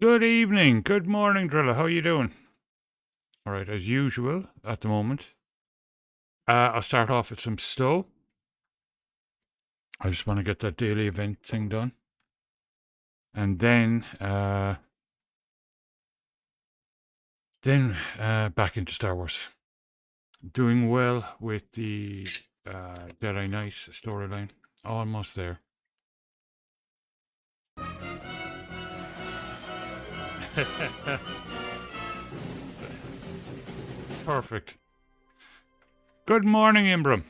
Good evening, good morning, Driller. How are you doing? All right, as usual at the moment. I'll start off with some slow. I just want to get that daily event thing done. And then back into Star Wars. Doing well with the Jedi Knight storyline. Almost there. Perfect. Good morning, Imbram.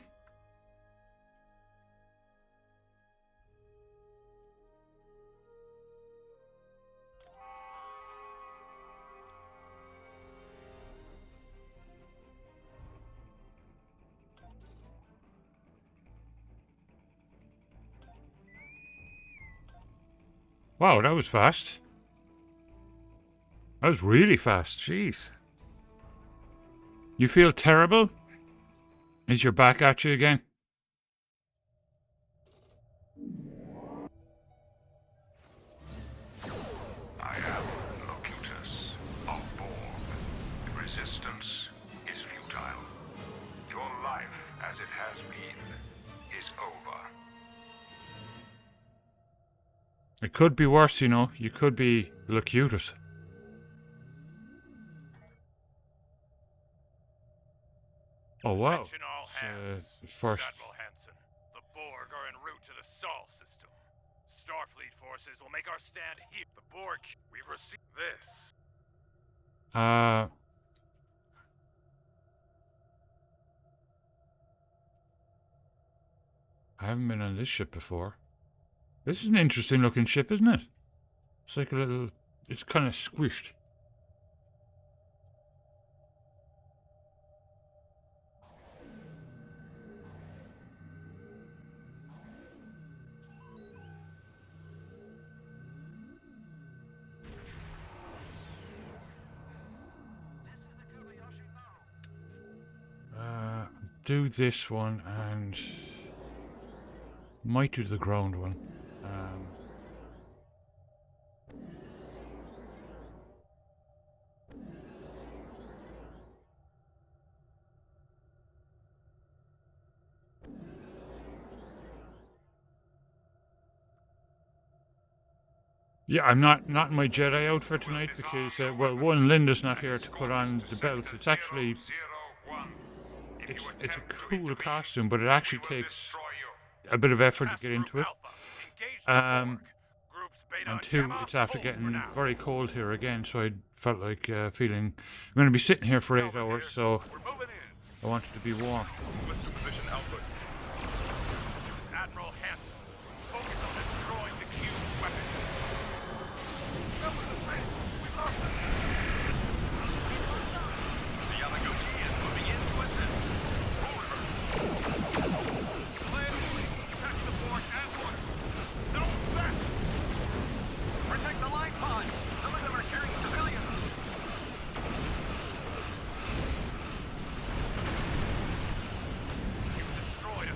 Wow, that was fast. That was really fast. Jeez. You feel terrible? Is your back at you again? I am Locutus of Borg. Resistance is futile. Your life, as it has been, is over. It could be worse, you know. You could be Locutus. Oh, wow. Attention all hands. First. Admiral Hansen, the Borg are en route to the Sol system. Starfleet forces will make our stand here. The Borg, we've received this. I haven't been on this ship before. This is an interesting looking ship, isn't it? It's like a little... It's kind of squished. Do this one and might do the ground one. Yeah, I'm not in my Jedi outfit tonight because, well, one, Linda's not here to put on the belt. It's actually... It's a cool costume, but it actually takes a bit of effort to get into it. And two, it's after getting very cold here again, so I felt like feeling... I'm going to be sitting here for 8 hours, so I wanted to be warm. Position output. Admiral Hansen, focus on destroying the cube weapon. That was a mistake. We lost it. The Yamaguchi is moving in to assist. Plan complete. Attack the Borg at once. Don't back. Protect the line pod. Some of them are carrying civilians. You've destroyed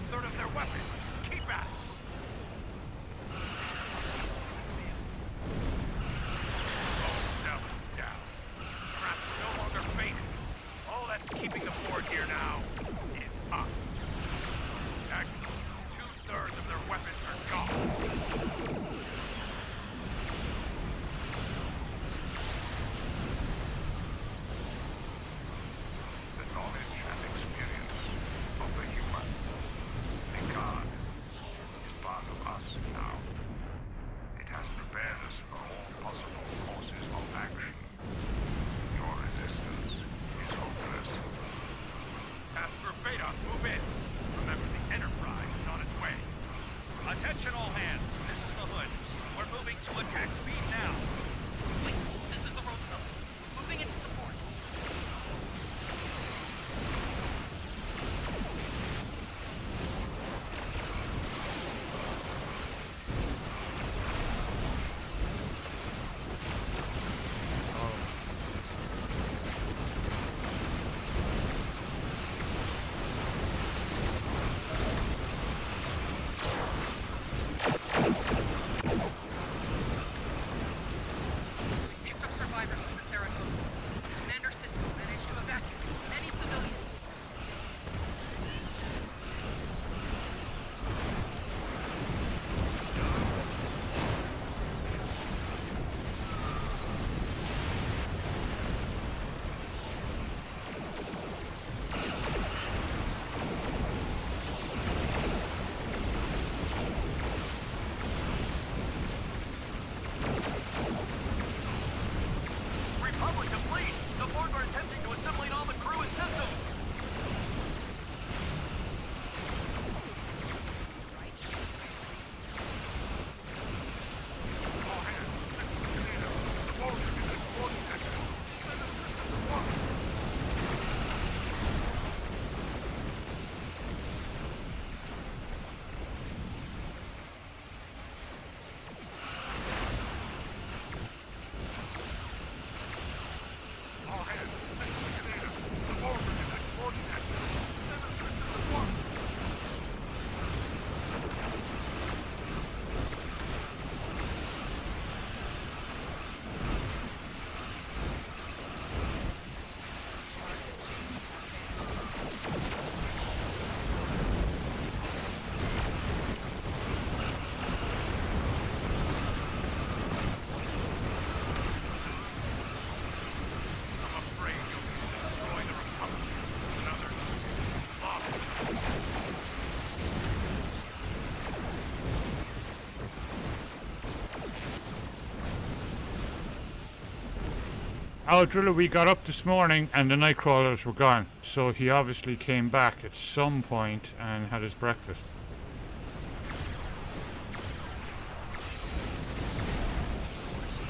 Our driller, we got up this morning and the night crawlers were gone. So he obviously came back at some point and had his breakfast.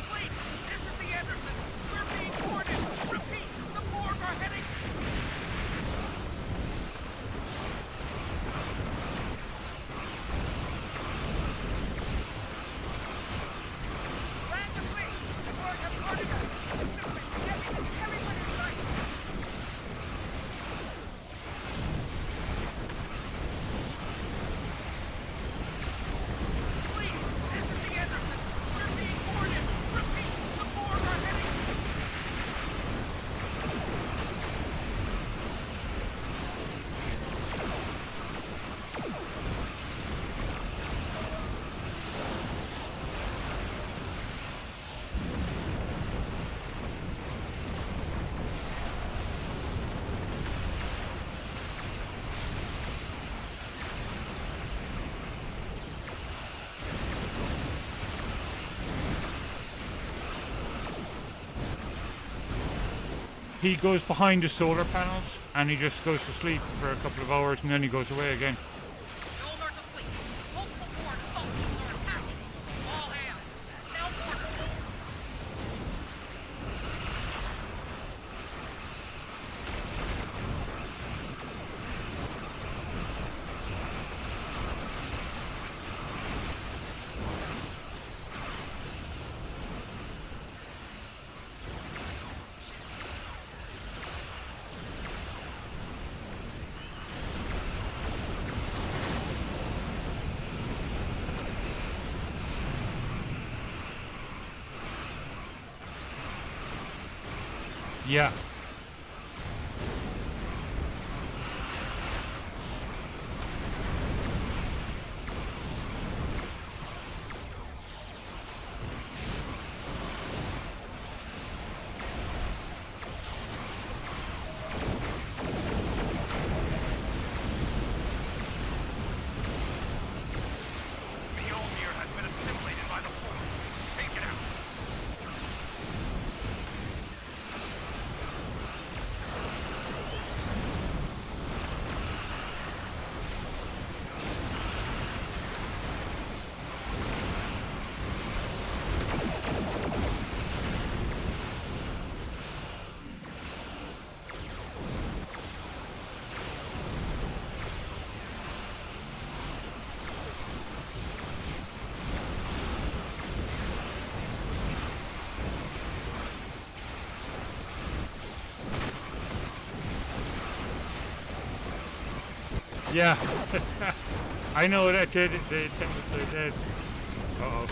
Fleet, this is the Anderson. We're being boarded. Repeat, the Borg are heading. Land the fleet. The Borg have boarded us. Everyone in sight. Fleet, this is the Anderson. We're being boarded. Repeat, the Borg are heading. He goes behind the solar panels and he just goes to sleep for a couple of hours and then he goes away again. Those are the fleet. Multiple Borg assault teams are attacking. All hands. Now boarders. Yeah. Mjolnir has been assimilated by the Borg. Take it out. Yeah. I know that they technically did. Uh-oh.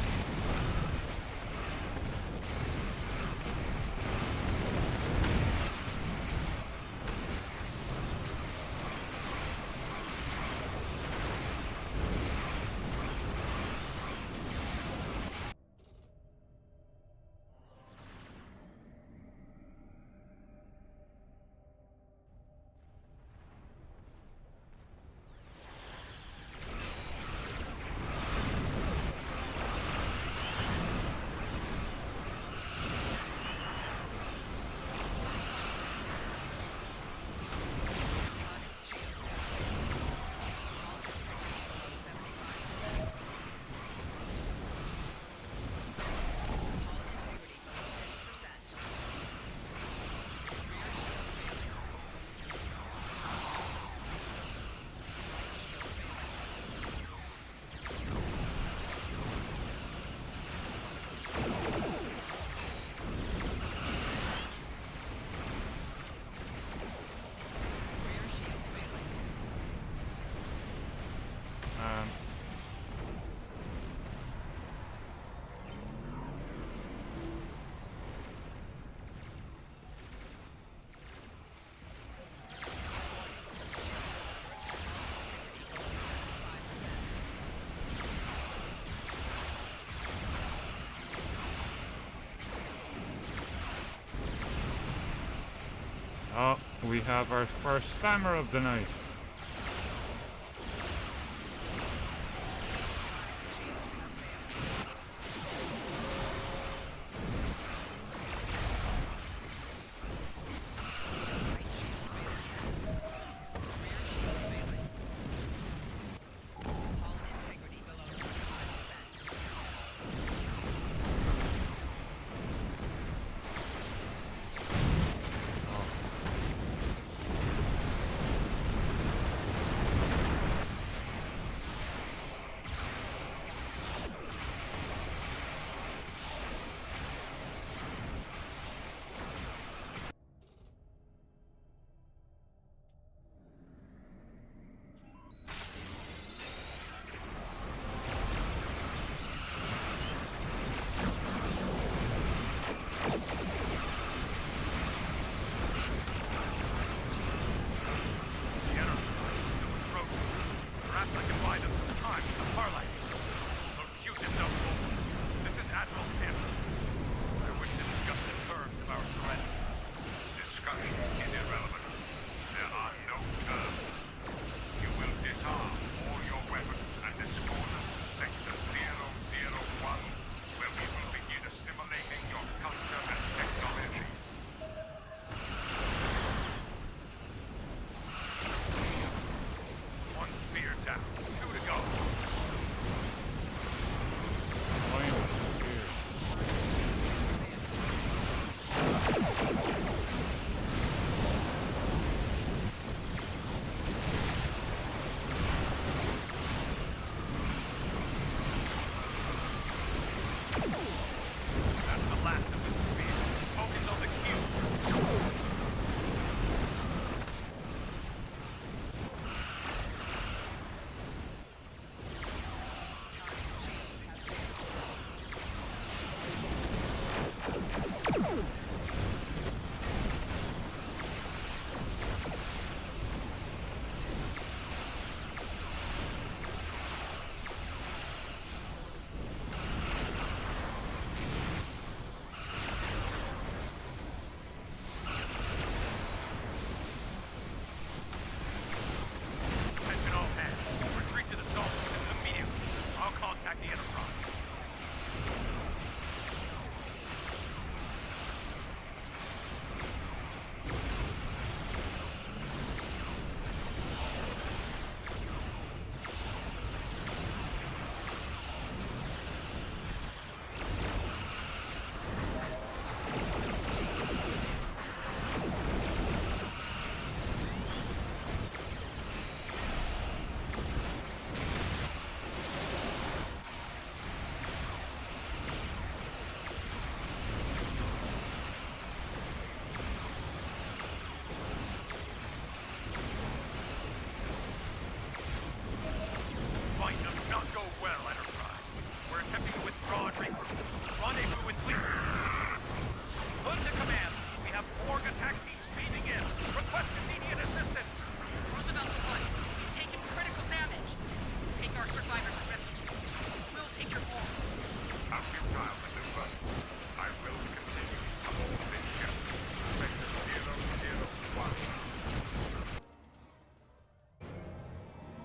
Oh, we have our first spammer of the night.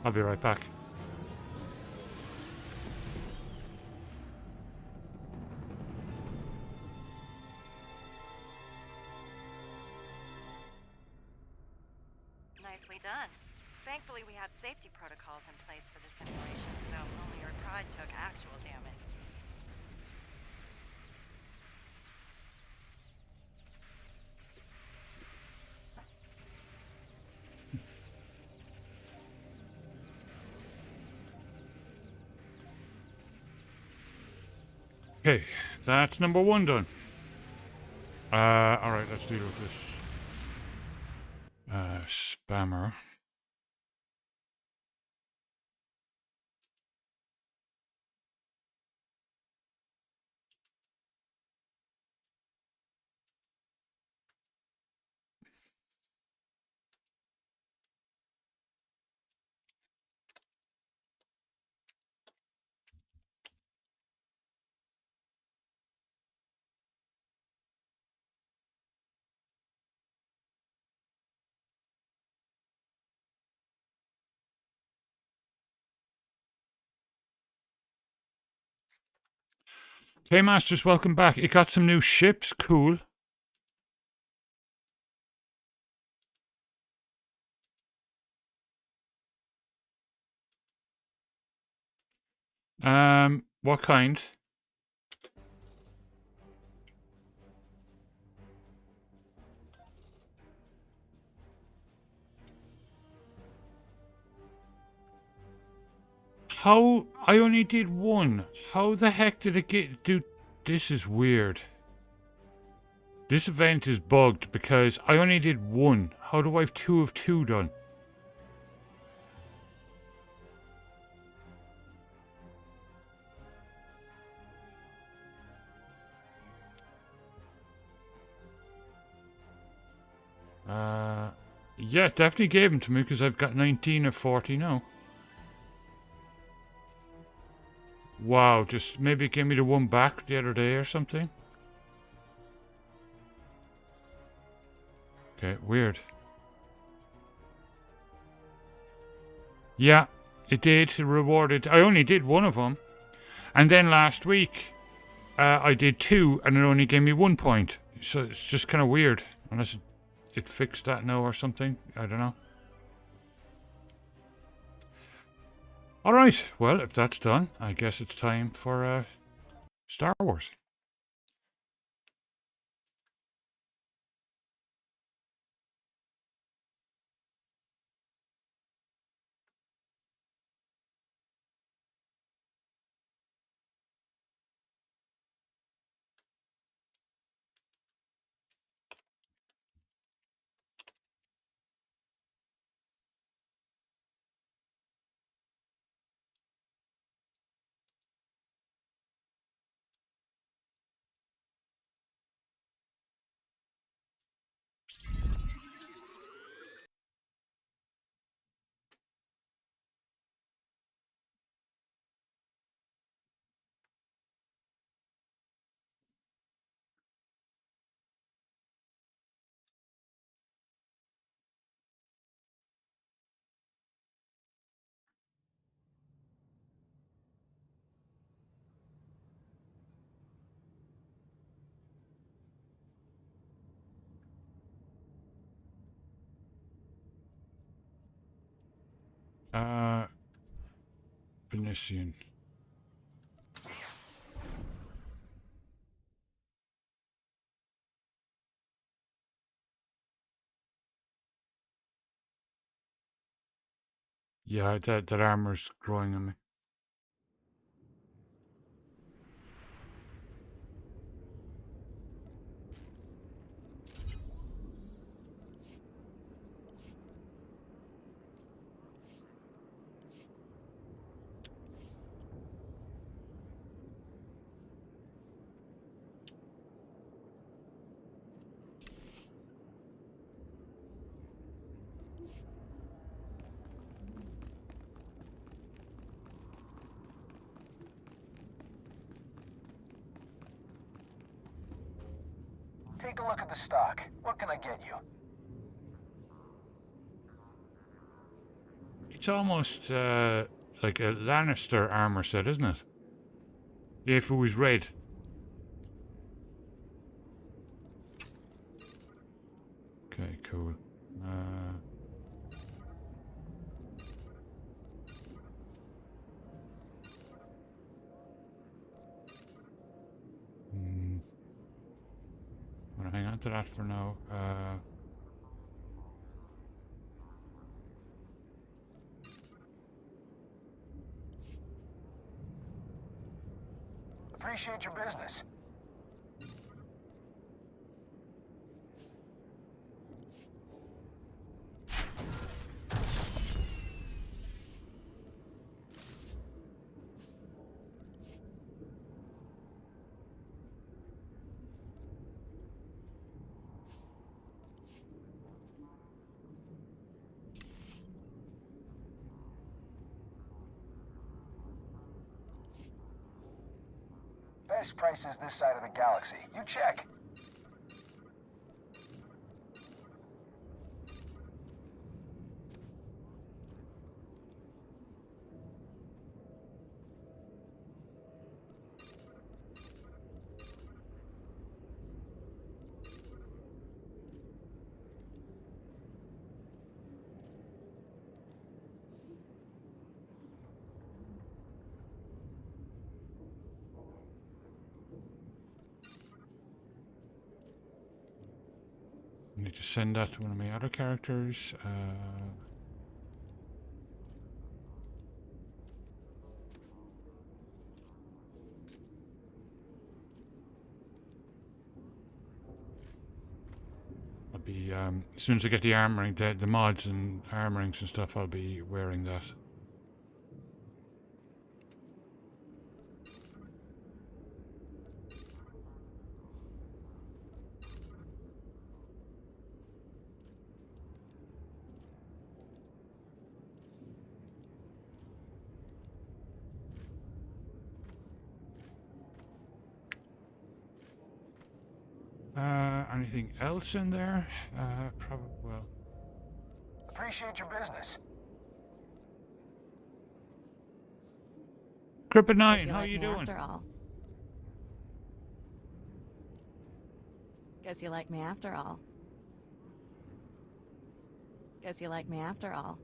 I'll be right back. Nicely done. Thankfully, we have safety protocols in place for the simulation, so only your pride took actual damage. Okay, that's number 1 done. Alright, let's deal with this spammer. Okay, Masters, welcome back. It got some new ships. Cool. What kind? How? I only did 1. How the heck did it get... Dude, this is weird. This event is bugged because I only did 1. How do I have 2 of 2 done? Yeah, definitely gave them to me because I've got 19 of 40 now. Wow, just maybe it gave me the 1 back the other day or something. Okay, weird. Yeah, it did. It rewarded. I only did 1 of them. And then last week, I did 2 and it only gave me 1 point. So it's just kind of weird. Unless it fixed that now or something. I don't know. Alright, well, if that's done, I guess it's time for Star Wars. Venetian. Yeah, that armor's growing on me. Take a look at the stock. What can I get you? It's almost like a Lannister armor set, isn't it? If it was red. Okay, cool. I'm gonna hang on to that for now. Appreciate your business. Best prices this side of the galaxy. You check. I need to send that to one of my other characters. I'll be as soon as I get the armoring, the mods and armorings and stuff, I'll be wearing that. Anything else in there? Probably. Well, Appreciate your business. Kryptonite, how you doing? After all. Guess you like me after all. Guess you like me after all.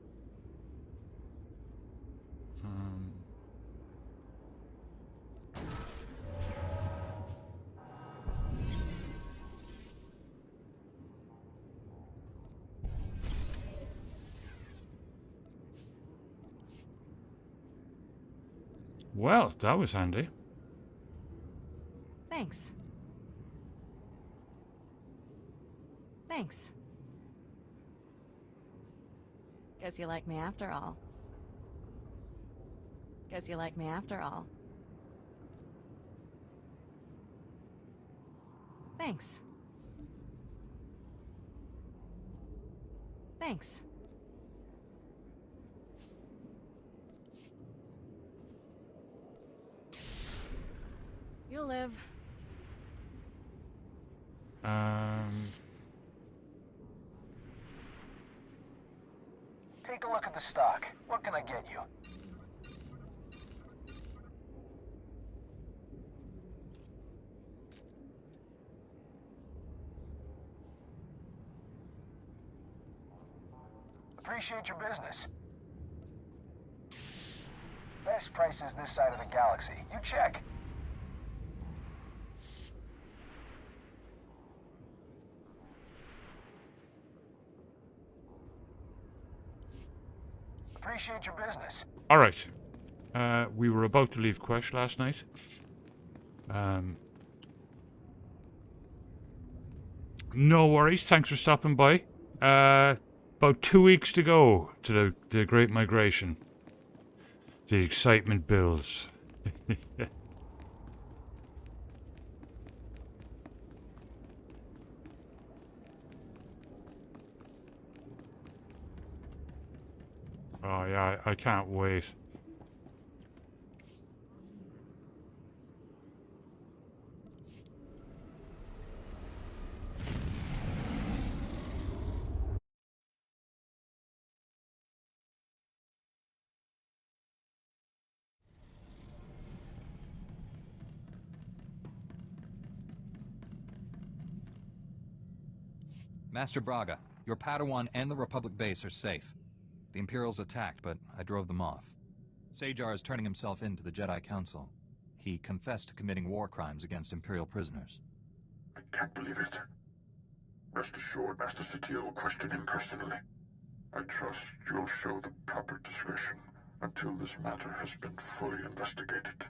Well, that was handy. Thanks. Thanks. Guess you like me after all. Guess you like me after all. Thanks. Thanks. You'll live. Take a look at the stock. What can I get you? Appreciate your business. Best prices this side of the galaxy. You check. Appreciate your business. All right. We were about to leave Quesh last night. No worries. Thanks for stopping by. About 2 weeks to go to the Great Migration. The excitement builds. Oh yeah, I can't wait. Master Braga, your Padawan and the Republic base are safe. The Imperials attacked, but I drove them off. Sajar is turning himself in to the Jedi Council. He confessed to committing war crimes against Imperial prisoners. I can't believe it. Rest assured, Master Satele will question him personally. I trust you'll show the proper discretion until this matter has been fully investigated.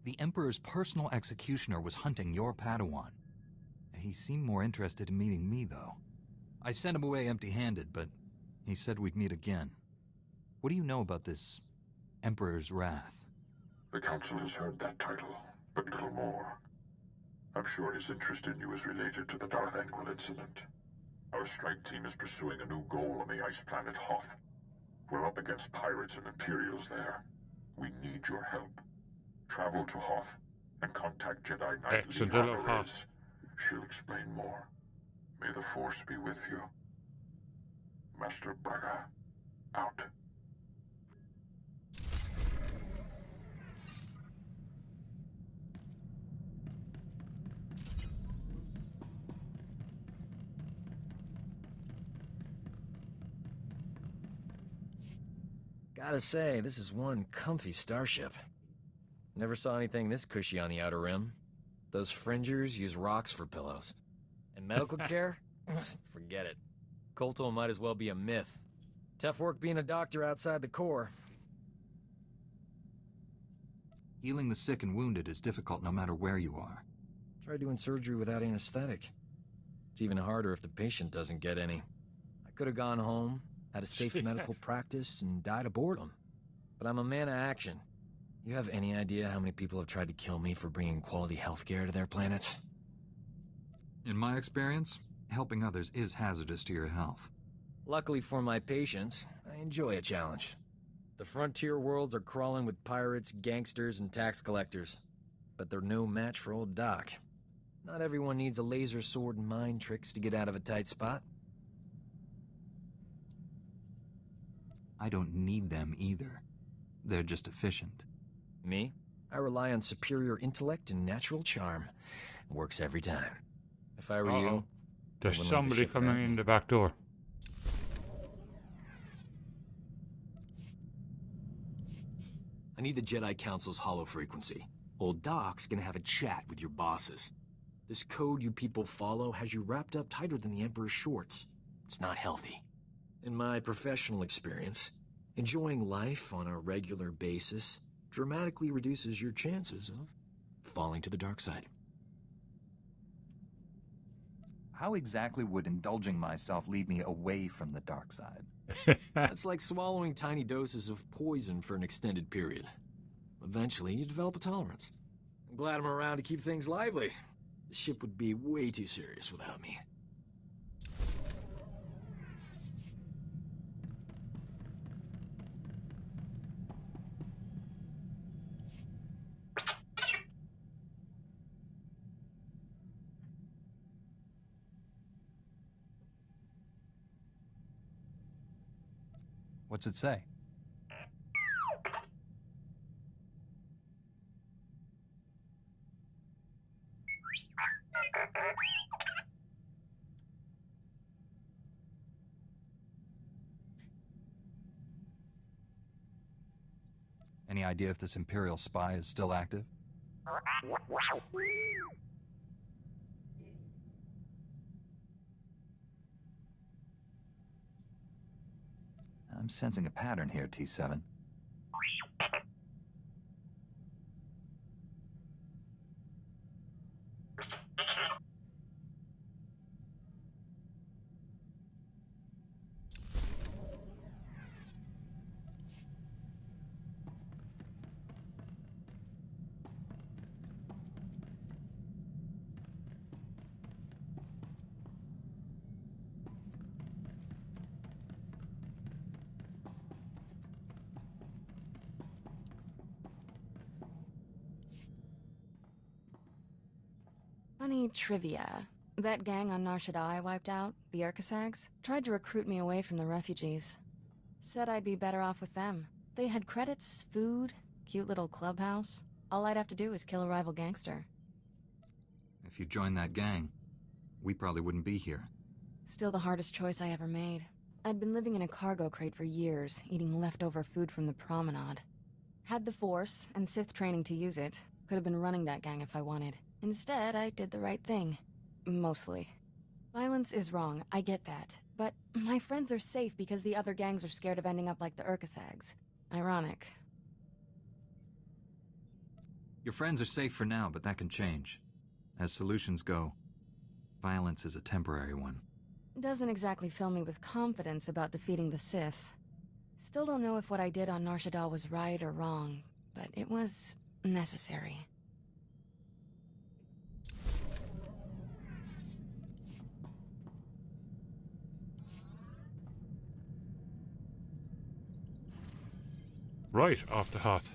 The Emperor's personal executioner was hunting your Padawan. He seemed more interested in meeting me, though. I sent him away empty-handed, but he said we'd meet again. What do you know about this Emperor's Wrath? The Council has heard that title, but little more. I'm sure his interest in you is related to the Darth Anquil incident. Our strike team is pursuing a new goal on the ice planet Hoth. We're up against pirates and Imperials there. We need your help. Travel to Hoth and contact Jedi Knight Excellent. Lee I love Hoth. Alvarez. She'll explain more. May the Force be with you. Master Braga, out. Gotta say, this is one comfy starship. Never saw anything this cushy on the Outer Rim. Those fringers use rocks for pillows. And medical care? Forget it. Kolto might as well be a myth. Tough work being a doctor outside the Corps. Healing the sick and wounded is difficult no matter where you are. Try doing surgery without anesthetic. It's even harder if the patient doesn't get any. I could have gone home, had a safe medical practice, and died of boredom. But I'm a man of action. You have any idea how many people have tried to kill me for bringing quality healthcare to their planets? In my experience, helping others is hazardous to your health. Luckily for my patients, I enjoy a challenge. The frontier worlds are crawling with pirates, gangsters, and tax collectors. But they're no match for old Doc. Not everyone needs a laser sword and mind tricks to get out of a tight spot. I don't need them either. They're just efficient. Me? I rely on superior intellect and natural charm. It works every time. If I were you... There's I wouldn't let the somebody ship coming grab in me. the back door. I need the Jedi Council's hollow frequency. Old Doc's gonna have a chat with your bosses. This code you people follow has you wrapped up tighter than the Emperor's shorts. It's not healthy. In my professional experience, enjoying life on a regular basis dramatically reduces your chances of falling to the dark side. How exactly would indulging myself lead me away from the dark side? That's like swallowing tiny doses of poison for an extended period. Eventually, you develop a tolerance. I'm glad I'm around to keep things lively. The ship would be way too serious without me. What's it say? Any idea if this Imperial spy is still active? I'm sensing a pattern here, T7. Funny trivia. That gang on Nar Shaddaa I wiped out, the Urkasags, tried to recruit me away from the refugees. Said I'd be better off with them. They had credits, food, cute little clubhouse. All I'd have to do is kill a rival gangster. If you joined that gang, we probably wouldn't be here. Still the hardest choice I ever made. I'd been living in a cargo crate for years, eating leftover food from the promenade. Had the Force and Sith training to use it. Could have been running that gang if I wanted. Instead, I did the right thing. Mostly. Violence is wrong, I get that. But my friends are safe because the other gangs are scared of ending up like the Urkasags. Ironic. Your friends are safe for now, but that can change. As solutions go, violence is a temporary one. Doesn't exactly fill me with confidence about defeating the Sith. Still don't know if what I did on Nar Shaddaa was right or wrong, but it was necessary. Right, off the hot.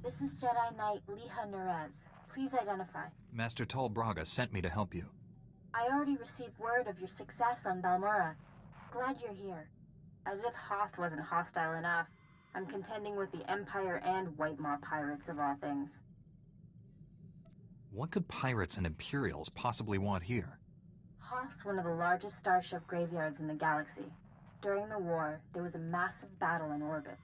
This is Jedi Knight Liha Nerez. Please identify. Master Tol Braga sent me to help you. I already received word of your success on Balmora. Glad you're here. As if Hoth wasn't hostile enough, I'm contending with the Empire and White Maw pirates of all things. What could pirates and Imperials possibly want here? Hoth's one of the largest starship graveyards in the galaxy. During the war, there was a massive battle in orbit.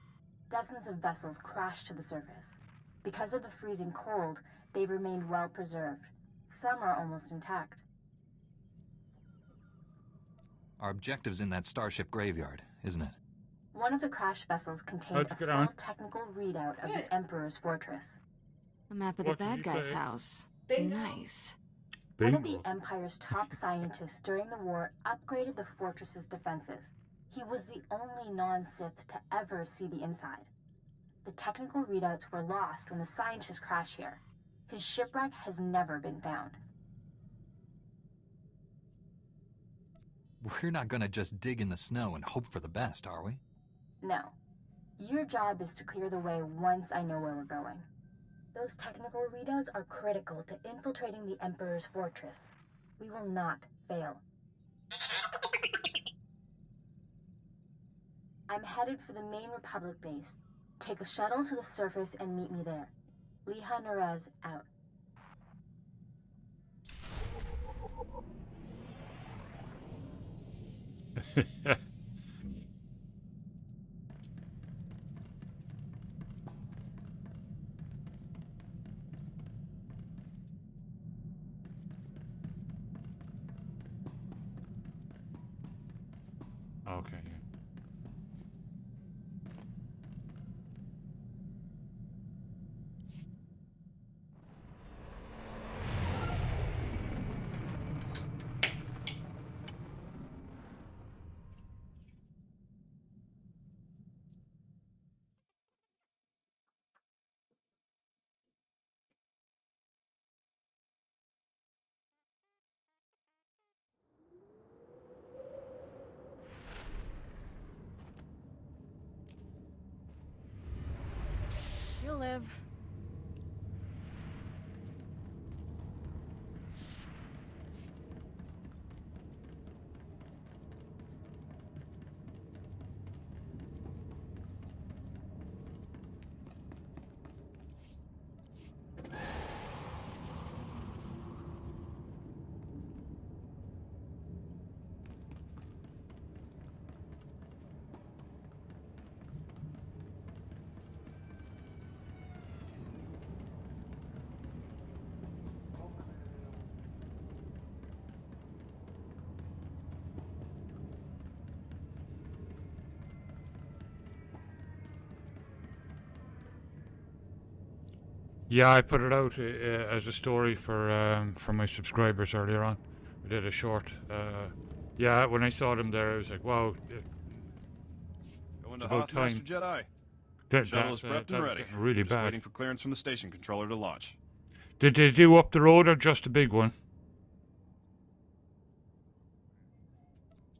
Dozens of vessels crashed to the surface. Because of the freezing cold, they've remained well preserved. Some are almost intact. Our objective's in that starship graveyard, isn't it? One of the crash vessels contained a full technical readout of the Emperor's fortress. A map of the bad guy's house. Nice. One of the Empire's top scientists during the war upgraded the fortress's defenses. He was the only non-Sith to ever see the inside. The technical readouts were lost when the scientists crashed here. His shipwreck has never been found. We're not gonna just dig in the snow and hope for the best, are we? No. Your job is to clear the way once I know where we're going. Those technical readouts are critical to infiltrating the Emperor's fortress. We will not fail. I'm headed for the main Republic base. Take a shuttle to the surface and meet me there. Liha Nerez out. Okay, yeah. You'll live. Yeah, I put it out as a story for my subscribers earlier on. I did a short. Yeah, when I saw them there, I was like, wow. Going to about Hoth, Master time. Jedi. That, Shuttle is prepped and ready. Really Just bad. waiting for clearance from the station controller to launch. Did they do up the road or just a big one?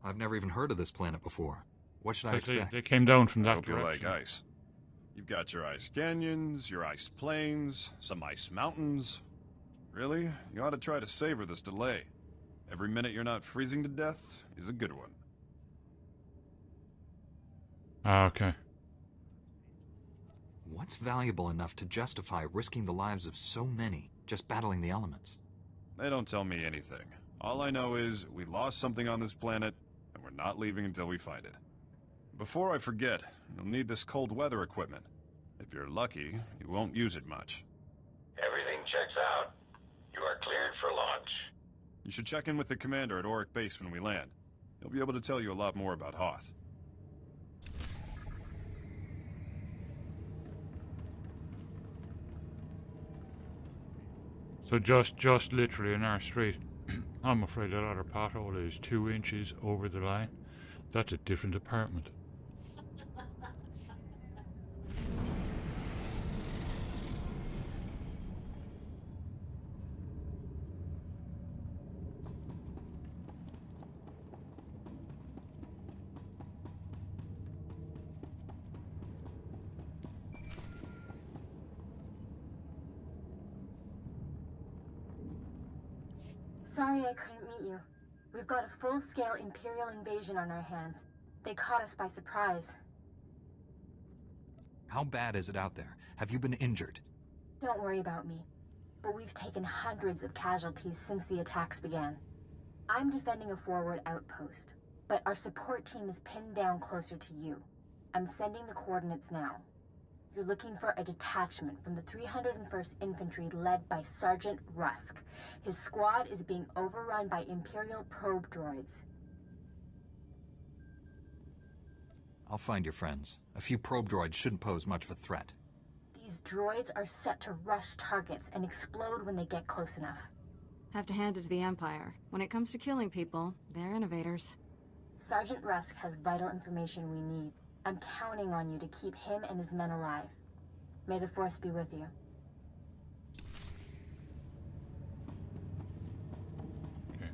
I've never even heard of this planet before. What should I 'Cause expect? they came down from I that hope you direction. like ice. You've got your ice canyons, your ice plains, some ice mountains. Really? You ought to try to savor this delay. Every minute you're not freezing to death is a good one. Okay. What's valuable enough to justify risking the lives of so many just battling the elements? They don't tell me anything. All I know is we lost something on this planet, and we're not leaving until we find it. Before I forget, you'll need this cold weather equipment. If you're lucky, you won't use it much. Everything checks out. You are cleared for launch. You should check in with the commander at Auric Base when we land. He'll be able to tell you a lot more about Hoth. So just literally in our street. I'm afraid that other pothole is 2 inches over the line. That's a different apartment. Sorry I couldn't meet you. We've got a full-scale Imperial invasion on our hands. They caught us by surprise. How bad is it out there? Have you been injured? Don't worry about me. But we've taken hundreds of casualties since the attacks began. I'm defending a forward outpost, but our support team is pinned down closer to you. I'm sending the coordinates now. You're looking for a detachment from the 301st Infantry led by Sergeant Rusk. His squad is being overrun by Imperial probe droids. I'll find your friends. A few probe droids shouldn't pose much of a threat. These droids are set to rush targets and explode when they get close enough. Have to hand it to the Empire. When it comes to killing people, they're innovators. Sergeant Rusk has vital information we need. I'm counting on you to keep him and his men alive. May the Force be with you. Okay.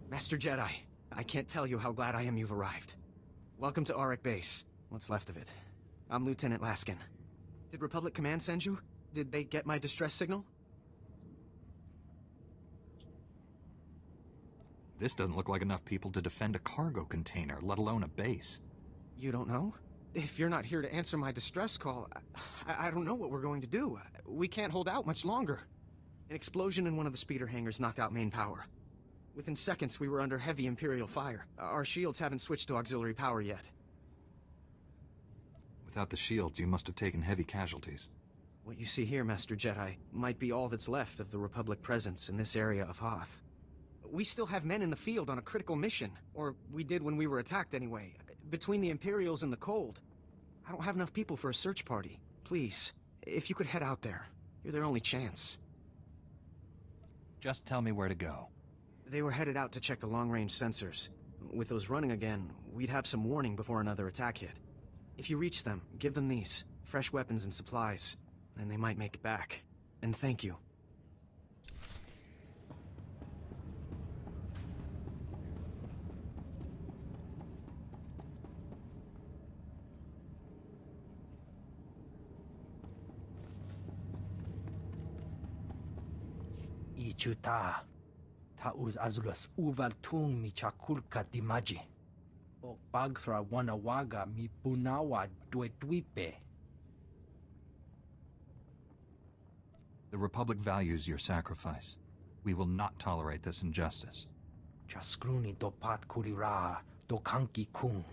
Master Jedi, I can't tell you how glad I am you've arrived. Welcome to Auric Base. What's left of it. I'm Lieutenant Laskin. Did Republic Command send you? Did they get my distress signal? This doesn't look like enough people to defend a cargo container, let alone a base. You don't know? If you're not here to answer my distress call, I don't know what we're going to do. We can't hold out much longer. An explosion in one of the speeder hangars knocked out main power. Within seconds, we were under heavy Imperial fire. Our shields haven't switched to auxiliary power yet. Without the shields, you must have taken heavy casualties. What you see here, Master Jedi, might be all that's left of the Republic presence in this area of Hoth. We still have men in the field on a critical mission, or we did when we were attacked anyway. Between the Imperials and the cold, I don't have enough people for a search party. Please, if you could head out there, you're their only chance. Just tell me where to go. They were headed out to check the long-range sensors. With those running again, we'd have some warning before another attack hit. If you reach them, give them these. Fresh weapons and supplies. And they might make it back. And thank you. Ichuta. Tauz azulas uval tung mi chakulka dimaji. O bagthra wanawaga mi bunawa dueduipe. The Republic values your sacrifice. We will not tolerate this injustice. Chaskruni dopat kulira dokanki kung.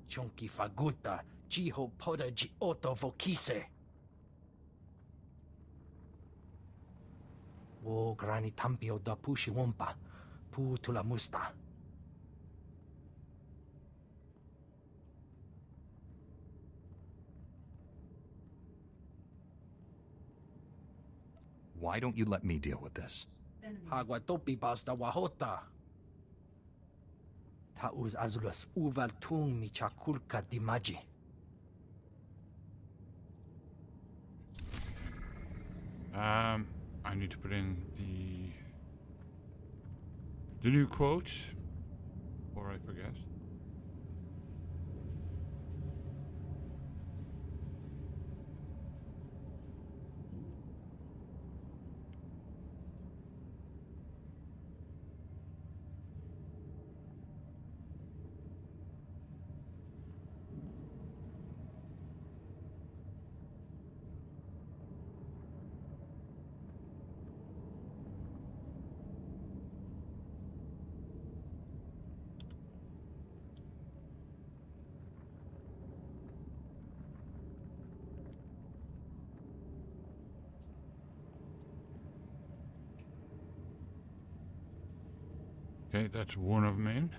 Chonki faguta jiho poda ji oto vokise. O grani tampio da pushi wompa. Pu tula musta. Why don't you let me deal with this? Hagwatopi basta wahota. Tauz azulas uval tung mi chakulka dimaji. I need to put in the new quotes, or I forget. Okay, that's one of them in.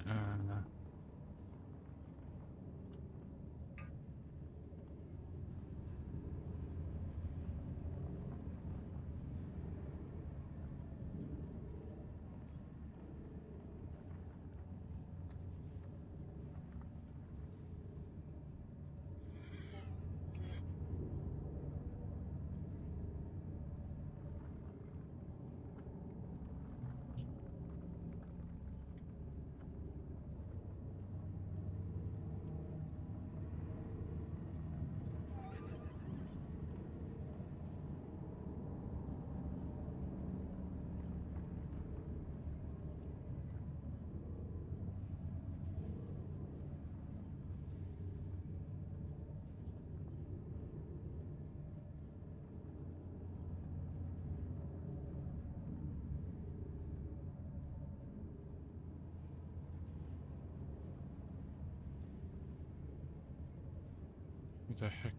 What the heck?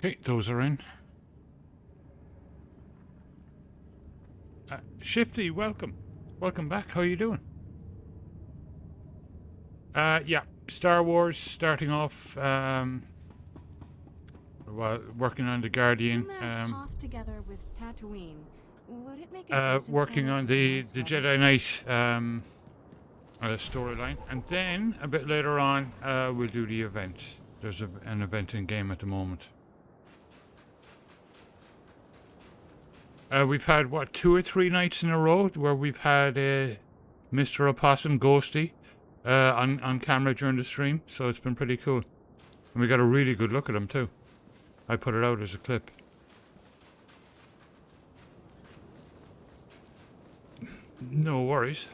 Okay, those are in. Shifty, welcome. Welcome back. How you doing? Yeah, Star Wars starting off. Working on the Guardian. Together with Tatooine. Would it make Working on the Jedi Knight storyline, and then a bit later on we'll do the event. There's an event in game at the moment. We've had, what, 2 or 3 nights in a row where we've had Mr. Opossum Ghosty on camera during the stream, so it's been pretty cool. And we got a really good look at him too. I put it out as a clip. No worries.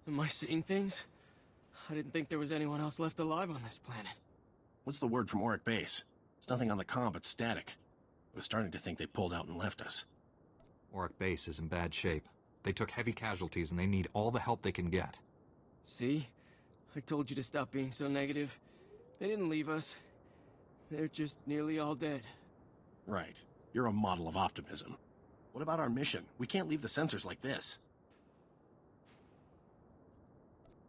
Am I seeing things? I didn't think there was anyone else left alive on this planet. What's the word from Auric Base? There's nothing on the comm but static. I was starting to think they pulled out and left us. Auric Base is in bad shape. They They took heavy casualties and they need all the help they can get. See? I told you to stop being so negative. They didn't leave us. They're just nearly all dead. Right. You're a model of optimism. What about our mission? We can't leave the sensors like this.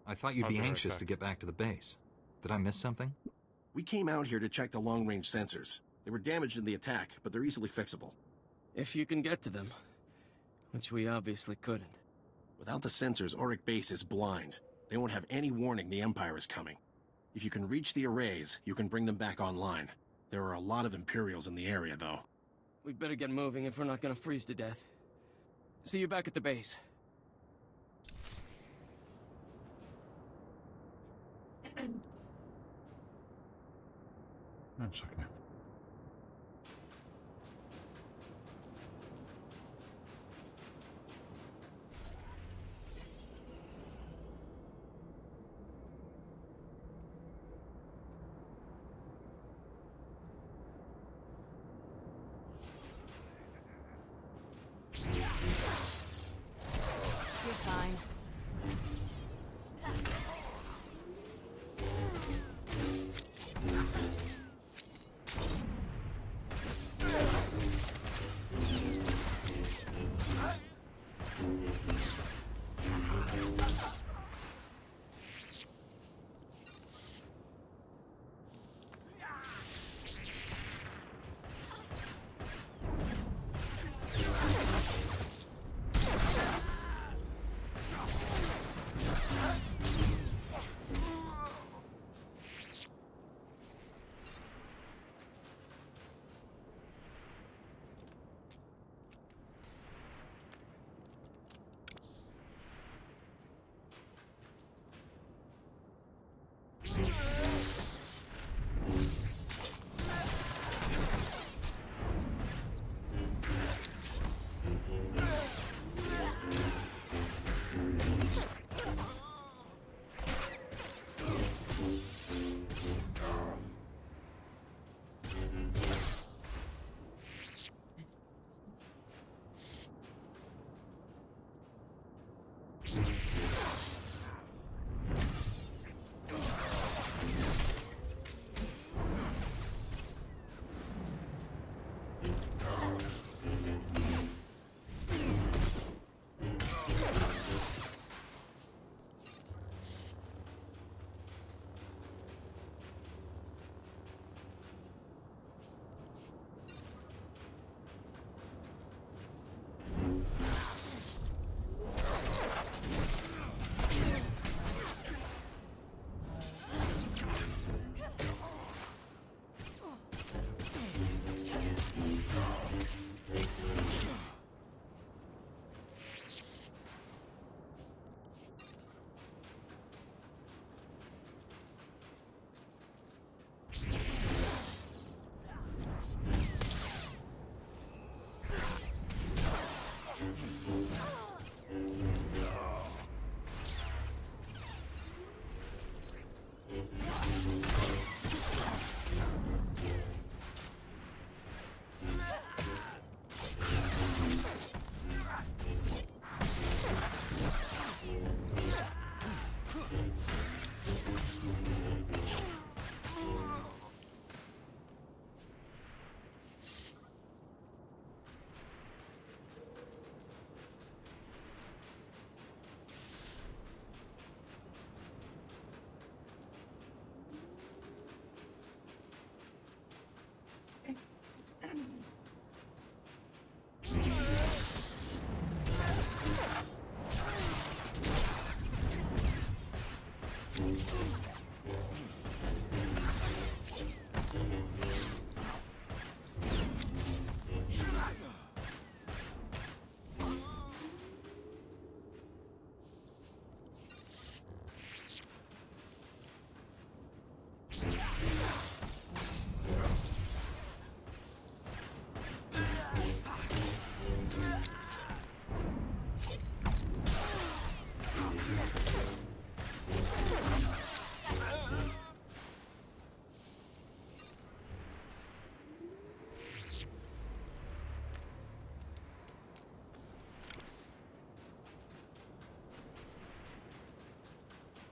I thought you'd I'll be be right anxious back. to get back to the base. Did I miss something? We came out here to check the long-range sensors. They were damaged in the attack, but they're easily fixable. If you can get to them. Which we obviously couldn't. Without the sensors, Auric Base is blind. They won't have any warning the Empire is coming. If you can reach the arrays, you can bring them back online. There are a lot of Imperials in the area, though. We'd better get moving if we're not gonna freeze to death. See you back at the base. One second. You're fine.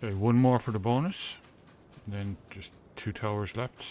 Okay, one more for the bonus. And then just 2 towers left.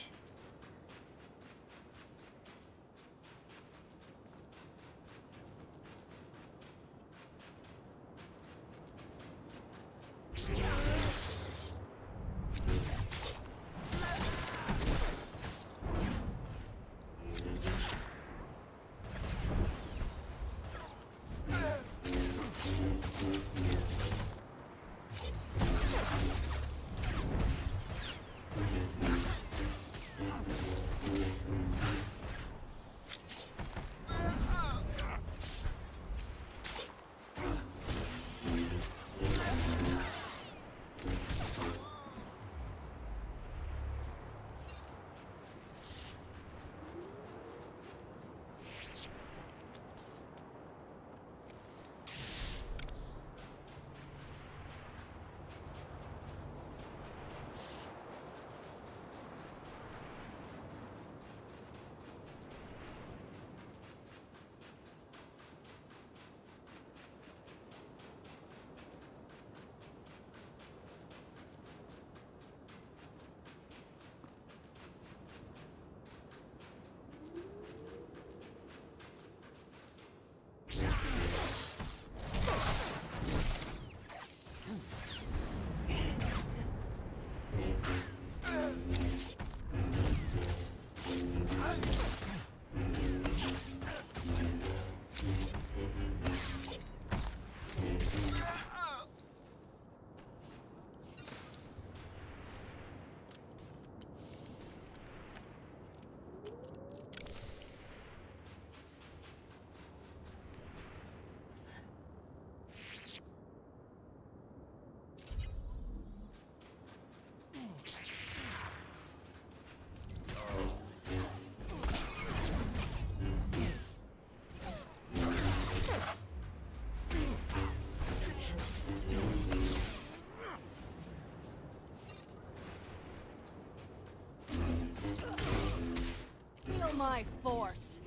Feel my force.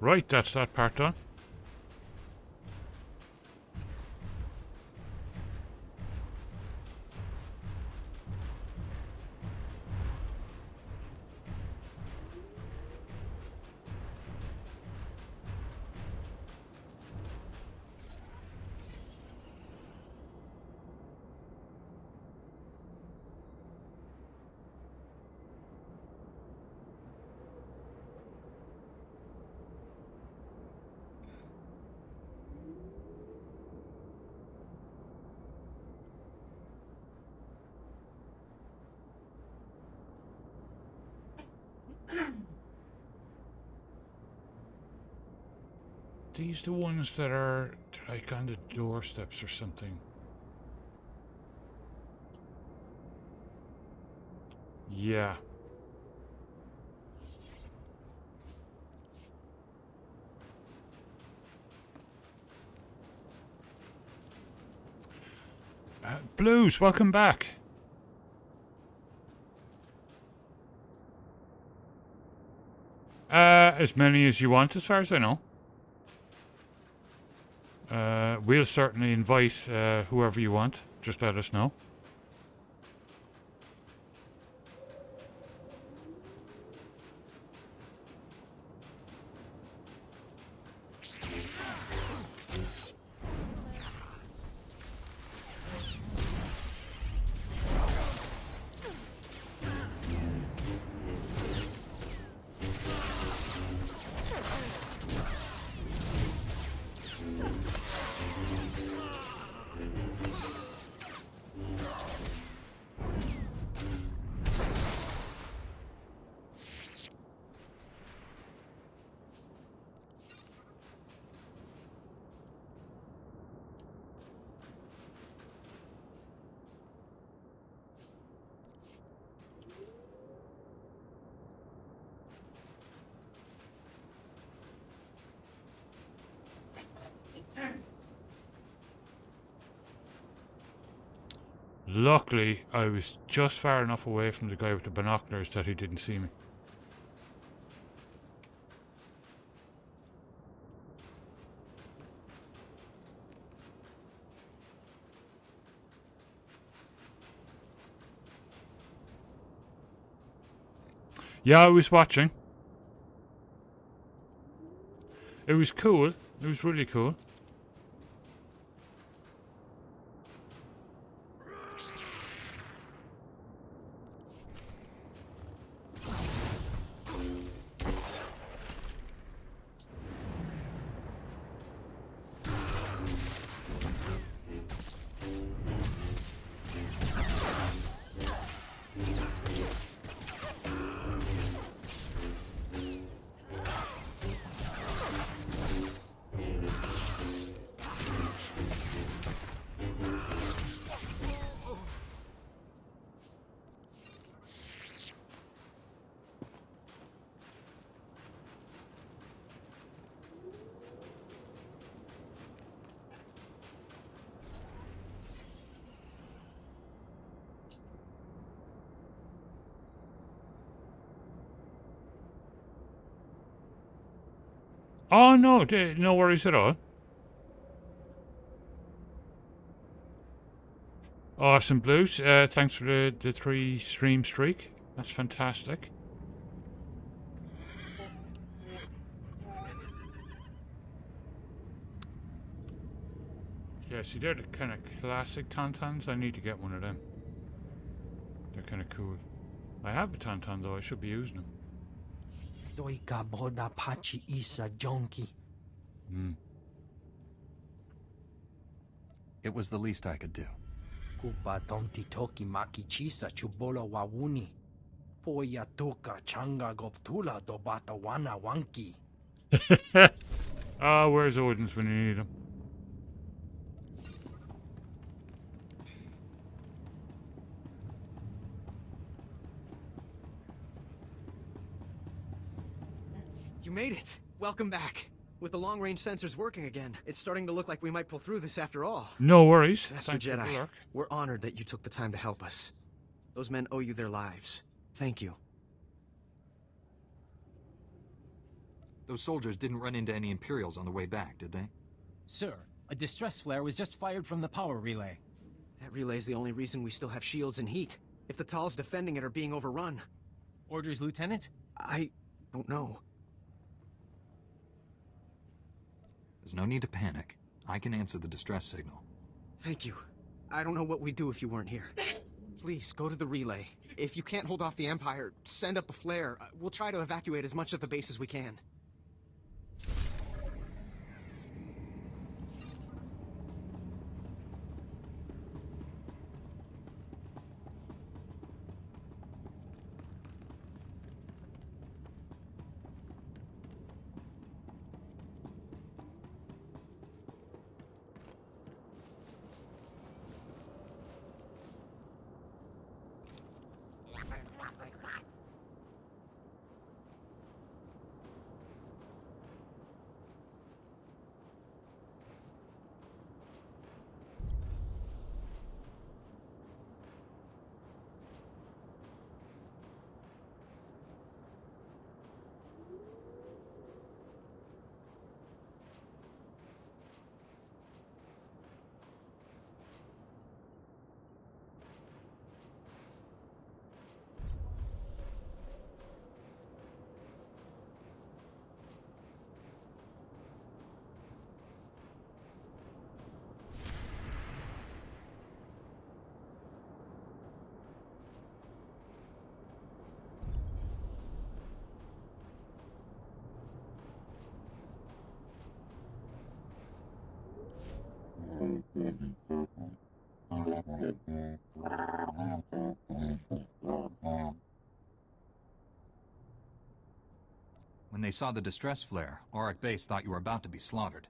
Right, that's that part done. These the ones that are like on the doorsteps or something. Yeah. Blues, welcome back. As many as you want, as far as I know. We'll certainly invite whoever you want. Just let us know. Luckily, I was just far enough away from the guy with the binoculars that he didn't see me. Yeah, I was watching. It was cool. It was really cool. Oh no, no worries at all. Awesome, Blues. Thanks for the 3 stream streak. That's fantastic. Yeah, see, they're the kind of classic Tauntauns. I need to get one of them. They're kind of cool. I have a Tauntaun though. I should be using them. Doika boda pachi isa jonki. It was the least I could do. Kupa tomti toki maki chisa chubola wawuni. Poya tuka changa goptula dobata wana wanki. Ah, where's Odin's when you need him? You made it! Welcome back. With the long-range sensors working again, it's starting to look like we might pull through this after all. No worries. Master Jedi, we're honored that you took the time to help us. Those men owe you their lives. Thank you. Those soldiers didn't run into any Imperials on the way back, did they? Sir, a distress flare was just fired from the power relay. That relay's the only reason we still have shields and heat. If the Tals defending it are being overrun. Orders, Lieutenant? I don't know. There's no need to panic. I can answer the distress signal. Thank you. I don't know what we'd do if you weren't here. Please, go to the relay. If you can't hold off the Empire, send up a flare. We'll try to evacuate as much of the base as we can. they saw the distress flare, Auric Base thought you were about to be slaughtered.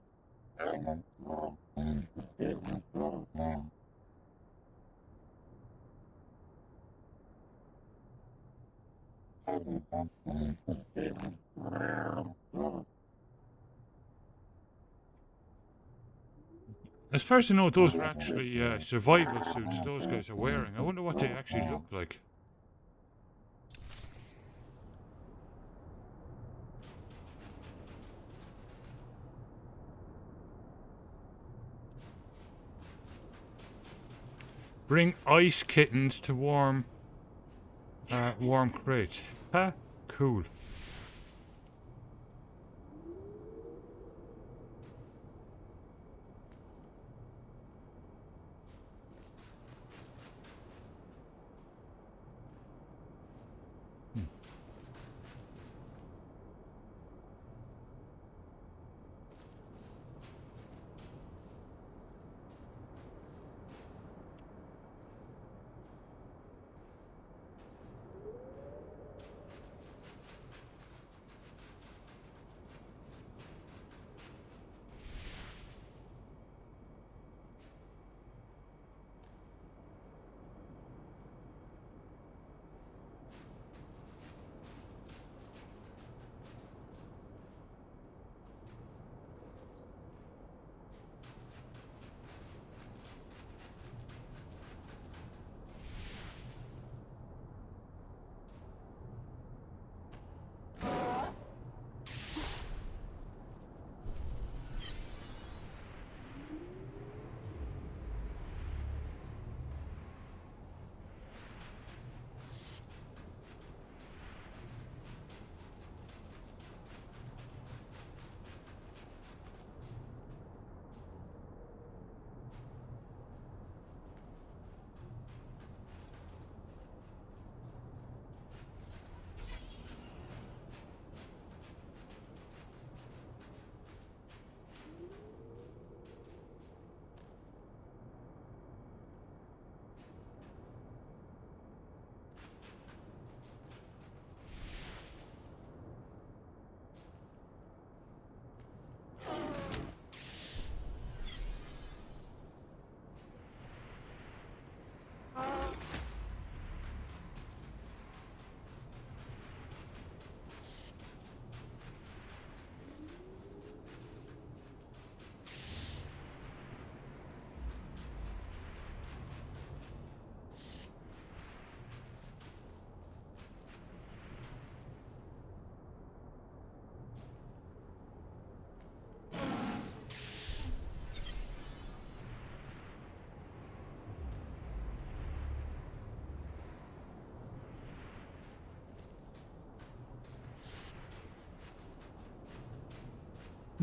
As far as I know, those are actually survival suits those guys are wearing. I wonder what they actually look like. Bring ice kittens to warm crates. Huh? Cool.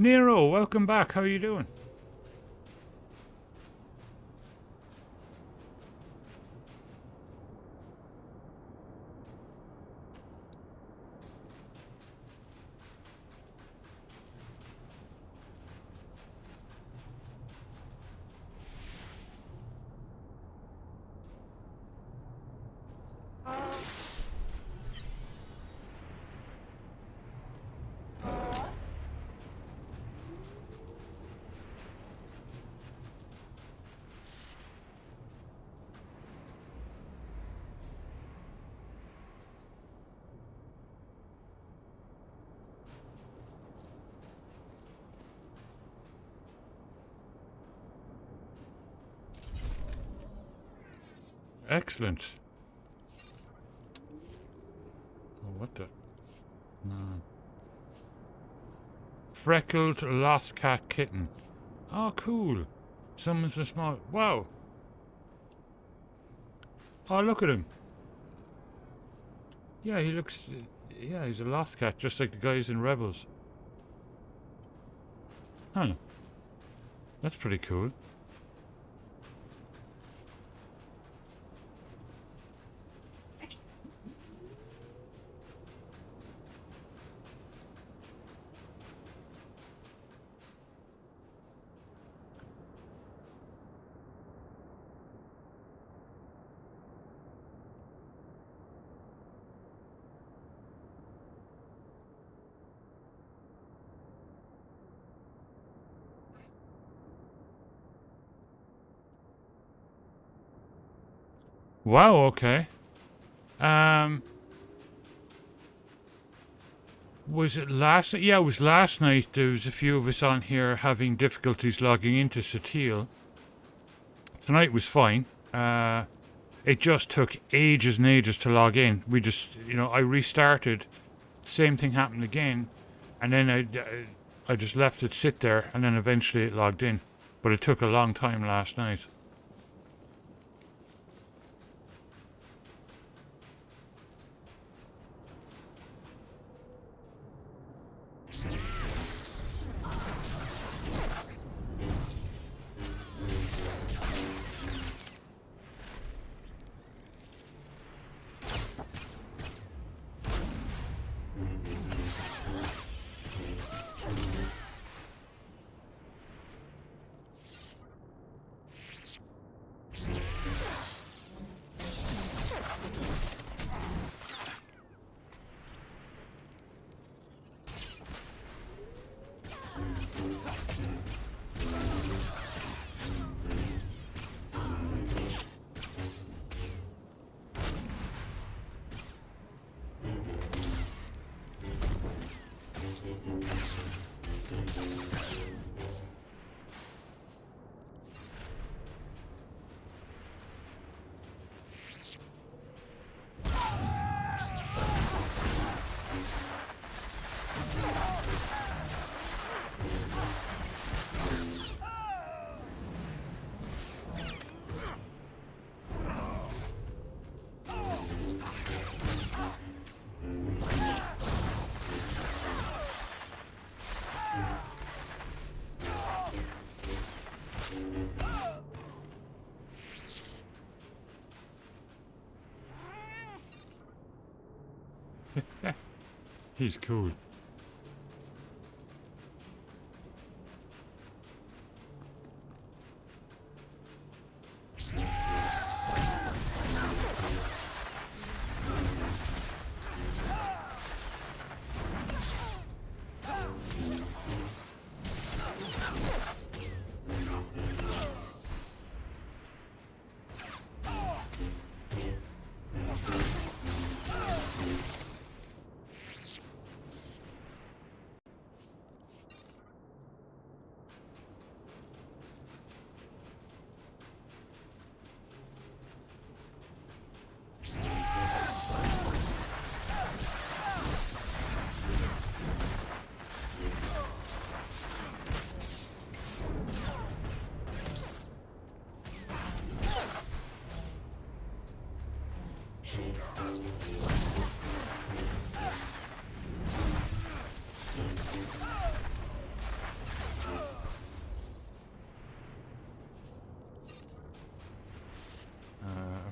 Nero, welcome back. How are you doing? Excellent. Oh, what the? No. Freckled lost cat kitten. Oh, cool. Someone's a small... Wow. Oh, look at him. Yeah, he looks... Yeah, he's a lost cat, just like the guys in Rebels. Huh. That's pretty cool. Wow, okay. Was it last night? Yeah, it was last night. There was a few of us on here having difficulties logging into Satele. Tonight was fine. It just took ages and ages to log in. We just, I restarted. Same thing happened again. And then I just left it sit there, and then eventually it logged in. But it took a long time last night. He's cool.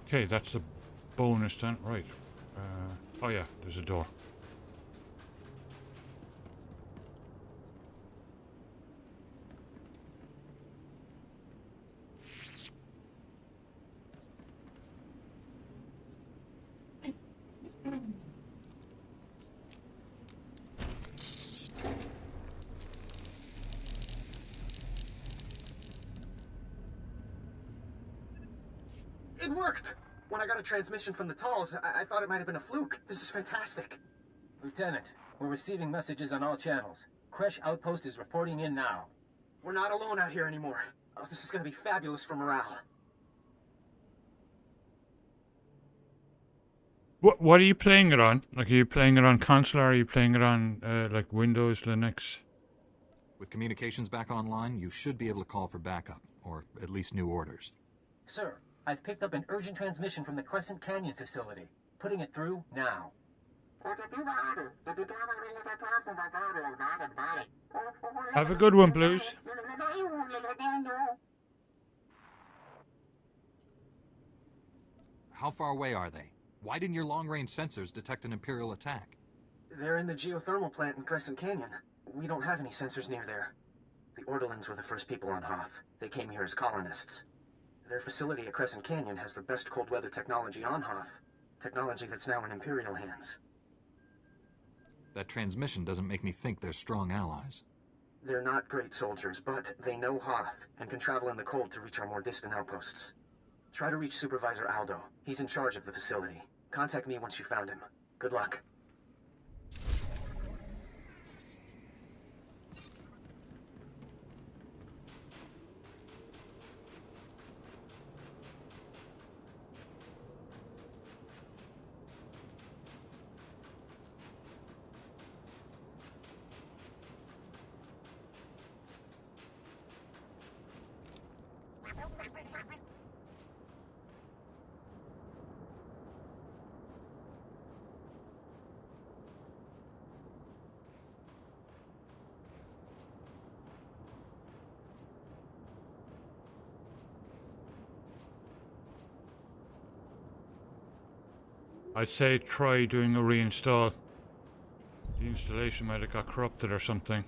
Okay, that's a bonus then. Right. Oh yeah, there's a door. It worked! When I got a transmission from the Talls, I thought it might have been a fluke. This is fantastic. Lieutenant, we're receiving messages on all channels. Kresh Outpost is reporting in now. We're not alone out here anymore. Oh, this is gonna be fabulous for morale. What are you playing it on? Like, are you playing it on console, or are you playing it on, like, Windows, Linux? With communications back online, you should be able to call for backup, or at least new orders. Sir, I've picked up an urgent transmission from the Crescent Canyon facility. Putting it through now. Have a good one, Blues. How far away are they? Why didn't your long-range sensors detect an Imperial attack? They're in the geothermal plant in Crescent Canyon. We don't have any sensors near there. The Ordelans were the first people on Hoth. They came here as colonists. Their facility at Crescent Canyon has the best cold weather technology on Hoth. Technology that's now in Imperial hands. That transmission doesn't make me think they're strong allies. They're not great soldiers, but they know Hoth and can travel in the cold to reach our more distant outposts. Try to reach Supervisor Aldo. He's in charge of the facility. Contact me once you found him. Good luck. I'd say try doing a reinstall. The installation might have got corrupted or something.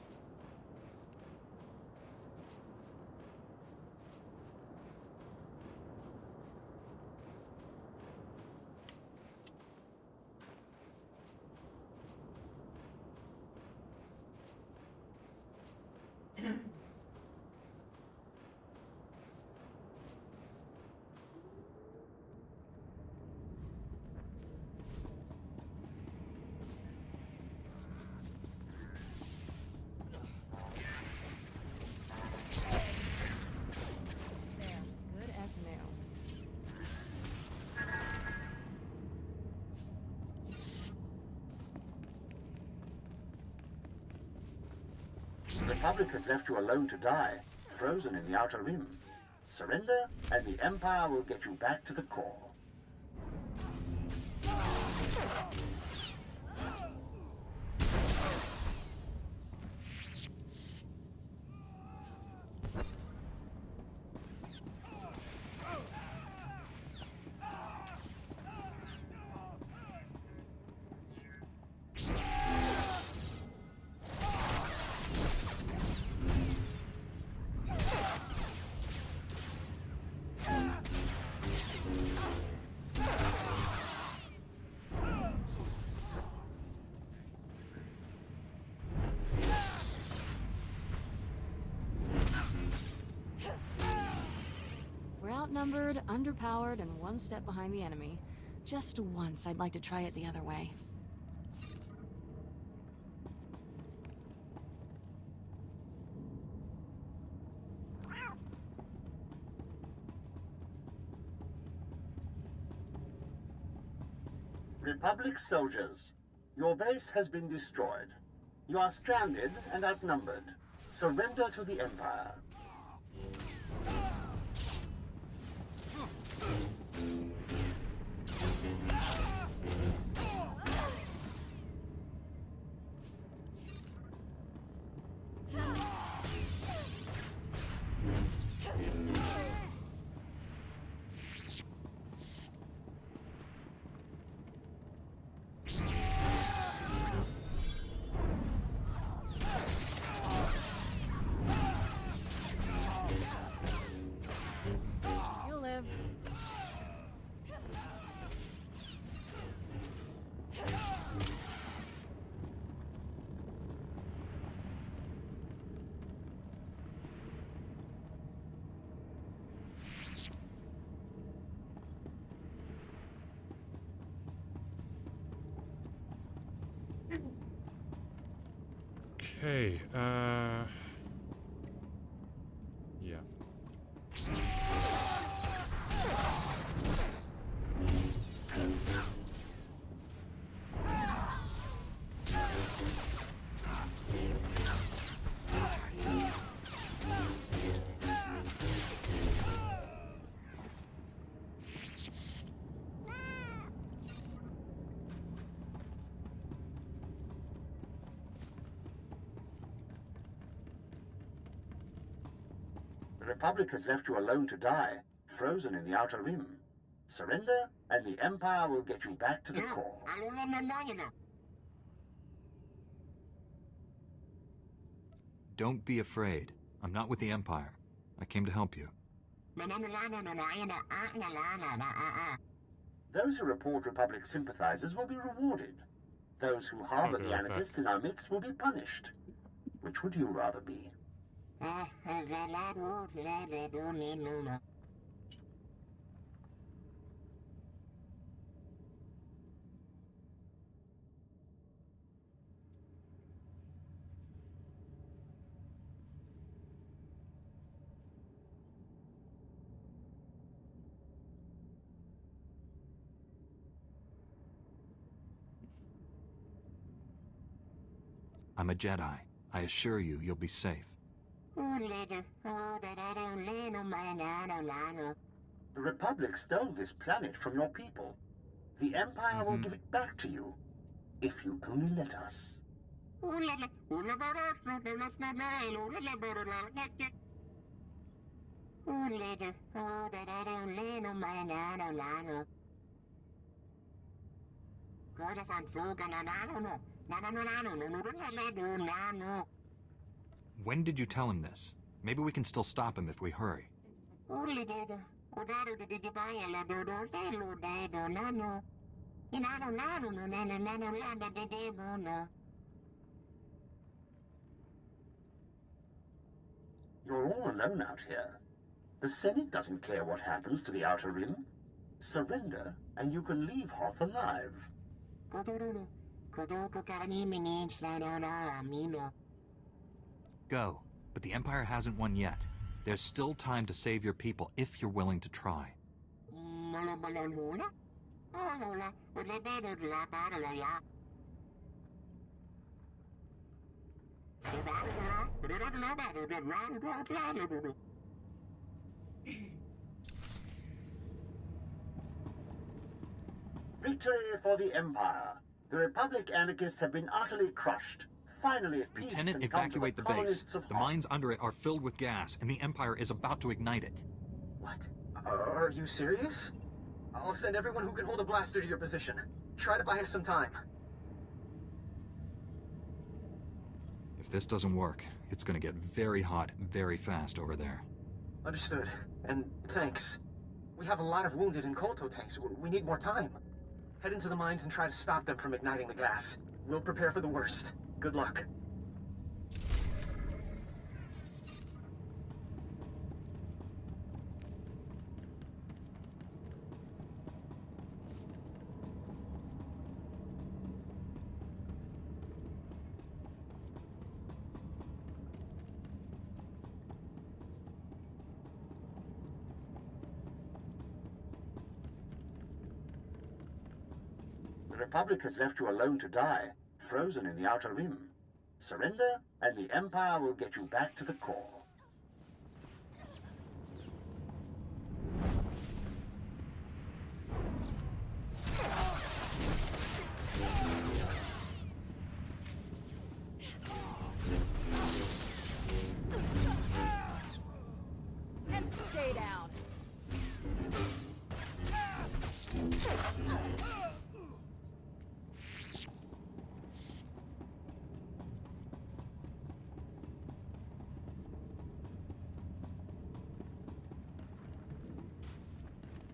Good as new. The Republic has left you alone to die, frozen in the Outer Rim. Surrender, and the Empire will get you back to the core. We're outnumbered, underpowered, and one step behind the enemy. Just once, I'd like to try it the other way. Republic soldiers, your base has been destroyed. You are stranded and outnumbered. Surrender to the Empire. You'll live. Okay, yeah. The Republic has left you alone to die, frozen in the Outer Rim. Surrender, and the Empire will get you back to the core. Don't be afraid. I'm not with the Empire. I came to help you. Those who report Republic sympathizers will be rewarded. Those who harbor the anarchists in our midst will be punished. Which would you rather be? I'm a Jedi. I assure you, you'll be safe. The Republic stole this planet from your people. The Empire will give it back to you, if you only let us. When did you tell him this? Maybe we can still stop him if we hurry. You're all alone out here. The Senate doesn't care what happens to the Outer Rim. Surrender, and you can leave Hoth alive. Go, but the Empire hasn't won yet. There's still time to save your people if you're willing to try. Victory for the Empire. The Republic anarchists have been utterly crushed. Finally at peace. Lieutenant, evacuate the base. The mines under it are filled with gas, and the Empire is about to ignite it. What? Are you serious? I'll send everyone who can hold a blaster to your position. Try to buy us some time. If this doesn't work, it's gonna get very hot very fast over there. Understood. And thanks. We have a lot of wounded and Kolto tanks. We need more time. Head into the mines and try to stop them from igniting the gas. We'll prepare for the worst. Good luck. The Republic has left you alone to die, frozen in the Outer Rim. Surrender, and the Empire will get you back to the core. And stay down.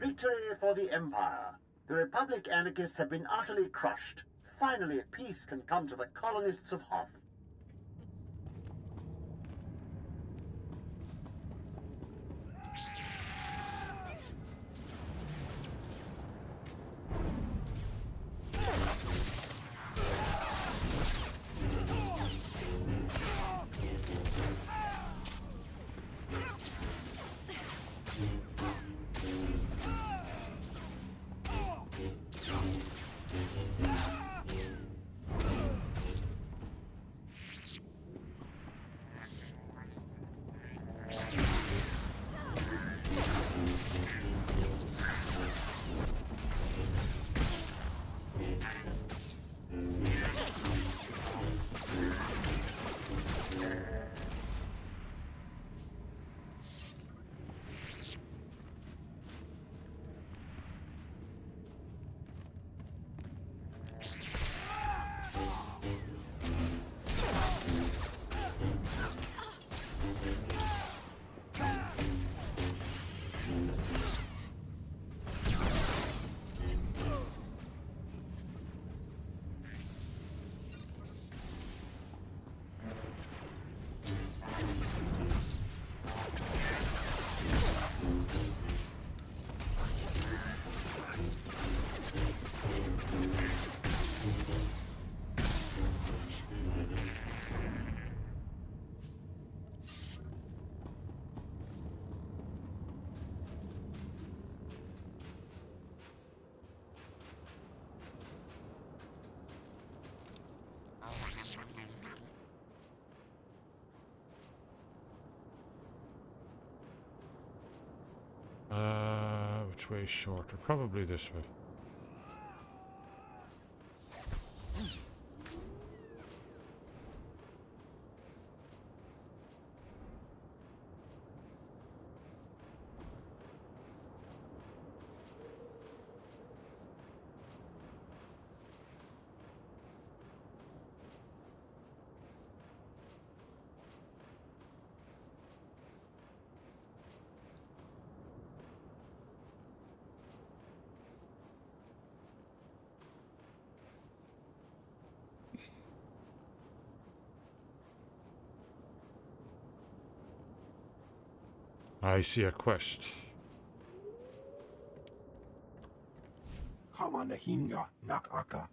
Victory for the Empire. The Republic anarchists have been utterly crushed. Finally, peace can come to the colonists of Hoth. which way is shorter? Probably this way. I see a quest. Kamanahinga nakaka.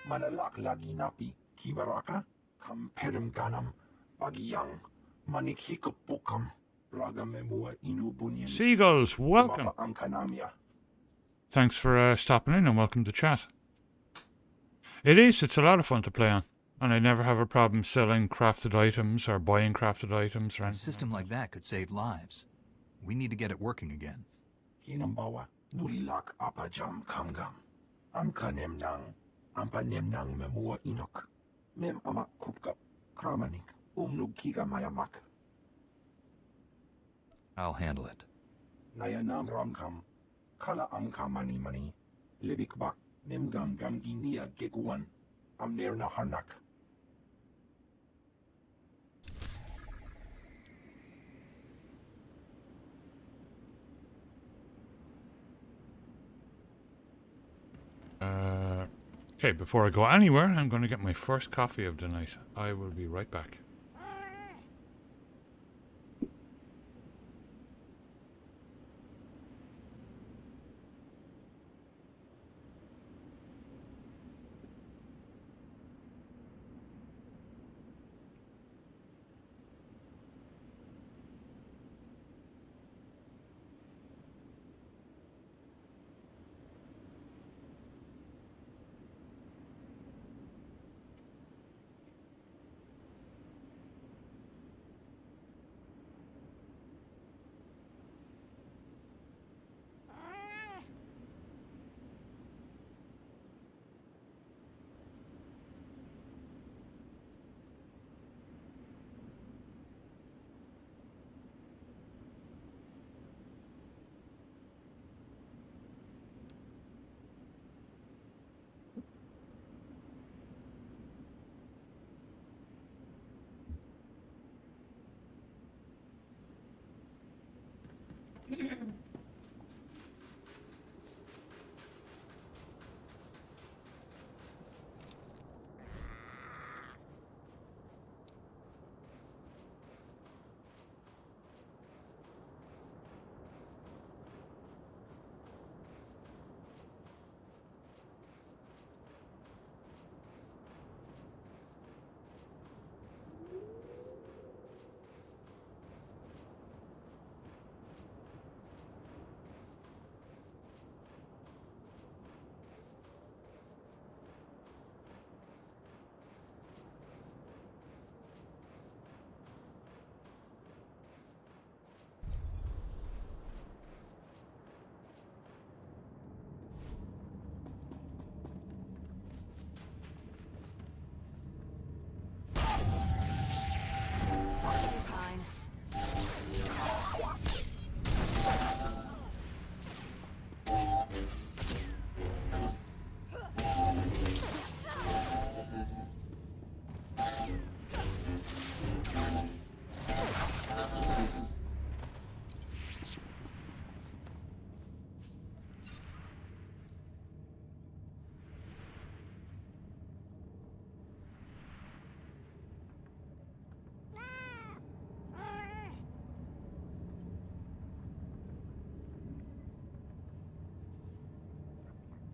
Manalak lagi napi kibaraka. Kamperim ganam. Bagiyang. Manikikapukam. Ragamemua inubunyan. Seagulls, welcome. Amkanamia. Thanks for stopping in and welcome to chat. It's a lot of fun to play on. And I never have a problem selling crafted items or buying crafted items or anything. A system like that could save lives. We need to get it working again. Hinambawa nulilak apajam kamgam. Amkanem nang. Ampanem nang memua inok. Mem amak kupkap. Kramanik. Umnugkiga mayamak. I'll handle it. Nayanam ramkam. Kala amkamani mani. Libikbak. Memgam gamginia geguan. Amner na harnak. Okay, before I go anywhere, I'm going to get my first coffee of the night. I will be right back.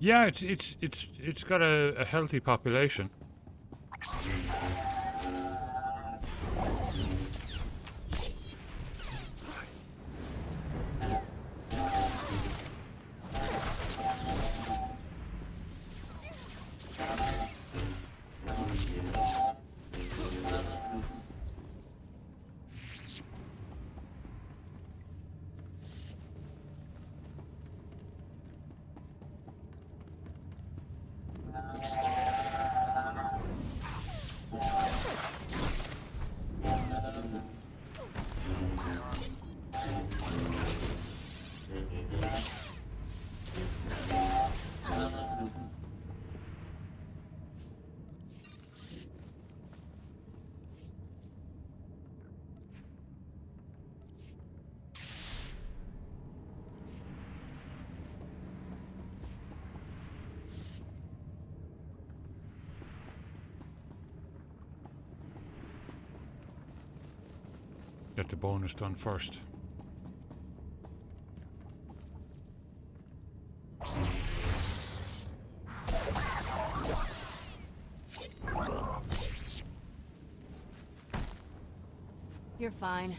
Yeah, it's got a healthy population. get the bonus done first. You're fine.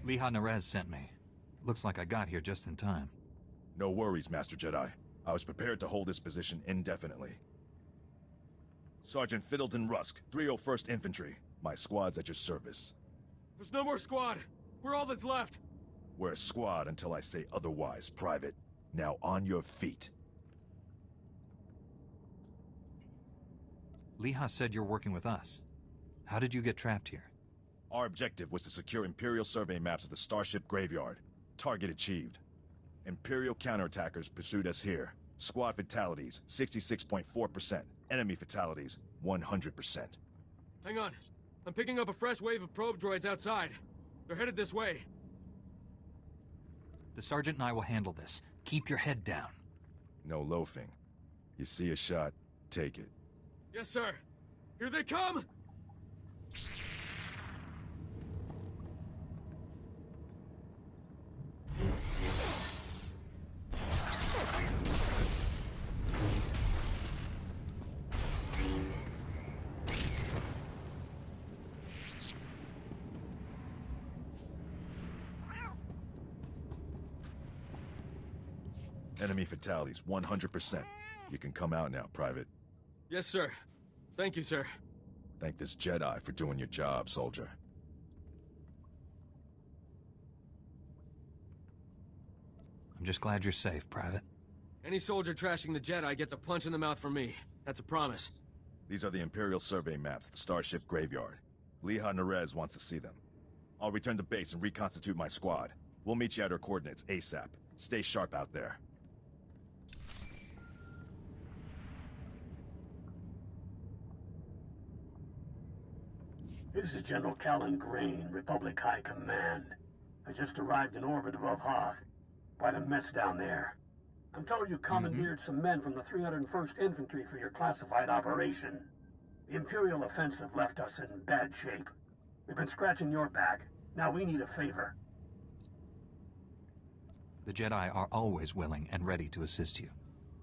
Liha Nerez sent me. Looks like I got here just in time. No worries, Master Jedi. I was prepared to hold this position indefinitely. Sergeant Fiddleton Rusk, 301st Infantry. My squad's at your service. There's no more squad. We're all that's left. We're a squad until I say otherwise, Private. Now on your feet. Liha said you're working with us. How did you get trapped here? Our objective was to secure Imperial survey maps of the Starship Graveyard. Target achieved. Imperial counterattackers pursued us here. Squad fatalities, 66.4%. Enemy fatalities, 100%. Hang on. I'm picking up a fresh wave of probe droids outside. They're headed this way. The Sergeant and I will handle this. Keep your head down. No loafing. You see a shot, take it. Yes, sir. Here they come! Enemy fatalities, 100%. You can come out now, Private. Yes, sir. Thank you, sir. Thank this Jedi for doing your job, soldier. I'm just glad you're safe, Private. Any soldier trashing the Jedi gets a punch in the mouth from me. That's a promise. These are the Imperial survey maps of the Starship Graveyard. Liha Nerez wants to see them. I'll return to base and reconstitute my squad. We'll meet you at our coordinates ASAP. Stay sharp out there. This is General Callan Grain, Republic High Command. I just arrived in orbit above Hoth. Quite a mess down there. I'm told you commandeered some men from the 301st Infantry for your classified operation. The Imperial offensive left us in bad shape. We've been scratching your back. Now we need a favor. The Jedi are always willing and ready to assist you.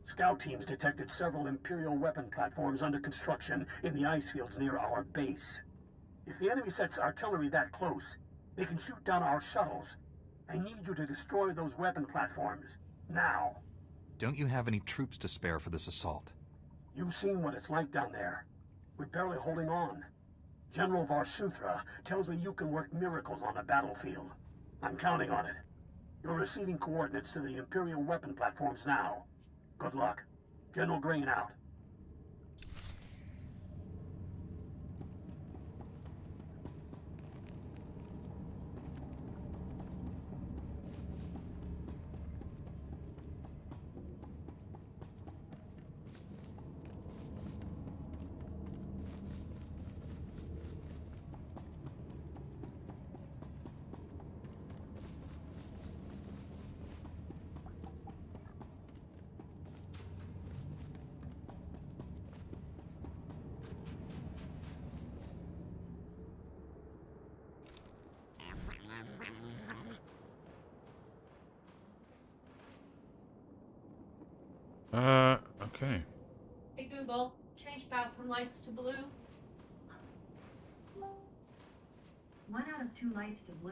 Scout teams detected several Imperial weapon platforms under construction in the ice fields near our base. If the enemy sets artillery that close, they can shoot down our shuttles. I need you to destroy those weapon platforms. Now. Don't you have any troops to spare for this assault? You've seen what it's like down there. We're barely holding on. General Varsuthra tells me you can work miracles on the battlefield. I'm counting on it. You're receiving coordinates to the Imperial weapon platforms now. Good luck. General Grain out. Okay. Hey Google, change bathroom lights to blue. 1 out of 2 lights to blue.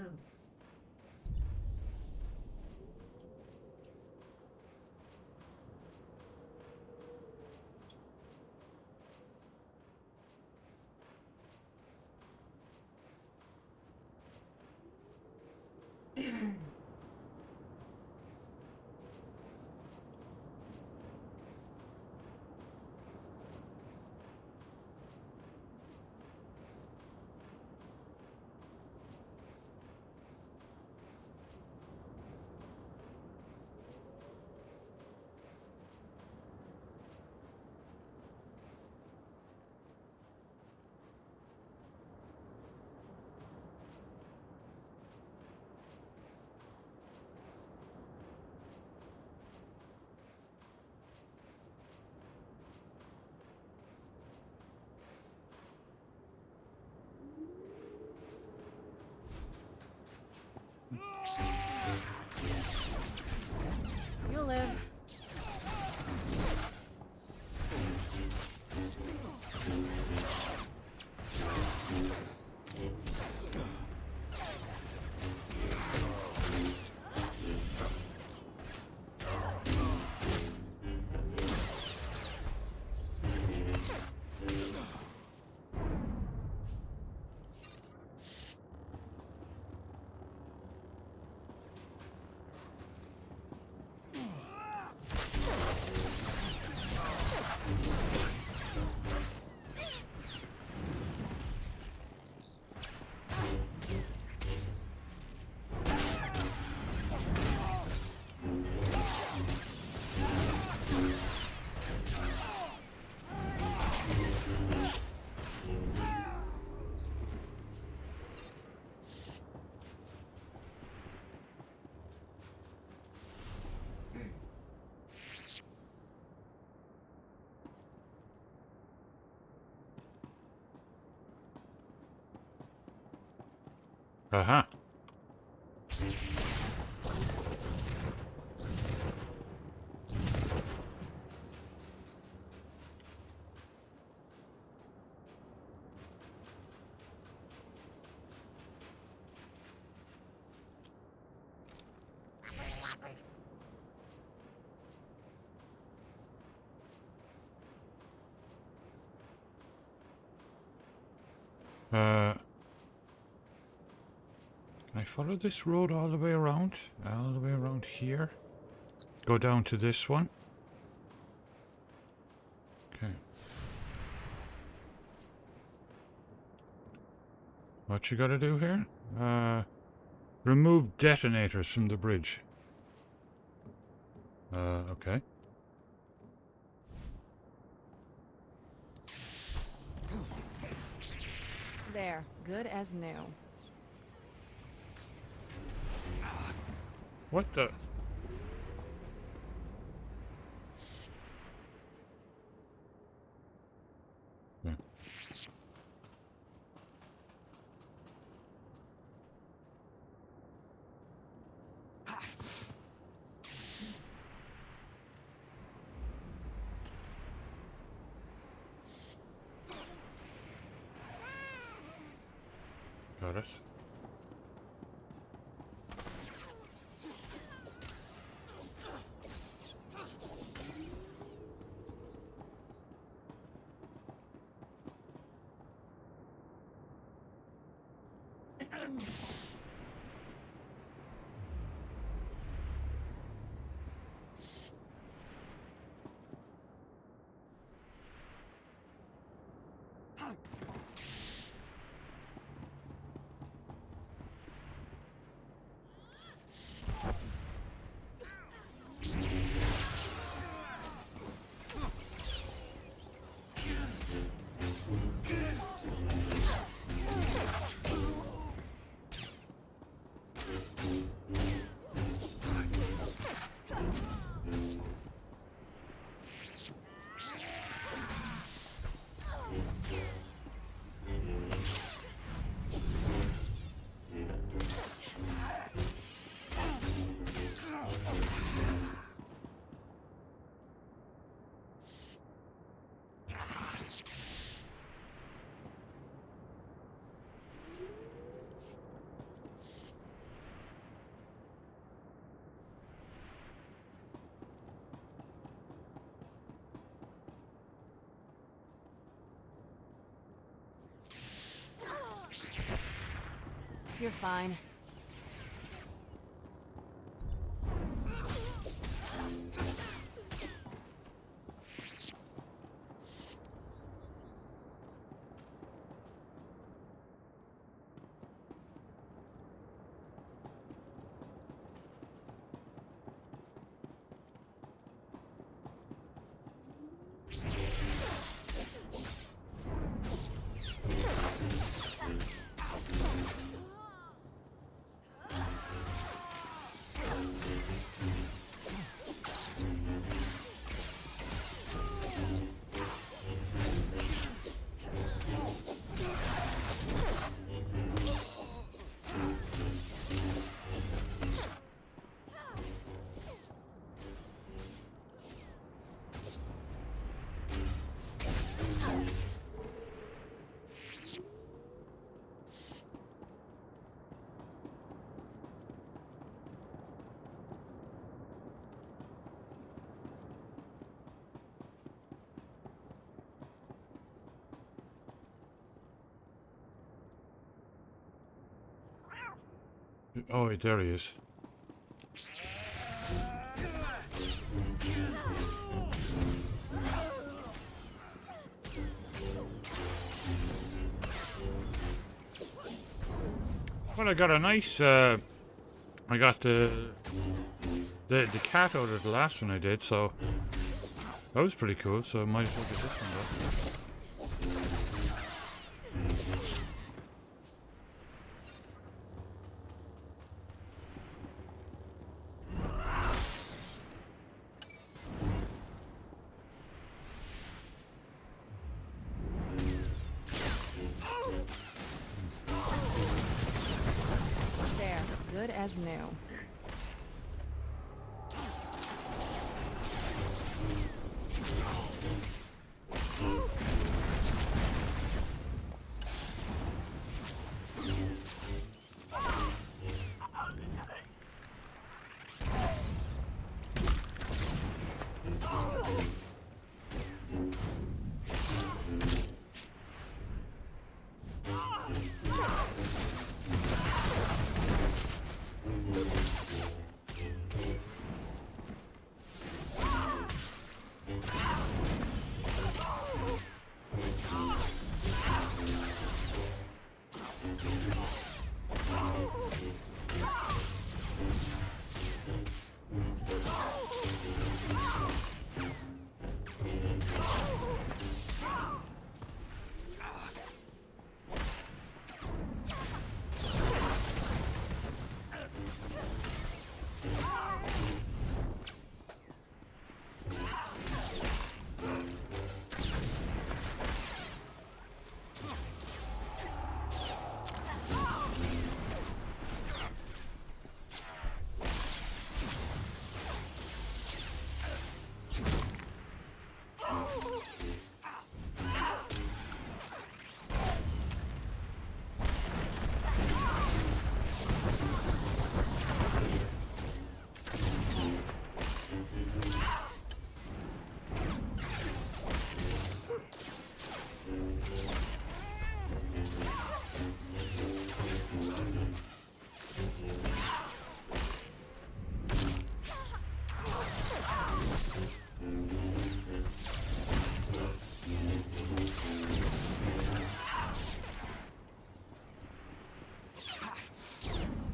Uh-huh. Can I follow this road all the way around? All the way around here? Go down to this one? Okay. What you gotta do here? Remove detonators from the bridge. Okay. There, good as new. What the? Yeah. Got it. You're fine. Oh, there he is. Well, I got a nice, I got the cat out of the last one I did, so that was pretty cool, so I might as well get this one though. There, good as new.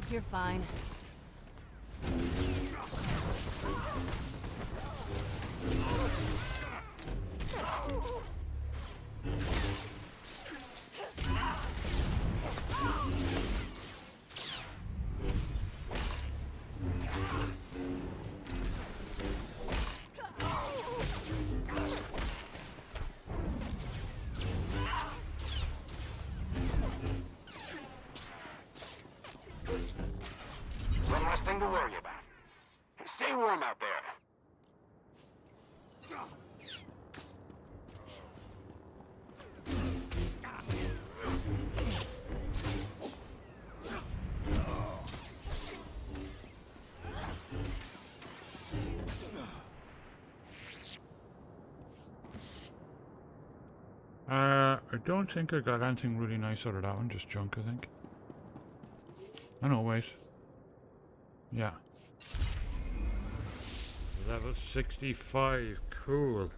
You're fine. One less thing to worry about. Stay warm out there. I don't think I got anything really nice out of that one, just junk, I think. Oh no, wait. Yeah. Level 65, cool.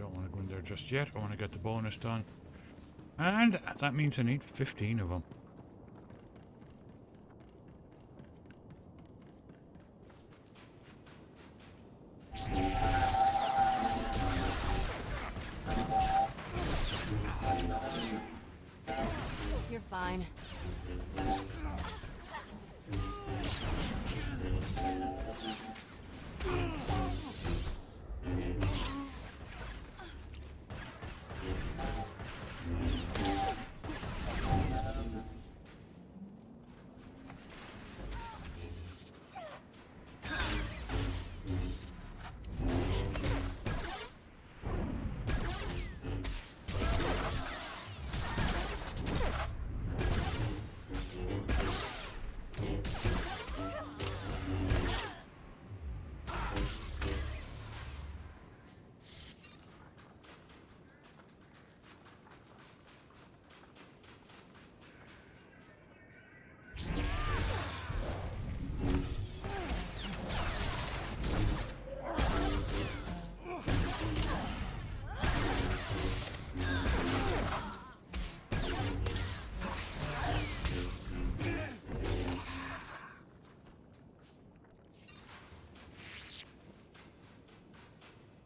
don't want to go in there just yet. I want to get the bonus done. And that means I need 15 of them. You're fine.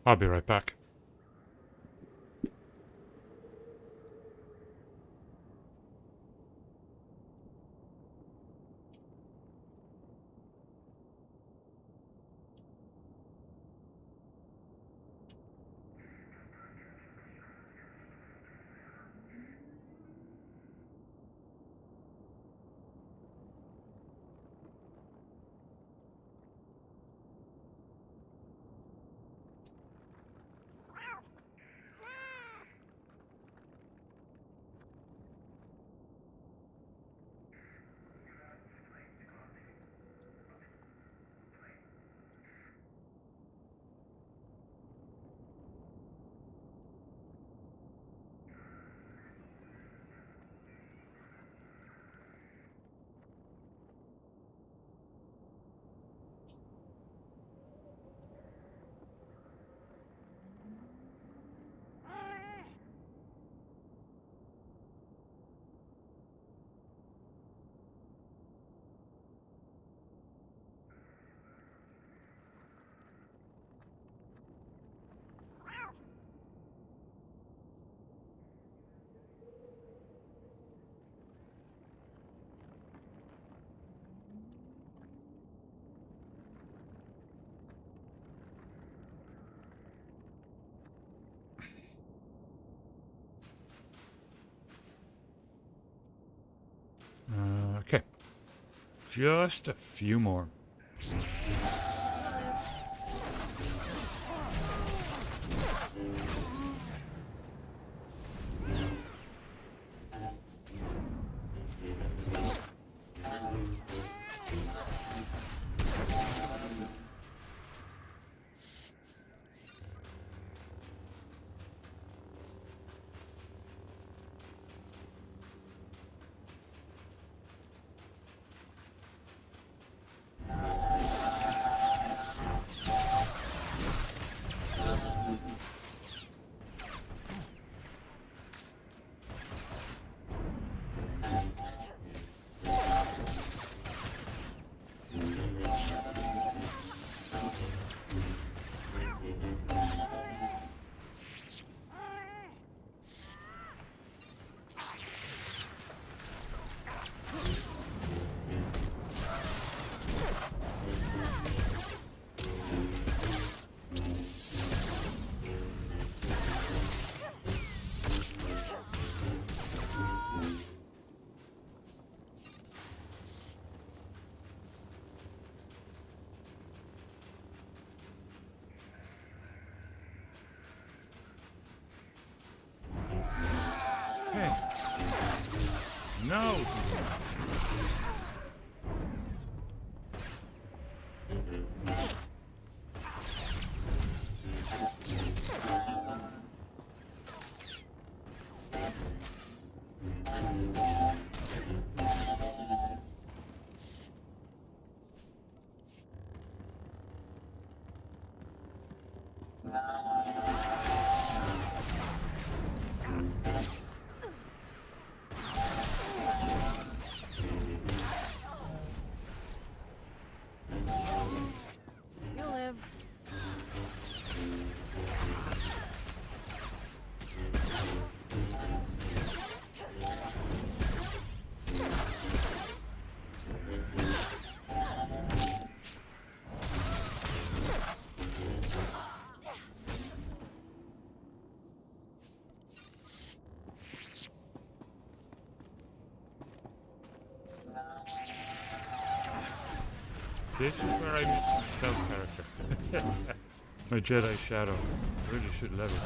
I'll be right back. Okay. Just a few more. This is where I meet my stealth character. My Jedi Shadow. Really should level.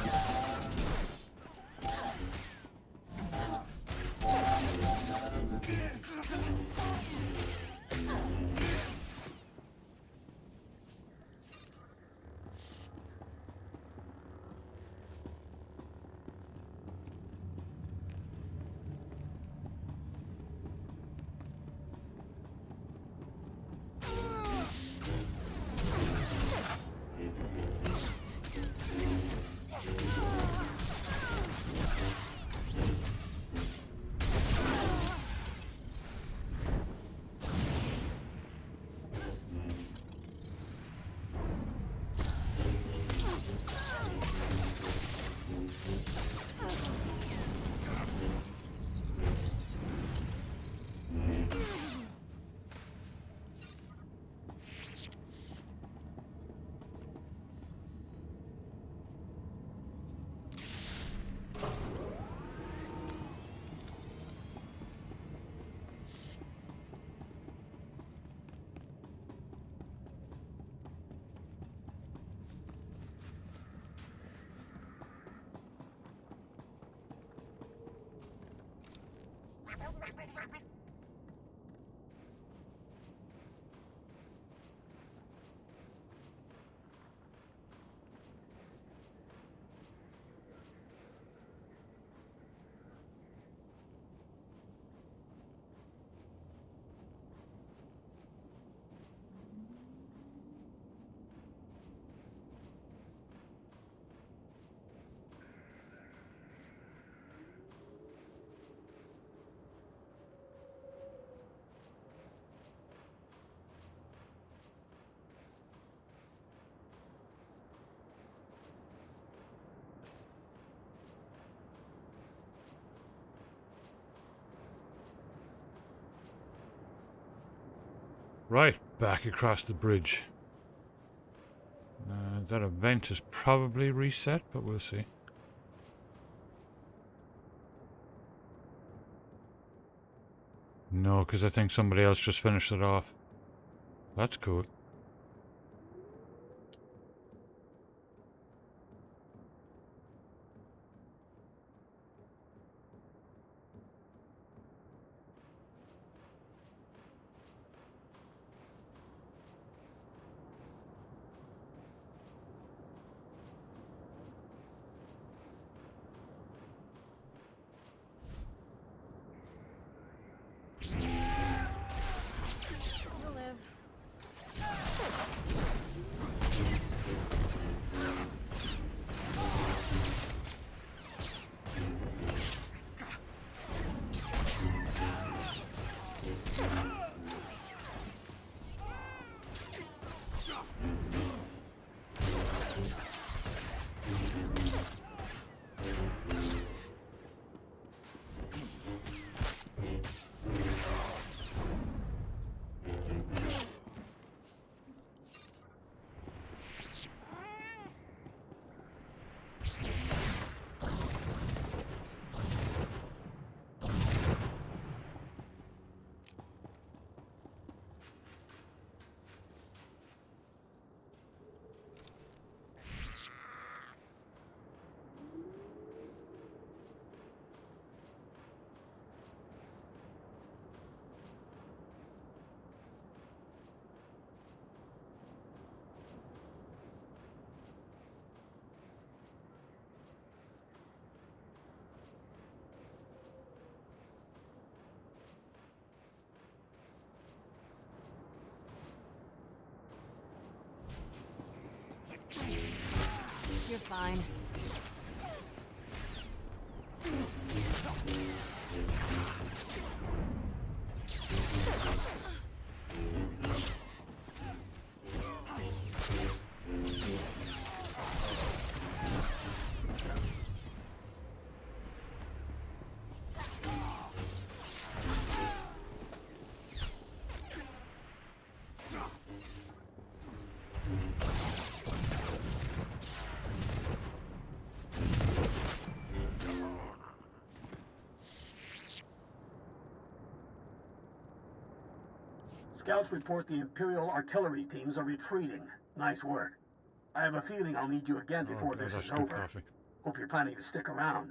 Right, back across the bridge. That event is probably reset, but we'll see. No, because I think somebody else just finished it off. That's cool. You're fine. Scouts report the Imperial artillery teams are retreating. Nice work. I have a feeling I'll need you again before this is over. Hope you're planning to stick around.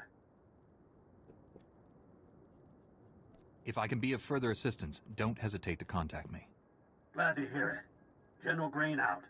If I can be of further assistance, don't hesitate to contact me. Glad to hear it. General Grain out.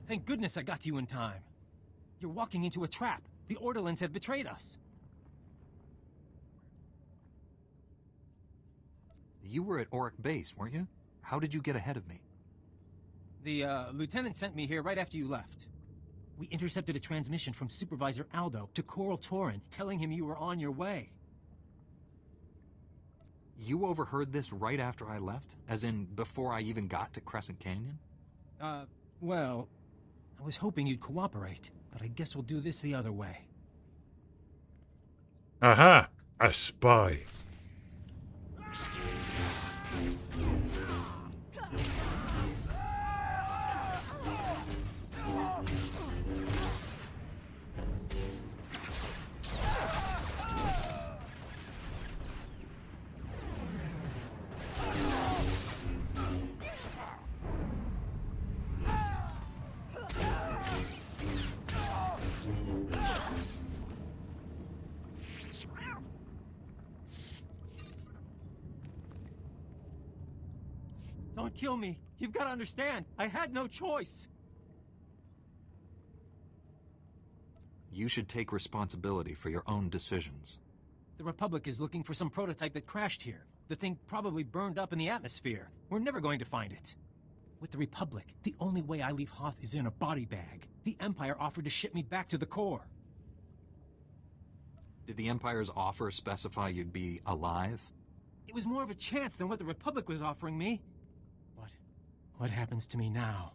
Thank goodness I got to you in time. You're walking into a trap. The Orderlands have betrayed us. You were at Auric Base, weren't you? How did you get ahead of me? The, lieutenant sent me here right after you left. We intercepted a transmission from Supervisor Aldo to Coral Torin, telling him you were on your way. You overheard this right after I left? As in, before I even got to Crescent Canyon? Well, I was hoping you'd cooperate, but I guess we'll do this the other way. Aha! A spy. Don't kill me. You've got to understand. I had no choice. You should take responsibility for your own decisions. The Republic is looking for some prototype that crashed here. The thing probably burned up in the atmosphere. We're never going to find it. With the Republic, the only way I leave Hoth is in a body bag. The Empire offered to ship me back to the core. Did the Empire's offer specify you'd be alive? It was more of a chance than what the Republic was offering me. What happens to me now?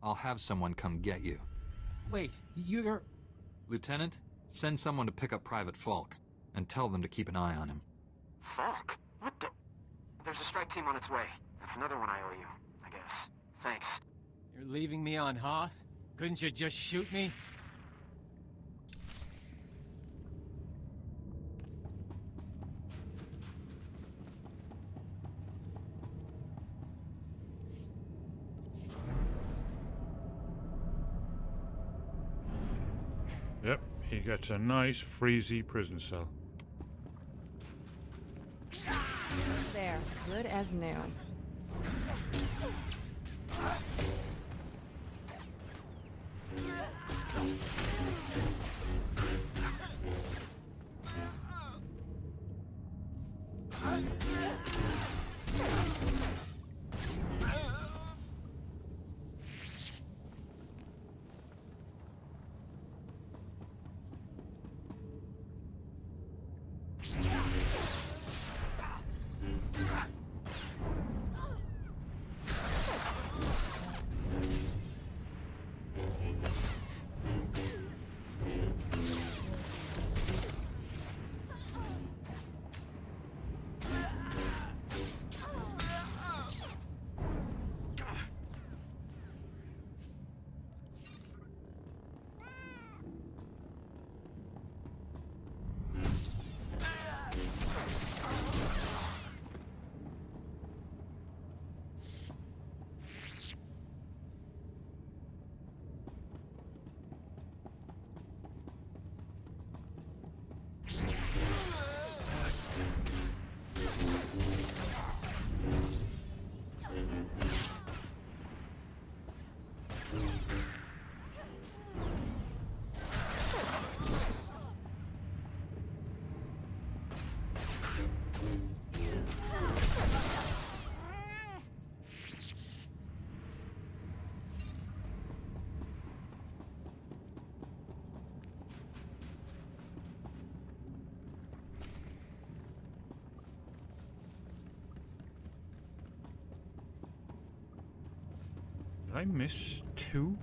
I'll have someone come get you. Wait, you're... Lieutenant, send someone to pick up Private Falk, and tell them to keep an eye on him. Falk? What the... There's a strike team on its way. That's another one I owe you, I guess. Thanks. You're leaving me on Hoth? Couldn't you just shoot me? Yep, he gets a nice, freezy prison cell. There, good as new. Did I miss 2?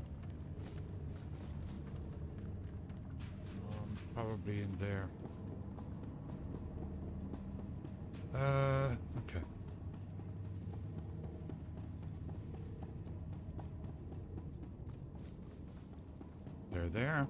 Probably in there. Okay. They're there.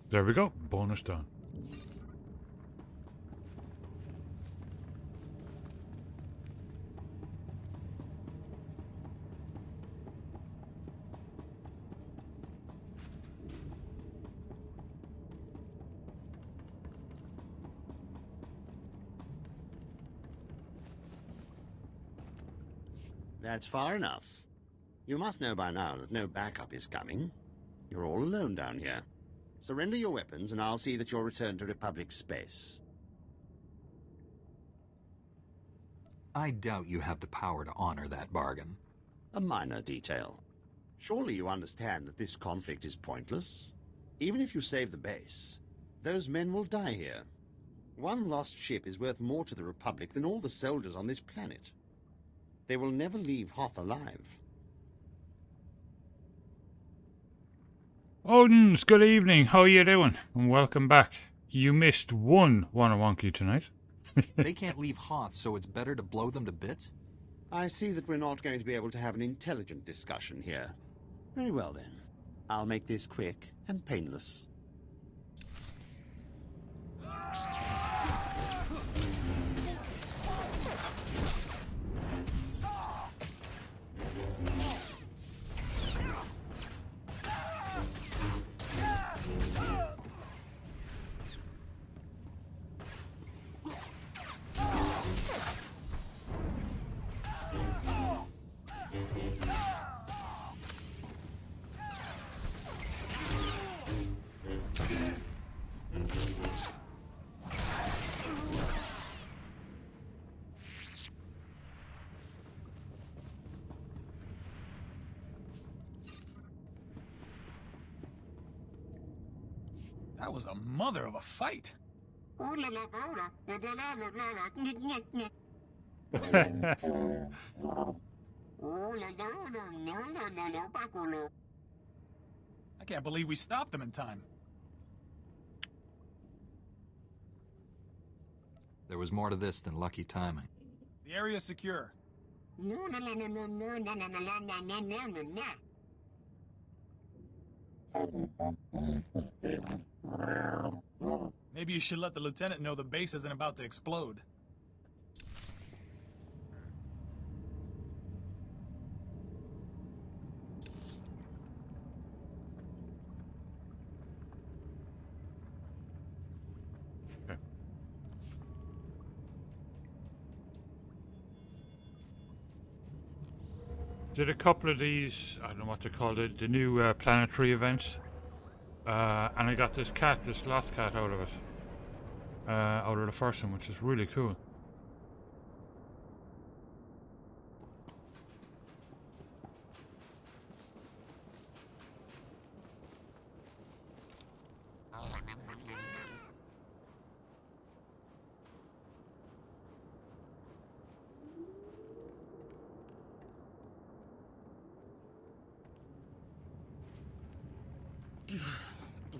There we go. Bonus done. That's far enough. You must know by now that no backup is coming. You're all alone down here. Surrender your weapons and I'll see that you're returned to Republic space. I doubt you have the power to honor that bargain. A minor detail. Surely you understand that this conflict is pointless? Even if you save the base, those men will die here. One lost ship is worth more to the Republic than all the soldiers on this planet. They will never leave Hoth alive. Odins, good evening. How are you doing? And welcome back. You missed one Wanawonky tonight. They can't leave Hoth, so it's better to blow them to bits? I see that we're not going to be able to have an intelligent discussion here. Very well then. I'll make this quick and painless. That was a mother of a fight. I can't believe we stopped them in time. There was more to this than lucky timing. The area's secure. Maybe you should let the lieutenant know the base isn't about to explode. Did a couple of these, I don't know what to call it, the new planetary events. And I got this cat, this lost cat out of it. Out of the first one, which is really cool.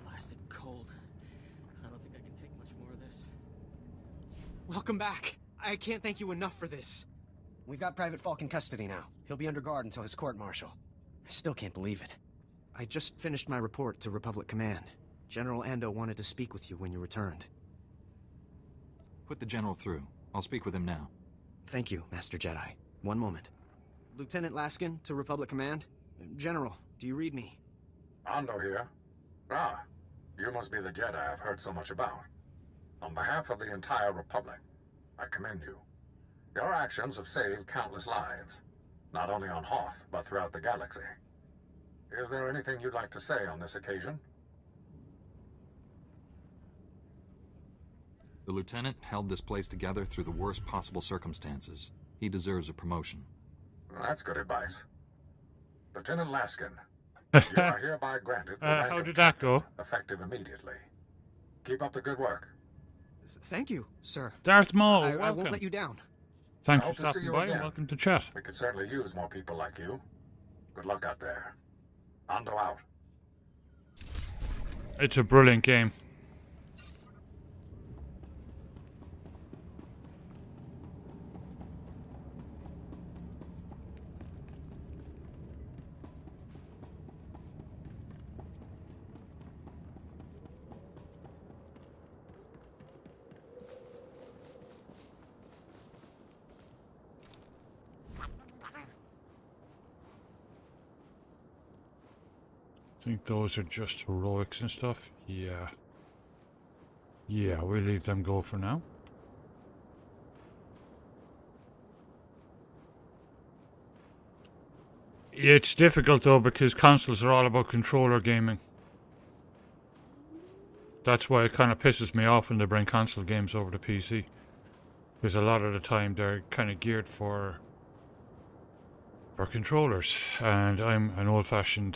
Blasted cold. I don't think I can take much more of this. Welcome back. I can't thank you enough for this. We've got Private Falk in custody now. He'll be under guard until his court-martial. I still can't believe it. I just finished my report to Republic Command. General Ando wanted to speak with you when you returned. Put the General through. I'll speak with him now. Thank you, Master Jedi. One moment. Lieutenant Laskin to Republic Command? General, do you read me? Ando here. Ah, you must be the Jedi I've heard so much about. On behalf of the entire Republic, I commend you. Your actions have saved countless lives, not only on Hoth, but throughout the galaxy. Is there anything you'd like to say on this occasion? The lieutenant held this place together through the worst possible circumstances. He deserves a promotion. That's good advice. Lieutenant Laskin, you are hereby granted the rank how of did that go? effective immediately. Keep up the good work. Thank you, sir. Darth Maul, I welcome. won't let you down. Thanks I for hope to see stopping you by again. and welcome to chat. We could certainly use more people like you. Good luck out there. Hondo out. It's a brilliant game. I think those are just heroics and stuff. Yeah. Yeah, we'll leave them go for now. It's difficult though because consoles are all about controller gaming. That's why it kind of pisses me off when they bring console games over to PC. Because a lot of the time they're kind of geared for controllers. And I'm an old-fashioned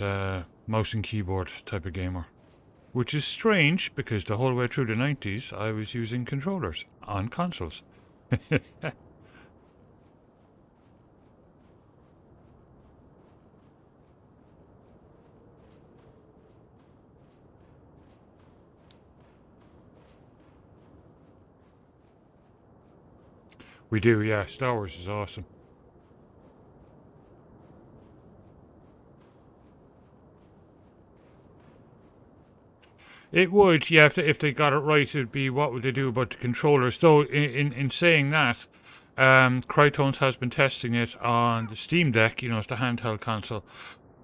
mouse and keyboard type of gamer. Which is strange because the whole way through the 90s I was using controllers on consoles. We do, yeah. Star Wars is awesome. It would, yeah, if they got it right, it'd be what would they do about the controllers. So, in saying that, Crytones has been testing it on the Steam Deck, it's the handheld console,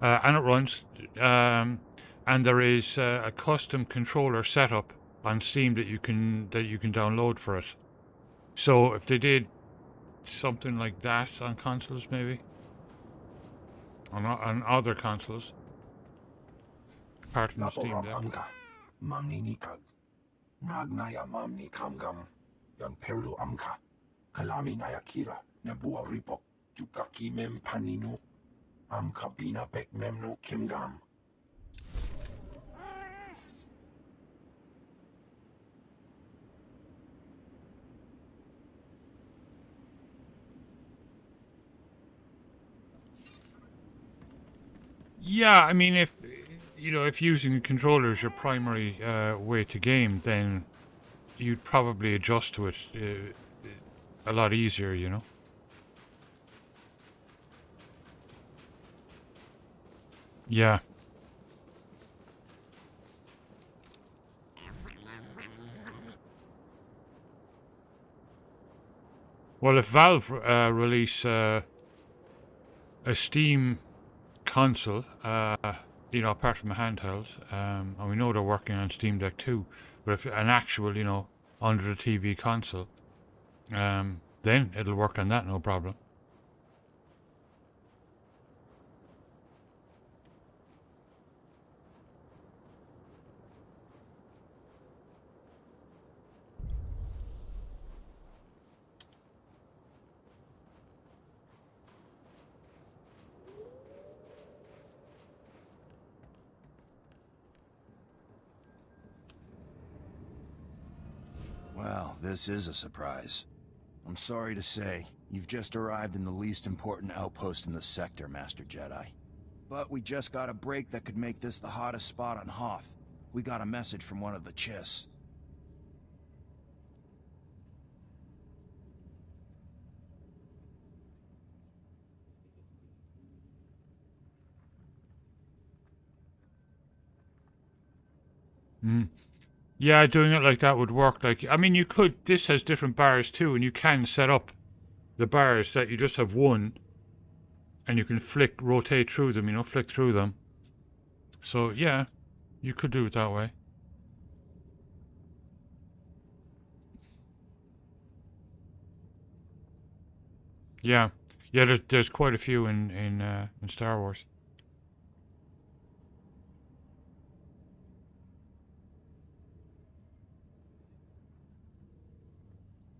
and it runs, and there is a custom controller setup on Steam that you can download for it. So, if they did something like that on consoles, maybe, on other consoles, apart from the Steam Deck. Mamni nikag. Nagnaya mamni kamgam. Yan perlu amka. Kalami nayakira. Nebua ripok. Jukaki mem paninu. Amka bina pek memnu kimgam. Yeah, I mean, if using a controller is your primary way to game, then you'd probably adjust to it a lot easier, Yeah. Well, if Valve release a Steam console, apart from a handheld, and we know they're working on Steam Deck too, but if an actual, under the TV console, then it'll work on that, no problem. Well, this is a surprise. I'm sorry to say, you've just arrived in the least important outpost in the sector, Master Jedi. But we just got a break that could make this the hottest spot on Hoth. We got a message from one of the Chiss. Yeah, doing it like that would work. You could. This has different bars too, and you can set up the bars that you just have one, and you can rotate through them. Flick through them. So yeah, you could do it that way. Yeah, There's quite a few in Star Wars.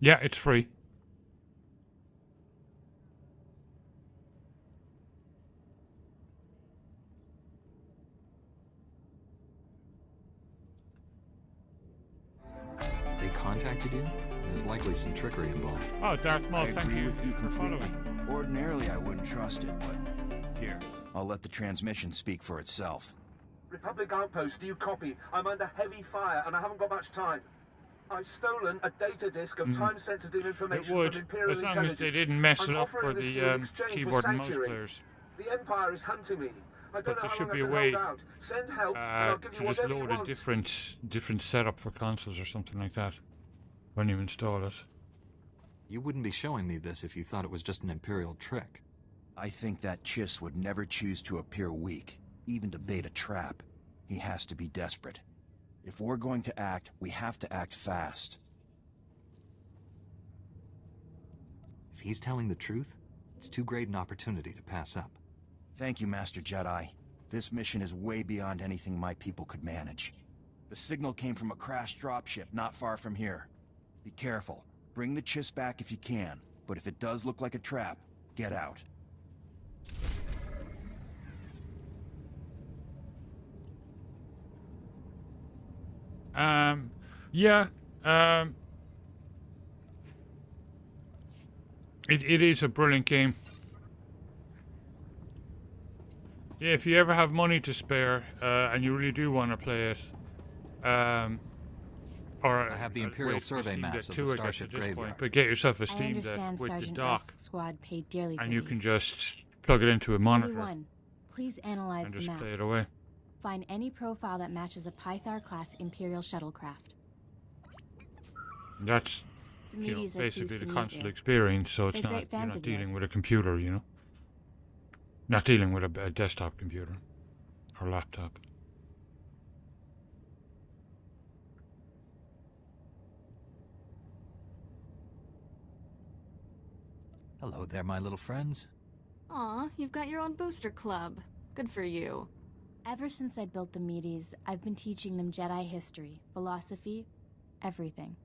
Yeah, it's free. They contacted you? There's likely some trickery involved. Oh, Darth Maul, I thank agree you with you for completely. following. Ordinarily, I wouldn't trust it, but here, I'll let the transmission speak for itself. Republic Outpost, do you copy? I'm under heavy fire and I haven't got much time. I've stolen a data disk of time-sensitive It information would, from Imperial as long Intelligence. as they didn't mess I'm it up offering for this to the you in exchange keyboard for and mouse sanctuary. players. The Empire is hunting me. I don't But know there how should long be I a can way hold out. Send help and I'll give to you just whatever you load a want. different setup for consoles or something like that when you install it. You wouldn't be showing me this if you thought it was just an Imperial trick. I think that Chiss would never choose to appear weak, even to bait a trap. He has to be desperate. If we're going to act, we have to act fast. If he's telling the truth, it's too great an opportunity to pass up. Thank you, Master Jedi. This mission is way beyond anything my people could manage. The signal came from a crashed dropship not far from here. Be careful. Bring the Chiss back if you can, but if it does look like a trap, get out. Yeah. It is a brilliant game. Yeah, if you ever have money to spare and you really do want to play it, or I have the Imperial survey maps of the Starship Graveyard. But get yourself a I Steam Deck understand with the Sergeant dock, West's squad paid dearly for and you these. can just plug it into a monitor Everyone, please analyze and the just maps. play it away. Find any profile that matches a Pythar-class Imperial shuttlecraft. That's The meteors are basically pleased the to meet console you. experience, so it's They're not great you're fans not of yours. dealing with a computer, you know. Not dealing with a desktop computer or laptop. Hello there, my little friends. Aw, you've got your own booster club. Good for you. Ever since I built the meaties, I've been teaching them Jedi history, philosophy, everything.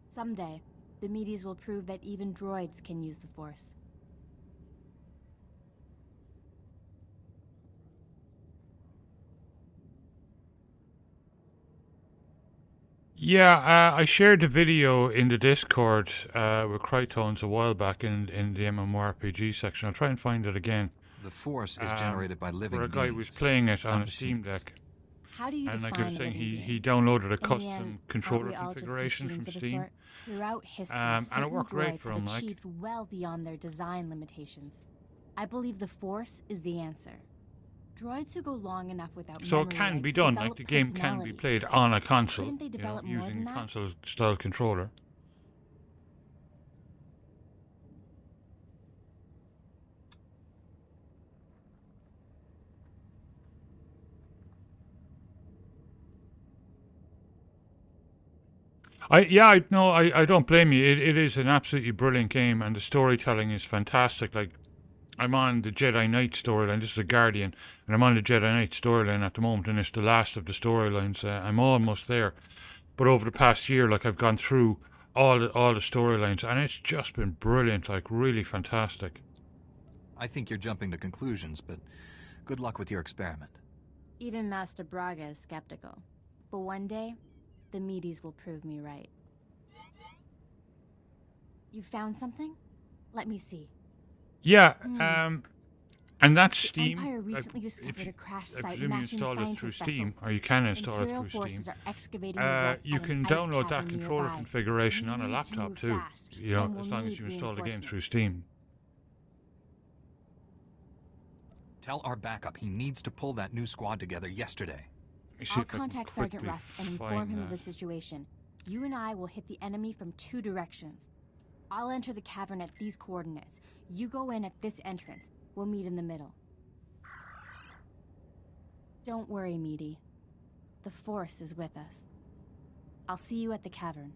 Someday, the meaties will prove that even droids can use the Force. Yeah, I shared the video in the Discord with Crytones a while back in the MMORPG section. I'll try and find it again. The Force is generated by living where a guy beings, was playing it on not a Steam machines. Deck. How do you And like define I was a saying, living he being? downloaded a In the custom end, controller aren't we all just configuration from machines of a Steam. sort? Throughout history, And it certain worked great droids for have him, like. achieved well beyond their design limitations. I believe the Force is the answer. Droids who go long enough without So it memory can be legs done, develop like the game can be personality. played on a console, Couldn't they you know, develop more using than that? console-style controller. I don't blame you. It is an absolutely brilliant game, and the storytelling is fantastic. Like, I'm on the Jedi Knight storyline. This is a Guardian, and I'm on the Jedi Knight storyline at the moment, and it's the last of the storylines. I'm almost there, but over the past year, like, I've gone through all the storylines, and it's just been brilliant. Like, really fantastic. I think you're jumping to conclusions, but good luck with your experiment. Even Master Braga is skeptical. But one day, the meaties will prove me right. You found something? Let me see. Yeah, Hmm. and that's The Steam. Empire Like, recently if discovered you- a crash I site presume you matching the installed it through scientist Steam, vessel. or you can install Imperial it through forces Steam. are excavating the wreck You at can an ice download that cavern controller nearby. configuration We on a need to laptop move too. fast, You know, and we'll as long as need you install the game through reinforcements. Steam. Tell our backup he needs to pull that new squad together yesterday. Let me see I'll if I can contact Sergeant quickly Rusk and inform find him of that. the situation. You and I will hit the enemy from 2 directions. I'll enter the cavern at these coordinates. You go in at this entrance. We'll meet in the middle. Don't worry, Meaty. The Force is with us. I'll see you at the cavern.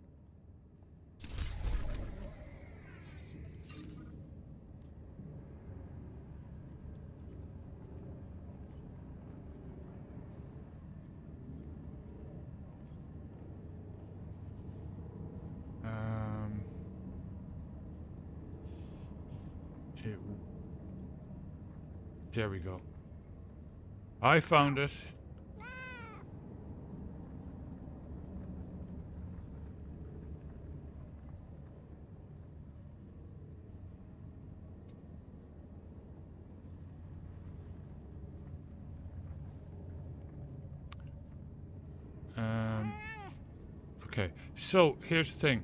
there we go. I found it. Okay, so here's the thing.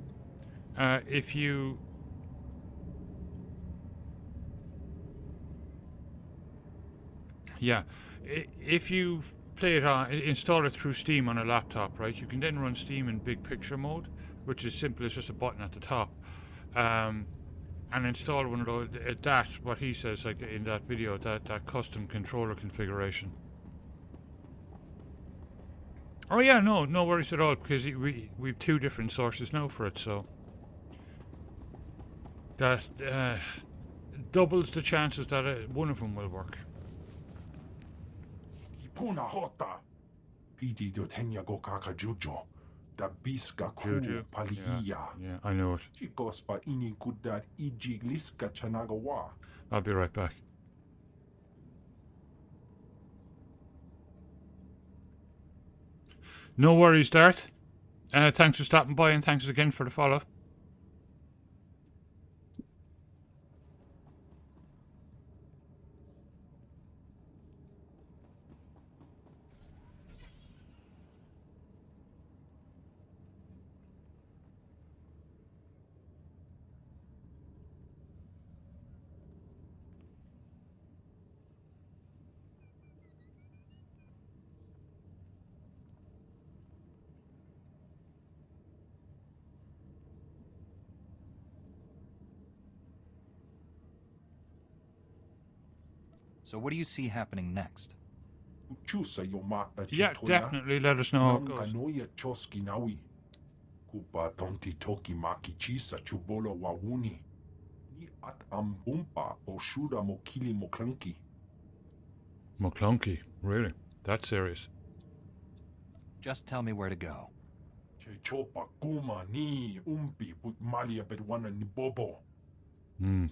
If you if you play it on, install it through Steam on a laptop, right? You can then run Steam in big picture mode, which is simple as just a button at the top, and install one of those. That what he says, like in that video, that custom controller configuration. Oh yeah, no worries at all, because we've two different sources now for it, so that doubles the chances that one of them will work. Puna hota. Piti do tenya go kaka jujo. Da biska ku Juju. paliya. Yeah, I know it. Chicos pa ini kudad iji liska chanagawa. I'll be right back. No worries, Darth. Thanks for stopping by, and thanks again for the follow. So what do you see happening next? Yeah, definitely let us know how it goes. Kupa tonti toki maki chisa chubolo wawuni. Ni at ambumpa oshuda mokili moklanki. McClunky, really? That's serious. Just tell me where to go. Chechopa kuma ni umpi put malia bedwana ni bobo. Hmm.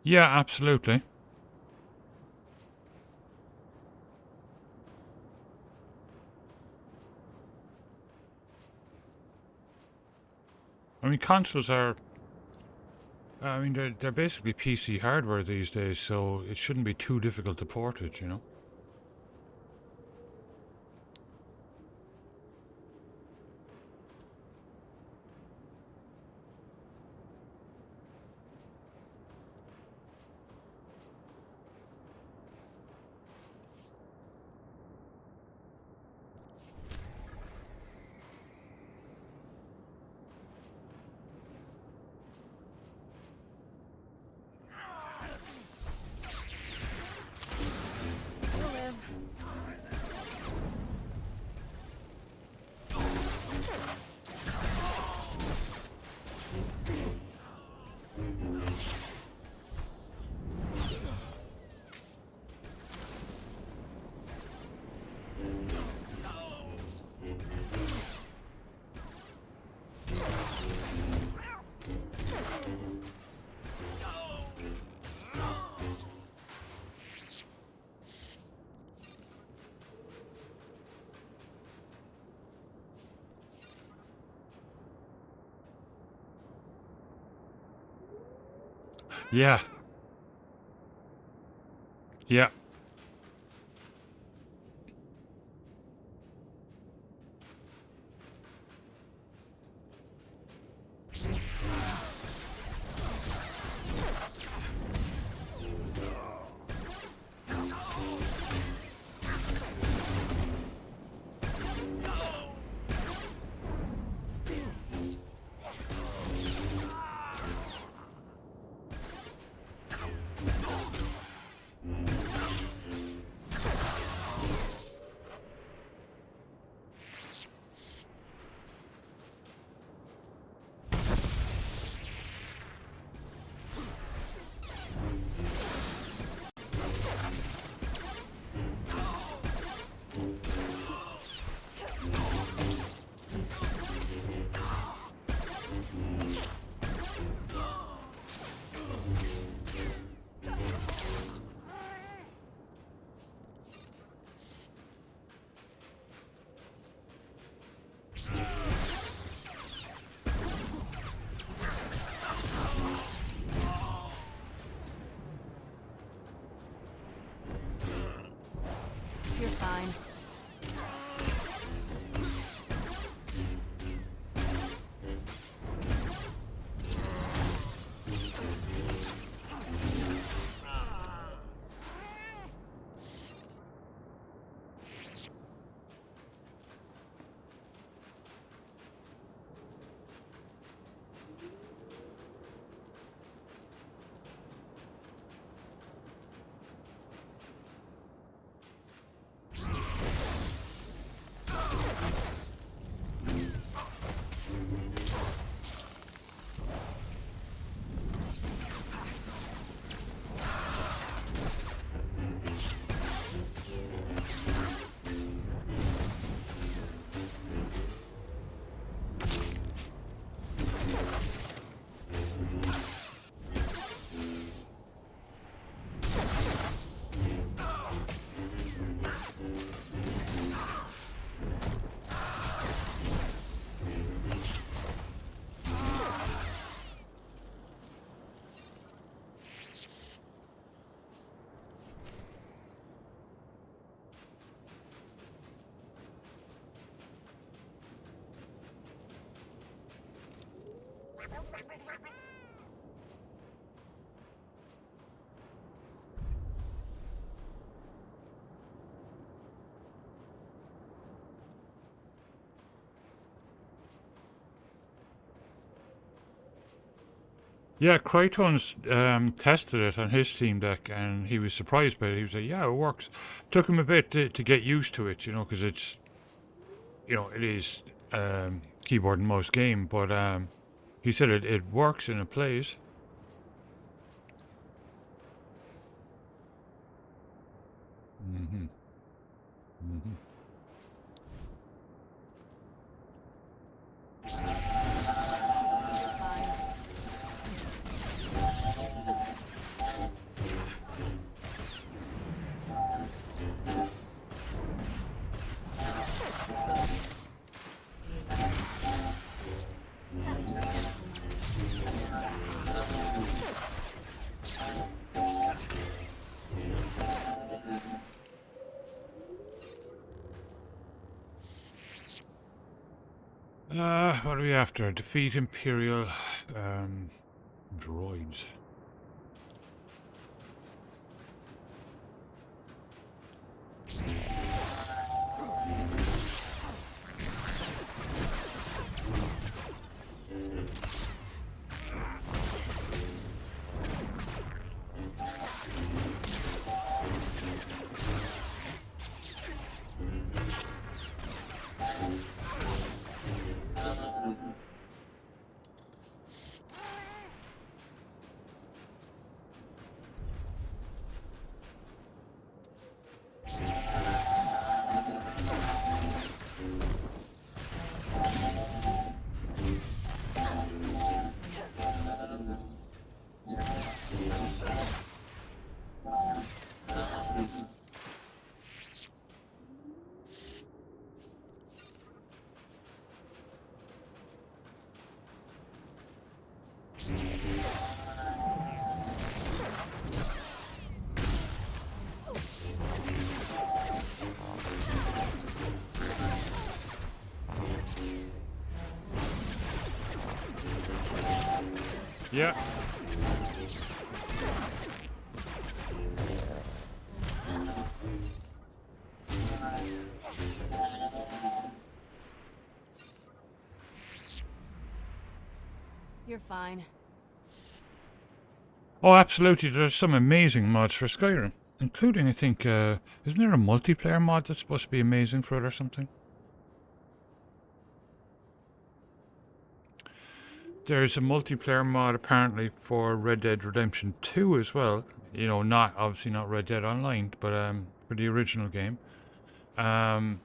Yeah, absolutely. I mean, consoles are... I mean, they're basically PC hardware these days, so it shouldn't be too difficult to port it, you know? Yeah. Yeah. Yeah, Crichton's tested it on his Steam Deck, and he was surprised by it. He was like, "Yeah, it works." Took him a bit to get used to it, because it's, it is keyboard and mouse game, but he said it works and it plays. Mm-hmm. Mm-hmm. What are we after? Defeat Imperial droids. Yeah. You're fine. Oh, absolutely. There's some amazing mods for Skyrim, including, I think, isn't there a multiplayer mod that's supposed to be amazing for it or something? There's a multiplayer mod apparently for Red Dead Redemption 2 as well. Obviously not Red Dead Online, but for the original game. But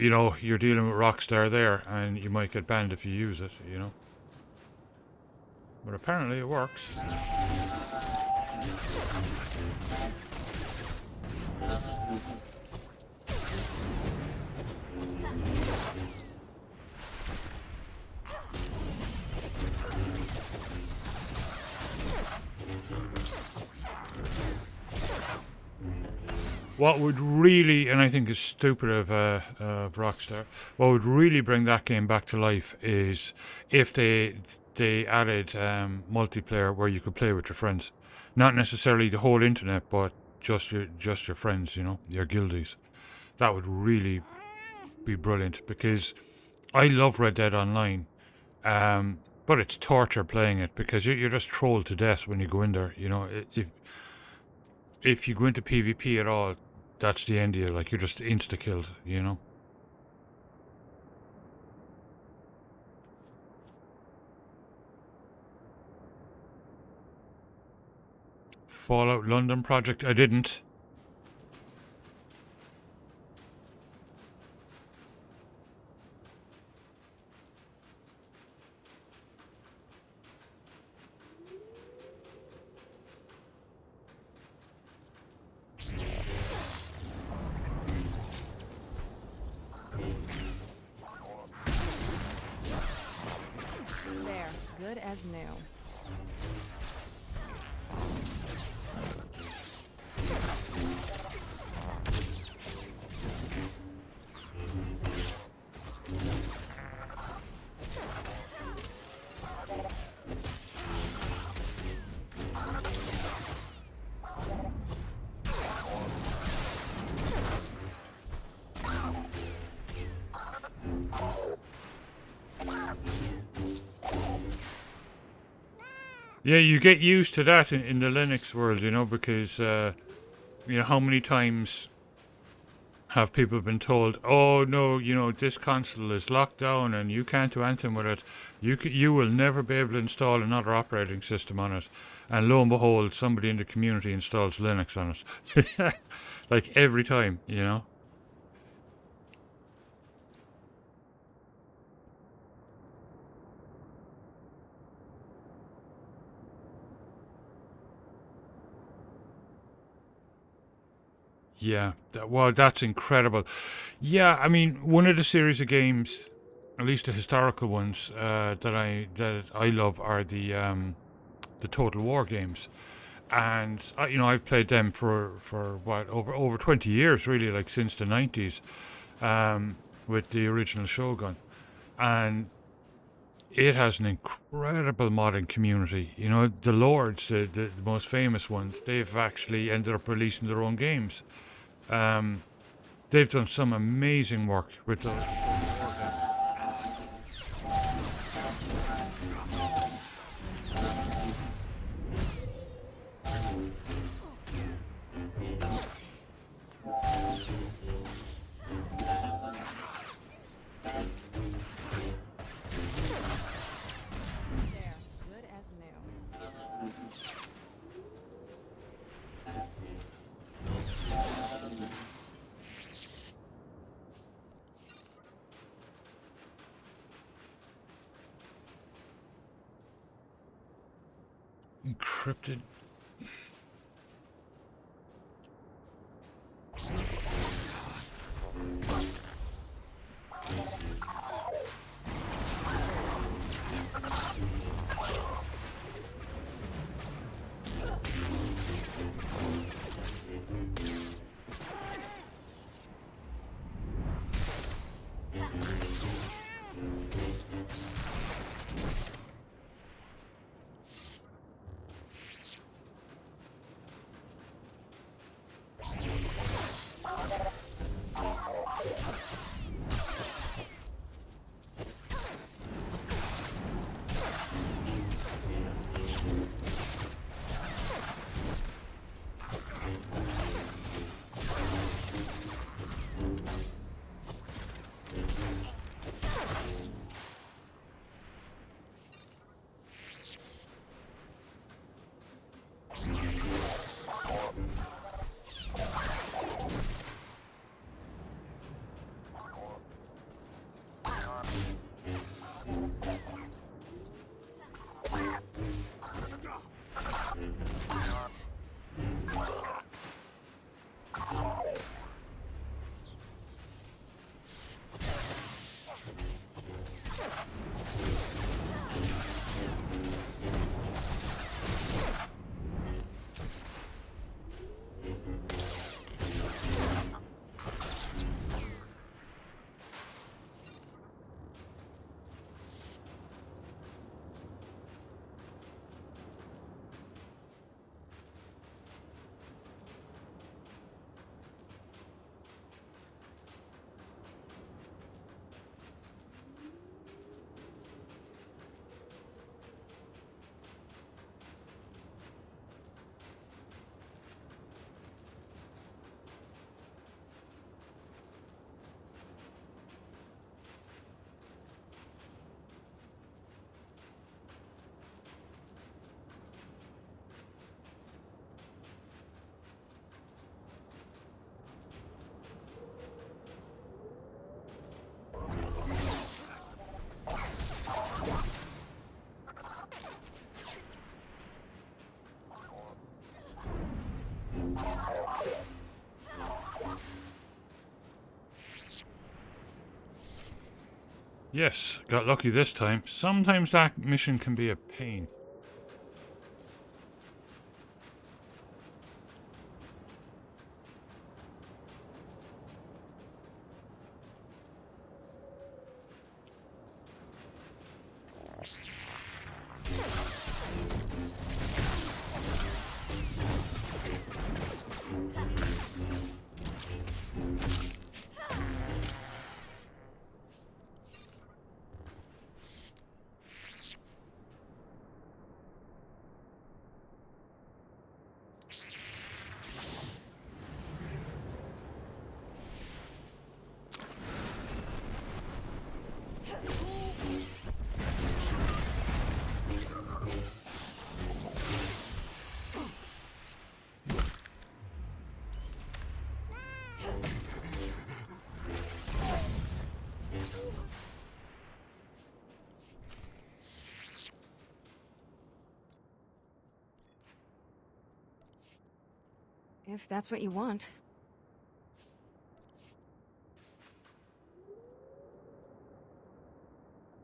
you're dealing with Rockstar there, and you might get banned if you use it. But apparently it works. What would really, and I think is stupid of Rockstar, what would really bring that game back to life is if they added multiplayer where you could play with your friends. Not necessarily the whole internet, but just your friends, your guildies. That would really be brilliant, because I love Red Dead Online, but it's torture playing it, because you're just trolled to death when you go in there. If you go into PvP at all, that's the end of you. Like, you're just insta-killed, Fallout London project, I didn't. There, good as new. Yeah, you get used to that in the Linux world, because how many times have people been told, "Oh no, this console is locked down and you can't do anything with it. You will never be able to install another operating system on it." And lo and behold, somebody in the community installs Linux on it, like every time. Yeah, that's incredible. Yeah, I mean, one of the series of games, at least the historical ones, that I love are the Total War games, and I've played them for what over 20 years, really, like since the 90s, with the original Shogun, and it has an incredible modding community. The Lords, the most famous ones, they've actually ended up releasing their own games. They've done some amazing work with the Good as new. encrypted. Yes, got lucky this time. Sometimes that mission can be a pain. If that's what you want.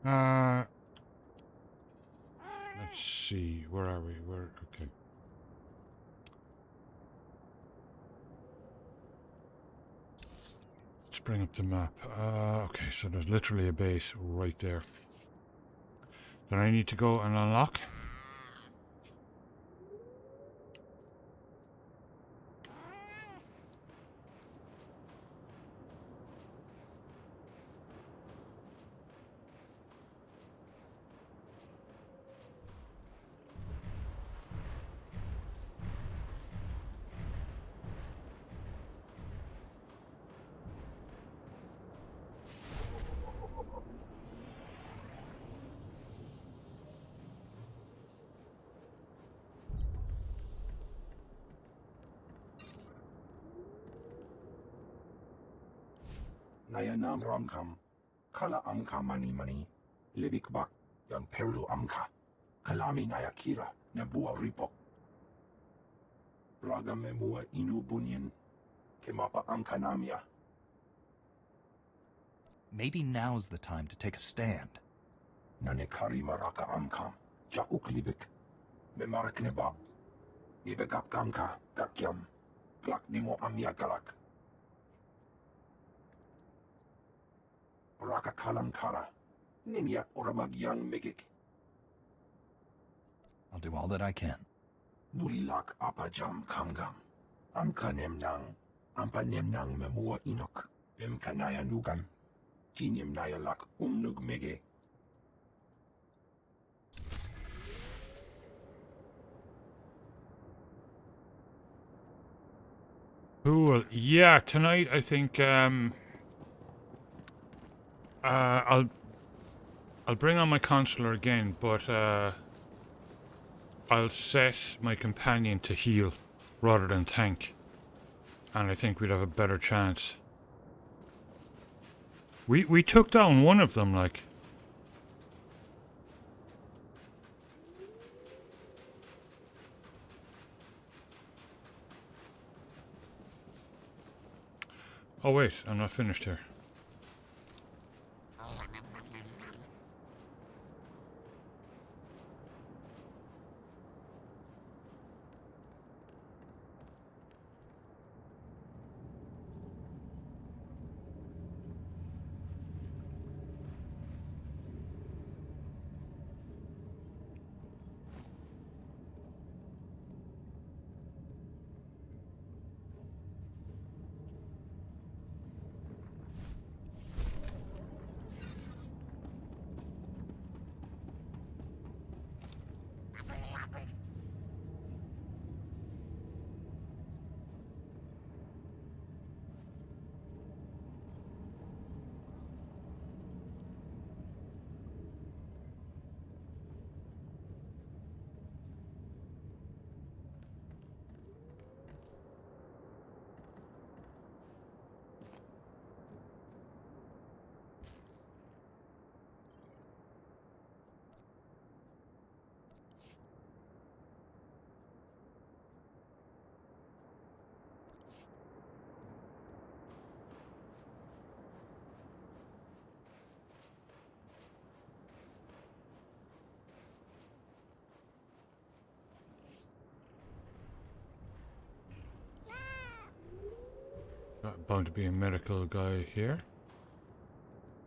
Let's see. Where are we? Okay. Let's bring up the map. Okay, so there's literally a base right there. Then I need to go and unlock. Nayanam Ramkam, Kala Amka Mani, Libikbak, Yan Perlu Amka, Kalami Nayakira, Nabua Ripok, Raga Memua Inu Bunyan, Kemapa Amkanamia. Maybe now's the time to take a stand. Nanekari Maraka Amkam, Jauk Libik, Memarak Nebab, Nibegap Gamka, Gakyam, Glak Nemo Amia Galak. Raka Kalam Kala, Ninyak Oramagyang Megik. I'll do all that I can. Nulilak Apajam Kamgam, Amka Nemnang, Ampa Nemnang Memua Inok, Emkanaya Nugam, Kinim Nayalak Umnug Mege. Cool. Yeah, tonight I think I'll bring on my consular again, but I'll set my companion to heal rather than tank, and I think we'd have a better chance. We took down one of them, like. Oh wait, I'm not finished here. Bound to be a medical guy here.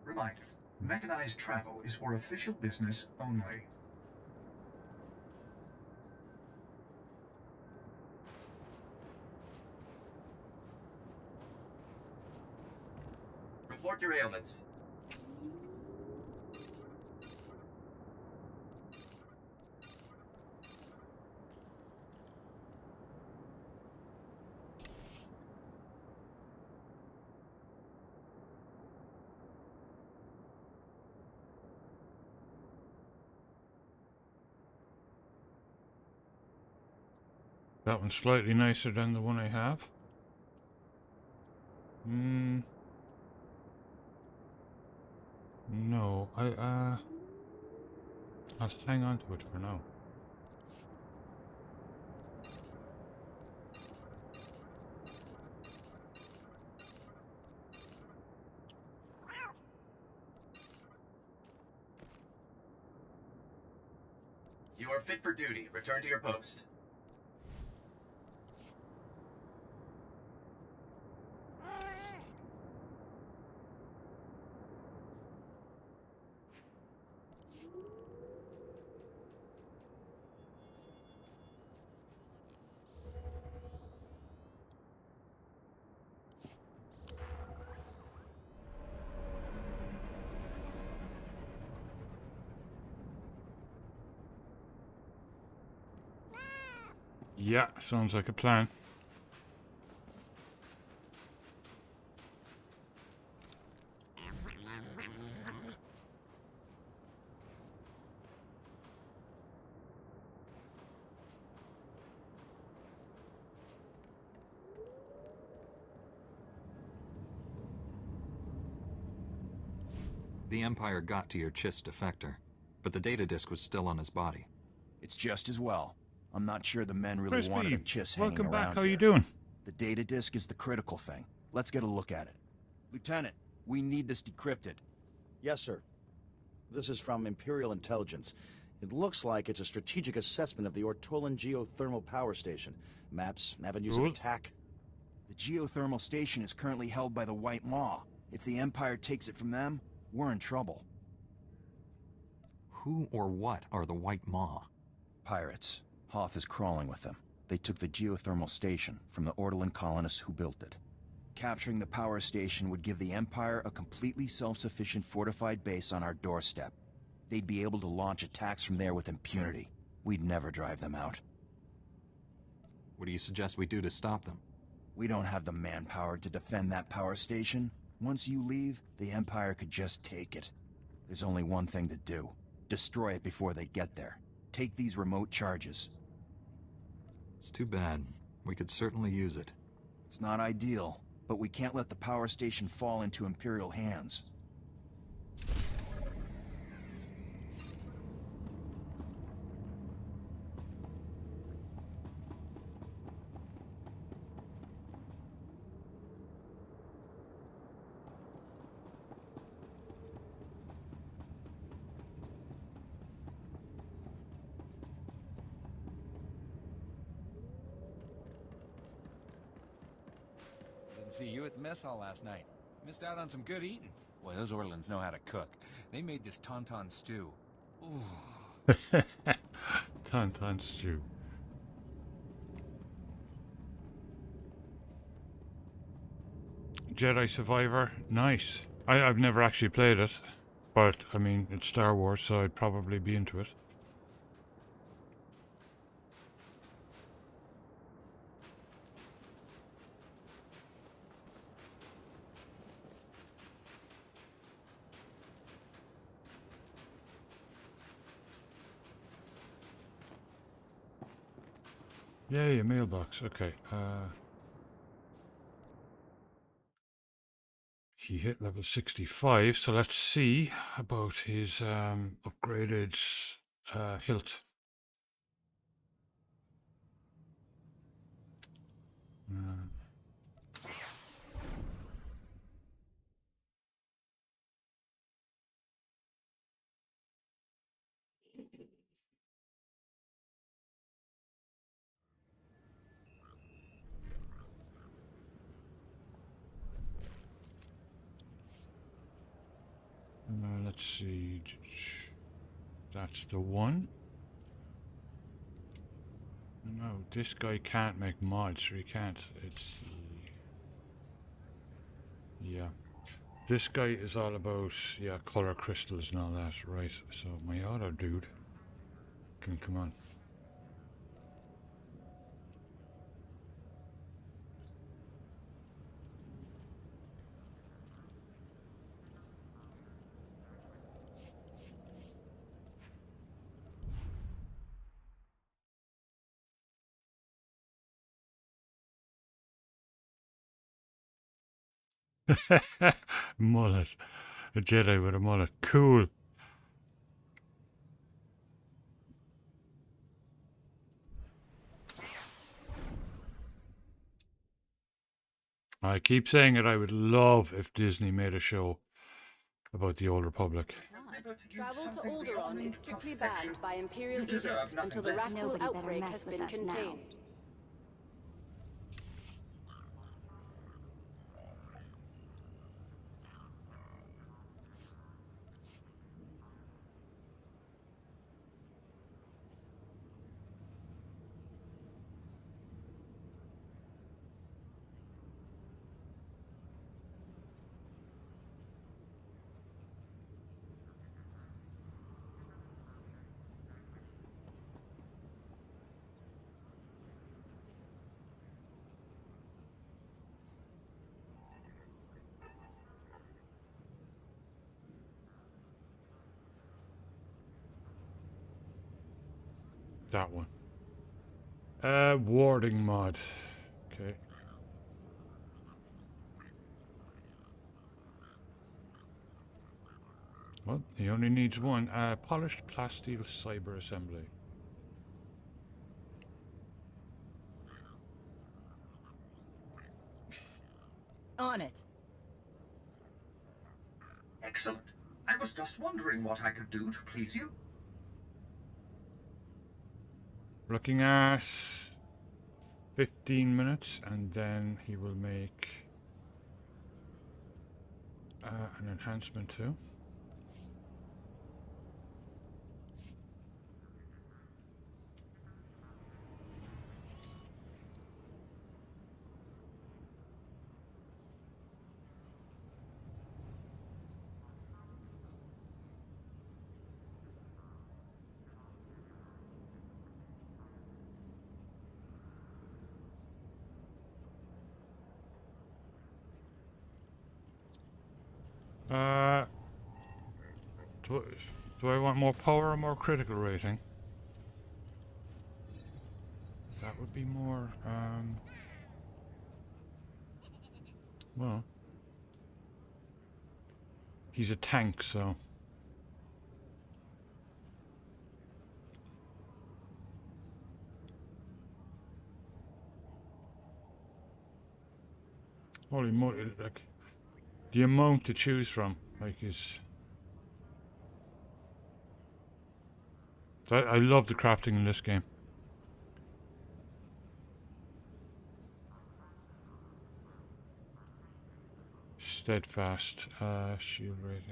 Reminder, mechanized travel is for official business only. Report your ailments. That one's slightly nicer than the one I have. No, I'll hang on to it for now. You are fit for duty. Return to your post. Yeah, sounds like a plan. The Empire got to your Chiss defector, but the data disk was still on his body. It's just as well. I'm not sure the men really wanted a Chiss hanging welcome back. around How here. you doing? The data disk is the critical thing. Let's get a look at it. Lieutenant, we need this decrypted. Yes, sir. This is from Imperial Intelligence. It looks like it's a strategic assessment of the Ortolan geothermal power station. Maps, avenues of attack. The geothermal station is currently held by the White Maw. If the Empire takes it from them, we're in trouble. Who or what are the White Maw? Pirates. Hoth is crawling with them. They took the geothermal station from the Ortolan colonists who built it. Capturing the power station would give the Empire a completely self-sufficient fortified base on our doorstep. They'd be able to launch attacks from there with impunity. We'd never drive them out. What do you suggest we do to stop them? We don't have the manpower to defend that power station. Once you leave, the Empire could just take it. There's only one thing to do. Destroy it before they get there. Take these remote charges. It's too bad. We could certainly use it. It's not ideal, but we can't let the power station fall into Imperial hands. See you at the mess hall last night. Missed out on some good eating. Boy, those Ortolans know how to cook. They made this tauntaun stew. Ooh. Tauntaun stew. Jedi Survivor, nice. I've never actually played it, but I mean it's Star Wars, so I'd probably be into it. Yay, a mailbox. Okay. He hit level 65, so let's see about his upgraded hilt. Let's see. That's the one. No, this guy can't make mods, or he can't. It's... Yeah. This guy is all about, yeah, color crystals and all that, right? So my other dude can come on. Mullet. A Jedi with a mullet. Cool. I keep saying it, I would love if Disney made a show about the Old Republic. Travel to Alderaan is strictly banned by Imperial You deserve edict nothing until the less. Rakul Nobody better outbreak mess has with been us now. contained. That one. Warding mod. Okay. Well, he only needs one. Polished plasteel cyber assembly. On it. Excellent. I was just wondering what I could do to please you. Looking at 15 minutes, and then he will make an enhancement too. Do I want more power or more critical rating? That would be more, well, he's a tank, so. Holy moly, like, the amount to choose from, like, is... I love the crafting in this game. Steadfast, shield rating.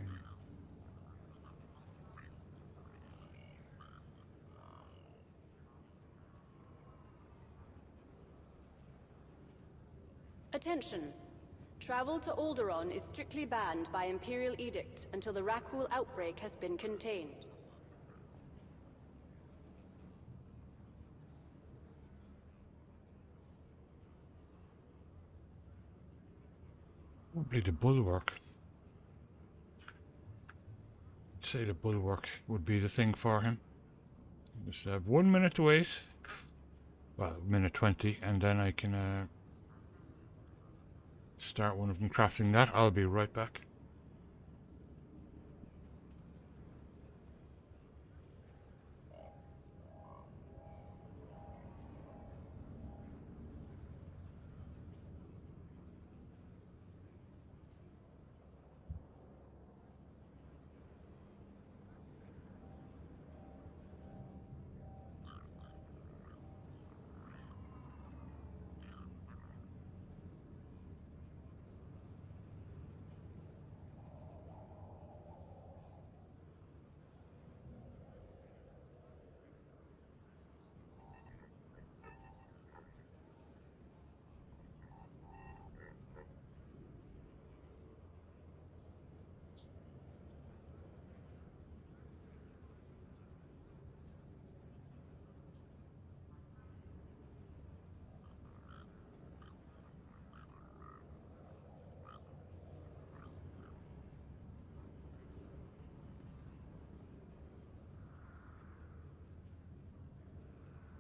Attention. Travel to Alderaan is strictly banned by Imperial edict until the Rakul outbreak has been contained. Probably the bulwark. I'd say the bulwark would be the thing for him. Just have 1 minute to wait. Well, minute 20, and then I can start one of them crafting that. I'll be right back.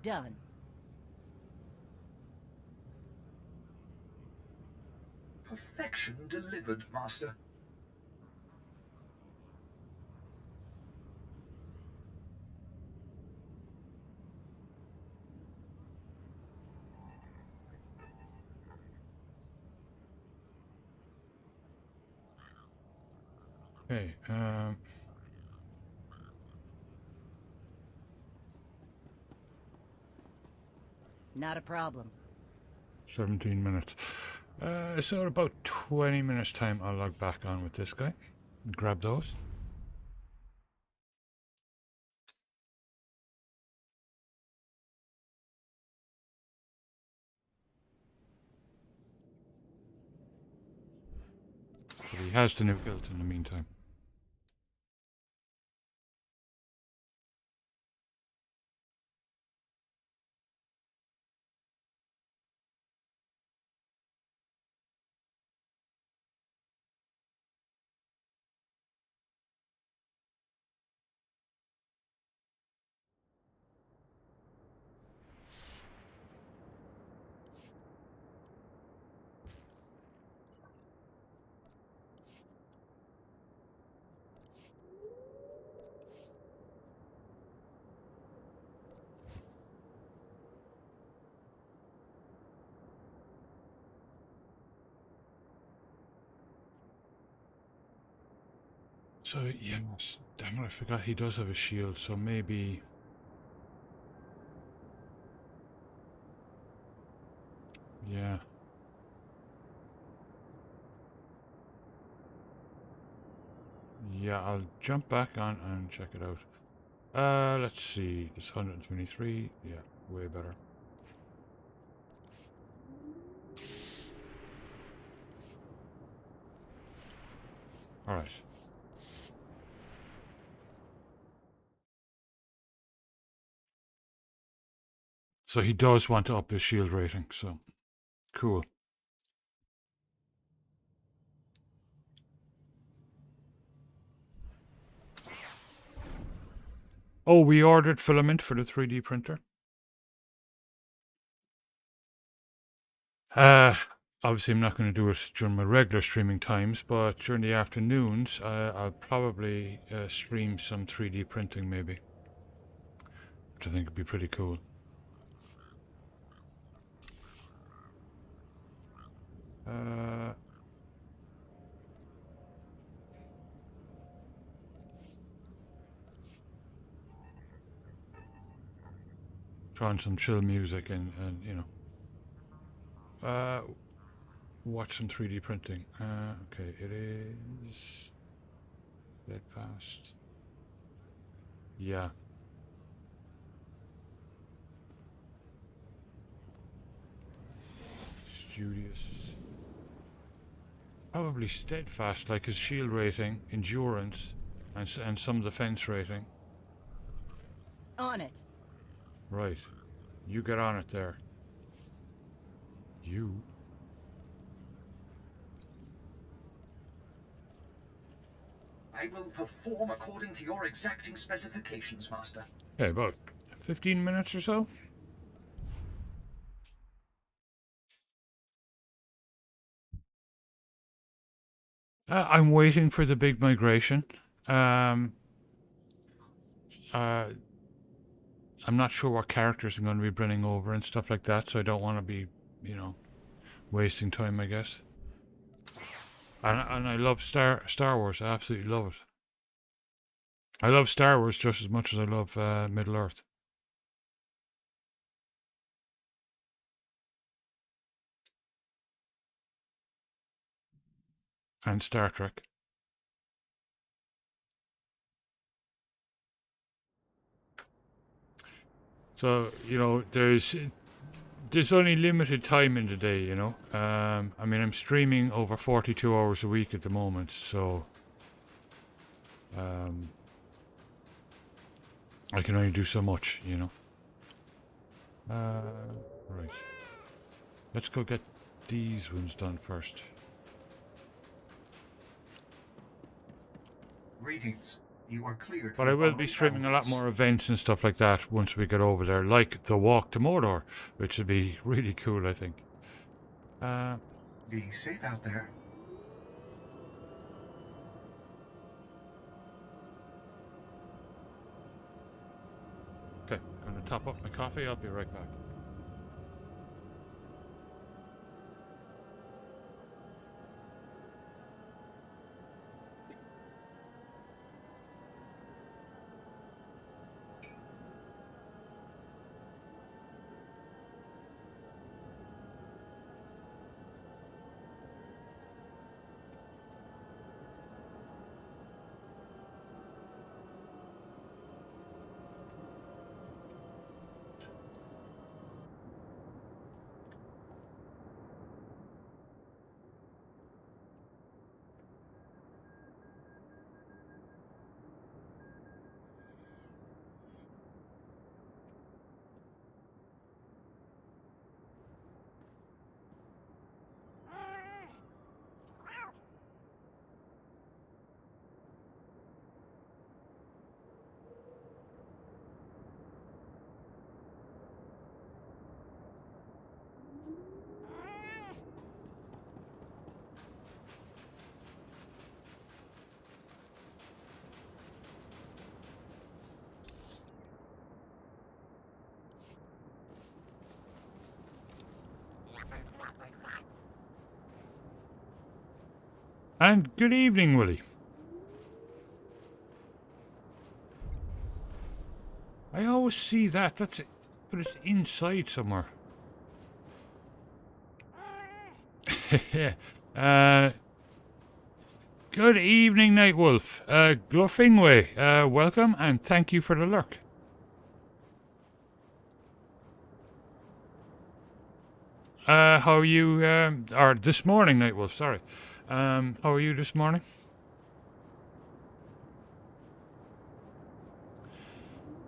Done. Perfection delivered, Master. Okay, Not a problem. 17 minutes. So in about 20 minutes time, I'll log back on with this guy and grab those. But he has the new guild in the meantime. So, yes, damn it, I forgot he does have a shield, so maybe... Yeah. Yeah, I'll jump back on and check it out. Let's see, it's 123, yeah, way better. Alright. So he does want to up his shield rating, so cool. Oh, we ordered filament for the 3D printer. Obviously I'm not going to do it during my regular streaming times, but during the afternoons, I'll probably stream some 3D printing maybe, which I think would be pretty cool. Trying some chill music and you know, watch some 3D printing. Okay, it is dead fast. Yeah. Studious. Probably steadfast, like his shield rating, endurance, and some defense rating. On it. Right. You get on it there. You. I will perform according to your exacting specifications, Master. Okay, about 15 minutes or so. I'm waiting for the big migration. I'm not sure what characters I'm going to be bringing over and stuff like that, so I don't want to be, you know, wasting time, I guess. And I love Star Wars. I absolutely love it. I love Star Wars just as much as I love Middle-earth. And Star Trek. So, you know, there's only limited time in the day, you know. I mean, I'm streaming over 42 hours a week at the moment, so I can only do so much, you know. Right. Let's go get these ones done first. Greetings. You are cleared. But I will be streaming a lot more events and stuff like that once we get over there, like the walk to Mordor, which would be really cool, I think. Be safe out there. Okay, I'm going to top up my coffee. I'll be right back. And good evening, Willie. I always see that. That's it. But it's inside somewhere. Good evening, Nightwolf. Gluffingway, welcome and thank you for the lurk. How are you, or this morning, Nightwolf, sorry. How are you this morning?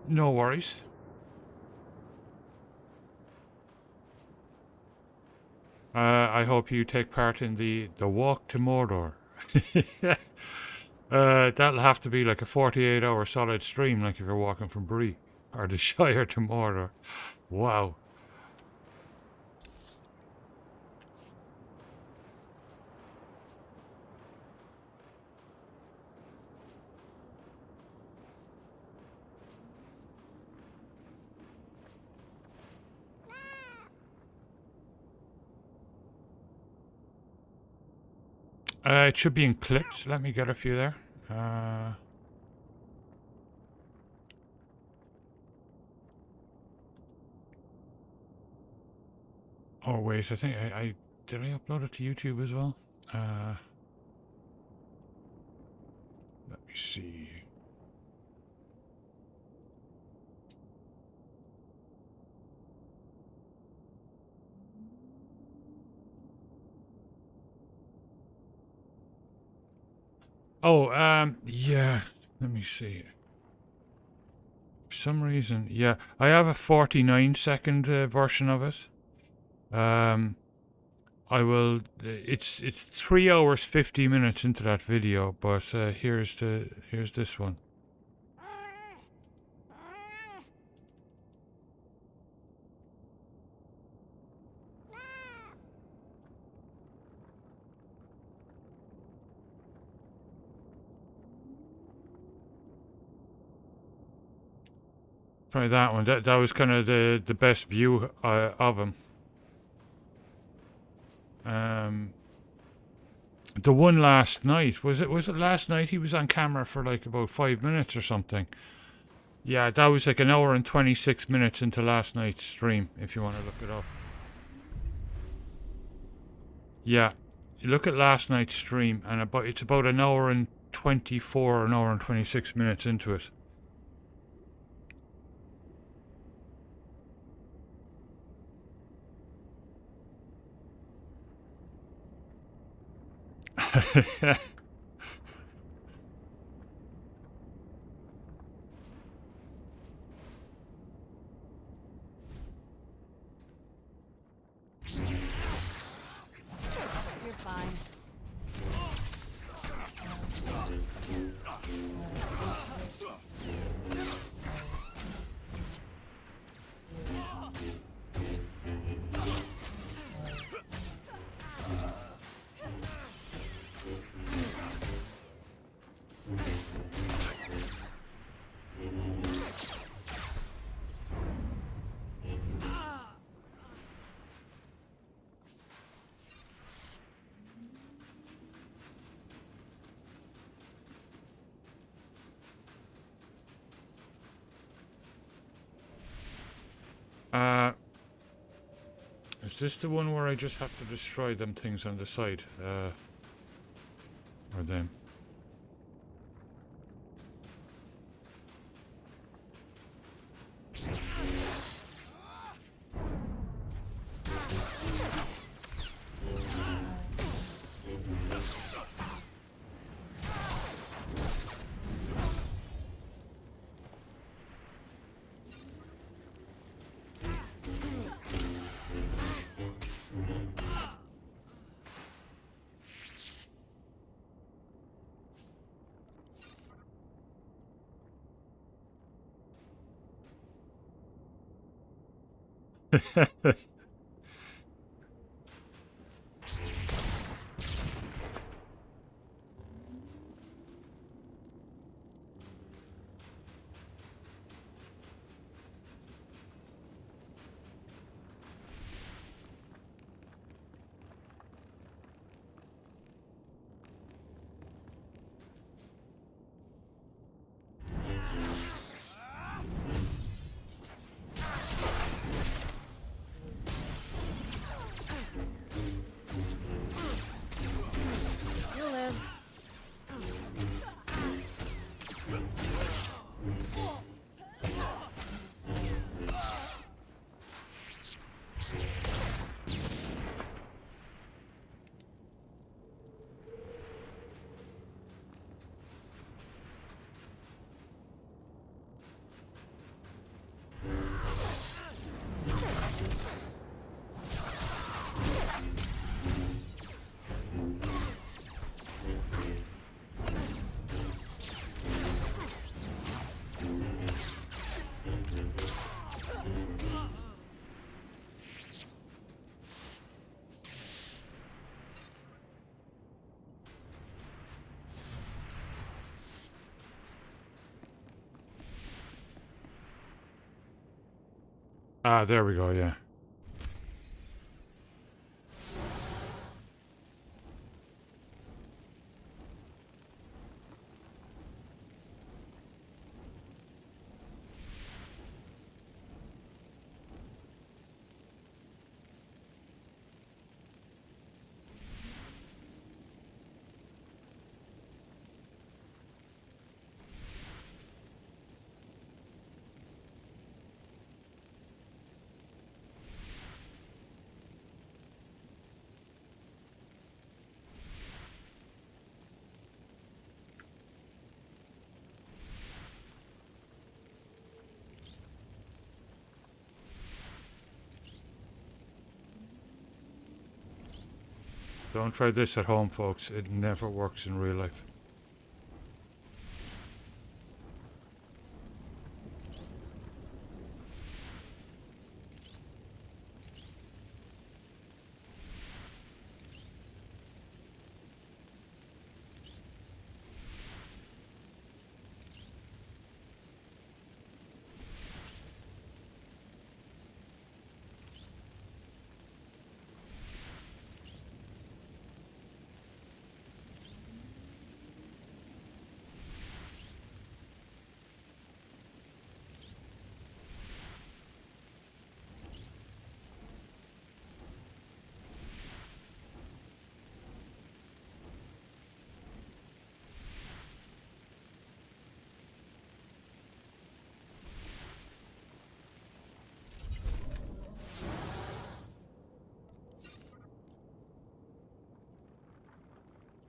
No worries. I hope you take part in the walk to Mordor. That'll have to be like a 48-hour solid stream, like if you're walking from Bree or the Shire to Mordor. Wow. It should be in clips. Let me get a few there. Oh wait, I think I did I upload it to YouTube as well? Let me see. Oh, yeah. Let me see. For some reason, yeah, I have a 49-second version of it. I will. It's 3 hours 50 minutes into that video, but here's this one. Probably that one. That was kind of the best view of him. The one last night, was it last night he was on camera for like about 5 minutes or something? Yeah, that was like 1 hour and 26 minutes into last night's stream, if you want to look it up. Yeah, you look at last night's stream and it's about 1 hour and 24, 1 hour and 26 minutes into it. You're fine. Is this the one where I just have to destroy them things on the side? Or them? Ah, there we go, yeah. Don't try this at home, folks. It never works in real life.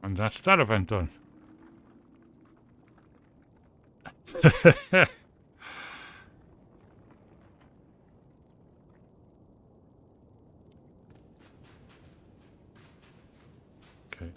And that's that event done. Okay,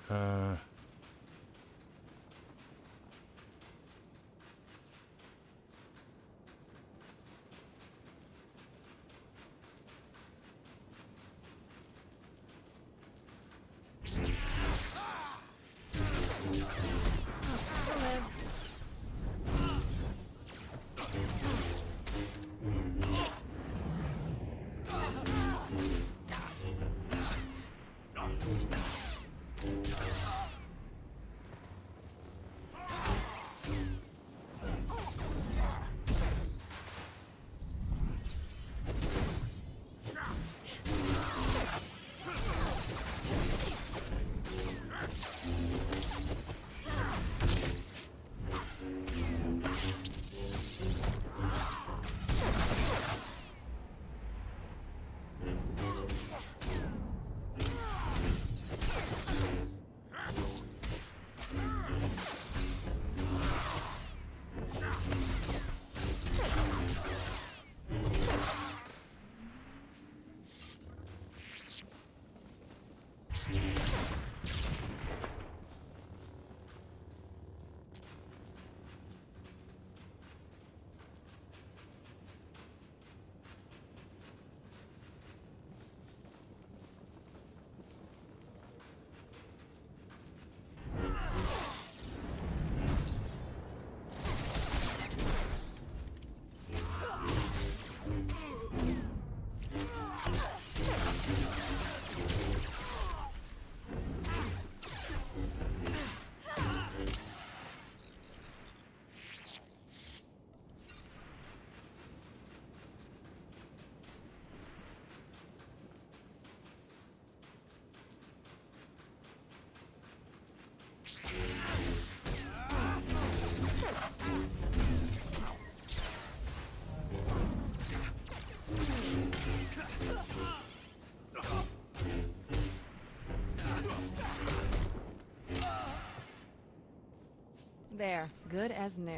There, good as new.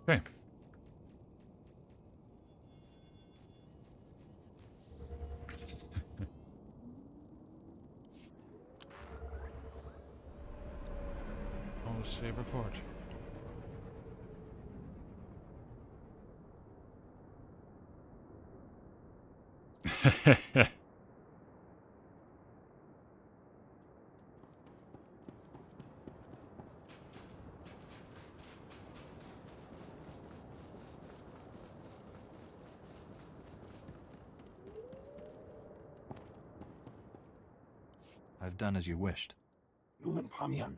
okay. Oh, Saber Forge. I've done as you wished. Lumen Pamian,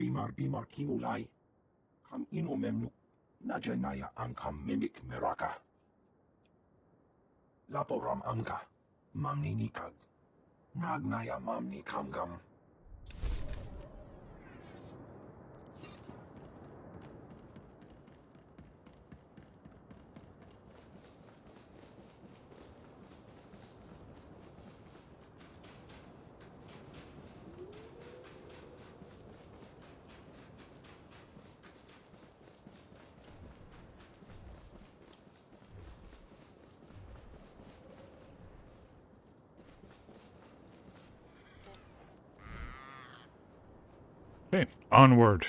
Bimar Kimulai, Kam Ino Memnu, Najanaya Ankam Mimik Meraka. Laporam Amga, Mamni Nikag, Nagnaya Mamni Kamgam. Okay, onward.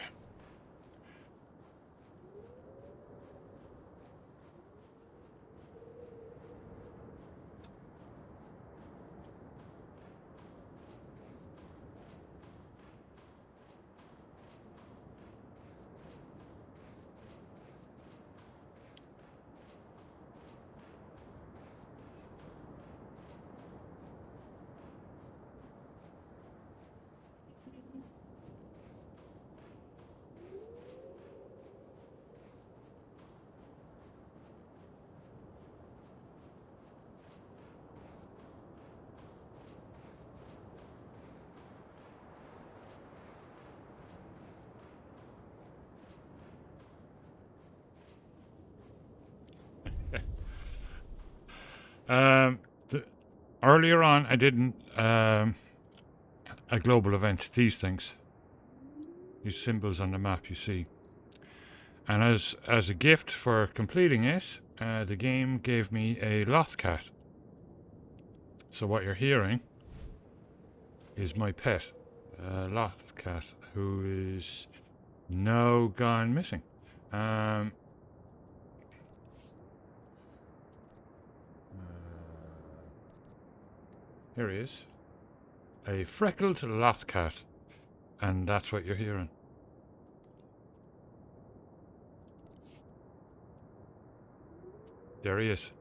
Earlier on, I did a global event. These things, these symbols on the map, you see. And as a gift for completing it, the game gave me a lost cat. So what you're hearing is my pet, lost cat, who is now gone missing. Here he is. A freckled lost cat. And that's what you're hearing. There he is.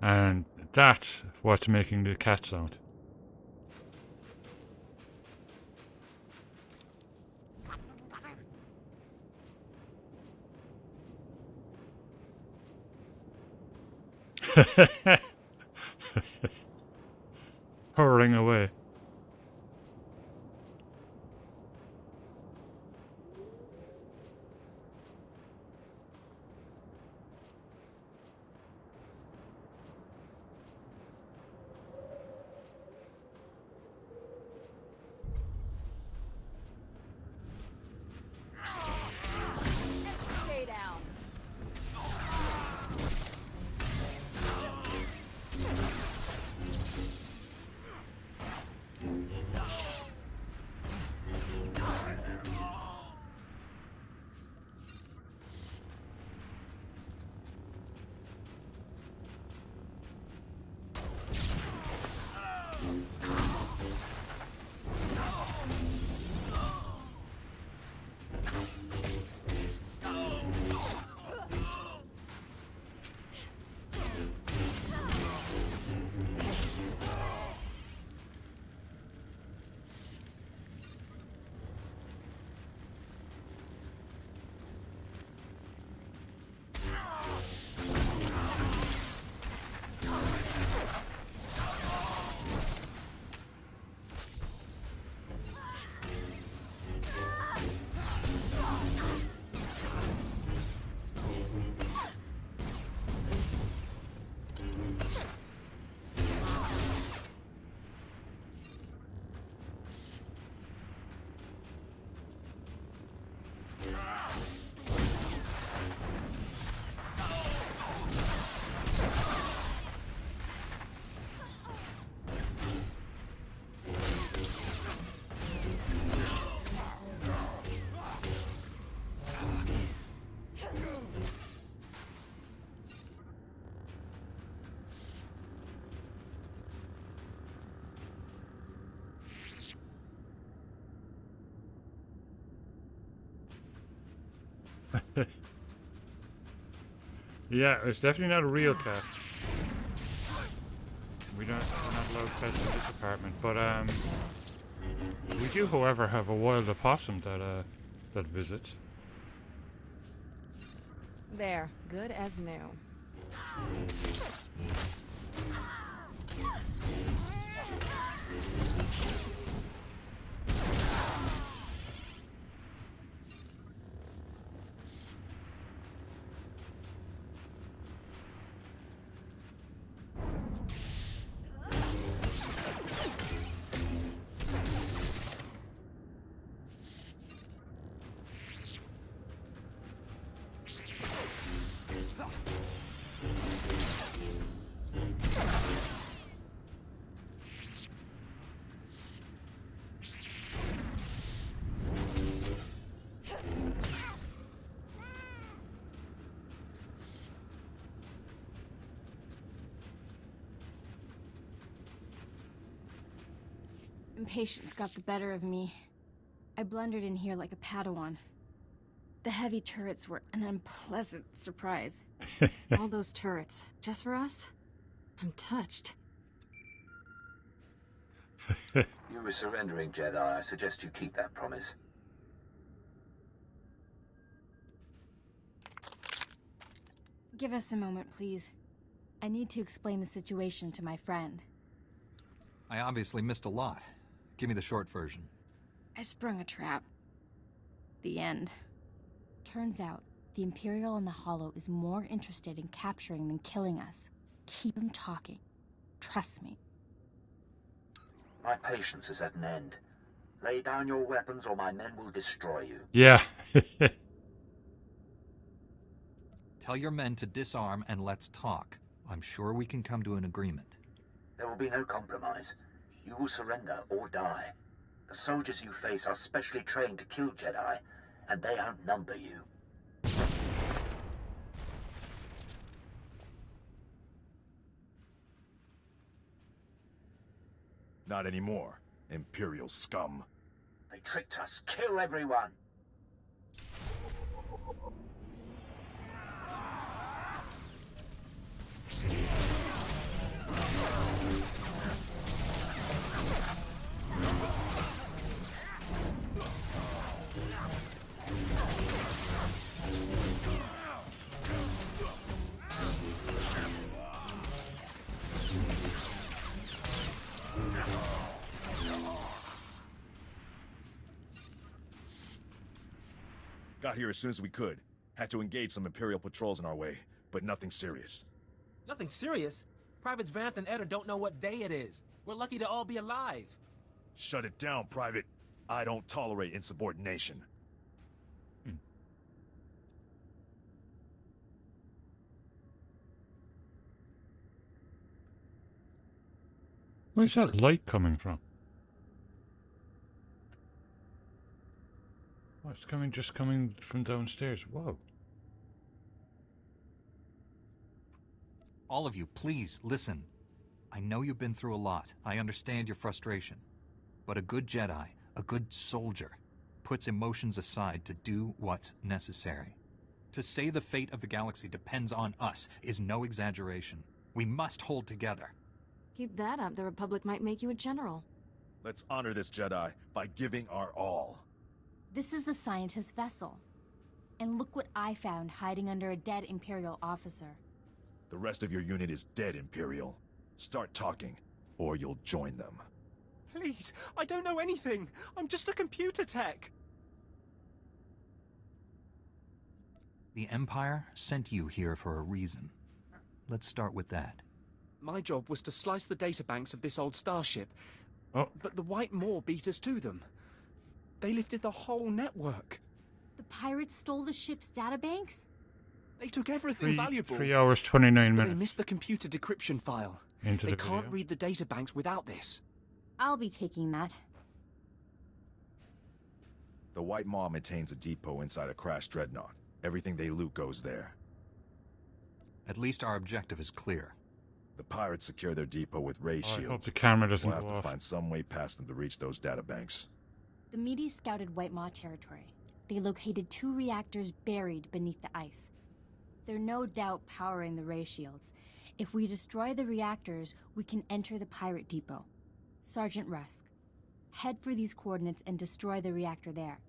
And that's what's making the cat sound. Purring away. Stay down. Yeah, it's definitely not a real cat. We're not allowed pets in this apartment, but we do, however, have a wild opossum that visits. There, good as new. Impatience got the better of me. I blundered in here like a Padawan. The heavy turrets were an unpleasant surprise. All those turrets, just for us? I'm touched. You were surrendering, Jedi. I suggest you keep that promise. Give us a moment, please. I need to explain the situation to my friend. I obviously missed a lot. Give me the short version. I sprung a trap. The end. Turns out, the Imperial in the Hollow is more interested in capturing than killing us. Keep him talking. Trust me. My patience is at an end. Lay down your weapons or my men will destroy you. Yeah. Tell your men to disarm and let's talk. I'm sure we can come to an agreement. There will be no compromise. You will surrender or die. The soldiers you face are specially trained to kill Jedi, and they outnumber you. Not anymore, Imperial scum. They tricked us. Kill everyone! Got here as soon as we could. Had to engage some Imperial patrols in our way, but nothing serious. Nothing serious? Privates Vanth and Eder don't know what day it is. We're lucky to all be alive. Shut it down, Private. I don't tolerate insubordination. Where's that light coming from? Oh, it's just coming from downstairs. Whoa. All of you, please, listen. I know you've been through a lot. I understand your frustration. But a good Jedi, a good soldier, puts emotions aside to do what's necessary. To say the fate of the galaxy depends on us is no exaggeration. We must hold together. Keep that up, the Republic might make you a general. Let's honor this Jedi by giving our all. This is the scientist vessel. And look what I found hiding under a dead Imperial officer. The rest of your unit is dead, Imperial. Start talking, or you'll join them. Please, I don't know anything. I'm just a computer tech. The Empire sent you here for a reason. Let's start with that. My job was to slice the databanks of this old starship. Oh. But the White Maw beat us to them. They lifted the whole network. The pirates stole the ship's databanks? They took everything valuable. 3 hours, 29 But minutes. they missed the computer decryption file. Into they the can't video. read the databanks without this. I'll be taking that. The White Maw maintains a depot inside a crashed dreadnought. Everything they loot goes there. At least our objective is clear. The pirates secure their depot with ray Oh, I shields. hope the camera doesn't We'll have go to off. find some way past them to reach those databanks. The meaty scouted White Maw territory. They located 2 reactors buried beneath the ice. They're no doubt powering the ray shields. If we destroy the reactors, we can enter the pirate depot. Sergeant Rusk, head for these coordinates and destroy the reactor there.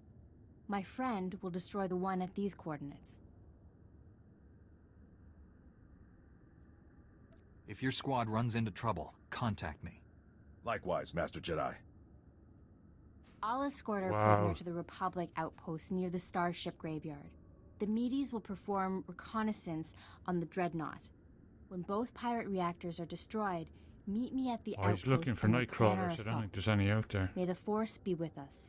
My friend will destroy the one at these coordinates. If your squad runs into trouble, contact me. Likewise, Master Jedi. I'll escort our Wow. prisoner to the Republic outpost near the Starship Graveyard. The Medes will perform reconnaissance on the Dreadnought. When both pirate reactors are destroyed, meet me at the Oh, outpost he's looking for and we'll plan our Nightcrawlers. I don't assault. think there's any out there. May the Force be with us.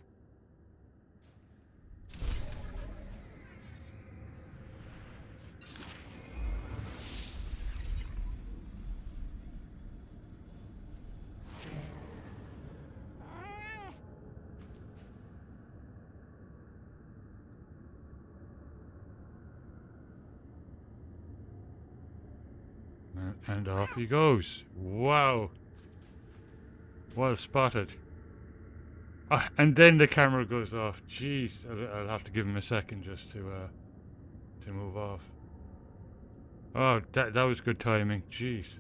And off he goes. Wow. Well spotted. Ah, and then the camera goes off. Jeez, I'll have to give him a second just to move off. Oh, that was good timing. Jeez.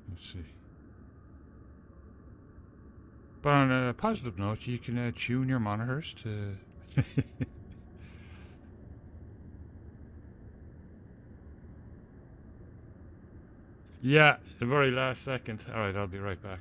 Let's see. But on a positive note, you can tune your monitors to... Yeah, the very last second. Alright, I'll be right back.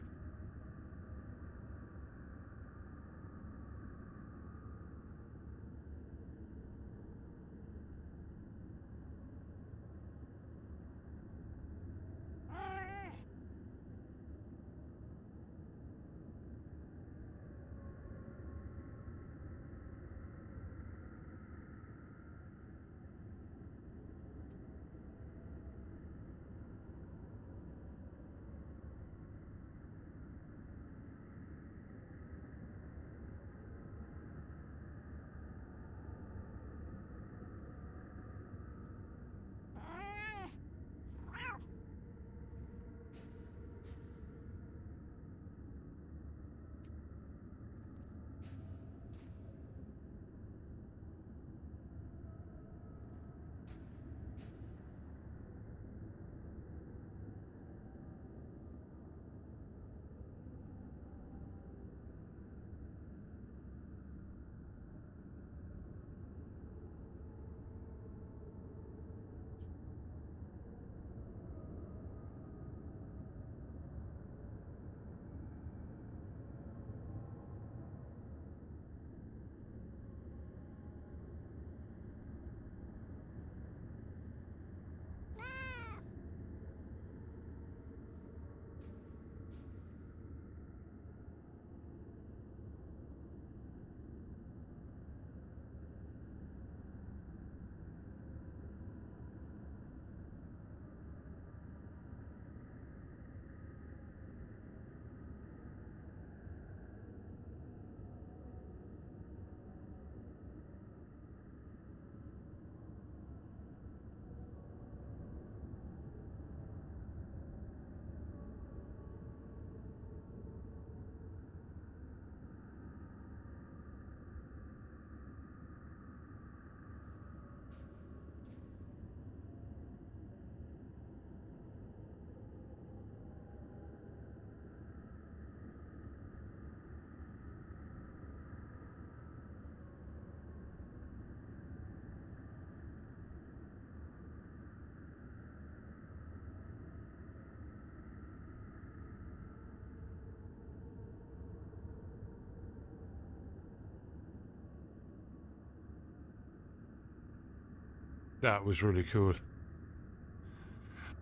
That was really cool.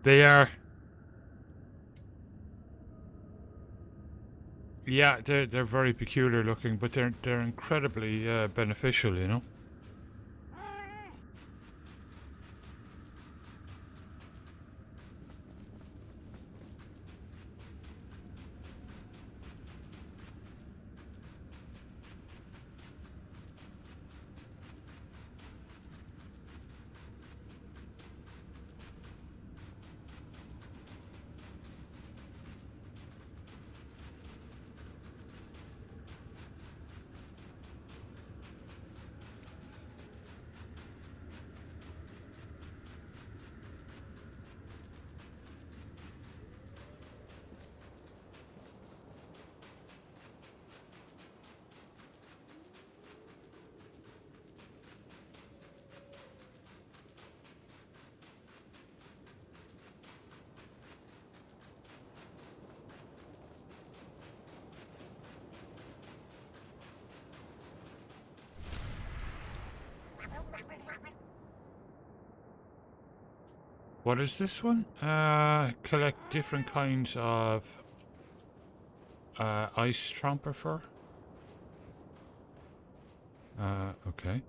They are... Yeah, they're very peculiar looking, but they're incredibly beneficial, you know? What is this one? Collect different kinds of ice tromper fur. Okay.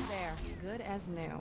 There, good as new.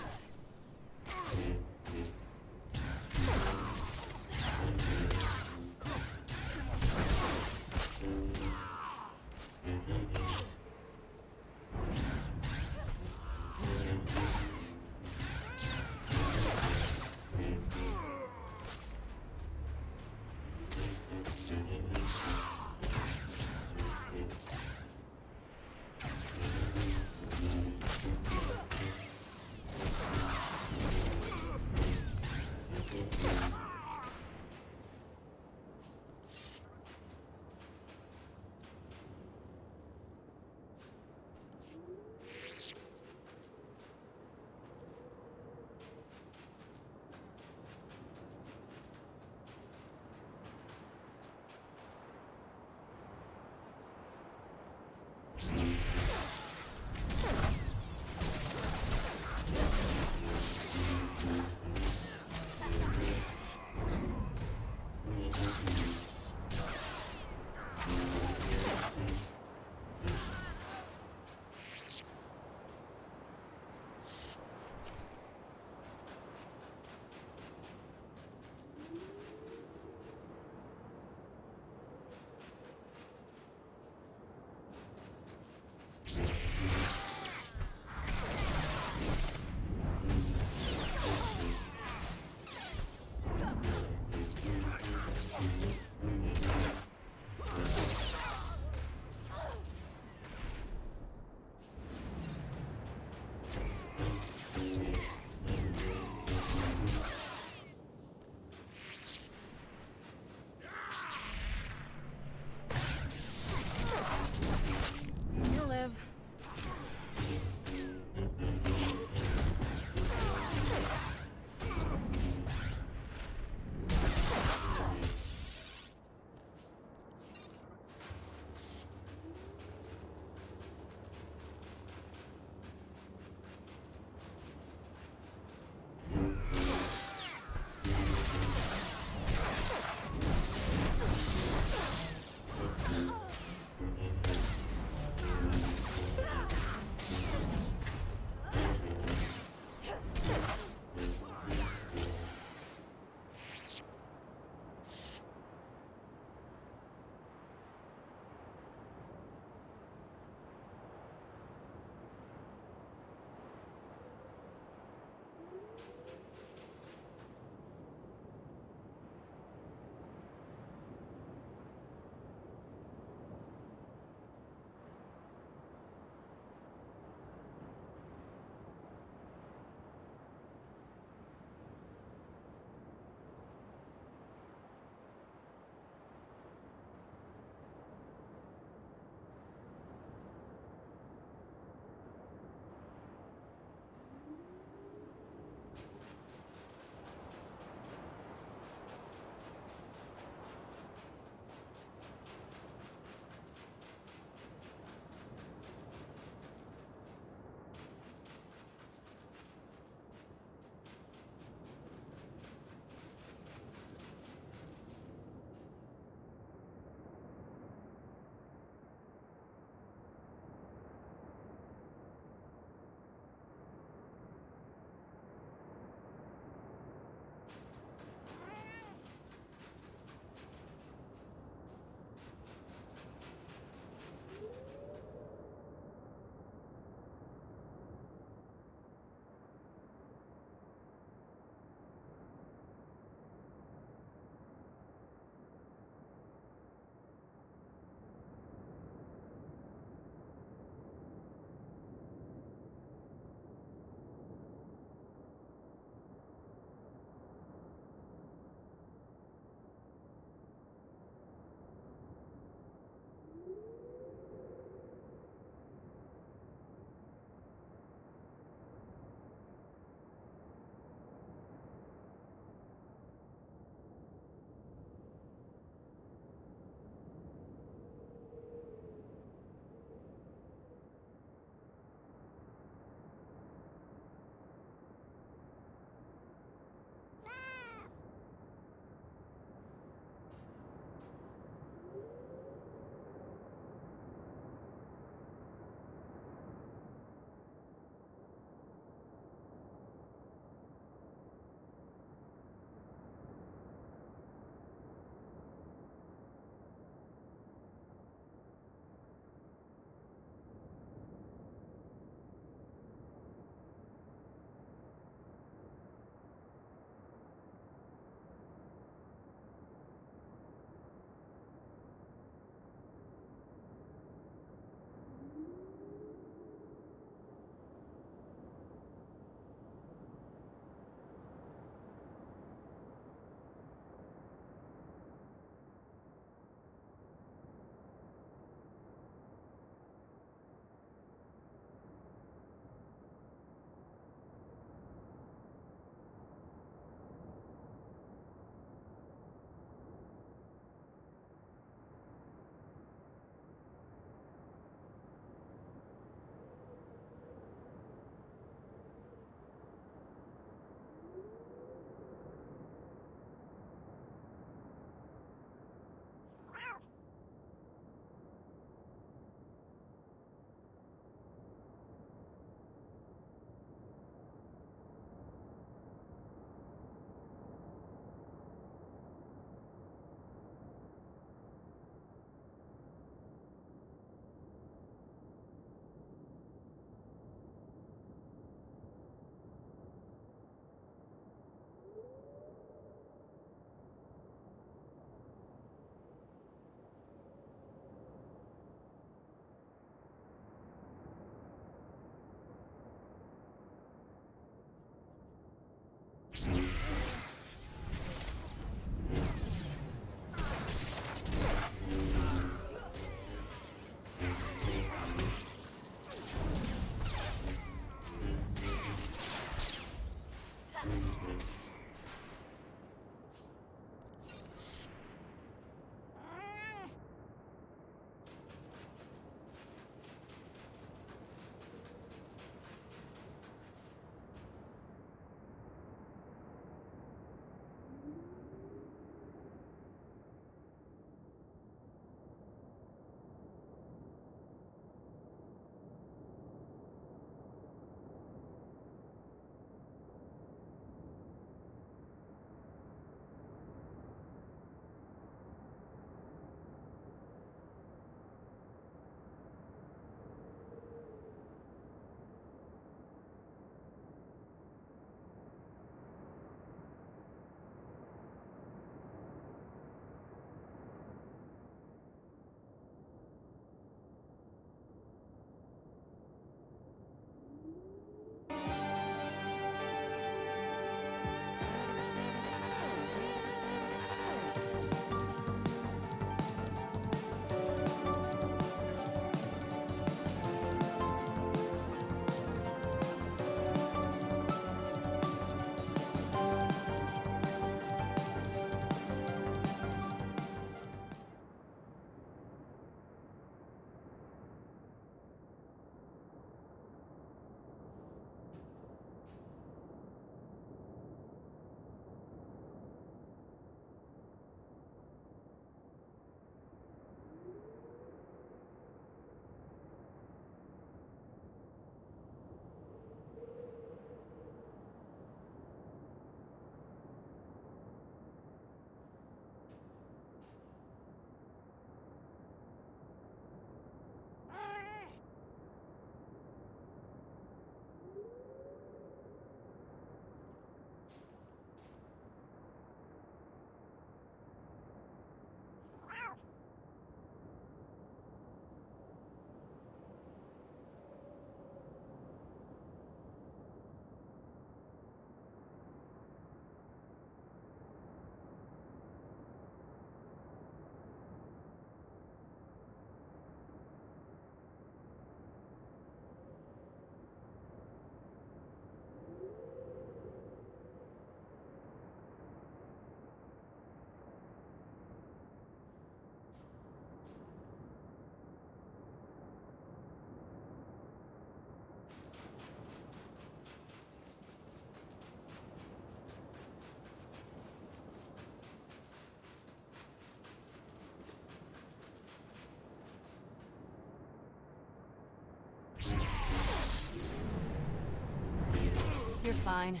You're fine.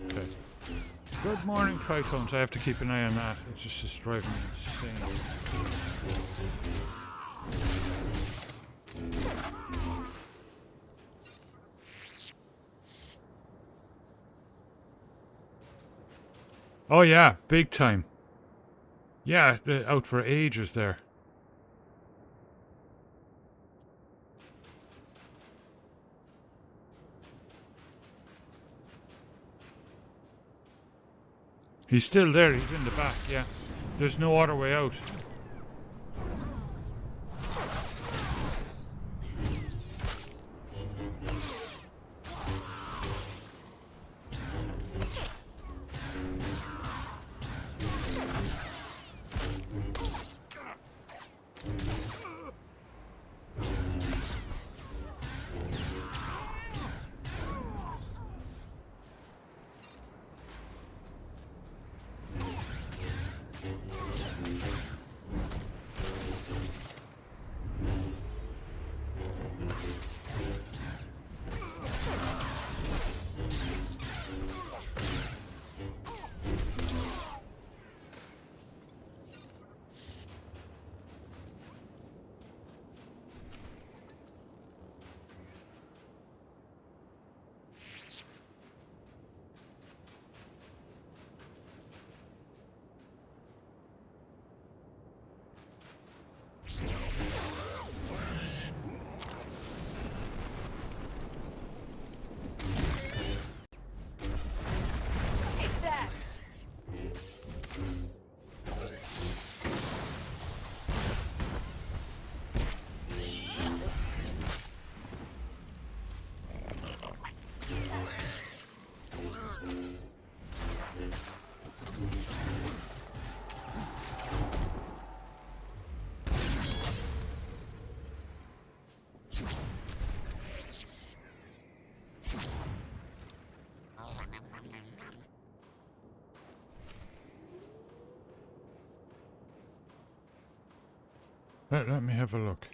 Okay. Good morning, Tritones. I have to keep an eye on that. It's just driving me insane. Oh yeah, big time. Yeah, they're out for ages there. He's still there, he's in the back, yeah. There's no other way out. Take that! Let me have a look.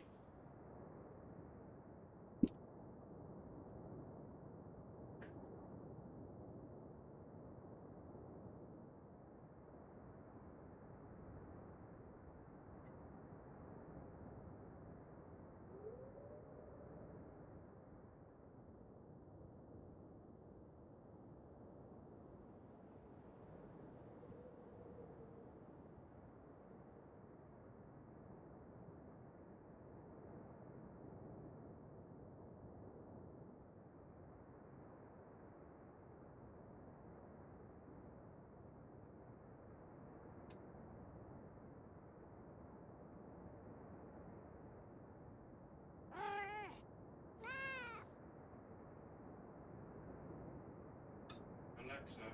Alexa,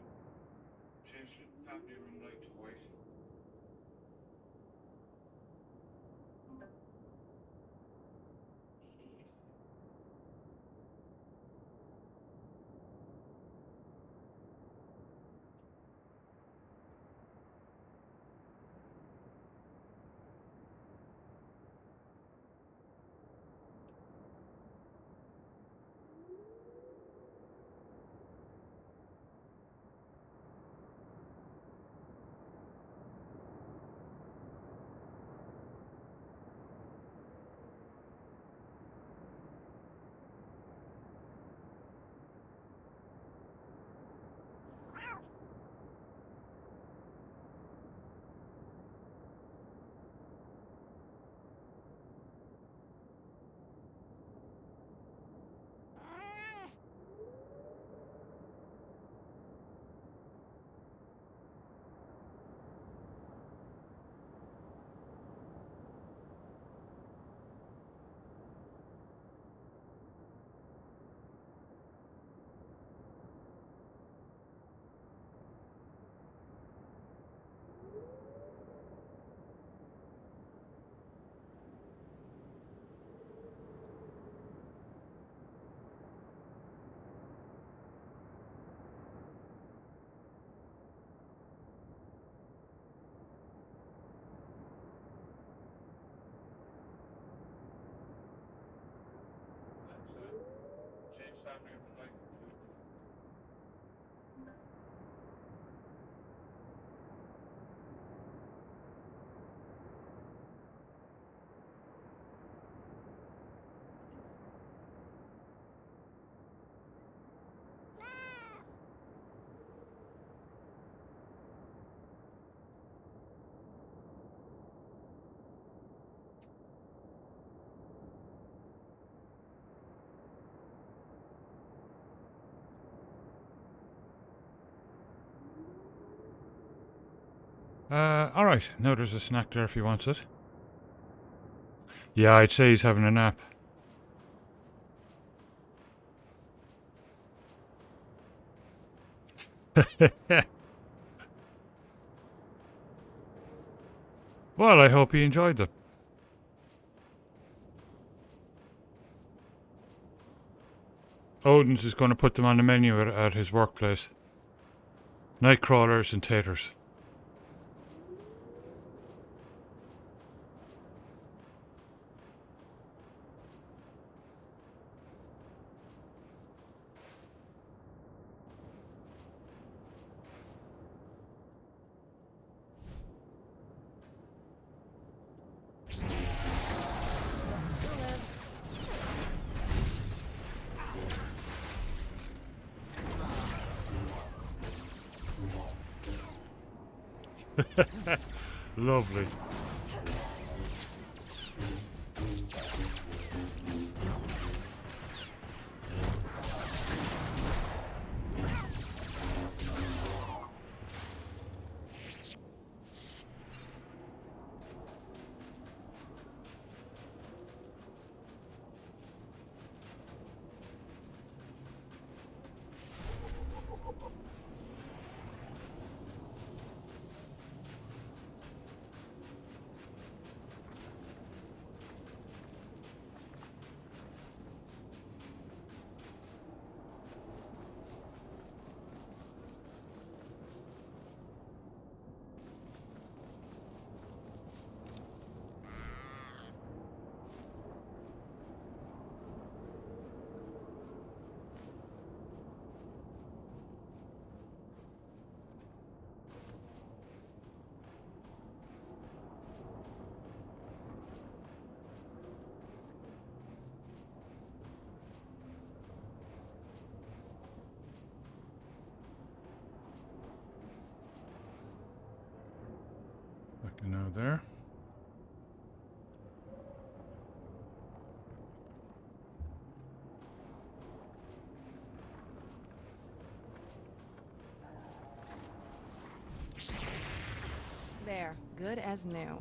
change the family room light to white. Alright, now there's a snack there if he wants it. Yeah, I'd say he's having a nap. Well, I hope he enjoyed them. Odin's is going to put them on the menu at his workplace. Night crawlers and taters. Lovely. Now there. There, good as new.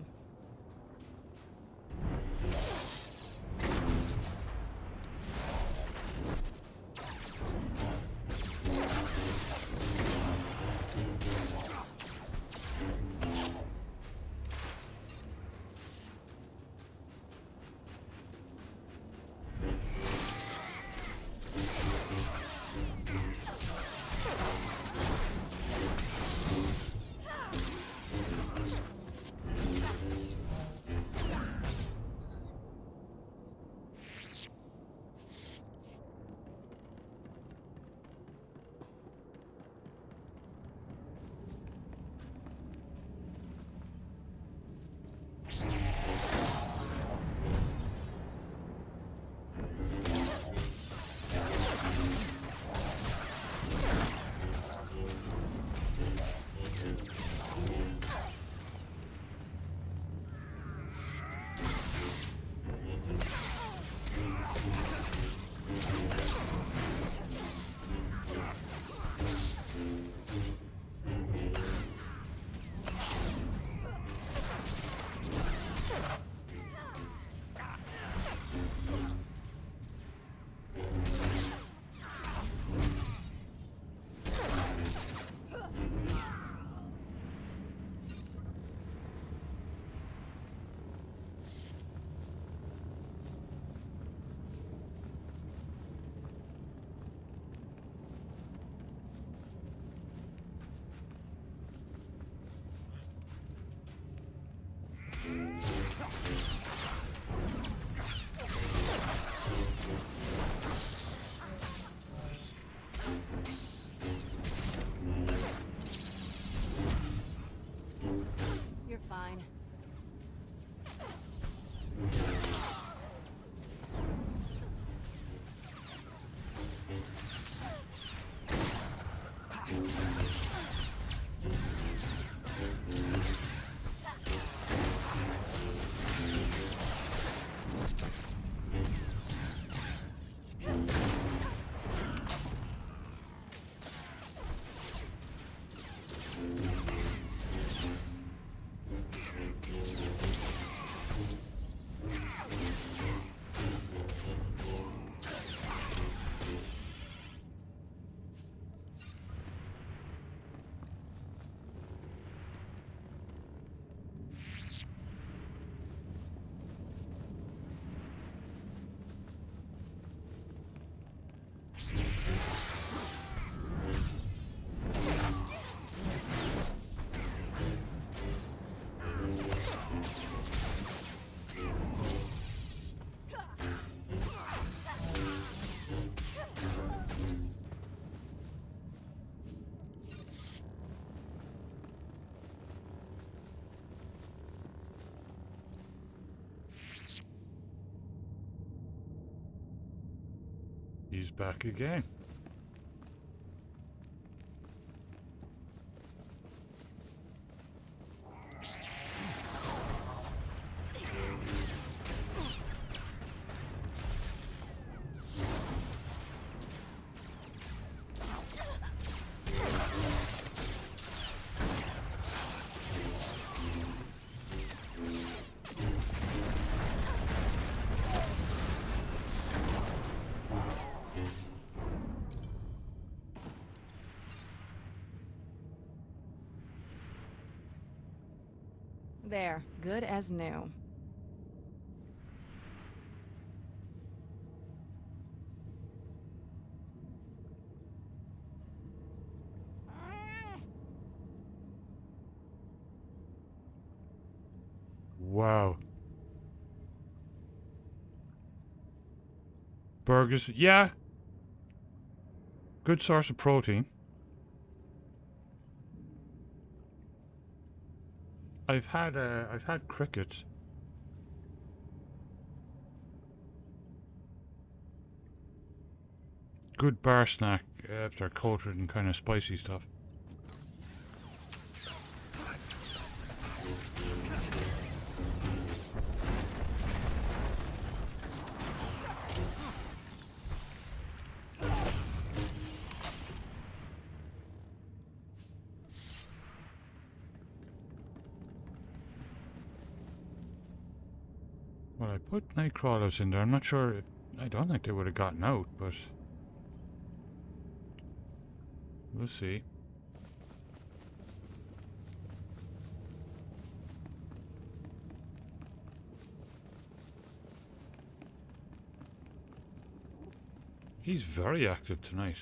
He's back again. There, good as new. Wow. Burgers, yeah. Good source of protein. I've had crickets. Good bar snack after coated in kind of spicy stuff. Well, I put night crawlers in there. I'm not sure if... I don't think they would have gotten out, but... we'll see. He's very active tonight.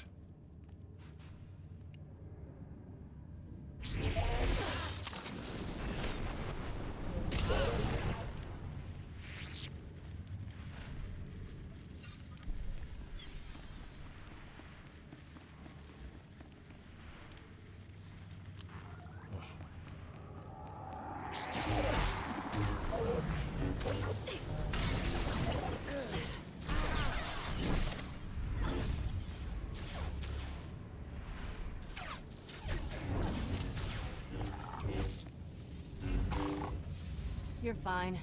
You're fine.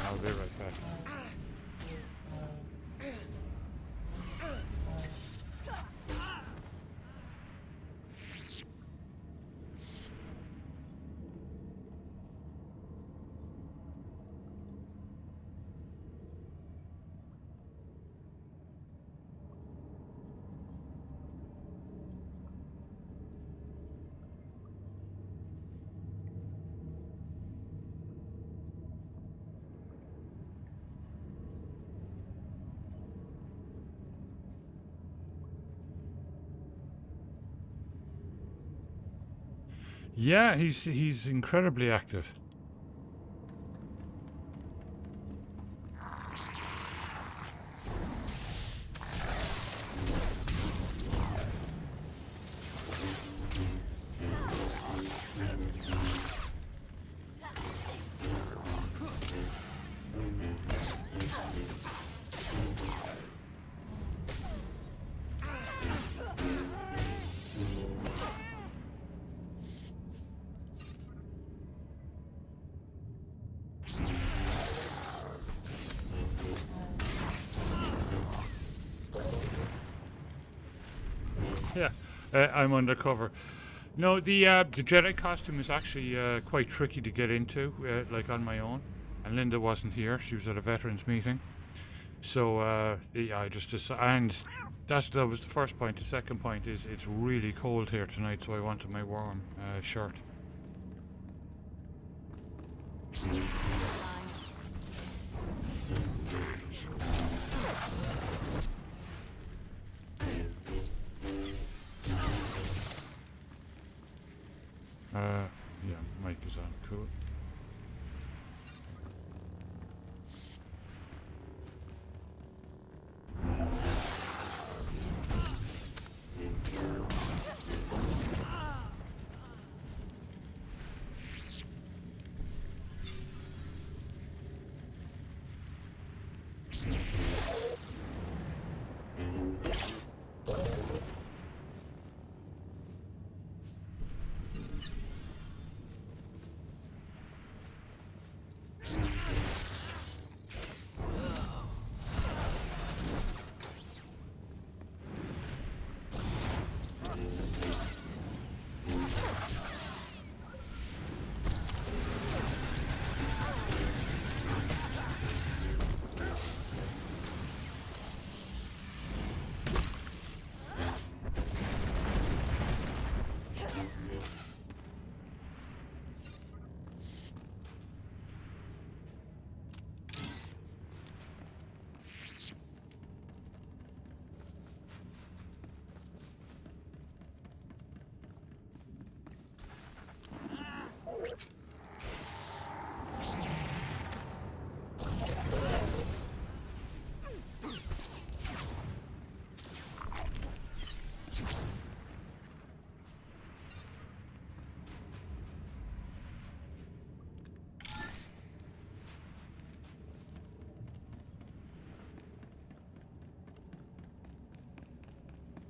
I'll be right back. Yeah, he's incredibly active. Yeah, I'm undercover. No, the Jedi costume is actually quite tricky to get into, like on my own. And Linda wasn't here; she was at a veterans meeting. So yeah, I just decided, and that was the first point. The second point is it's really cold here tonight, so I wanted my warm shirt. Yeah, mic is on. Cool.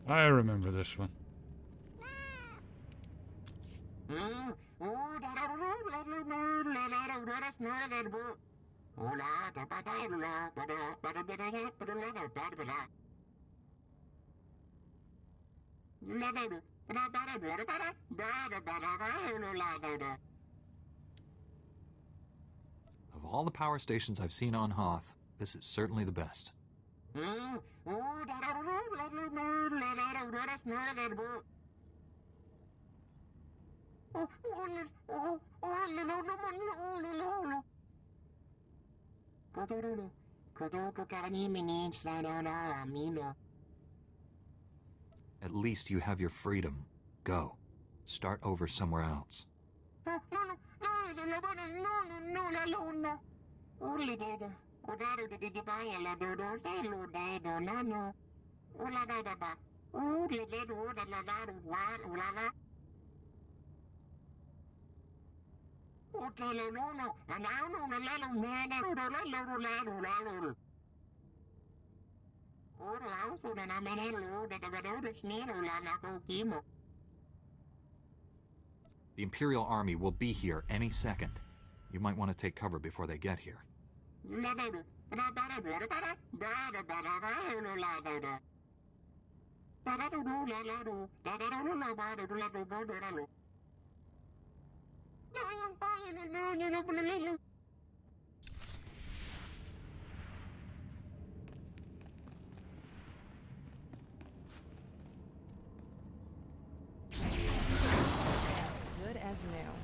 I remember this one. Of all the power stations I've seen on Hoth, this is certainly the best. At least you have your freedom. Go. Start over somewhere else. The Imperial Army will be here any second. You might want to take cover before they get here. Good as new.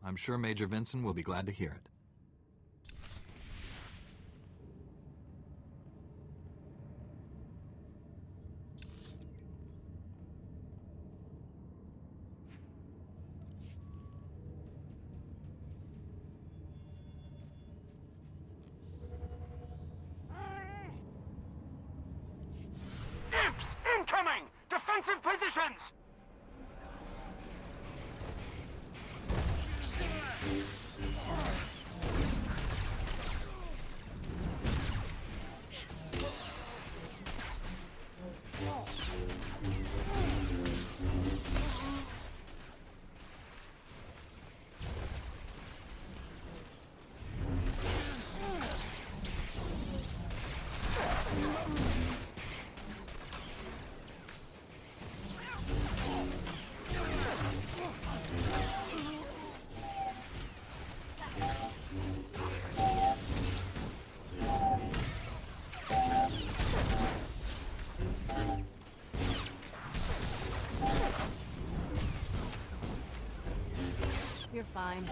I'm sure Major Vincent will be glad to hear it. Imps incoming! Defensive positions! You're fine.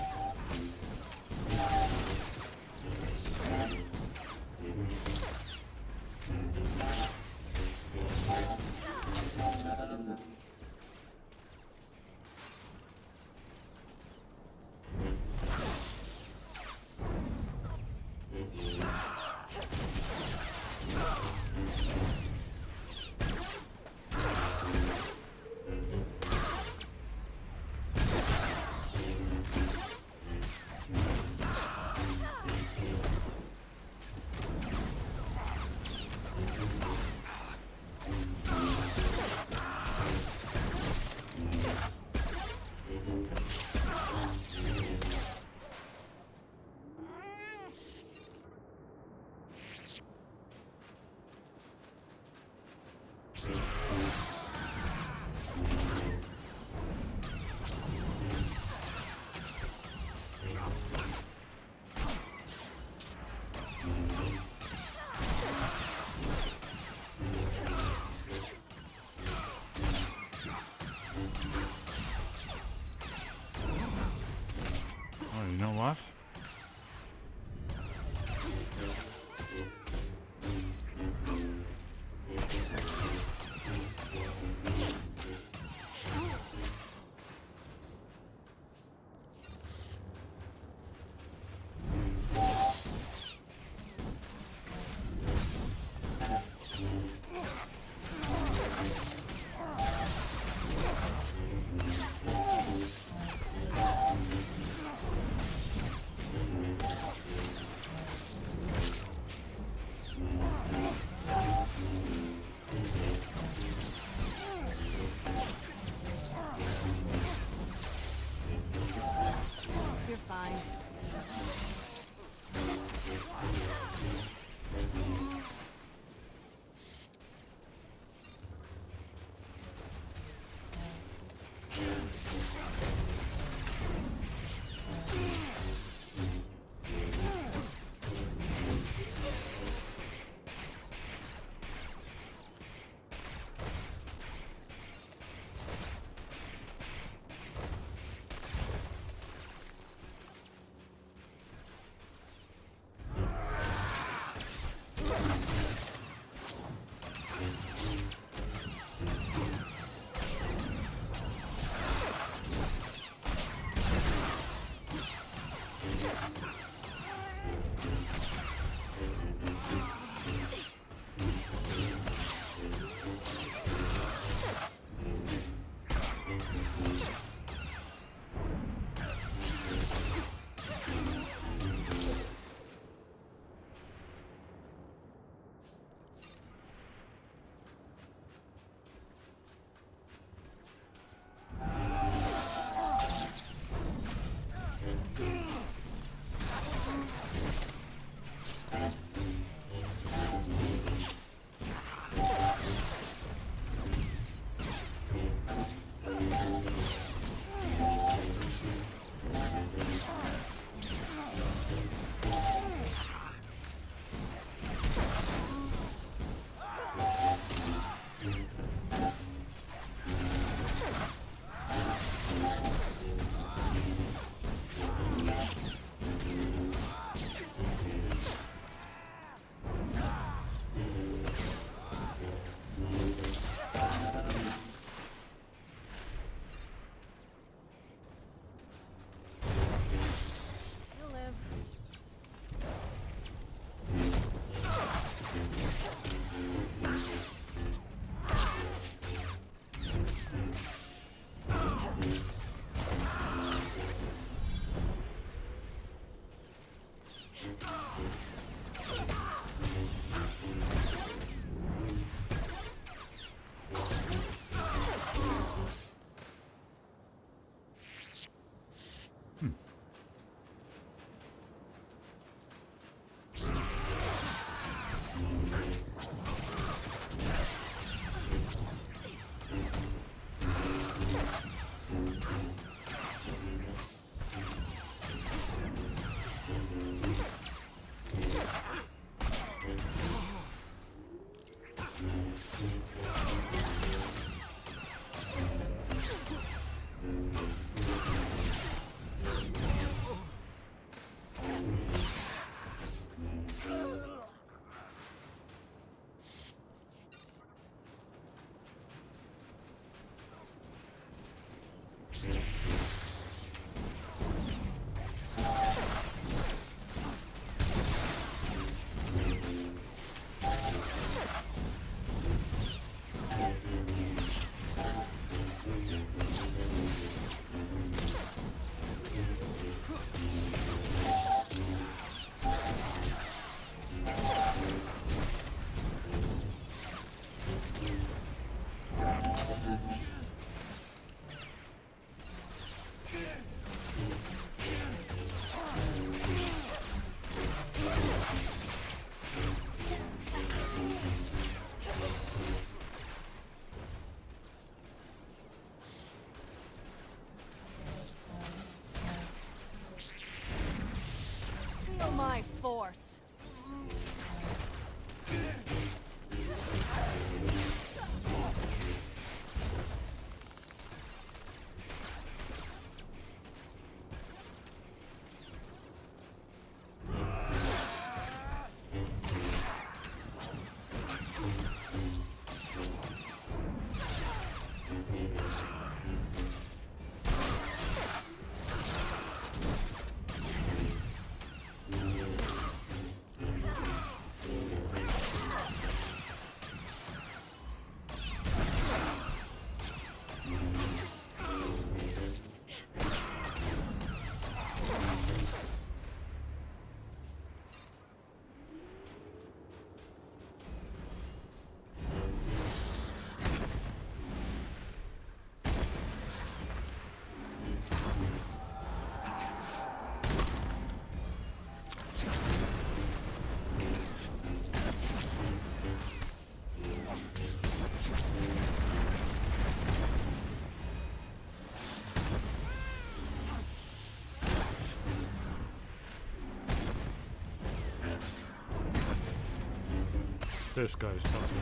this guy's tough.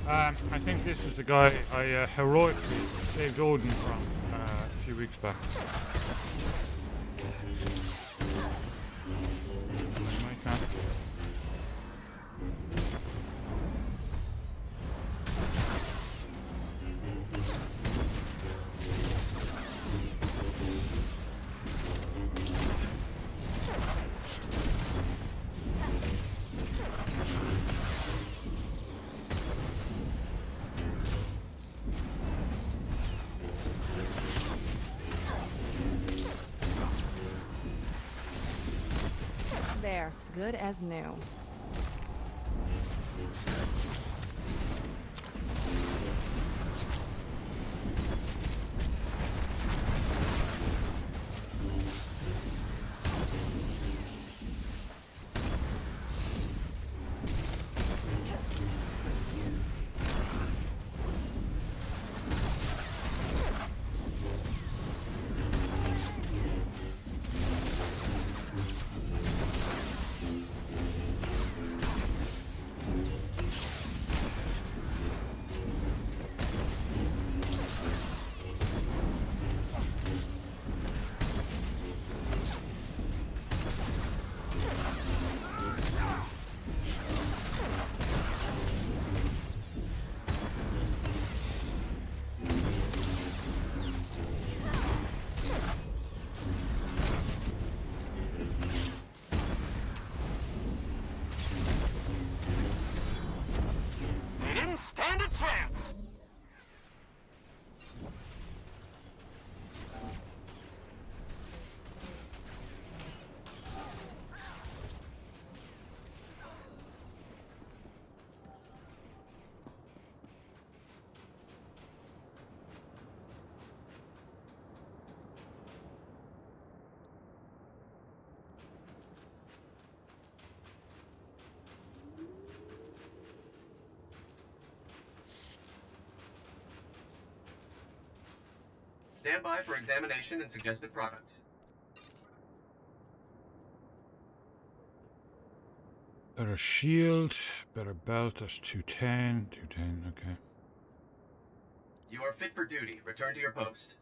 I think this is the guy I heroically saved Odin from a few weeks back. There, good as new. Stand a chance! Stand by for examination and suggested product. Better shield, better belt, that's 210, 210, okay. You are fit for duty. Return to your post.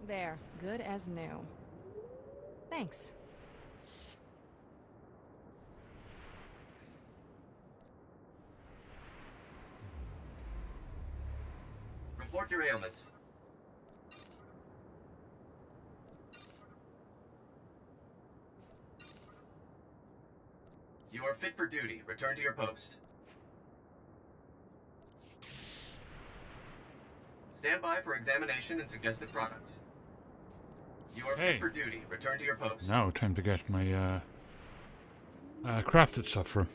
There, good as new. Thanks. Report your ailments. You are fit for duty. Return to your post. Stand by for examination and suggested product. You are fit for duty. Return to your post. Now time to get my crafted stuff from.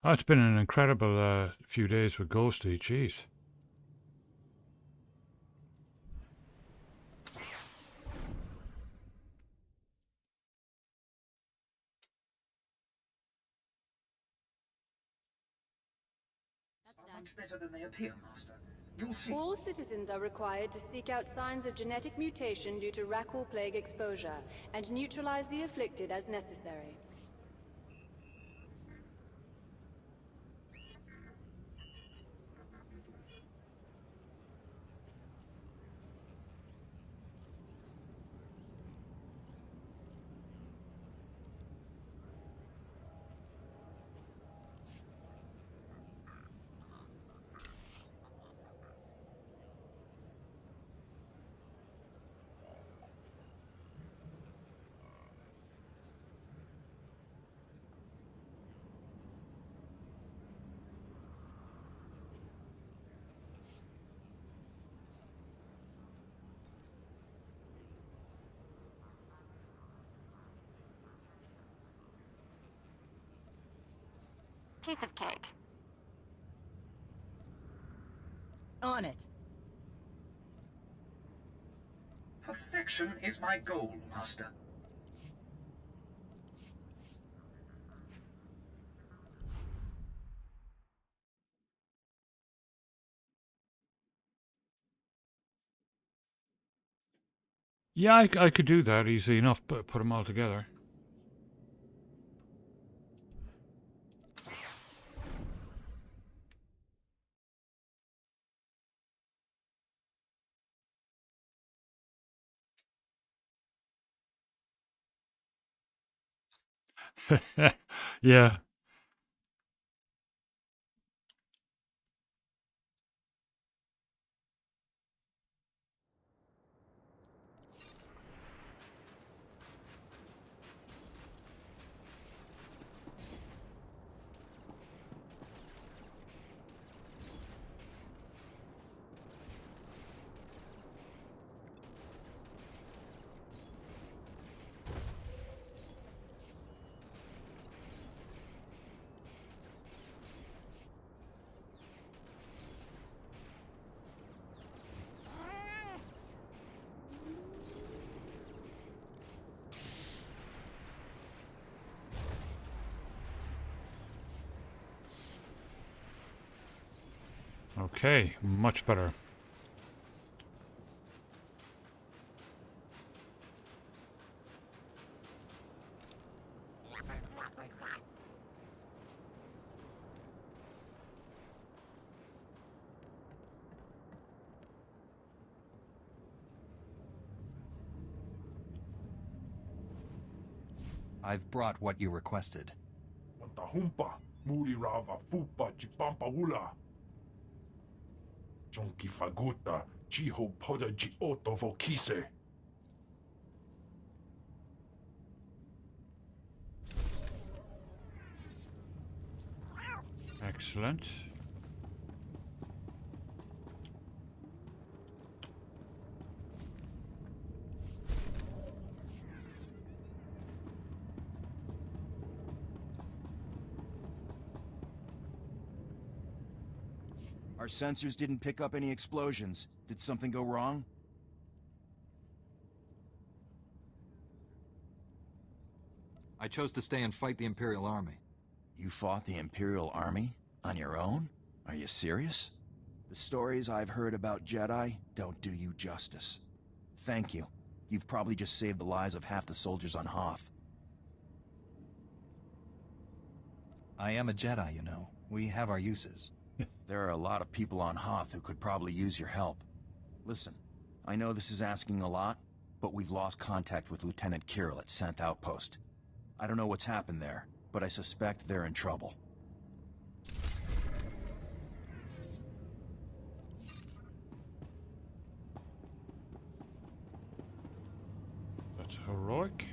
Oh, it's been an incredible few days with Ghosty, jeez. Much better than they appear, Master. You'll see. All citizens are required to seek out signs of genetic mutation due to Rakul plague exposure, and neutralize the afflicted as necessary. Piece of cake. On it. Perfection is my goal, Master. Yeah, I could do that easy enough, but put them all together. Yeah. Okay, much better. I've brought what you requested. Wantahumpa, Murirava Fupa Chipampawula. Jonki Faguta, Jiho Poda Gioto Vokise. Excellent. Our sensors didn't pick up any explosions. Did something go wrong? I chose to stay and fight the Imperial Army. You fought the Imperial Army? On your own? Are you serious? The stories I've heard about Jedi don't do you justice. Thank you. You've probably just saved the lives of half the soldiers on Hoth. I am a Jedi, you know. We have our uses. There are a lot of people on Hoth who could probably use your help. Listen, I know this is asking a lot, but we've lost contact with Lieutenant Kirill at 10th Outpost. I don't know what's happened there, but I suspect they're in trouble. That's heroic.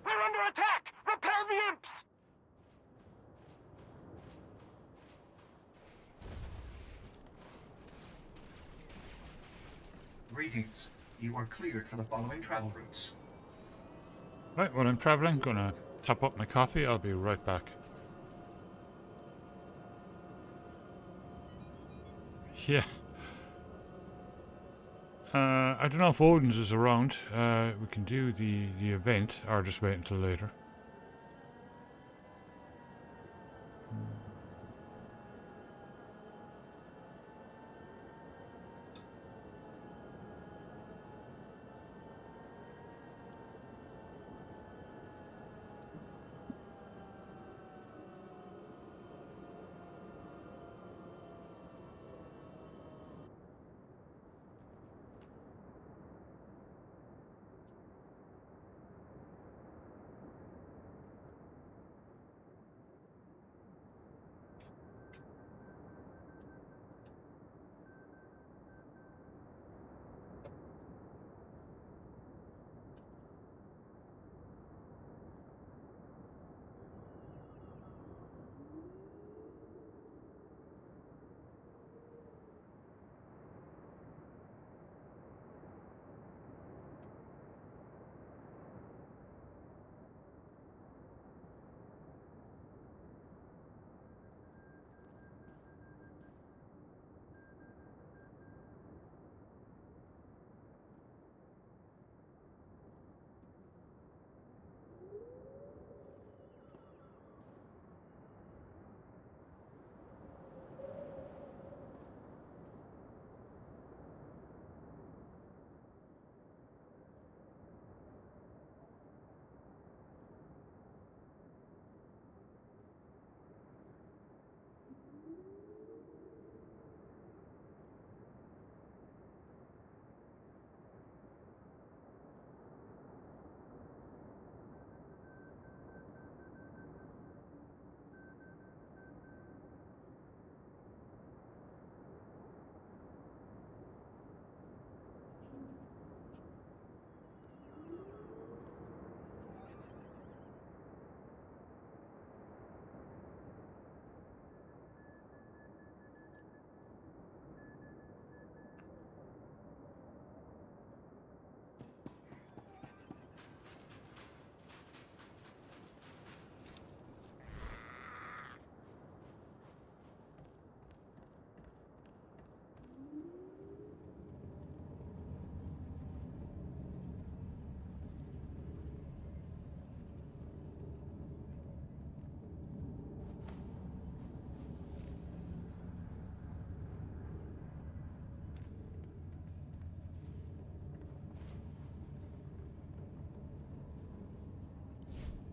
We're under attack! Repel the imps! Greetings. You are cleared for the following travel routes. Right, when I'm traveling, gonna top up my coffee. I'll be right back. Yeah. I don't know if Odin's is around. We can do the event, or just wait until later.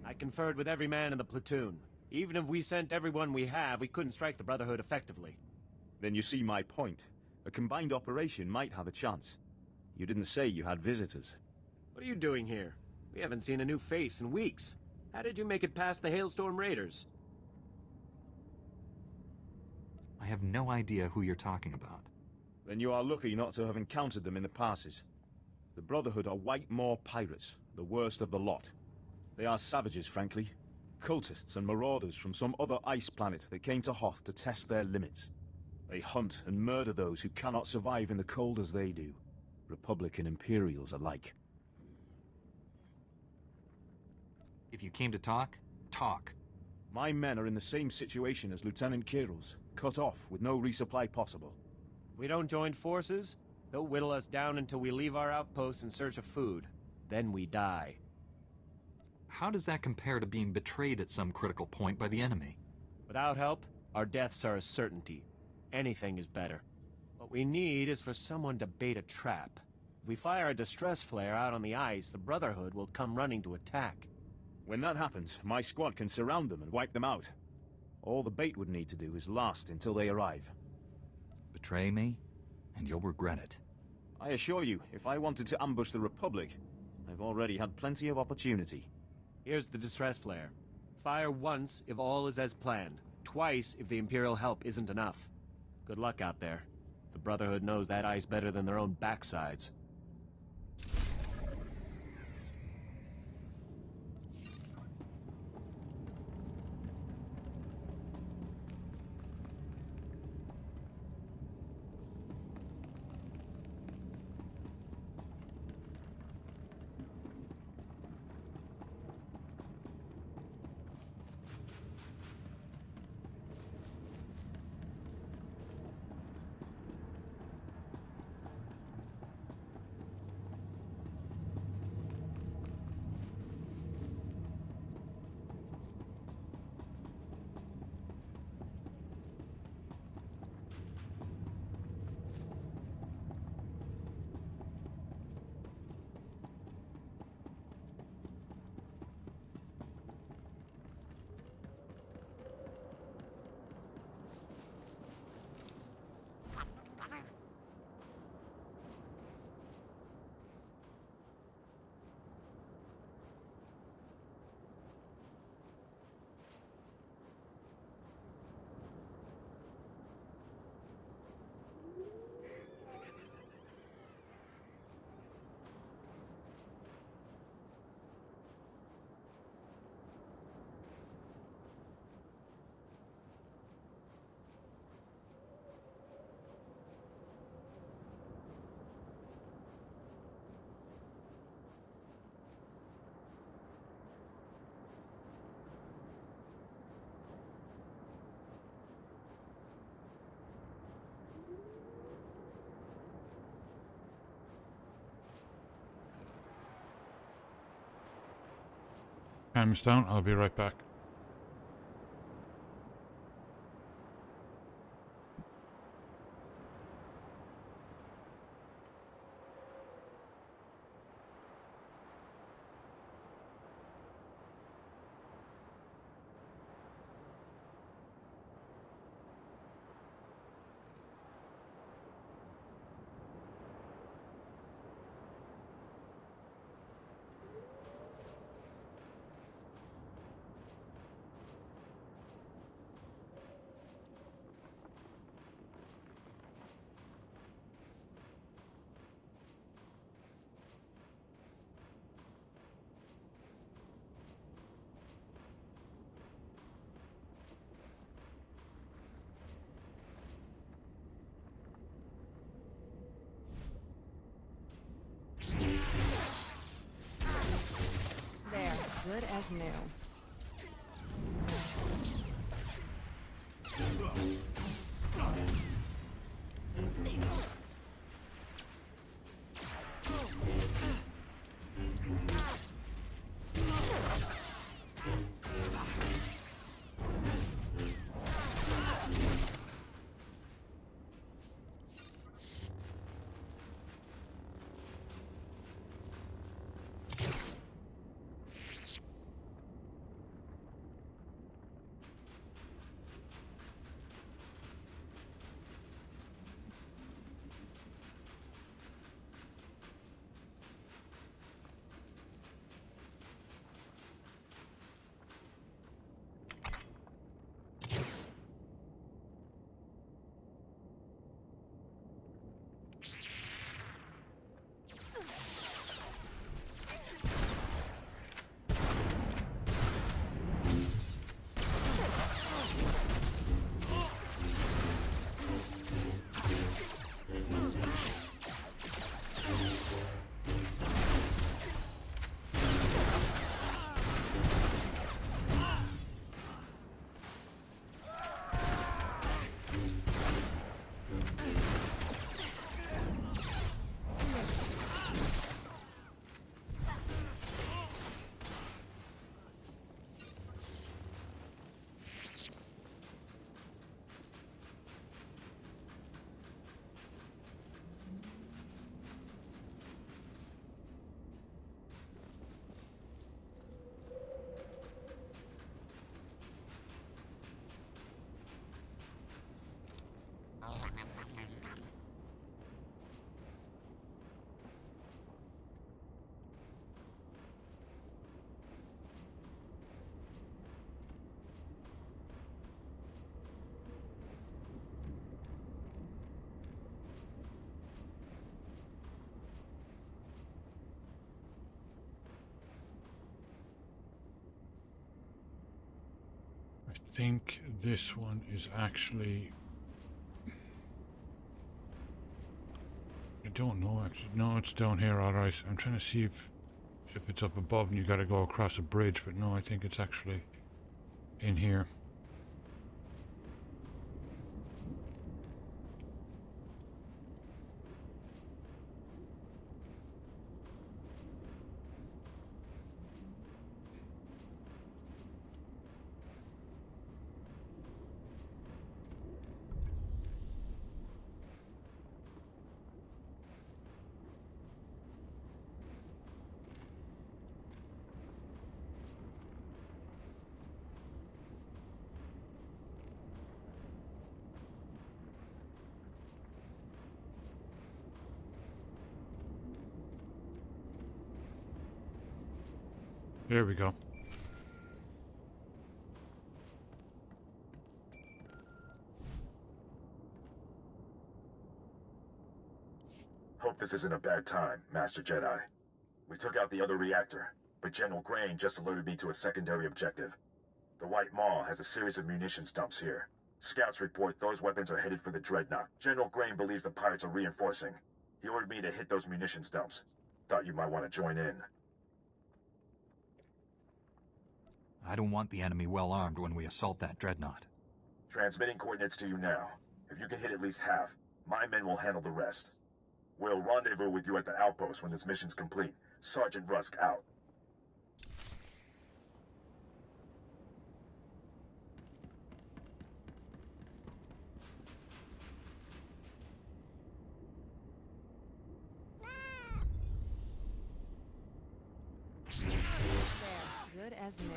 I conferred with every man in the platoon. Even if we sent everyone we have, we couldn't strike the Brotherhood effectively. Then you see my point. A combined operation might have a chance. You didn't say you had visitors. What are you doing here? We haven't seen a new face in weeks. How did you make it past the Hailstorm Raiders? I have no idea who you're talking about. Then you are lucky not to have encountered them in the passes. The Brotherhood are White Moor pirates, the worst of the lot. They are savages, frankly. Cultists and marauders from some other ice planet that came to Hoth to test their limits. They hunt and murder those who cannot survive in the cold as they do. Republic and Imperials alike. If you came to talk, talk. My men are in the same situation as Lieutenant Kiril's, cut off with no resupply possible. If we don't join forces, they'll whittle us down until we leave our outposts in search of food. Then we die. How does that compare to being betrayed at some critical point by the enemy? Without help, our deaths are a certainty. Anything is better. What we need is for someone to bait a trap. If we fire a distress flare out on the ice, the Brotherhood will come running to attack. When that happens, my squad can surround them and wipe them out. All the bait would need to do is last until they arrive. Betray me, and you'll regret it. I assure you, if I wanted to ambush the Republic, I've already had plenty of opportunity. Here's the distress flare. Fire once if all is as planned. Twice if the Imperial help isn't enough. Good luck out there. The Brotherhood knows that ice better than their own backsides. Time's down, I'll be right back. There, good as new. think this one is actually... I don't know actually. No, it's down here, alright. I'm trying to see if it's up above and you gotta go across a bridge, but no, I think it's actually in here. There we go. Hope this isn't a bad time, Master Jedi. We took out the other reactor, but General Grain just alerted me to a secondary objective. The White Maw has a series of munitions dumps here. Scouts report those weapons are headed for the Dreadnought. General Grain believes the pirates are reinforcing. He ordered me to hit those munitions dumps. Thought you might want to join in. I don't want the enemy well armed when we assault that dreadnought. Transmitting coordinates to you now. If you can hit at least half, my men will handle the rest. We'll rendezvous with you at the outpost when this mission's complete. Sergeant Rusk out. Good as new.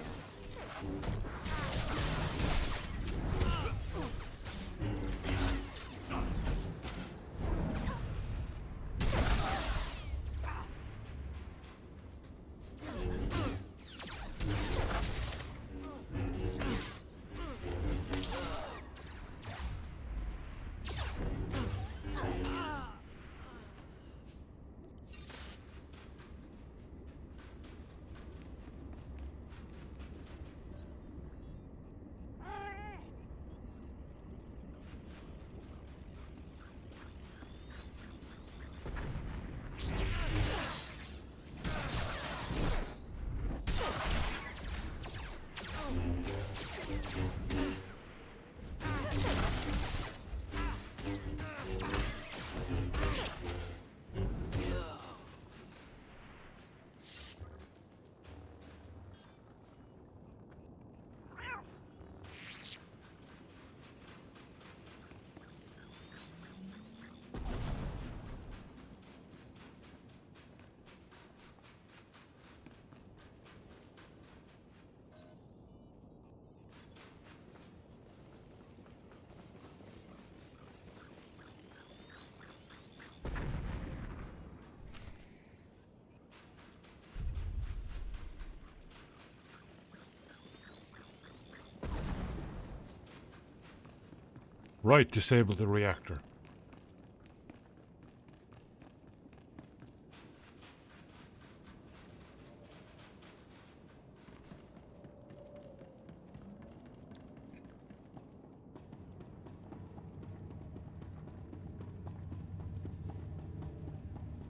Right, disable the reactor.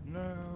No.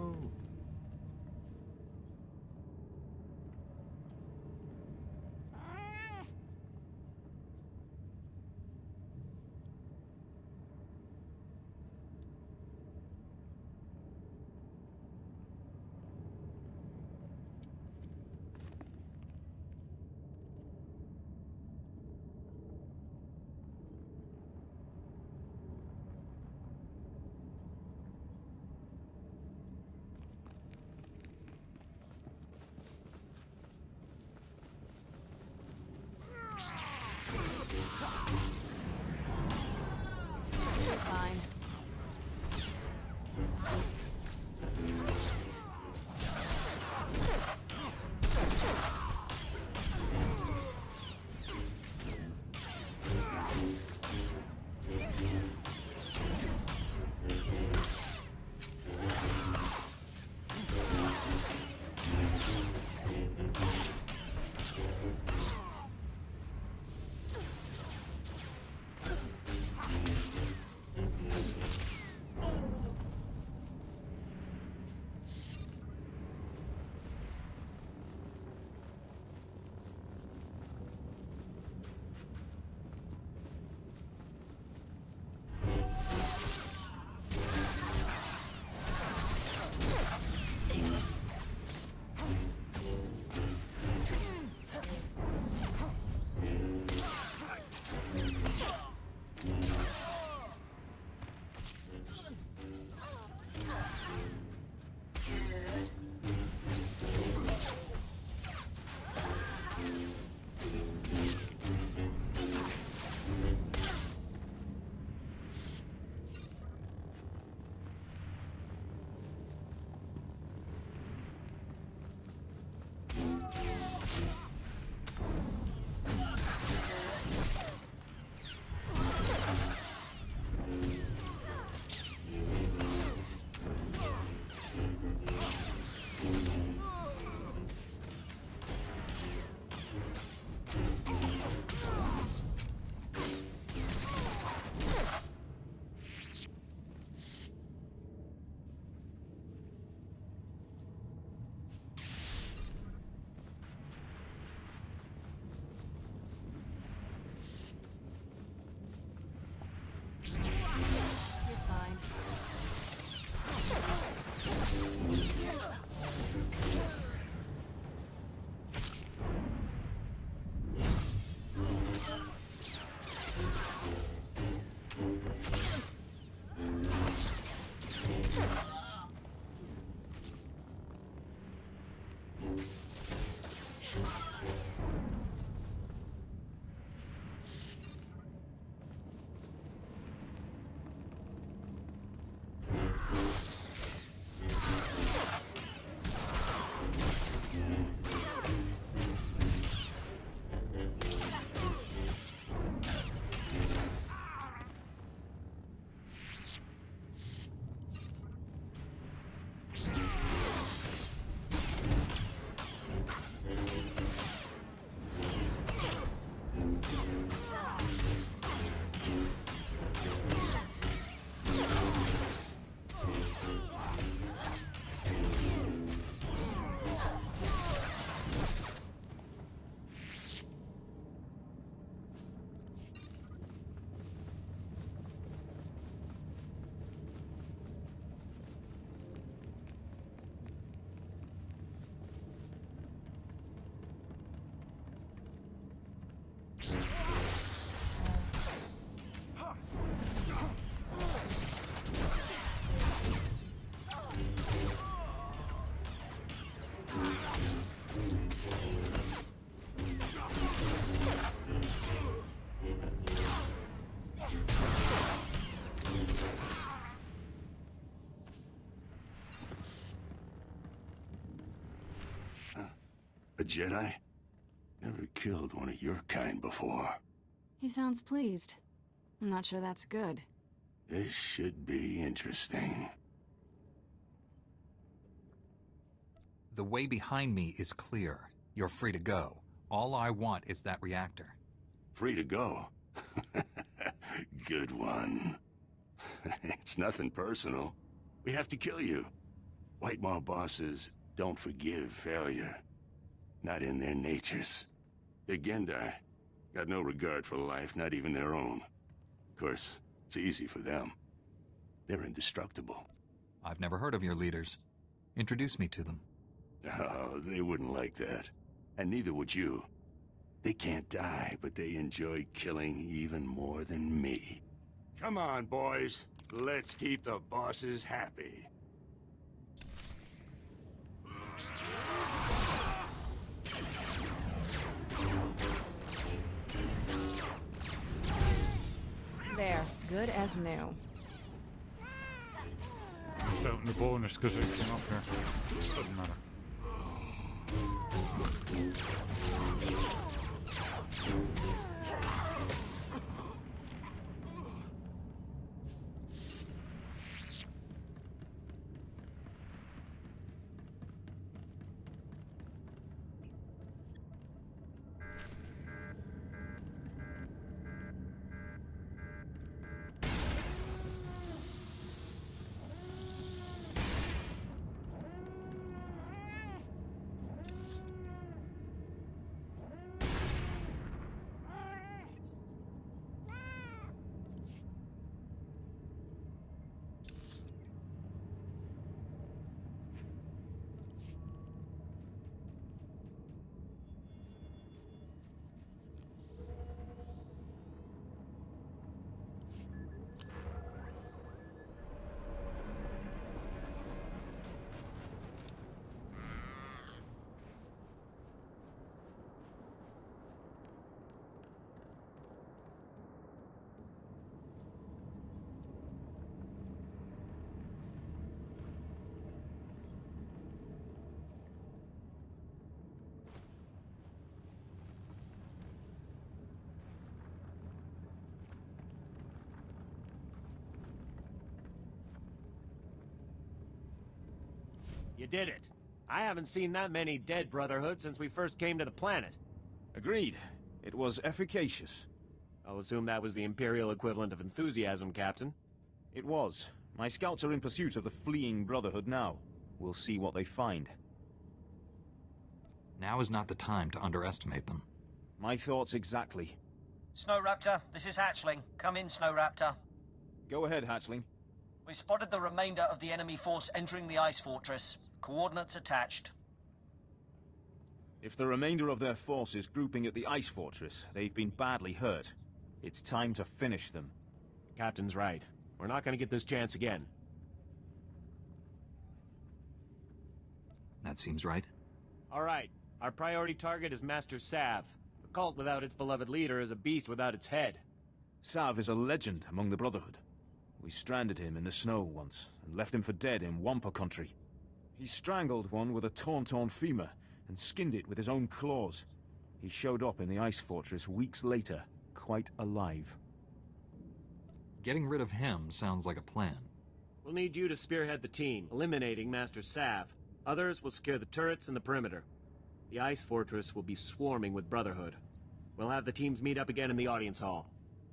Jedi? Never killed one of your kind before. He sounds pleased. I'm not sure that's good. This should be interesting. The way behind me is clear. You're free to go. All I want is that reactor. Free to go? Good one. It's nothing personal. We have to kill you. White Maw bosses don't forgive failure. Not in their natures. They're Gendai. Got no regard for life, not even their own. Of course, it's easy for them. They're indestructible. I've never heard of your leaders. Introduce me to them. Oh, they wouldn't like that. And neither would you. They can't die, but they enjoy killing even more than me. Come on, boys. Let's keep the bosses happy. There, good as new. It's out in the bonus because it came up here. Doesn't matter. You did it. I haven't seen that many dead Brotherhood since we first came to the planet. Agreed. It was efficacious. I'll assume that was the Imperial equivalent of enthusiasm, Captain. It was. My scouts are in pursuit of the fleeing Brotherhood now. We'll see what they find. Now is not the time to underestimate them. My thoughts exactly. Snow Raptor, this is Hatchling. Come in, Snow Raptor. Go ahead, Hatchling. We spotted the remainder of the enemy force entering the ice fortress. Coordinates attached. If the remainder of their force is grouping at the ice fortress, they've been badly hurt. It's time to finish them. Captain's right. We're not going to get this chance again. That seems right. All right. Our priority target is Master Sav. A cult without its beloved leader is a beast without its head. Sav is a legend among the Brotherhood. We stranded him in the snow once, and left him for dead in Wampa country. He strangled one with a torn femur, and skinned it with his own claws. He showed up in the ice fortress weeks later, quite alive. Getting rid of him sounds like a plan. We'll need you to spearhead the team, eliminating Master Sav. Others will secure the turrets and the perimeter. The ice fortress will be swarming with Brotherhood. We'll have the teams meet up again in the audience hall.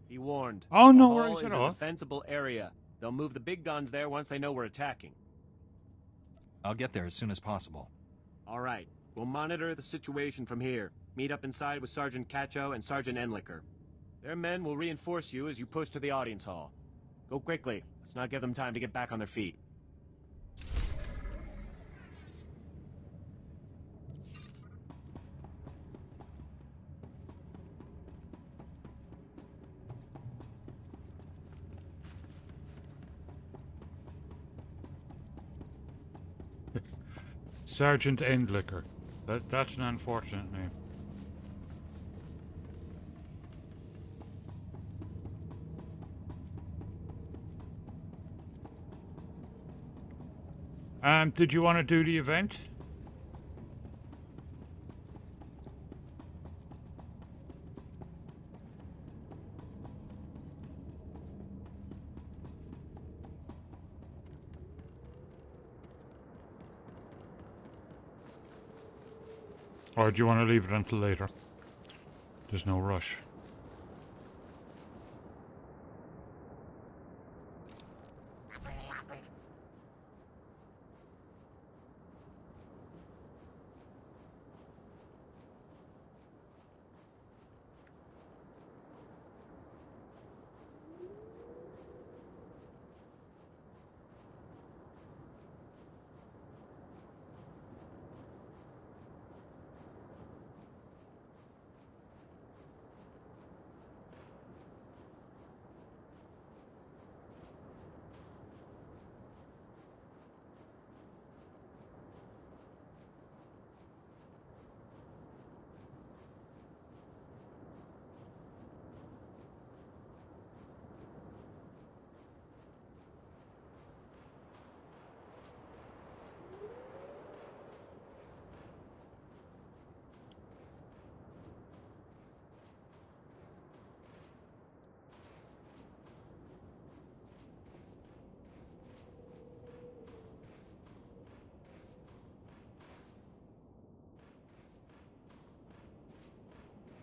Be warned. Oh, no the worries hall at is all. a defensible area. They'll move the big guns there once they know we're attacking. I'll get there as soon as possible. All right. We'll monitor the situation from here. Meet up inside with Sergeant Cacho and Sergeant Enlicker. Their men will reinforce you as you push to the audience hall. Go quickly. Let's not give them time to get back on their feet. Sergeant Endlicker. That's an unfortunate name. Did you want to do the event? Or do you want to leave it until later? There's no rush.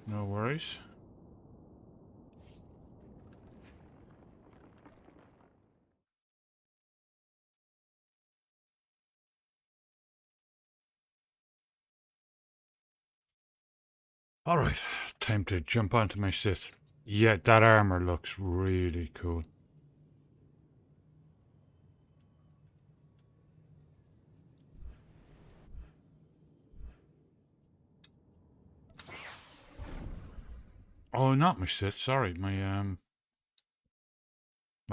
No worries. Alright, time to jump onto my Sith. Yeah, that armor looks really cool. Oh, not my Sith, sorry, my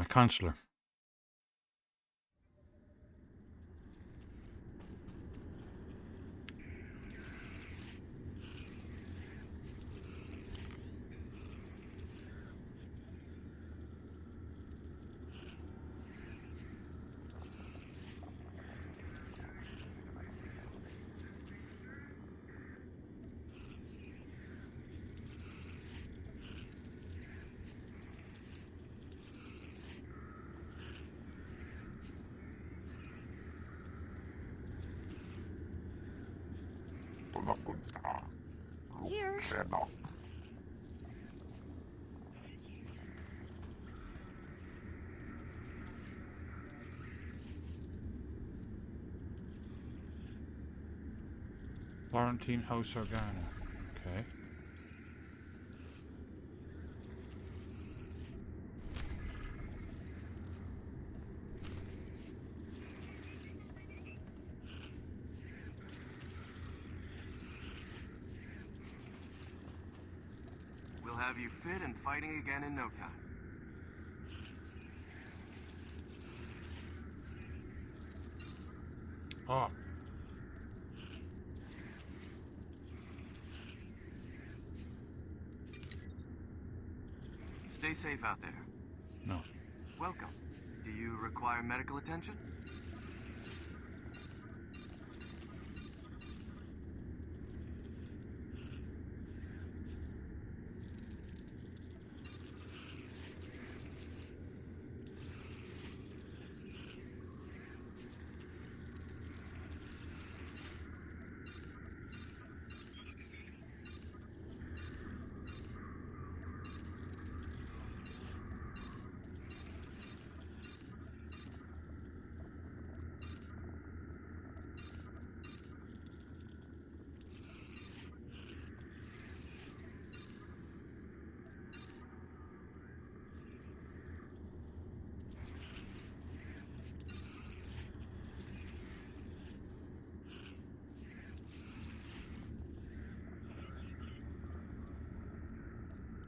consular. Here. Florentine House Organa. Okay. We'll have you fit and fighting again in no time. Oh. Stay safe out there. No. Welcome. Do you require medical attention?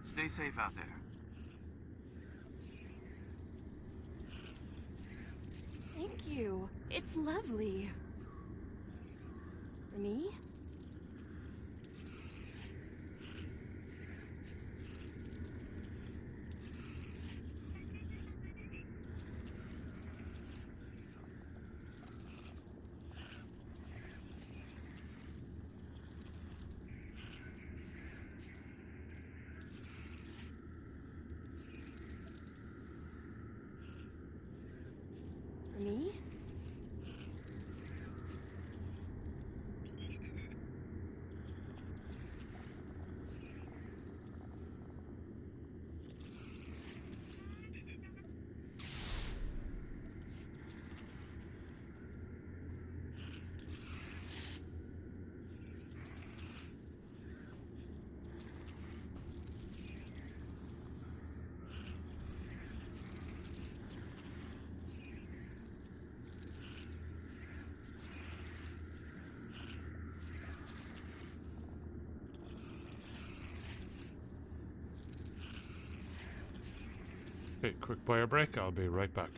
Stay safe out there. Thank you. It's lovely. For me? For me? Okay, quick bio break. I'll be right back.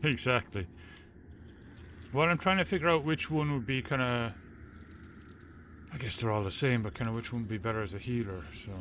Exactly. Well, I'm trying to figure out which one would be kind of... I guess they're all the same, but kind of which one would be better as a healer, so...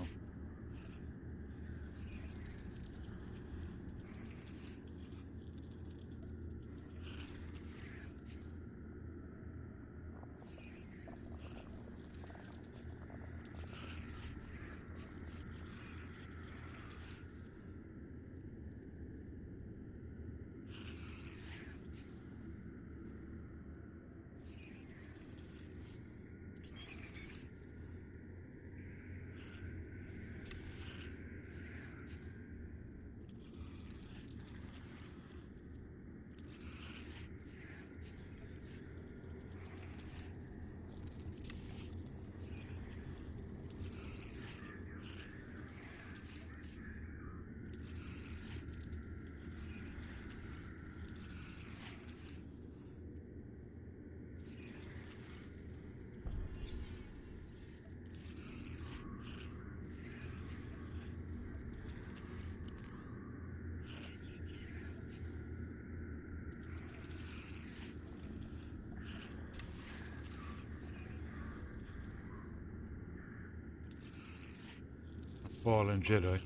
Fallen Jedi.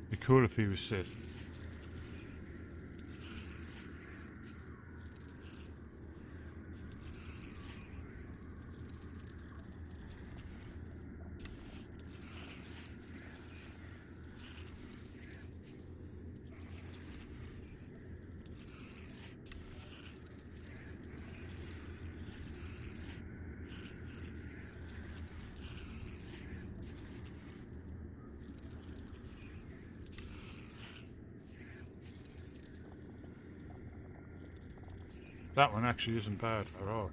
Be cool if he was Sith. That one actually isn't bad at all.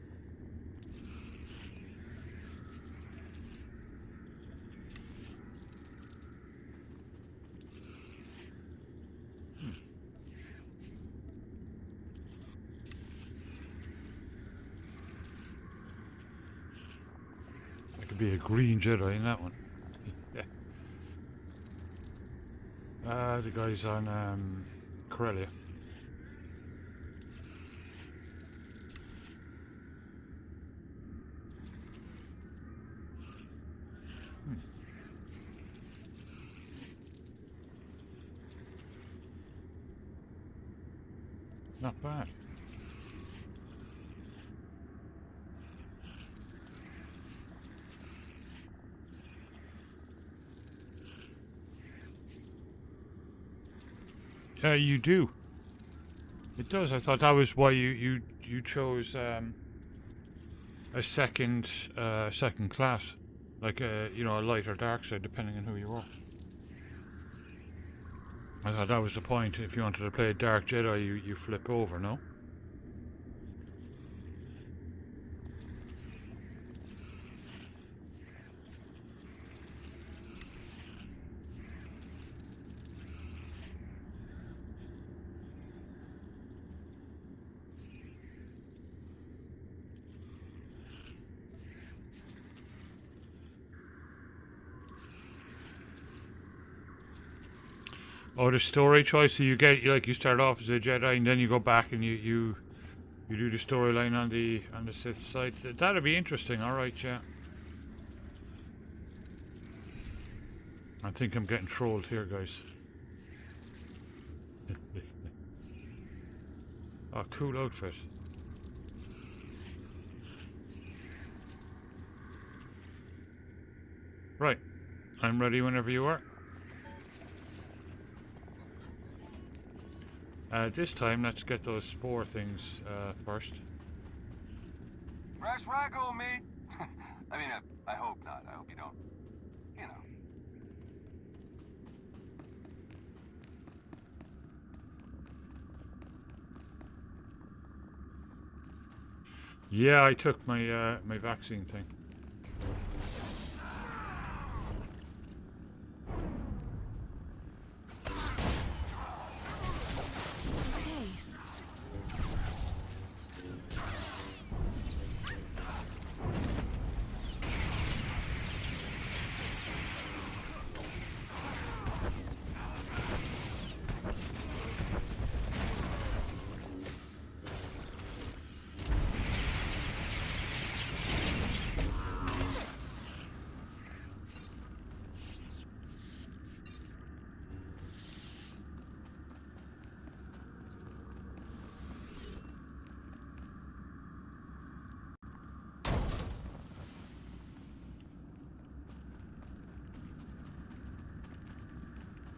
Be a green Jedi in that one. Yeah. The guys on Corellia. Not bad. You do. It does. I thought that was why you chose a second class, like a a light or dark side, depending on who you were. I thought that was the point. If you wanted to play a Dark Jedi, you flip over, no? Oh, the story choice. So you get you start off as a Jedi, and then you go back and you do the storyline on the Sith side. That'd be interesting. All right, yeah. I think I'm getting trolled here, guys. Oh, cool outfit. Right, I'm ready whenever you are. This time, let's get those spore things first. Fresh raccoon meat? I mean, I hope not. I hope you don't, you know. Yeah, I took my my vaccine thing.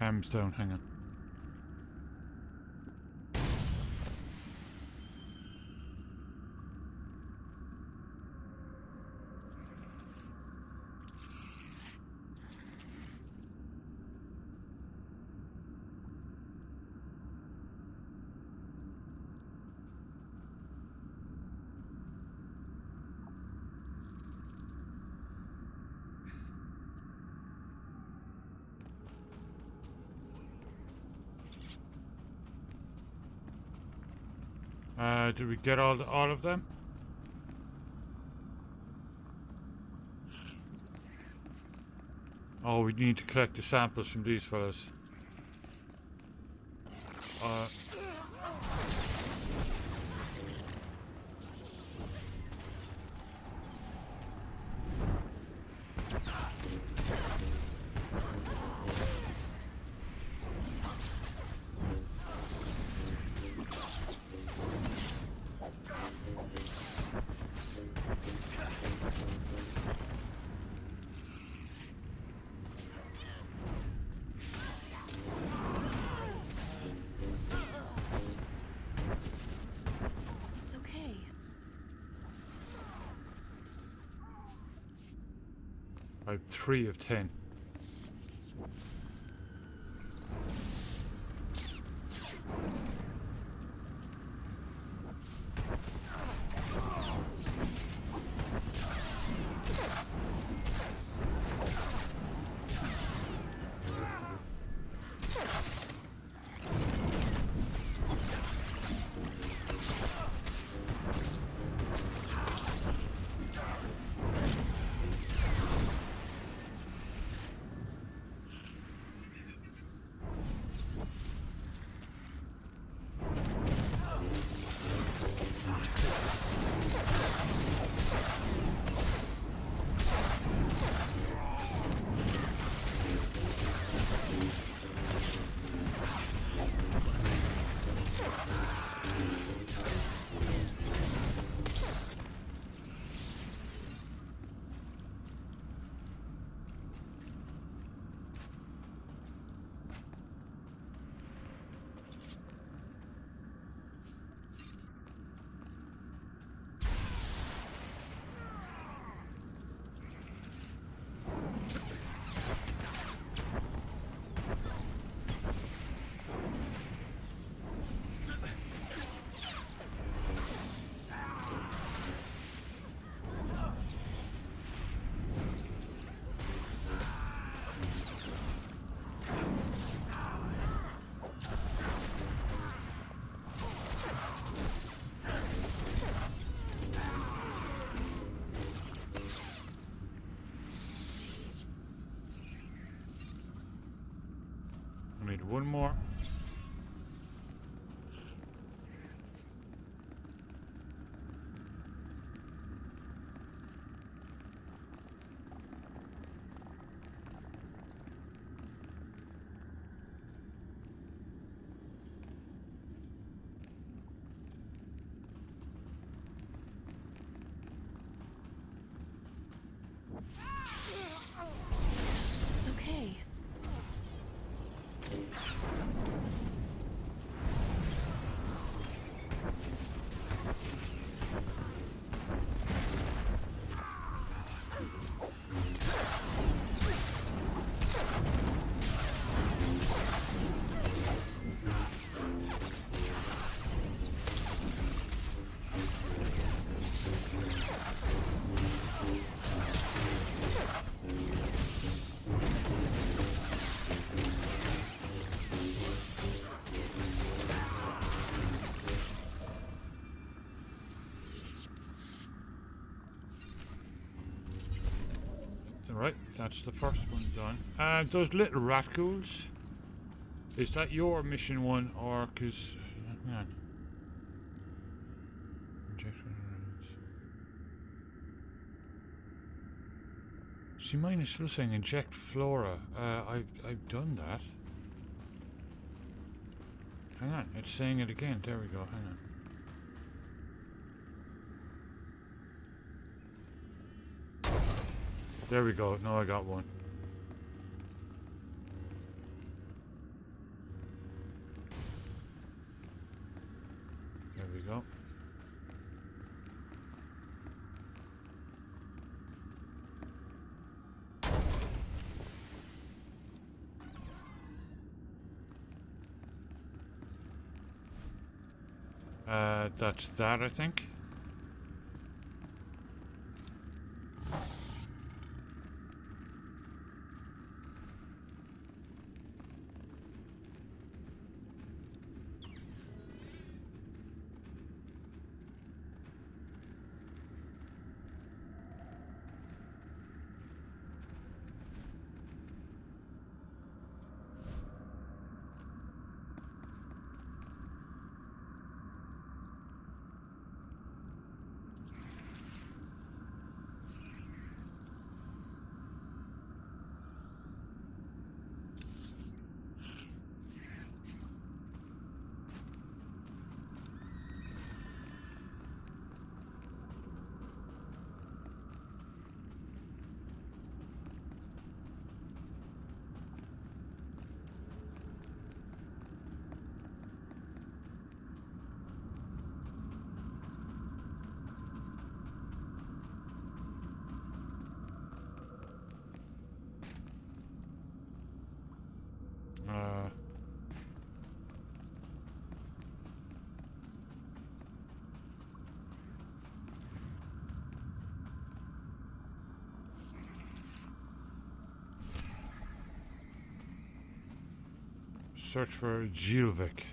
Ham's down, hang on. Did we get all of them? Oh, we need to collect the samples from these fellas. I have 3 of 10. one more. It's okay. Alright, that's the first one done. Those little rat ghouls. Is that your mission one, or cause hang on. See, mine is still saying inject flora. I've done that. Hang on, it's saying it again. There we go, hang on. There we go. No, I got one. There we go. That's that, I think. Search for Jilvik.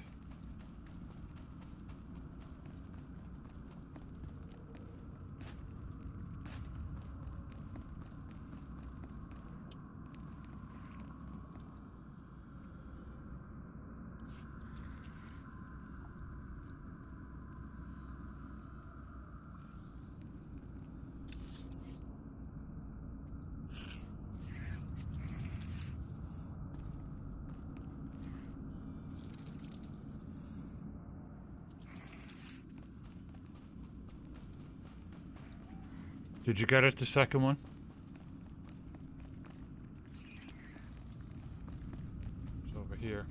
Did you get it, the second one? It's over here.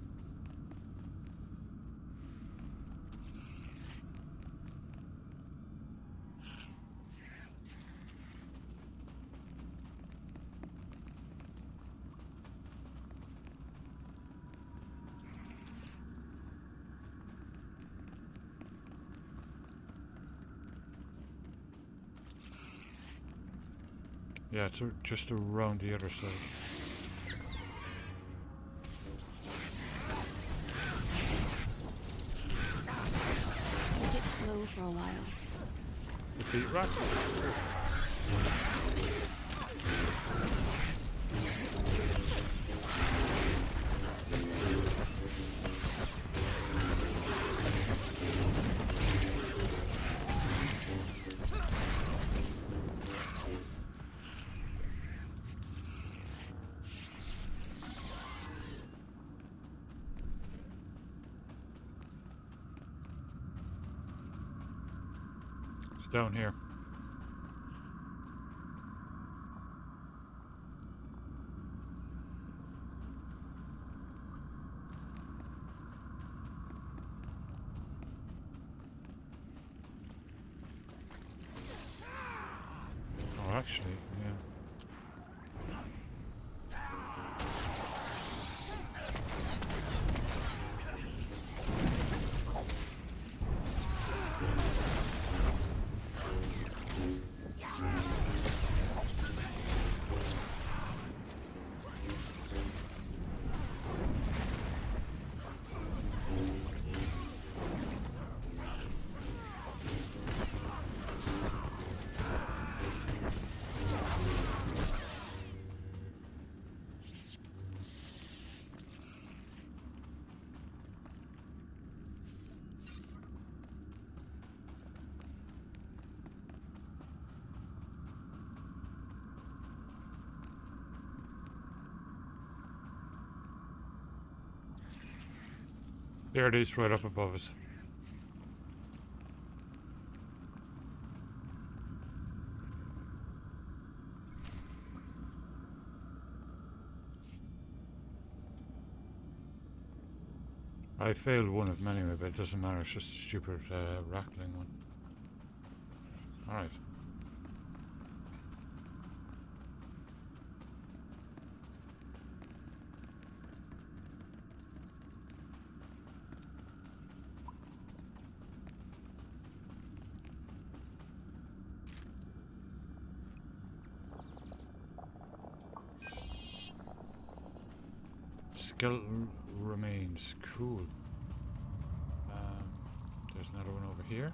Yeah, it's just around the other side. Take it slow for a while. Defeat rats. down here. Oh, actually, yeah. There it is, right up above us. I failed one of them anyway, but it doesn't matter, it's just a stupid rattling one. Alright. Skeleton remains. Cool. There's another one over here.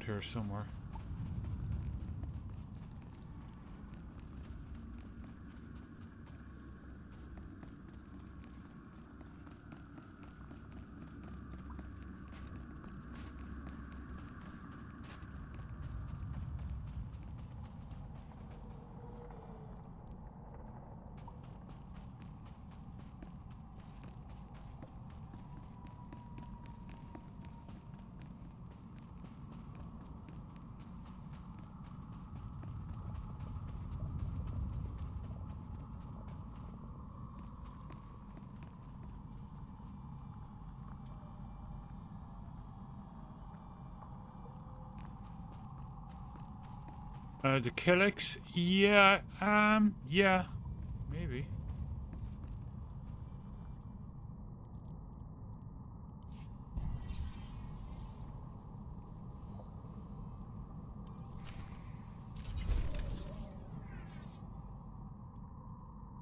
here somewhere. The Killix? Yeah, yeah, maybe.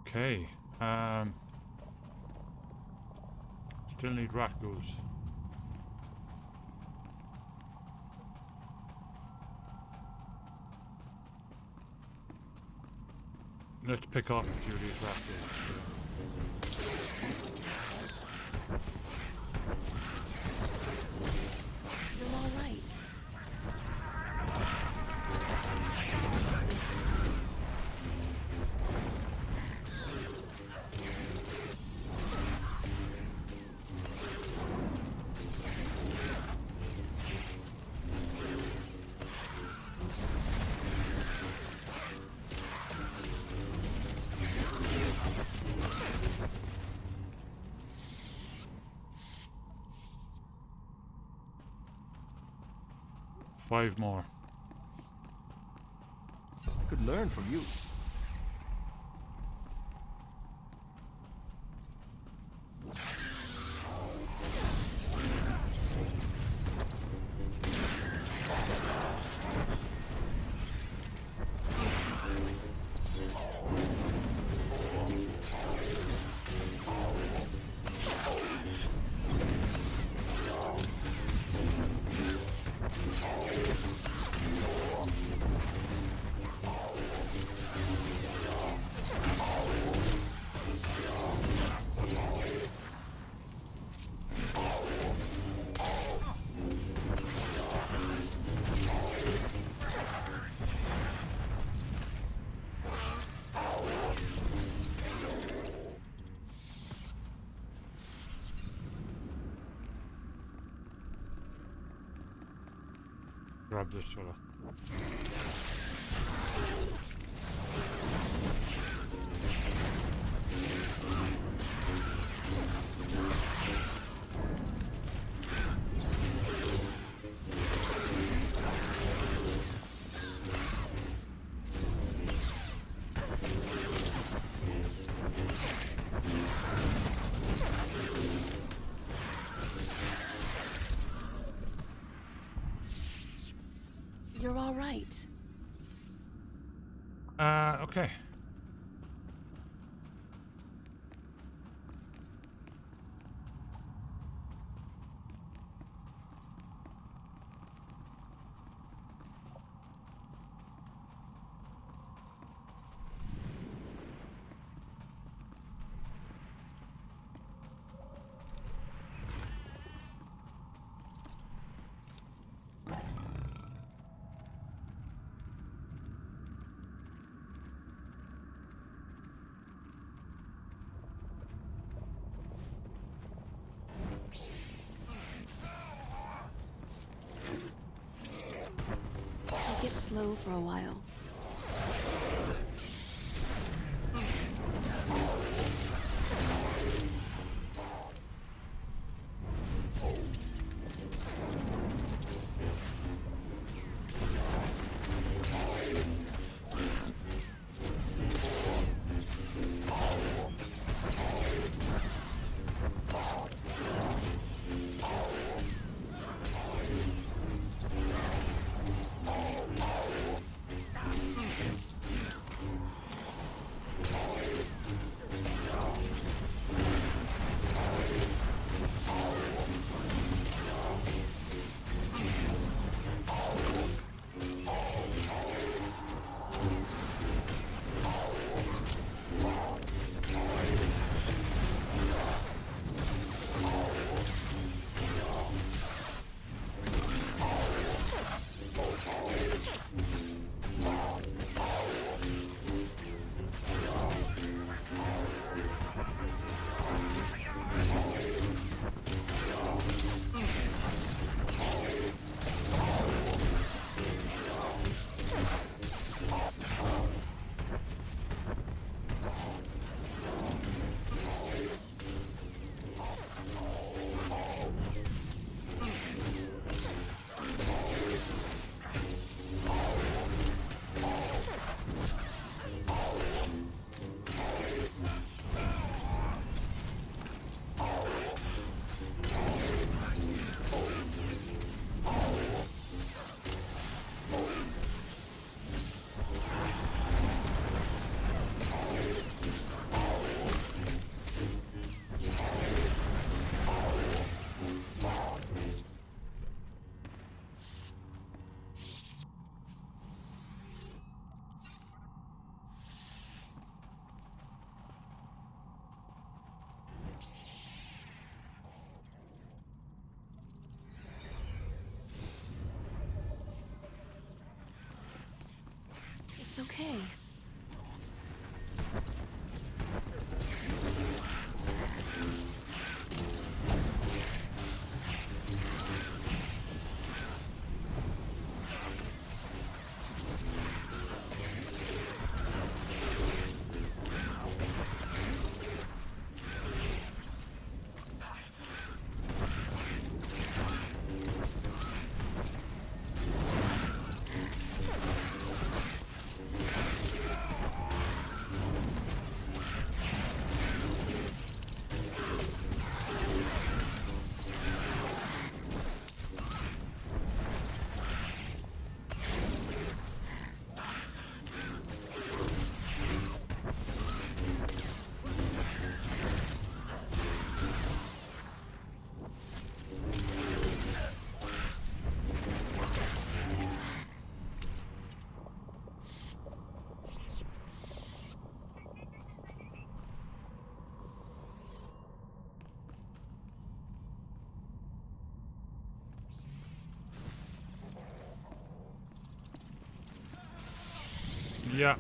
Okay, still need rat ghouls. Let's pick off a few of these rat ghouls. You're all right. Five more. I could learn from you. Grab this fella. You're all right. Okay. Take it slow for a while. It's okay. Yeah.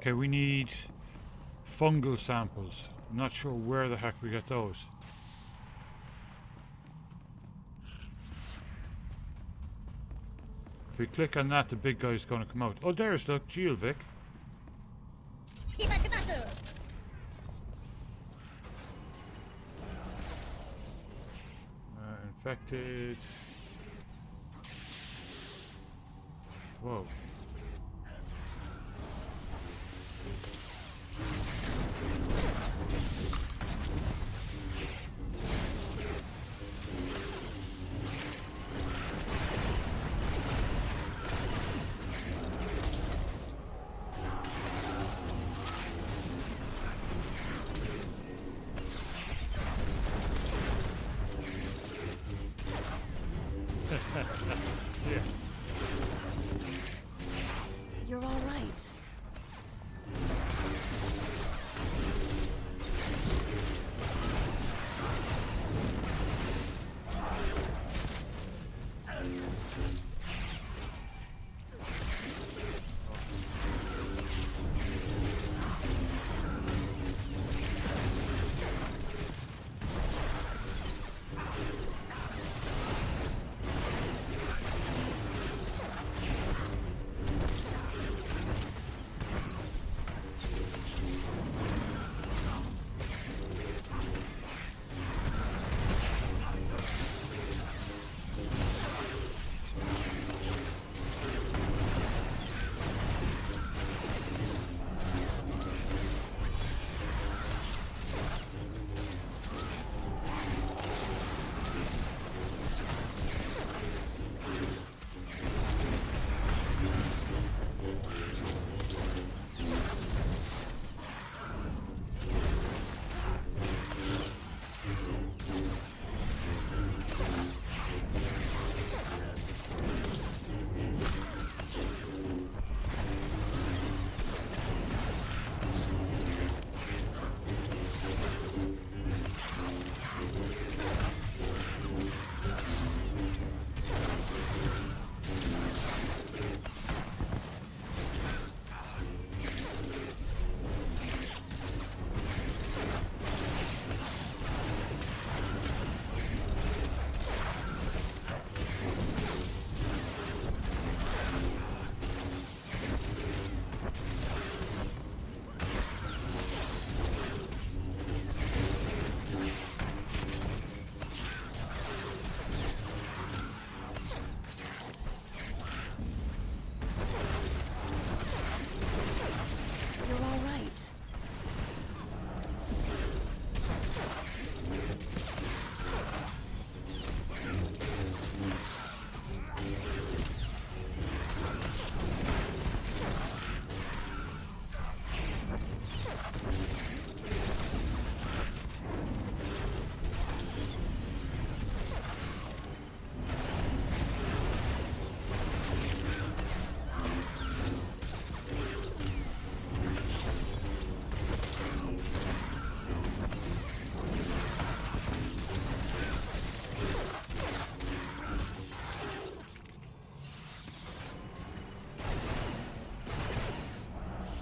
Okay, we need fungal samples. I'm not sure where the heck we get those. If we click on that, the big guy's going to come out. Oh, there's, look, Geelvic. Infected. Whoa. Yeah. You're all right.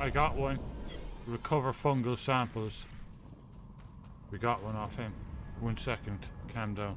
I got one. Recover fungal samples. We got one off him. 1 second. Calm down.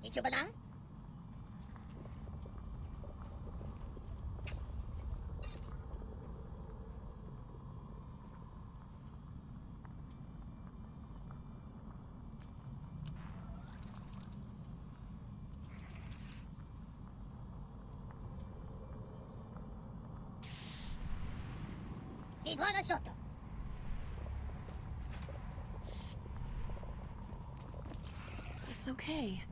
It's okay.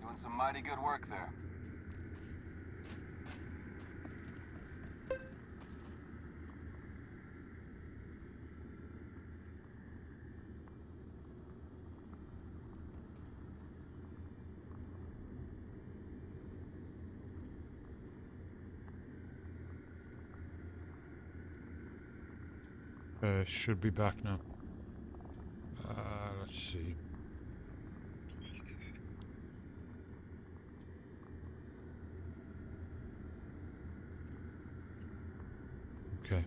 Doing some mighty good work there. Should be back now. Let's see. Okay.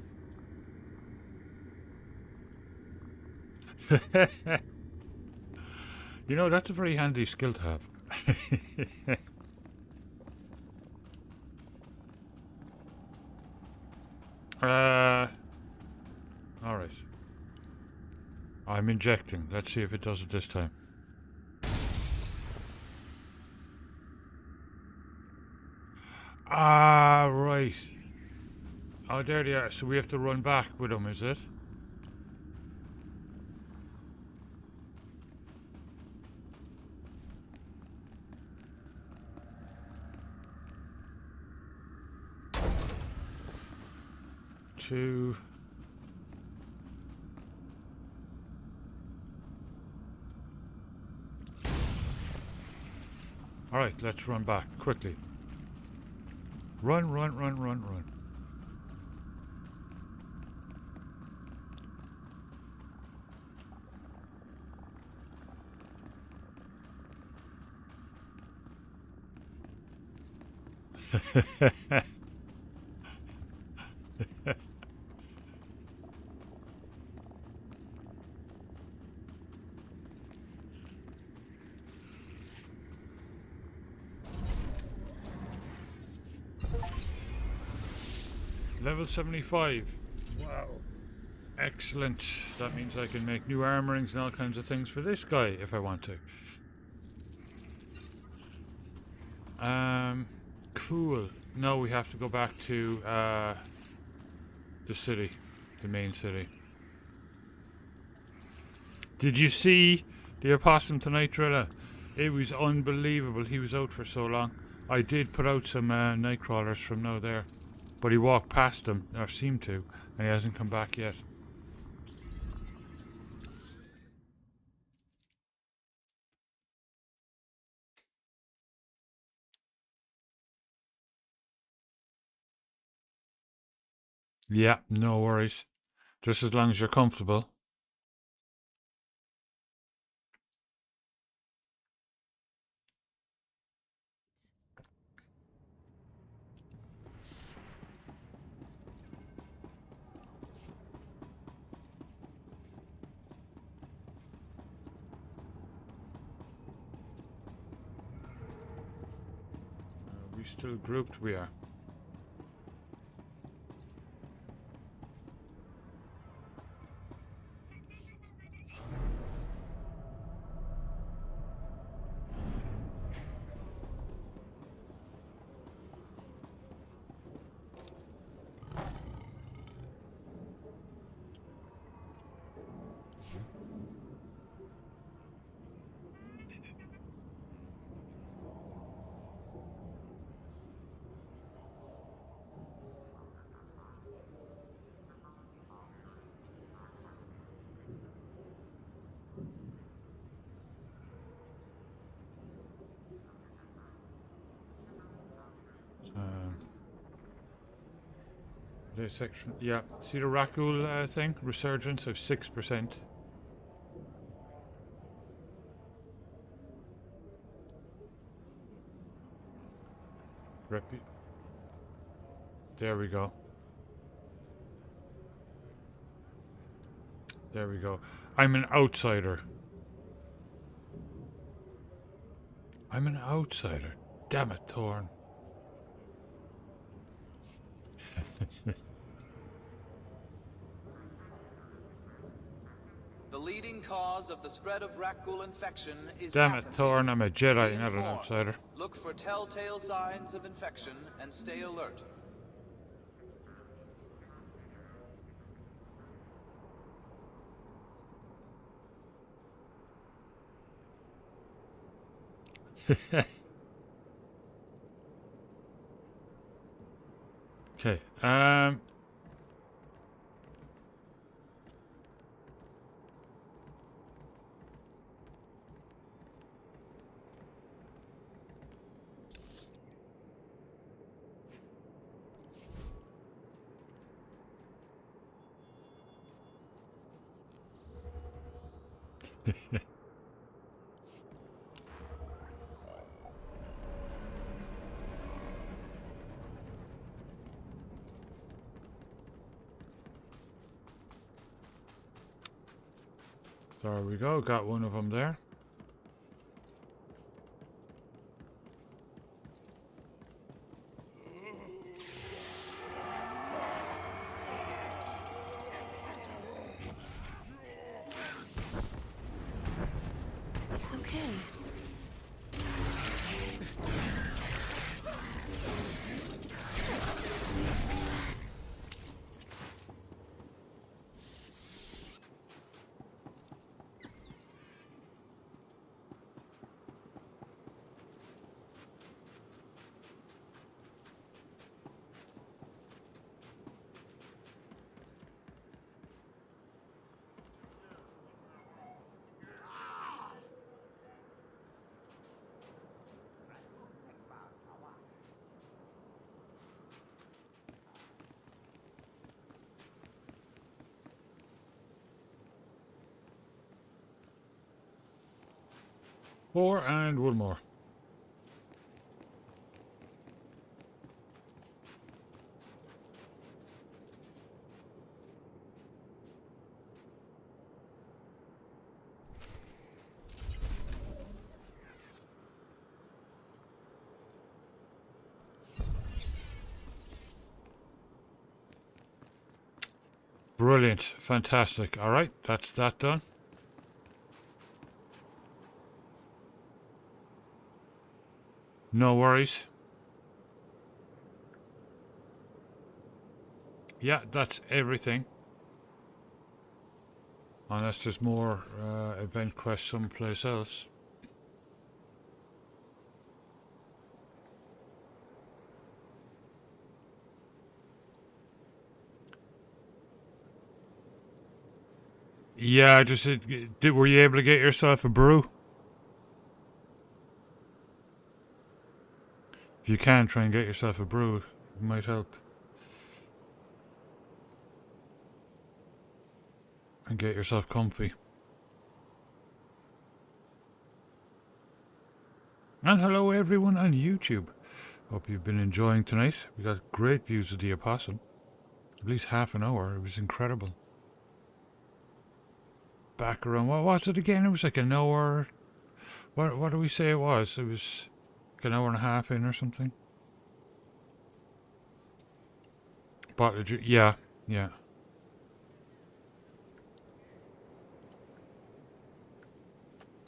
You know, that's a very handy skill to have. Alright. I'm injecting. Let's see if it does it this time. Ah, right. Oh, there they are. So we have to run back with them, is it? Two. Alright, let's run back quickly. Run, run, run, run, run. Level 75. Wow. Excellent. That means I can make new armorings and all kinds of things for this guy if I want to. Cool. No, we have to go back to the city, the main city. Did you see the opossum tonight, Drilla? It was unbelievable. He was out for so long. I did put out some night crawlers from now there, but he walked past them, or seemed to, and he hasn't come back yet. Yeah, no worries. Just as long as you're comfortable. We still grouped? We are. The section, yeah. See the Rakul thing? Resurgence of 6%. There we go. There we go. I'm an outsider. I'm an outsider. Damn it, Thorn. The leading cause of the spread of Rakghoul infection is Damn it, apathy. Thorn. I'm a Jedi, Be not an informed. outsider. Look for telltale signs of infection and stay alert. Okay. There we go. Got one of them there. It's okay. Four and one more. Brilliant. Fantastic. All right. That's that done. No worries. Yeah, that's everything. Unless there's more event quests someplace else. Yeah, just were you able to get yourself a brew? If you can, try and get yourself a brew. It might help. And get yourself comfy. And hello everyone on YouTube. Hope you've been enjoying tonight. We got great views of the Apostle. At least half an hour. It was incredible. Back around, what was it again? It was like an hour. What do we say it was? It was like an hour and a half in or something. Bottle of juice. Yeah, yeah.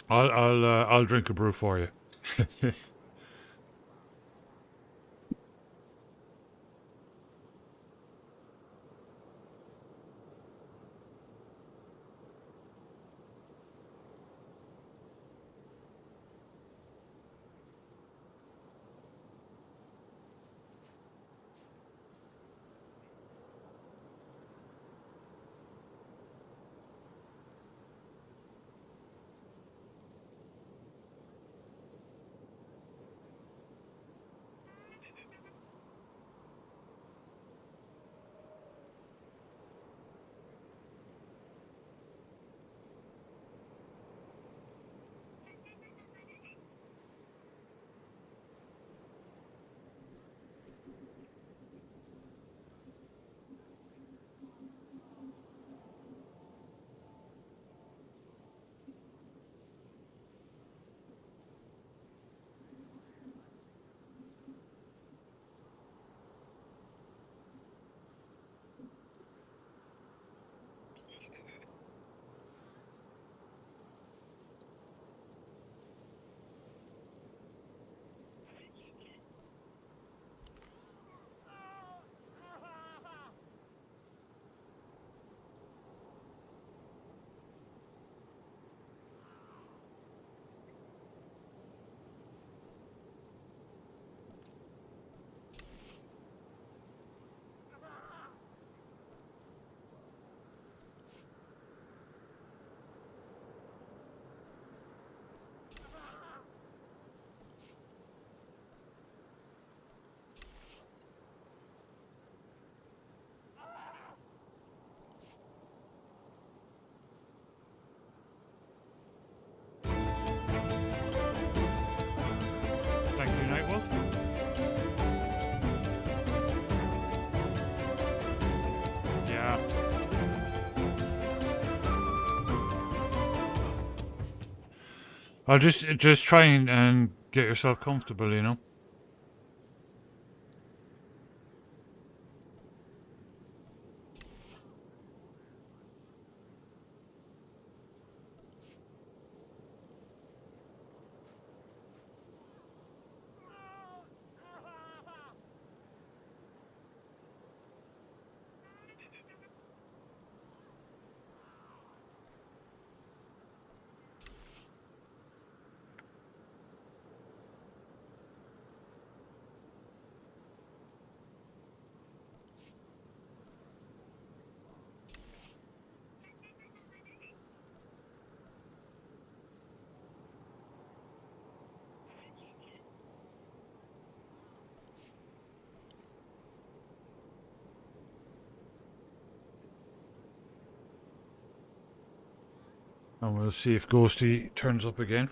I'll drink a brew for you. I'll just try and get yourself comfortable, you know. And we'll see if Ghosty turns up again.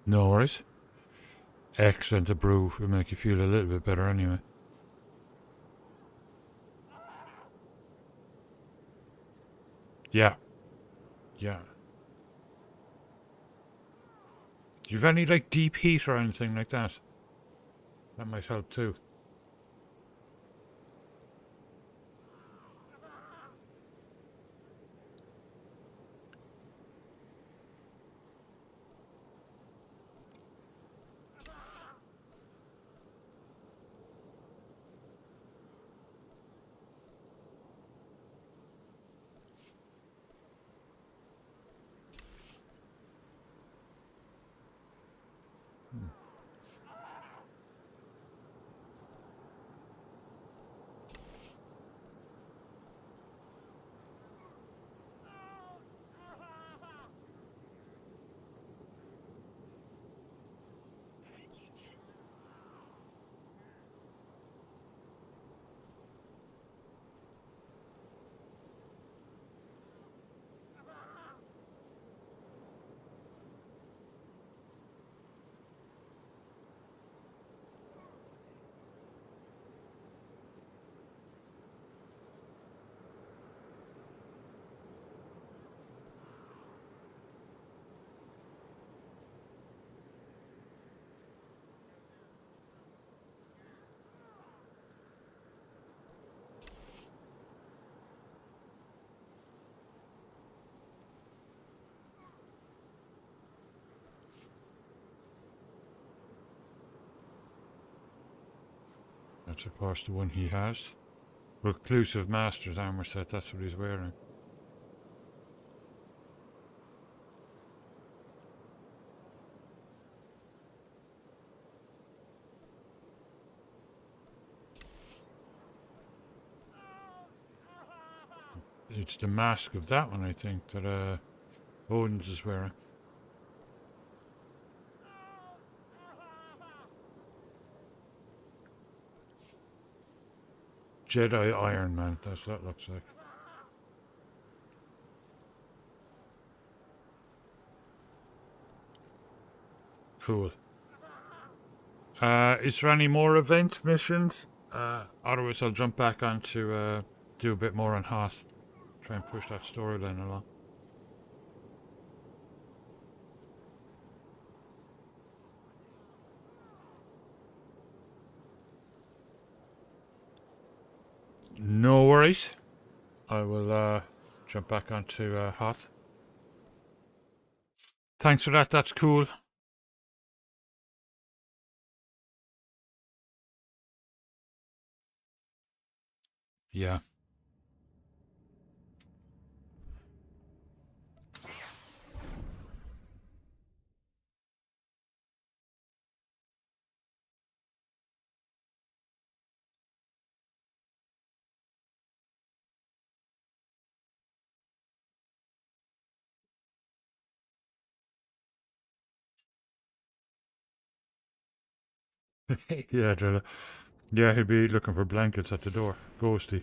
No worries. Excellent. A brew will make you feel a little bit better anyway. Yeah. Yeah. Do you have any like deep heat or anything like that? That might help too. That's of course the one he has. Reclusive Master's armor set, that's what he's wearing. It's the mask of that one, I think, that Odin's is wearing. Jedi Iron Man, that's what that looks like. Cool. Is there any more event missions? Otherwise I'll jump back on to do a bit more on Hoth. Try and push that storyline along. No worries. I will jump back onto Hoth. Thanks for that. That's cool. Yeah. Yeah, Drilla. Yeah, he'd be looking for blankets at the door. Ghosty.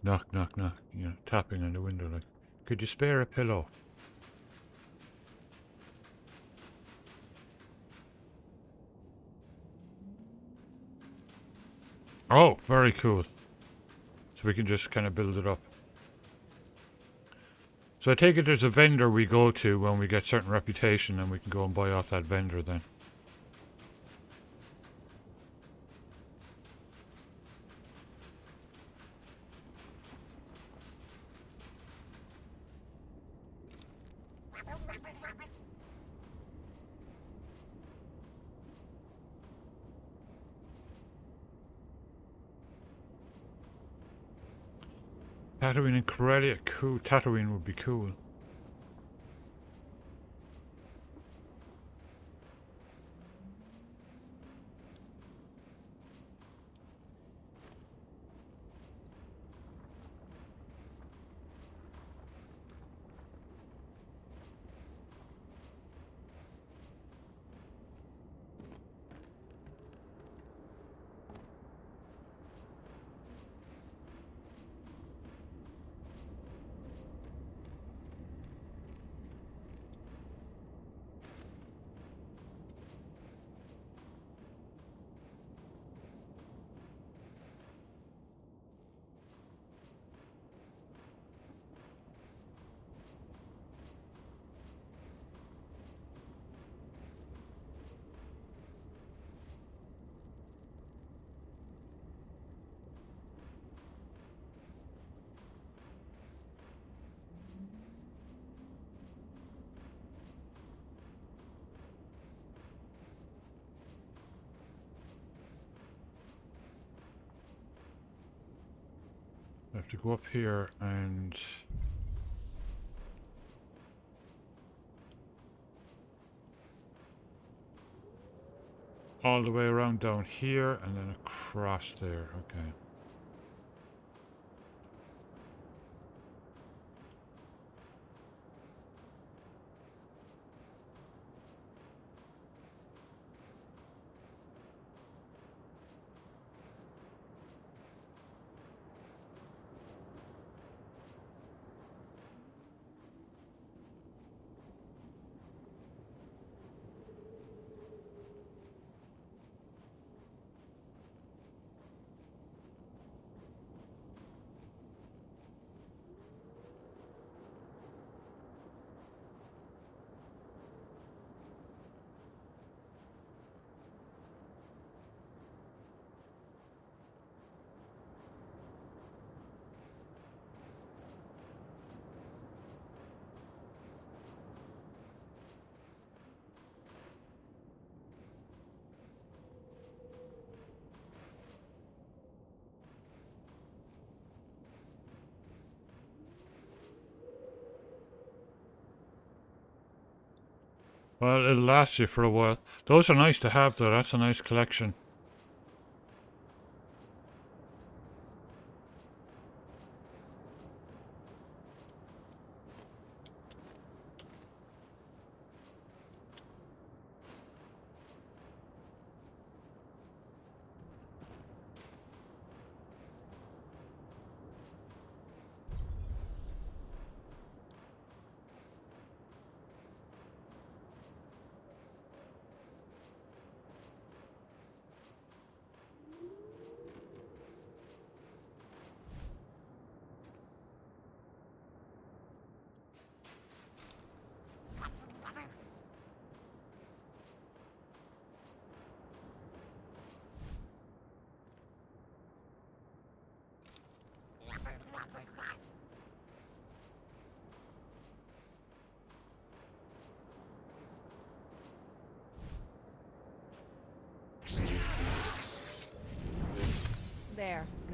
Knock, knock, knock. You know, tapping on the window like, could you spare a pillow? Oh, very cool. So we can just kind of build it up. So I take it there's a vendor we go to when we get certain reputation and we can go and buy off that vendor then. Tatooine and Corellia, cool. Tatooine would be cool. I have to go up here and all the way around down here and then across there. Okay. Well, it'll last you for a while. Those are nice to have though. That's a nice collection.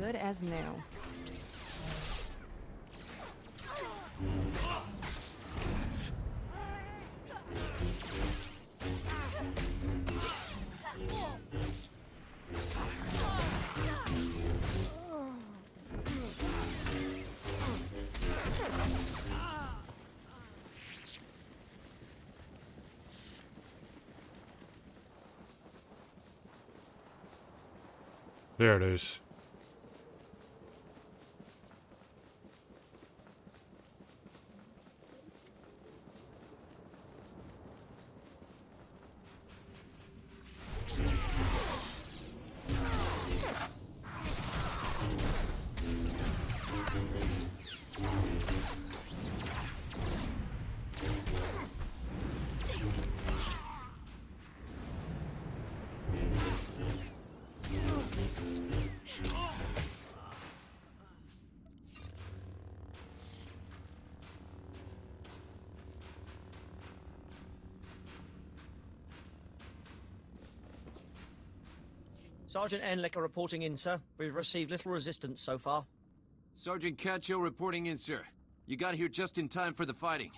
Good as new. There it is. Sergeant Enlicker reporting in, sir. We've received little resistance so far. Sergeant Cacho reporting in, sir. You got here just in time for the fighting.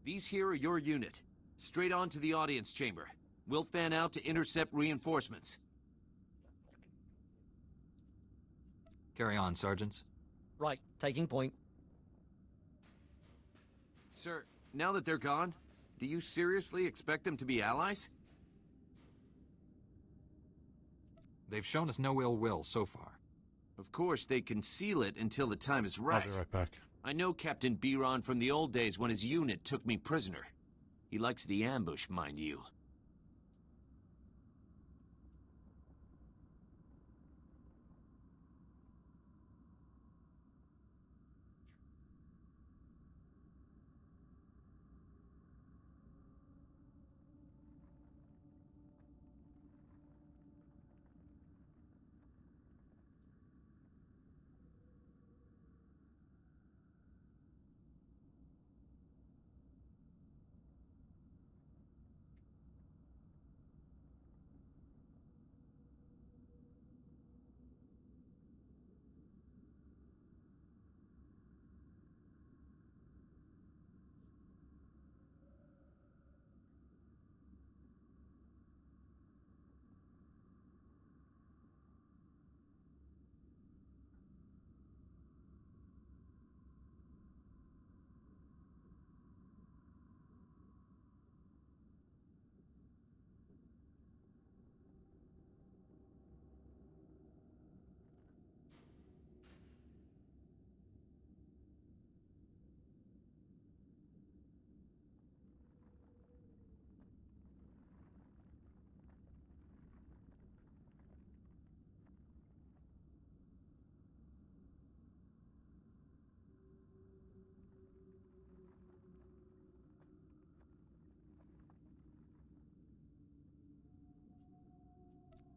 These here are your unit. Straight on to the audience chamber. We'll fan out to intercept reinforcements. Carry on, sergeants. Right, taking point. Sir, now that they're gone, do you seriously expect them to be allies? They've shown us no ill will so far. Of course, they conceal it until the time is right. I'll be right back. I know Captain Biron from the old days when his unit took me prisoner. He likes the ambush, mind you.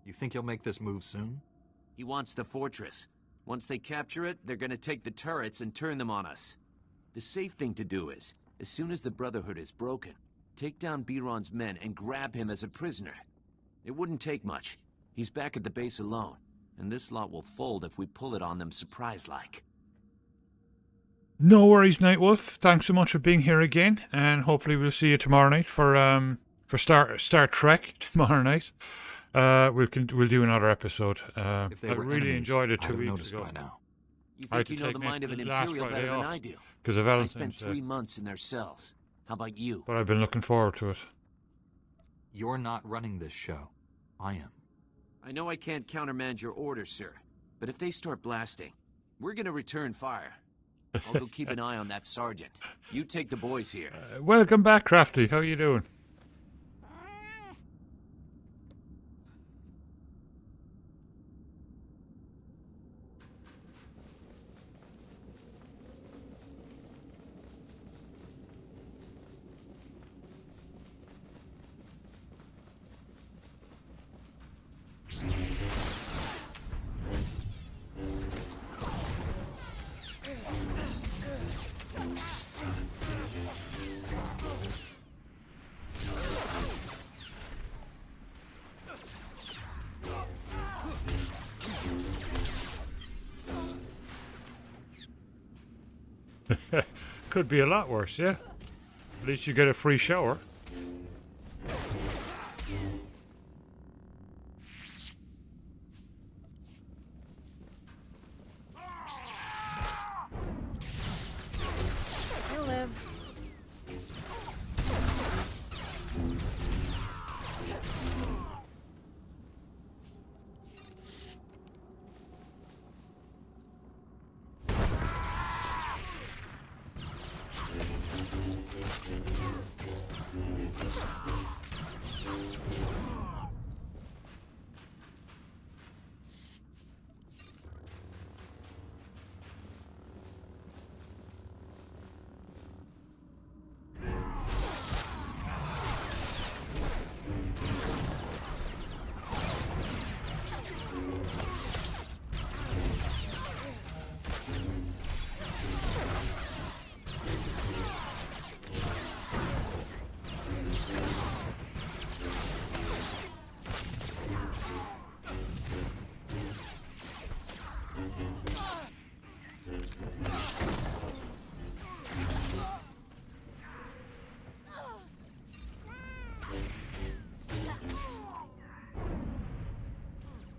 You think he'll make this move soon? He wants the fortress. Once they capture it, they're gonna take the turrets and turn them on us. The safe thing to do is, as soon as the Brotherhood is broken, take down Biron's men and grab him as a prisoner. It wouldn't take much. He's back at the base alone, and this lot will fold if we pull it on them surprise-like. No worries, Nightwolf. Thanks so much for being here again, and hopefully we'll see you tomorrow night for Star Trek tomorrow night. We'll do another episode. I really enjoyed it 2 weeks ago. By now. You think you know the mind of an Imperial better than I do? Because I spent 3 months in their cells. How about you? But I've been looking forward to it. You're not running this show. I am. I know I can't countermand your orders, sir. But if they start blasting, we're gonna return fire. I'll go keep an eye on that sergeant. You take the boys here. Welcome back, Crafty. How you doing? Could be a lot worse, yeah. At least you get a free shower. He'll live.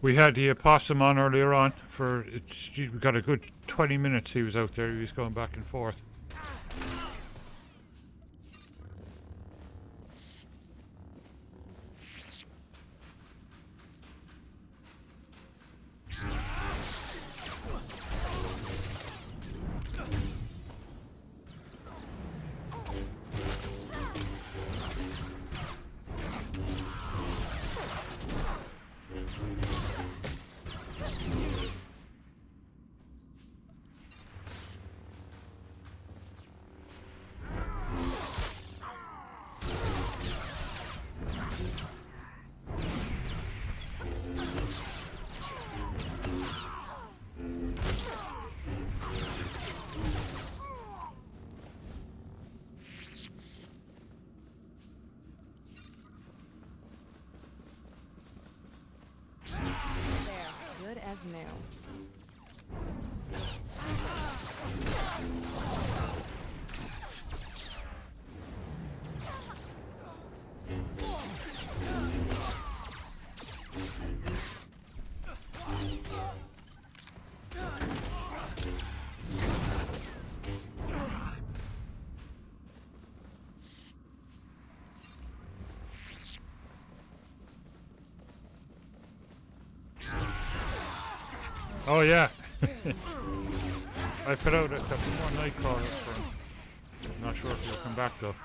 We had the opossum on earlier on for we got a good 20 minutes. He was out there. He was going back and forth. Good as new. Oh yeah. I put out a couple more night crawlers for him. I'm not sure if he'll come back though.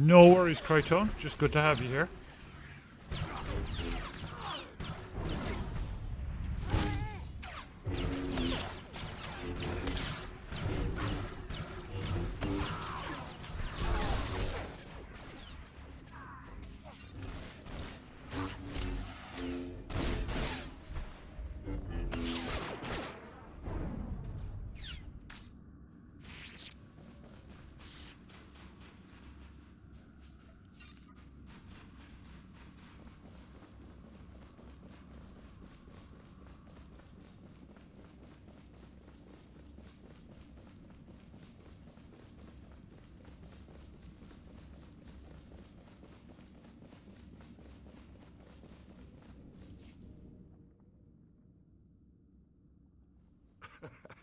No worries, Krytone. Just good to have you here.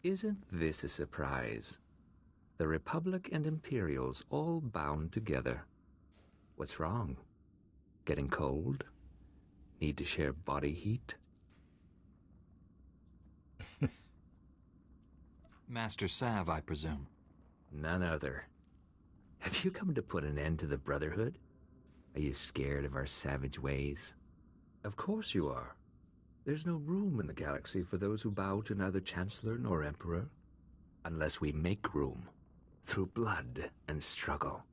Isn't this a surprise? The Republic and Imperials all bound together. What's wrong? Getting cold? Need to share body heat? Master Sav, I presume. None other. Have you come to put an end to the Brotherhood? Are you scared of our savage ways? Of course you are. There's no room in the galaxy for those who bow to neither Chancellor nor Emperor. Unless we make room. Through blood and struggle.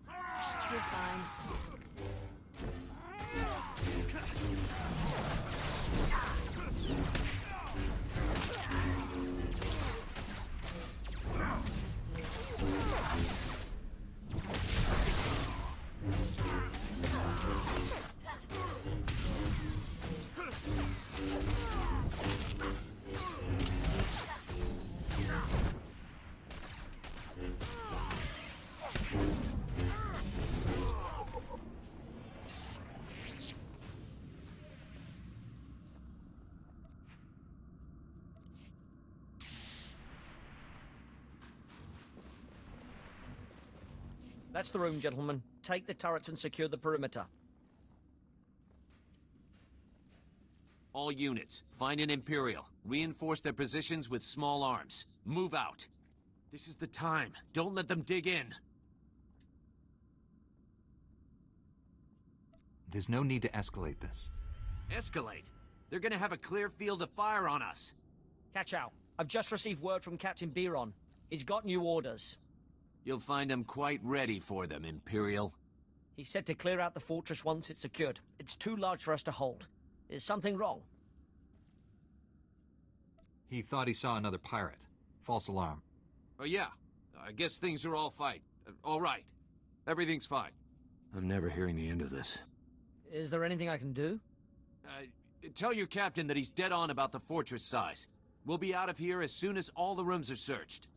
You're fine. That's the room, gentlemen. Take the turrets and secure the perimeter. All units, find an Imperial. Reinforce their positions with small arms. Move out. This is the time. Don't let them dig in. There's no need to escalate this. Escalate? They're gonna have a clear field of fire on us. Catch out. I've just received word from Captain Biron. He's got new orders. You'll find them quite ready for them, Imperial. He said to clear out the fortress once it's secured. It's too large for us to hold. Is something wrong? He thought he saw another pirate. False alarm. Oh yeah, I guess things are all fine. All right. Everything's fine. I'm never hearing the end of this. Is there anything I can do? Tell your captain that he's dead on about the fortress size. We'll be out of here as soon as all the rooms are searched.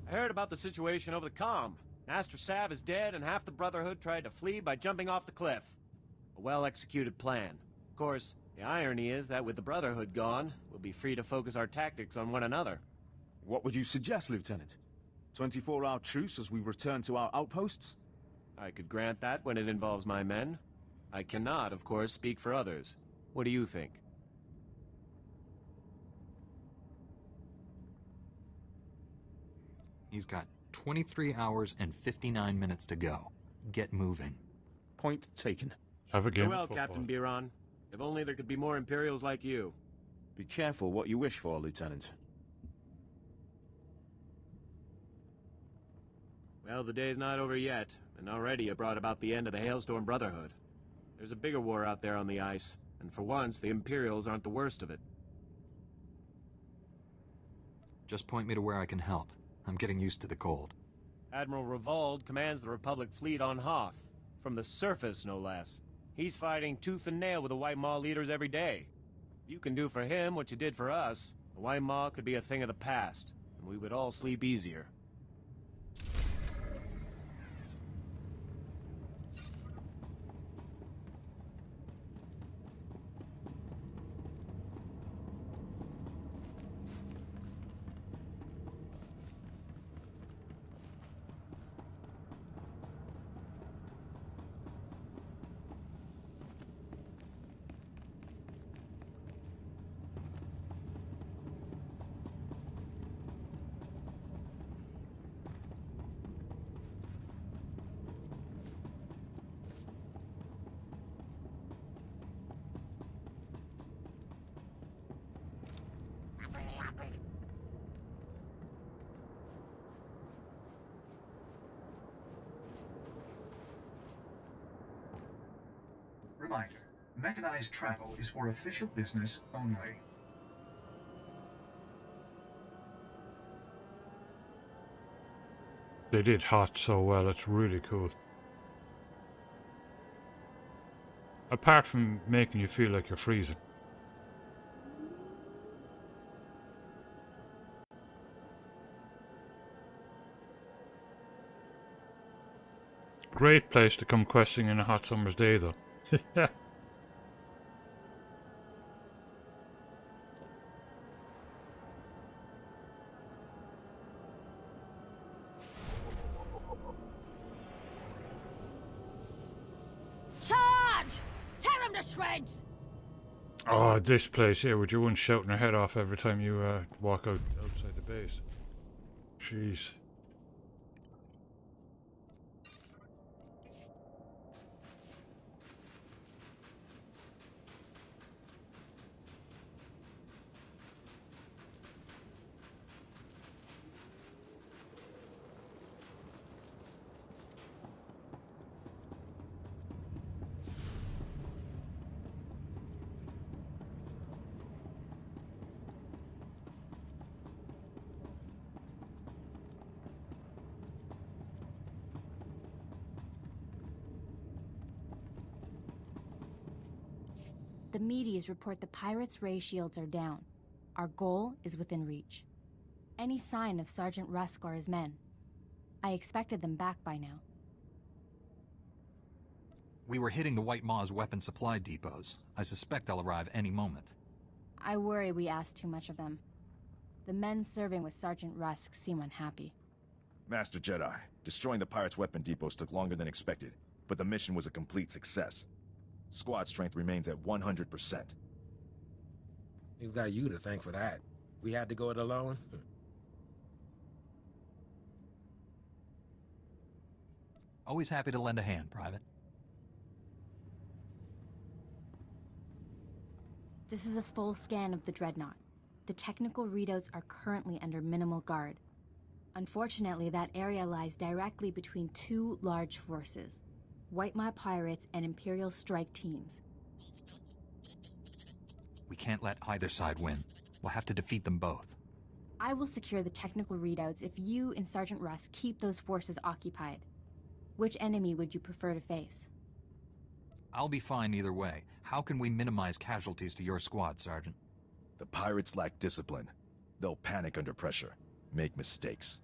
I heard about the situation over the comm. Master Sav is dead, and half the Brotherhood tried to flee by jumping off the cliff. A well-executed plan. Of course, the irony is that with the Brotherhood gone, we'll be free to focus our tactics on one another. What would you suggest, Lieutenant? 24-hour truce as we return to our outposts? I could grant that when it involves my men. I cannot, of course, speak for others. What do you think? He's got 23 hours and 59 minutes to go. Get moving. Point taken. Have a game. Well, Captain Biron. If only there could be more Imperials like you. Be careful what you wish for, Lieutenant. Well, the day's not over yet, and already you brought about the end of the Hailstorm Brotherhood. There's a bigger war out there on the ice, and for once, the Imperials aren't the worst of it. Just point me to where I can help. I'm getting used to the cold. Admiral Revold commands the Republic fleet on Hoth. From the surface, no less. He's fighting tooth and nail with the White Maw leaders every day. If you can do for him what you did for us, the White Maw could be a thing of the past, and we would all sleep easier. Reminder, mechanized travel is for official business only. They did hot so well, it's really cool. Apart from making you feel like you're freezing. Great place to come questing in a hot summer's day, though. Charge! Tear him to shreds! Oh, this place here, with your one shouting your head off every time you walk outside the base. Jeez. The Medes report the pirates' ray shields are down. Our goal is within reach. Any sign of Sergeant Rusk or his men? I expected them back by now. We were hitting the White Maw's weapon supply depots. I suspect they'll arrive any moment. I worry we asked too much of them. The men serving with Sergeant Rusk seem unhappy. Master Jedi, destroying the pirates' weapon depots took longer than expected, but the mission was a complete success. Squad strength remains at 100%. We've got you to thank for that. We had to go it alone. Always happy to lend a hand, Private. This is a full scan of the Dreadnought. The technical readouts are currently under minimal guard. Unfortunately, that area lies directly between two large forces. White Maw pirates and Imperial strike teams. We can't let either side win. We'll have to defeat them both. I will secure the technical readouts if you and Sergeant Rusk keep those forces occupied. Which enemy would you prefer to face? I'll be fine either way. How can we minimize casualties to your squad, Sergeant? The pirates lack discipline. They'll panic under pressure, make mistakes.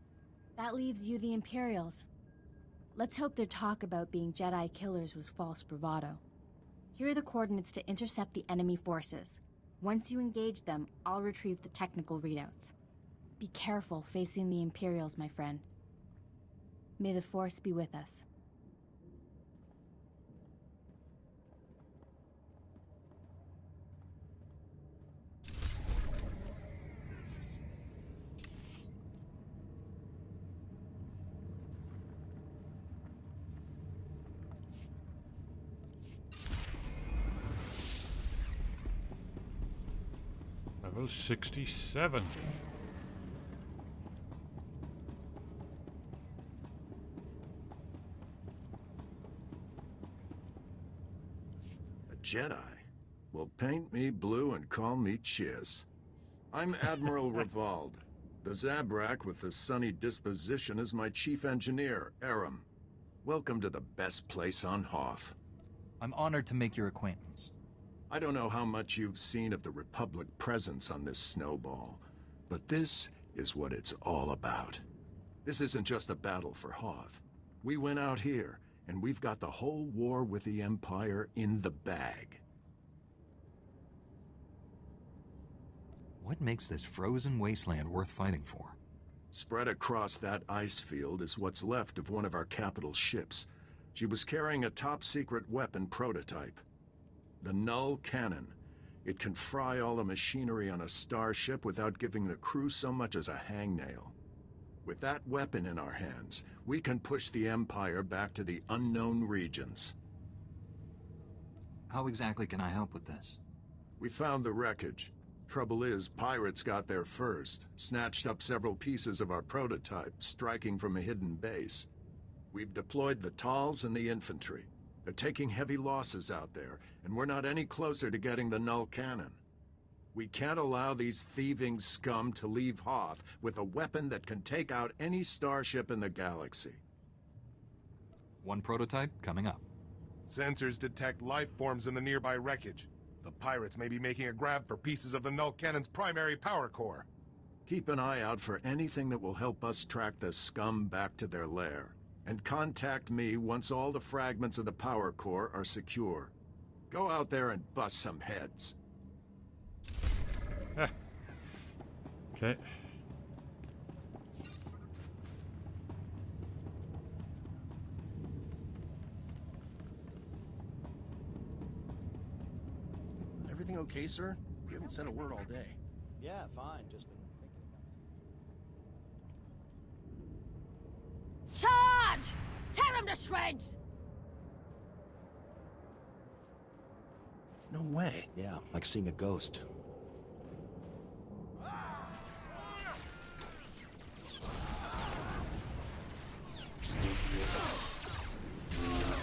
That leaves you the Imperials. Let's hope their talk about being Jedi killers was false bravado. Here are the coordinates to intercept the enemy forces. Once you engage them, I'll retrieve the technical readouts. Be careful facing the Imperials, my friend. May the Force be with us. Level 67. A Jedi? Well, paint me blue and call me Chiss. I'm Admiral Revald. The Zabrak with the sunny disposition is my chief engineer, Aram. Welcome to the best place on Hoth. I'm honored to make your acquaintance. I don't know how much you've seen of the Republic presence on this snowball, but this is what it's all about. This isn't just a battle for Hoth. We went out here, and we've got the whole war with the Empire in the bag. What makes this frozen wasteland worth fighting for? Spread across that ice field is what's left of one of our capital ships. She was carrying a top-secret weapon prototype. The Null Cannon. It can fry all the machinery on a starship without giving the crew so much as a hangnail. With that weapon in our hands, we can push the Empire back to the unknown regions. How exactly can I help with this? We found the wreckage. Trouble is, pirates got there first, snatched up several pieces of our prototype, striking from a hidden base. We've deployed the Tals and the infantry. They're taking heavy losses out there, and we're not any closer to getting the null cannon. We can't allow these thieving scum to leave Hoth with a weapon that can take out any starship in the galaxy. One prototype coming up. Sensors detect life forms in the nearby wreckage. The pirates may be making a grab for pieces of the null cannon's primary power core. Keep an eye out for anything that will help us track the scum back to their lair. And contact me once all the fragments of the power core are secure. Go out there and bust some heads. Okay. Everything okay, sir? You haven't sent a word all day. Yeah, fine. Just been thinking about Charge! Tear him to shreds! No way. Yeah, like seeing a ghost.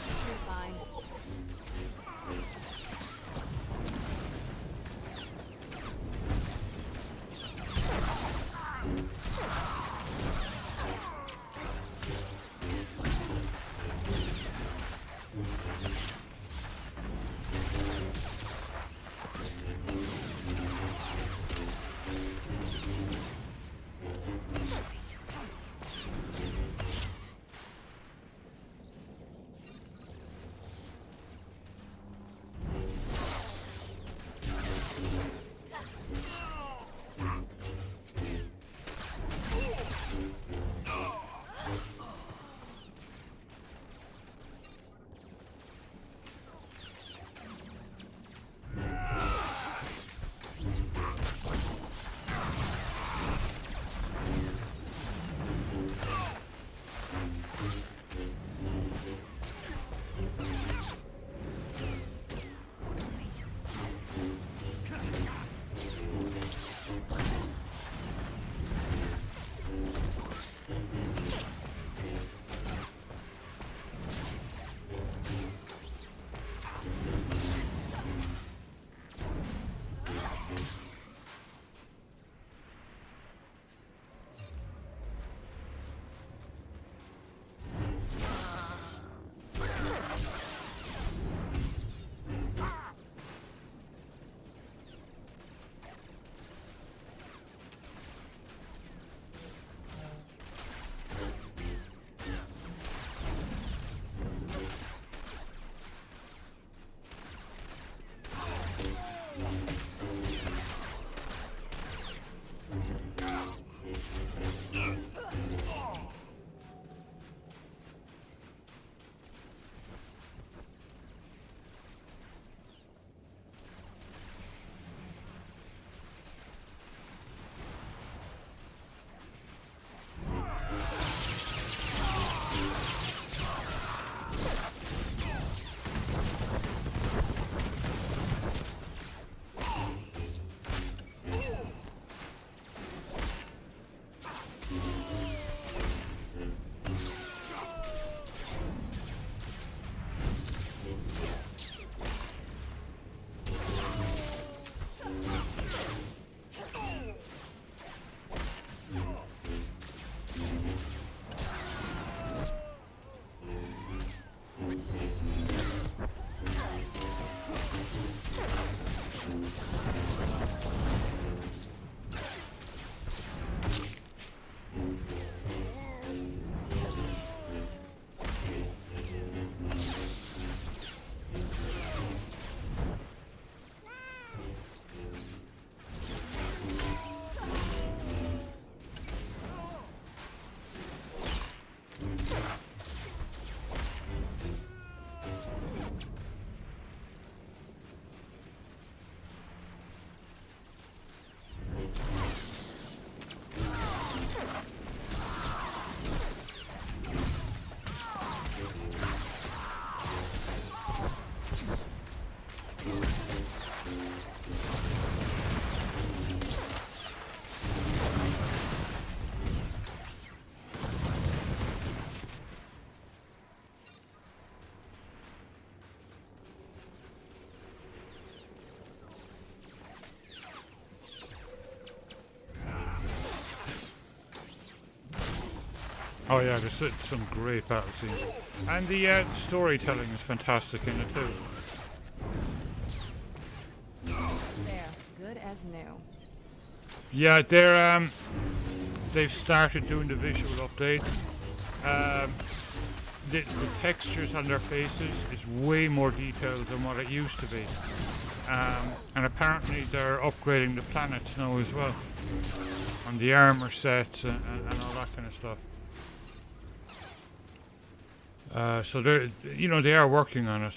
You're fine. Oh yeah, there's some great battle scenes. And the storytelling is fantastic in it too. There, good as new. Yeah, they've started doing the visual updates. The textures on their faces is way more detailed than what it used to be. And apparently they're upgrading the planets now as well. On the armor sets and all that kind of stuff. So they are working on it.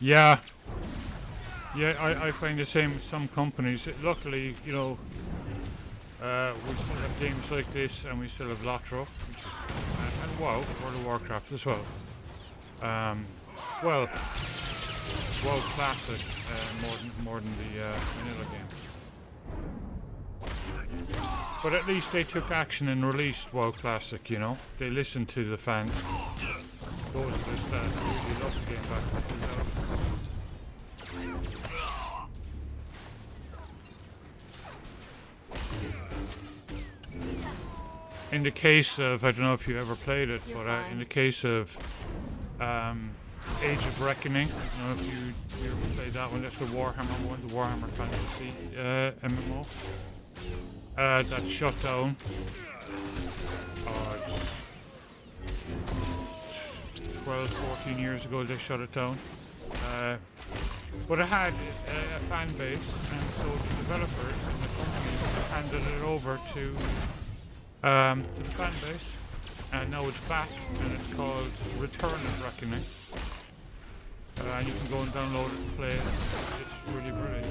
Yeah, I find the same with some companies. Luckily, we still have games like this, and we still have Lotro, and WoW, World of Warcraft as well. WoW Classic more than the vanilla game. But at least they took action and released WoW Classic. They listened to the fans. Those of us that really loved the game back in 2000. In the case of, I don't know if you ever played it, but in the case of Age of Reckoning, I don't know if you ever played that one. That's the Warhammer one, the Warhammer Fantasy MMO. That shut down. 12, 14 years ago they shut it down. But it had a fan base, and so the developers and the companies handed it over to the fan base, and now it's back, and it's called Return of Reckoning. And you can go and download it and play it. It's really brilliant,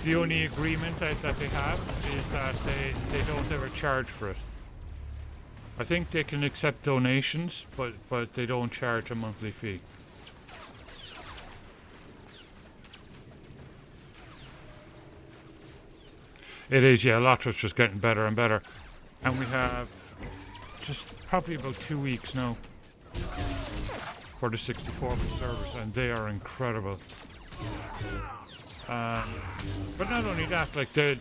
The only agreement that they have is that they don't ever charge for it. I think they can accept donations, but they don't charge a monthly fee. It is, yeah, Lotra's just getting better and better. And we have just probably about 2 weeks now for the 64-bit servers, and they are incredible. But not only that, like they're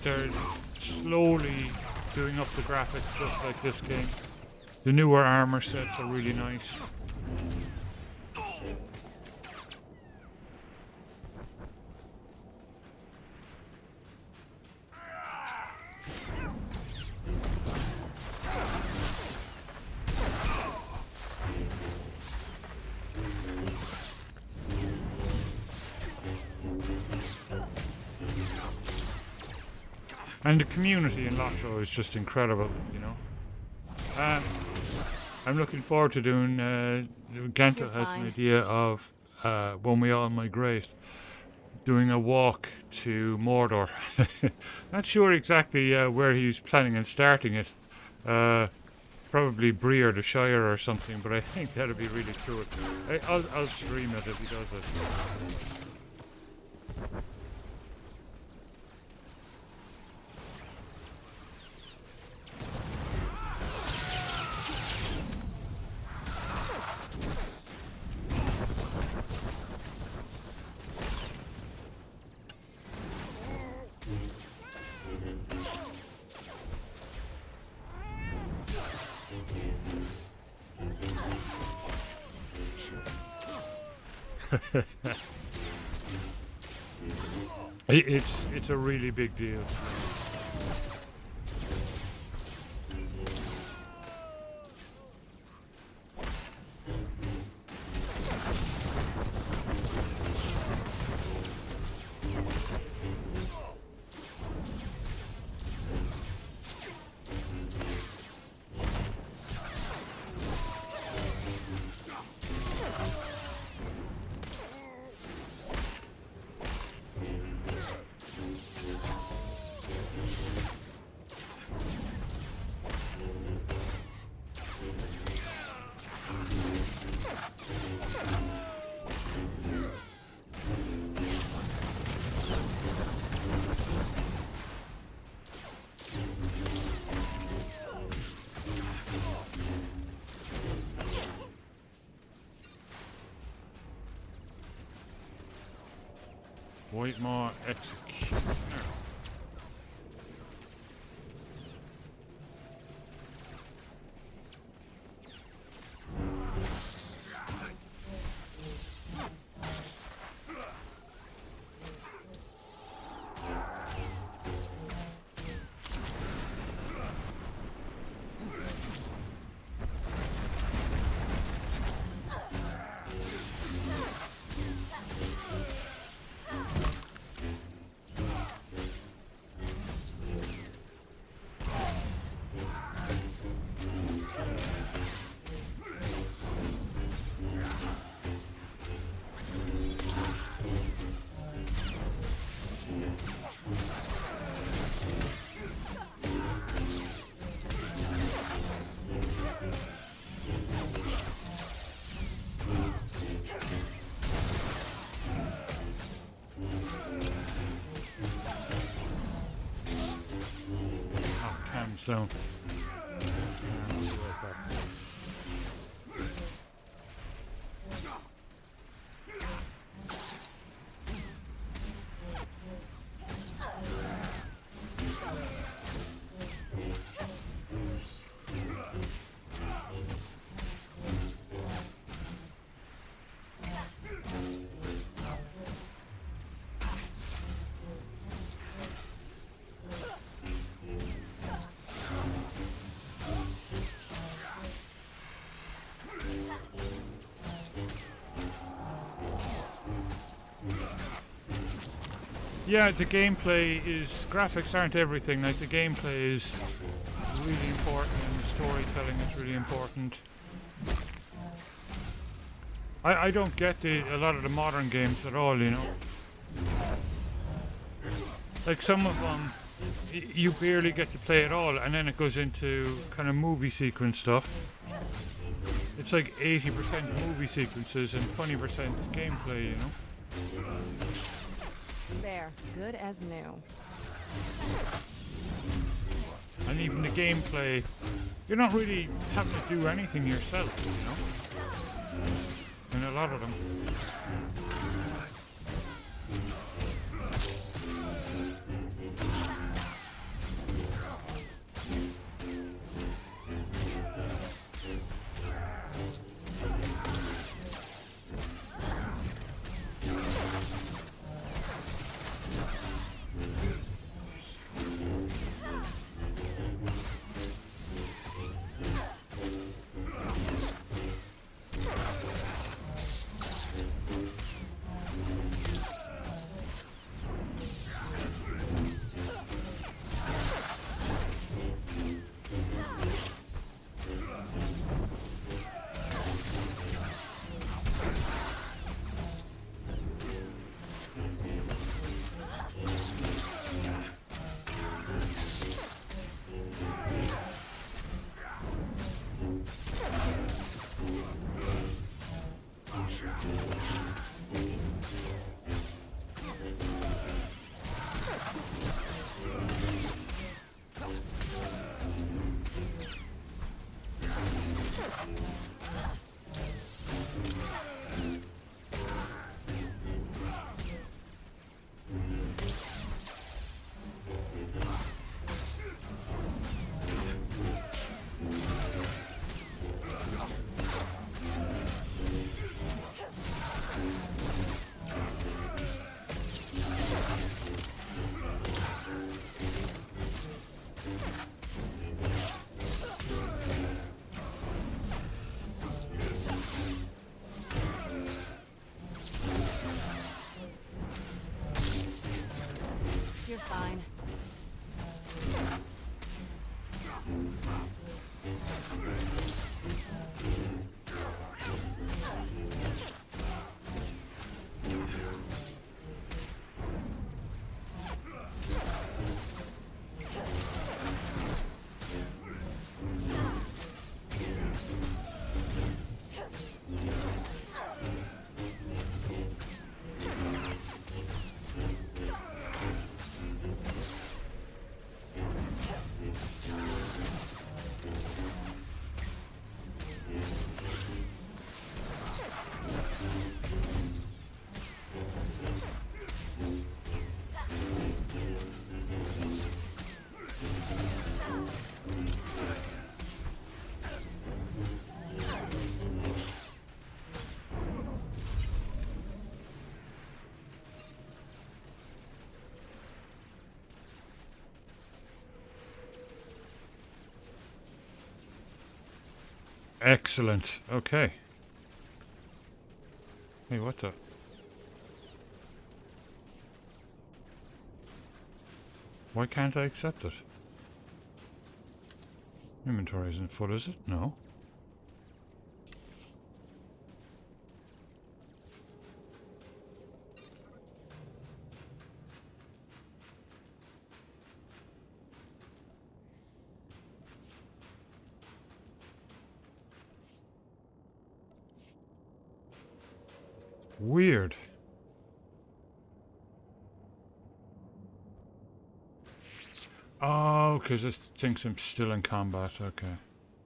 slowly doing up the graphics just like this game. The newer armor sets are really nice. And the community in Lotro is just incredible, I'm looking forward to doing, Ganta has an idea of, when we all migrate, doing a walk to Mordor. Not sure exactly where he's planning on starting it. Probably Bree or the Shire or something, but I think that'd be really cool. I'll stream it if he does it. It's a really big deal. Whitemore Executioner. So yeah, the gameplay is... graphics aren't everything. Like, the gameplay is really important and the storytelling is really important. I don't get a lot of the modern games at all, you know. Like, some of them, you barely get to play at all, and then it goes into kind of movie sequence stuff. It's like 80% movie sequences and 20% gameplay, you know. There, good as new. And even the gameplay, you're not really having to do anything yourself, you know? In a lot of them. Excellent. Okay. Hey, what the? Why can't I accept it? Inventory isn't full, is it? No. Weird. Oh, because it thinks I'm still in combat. Okay.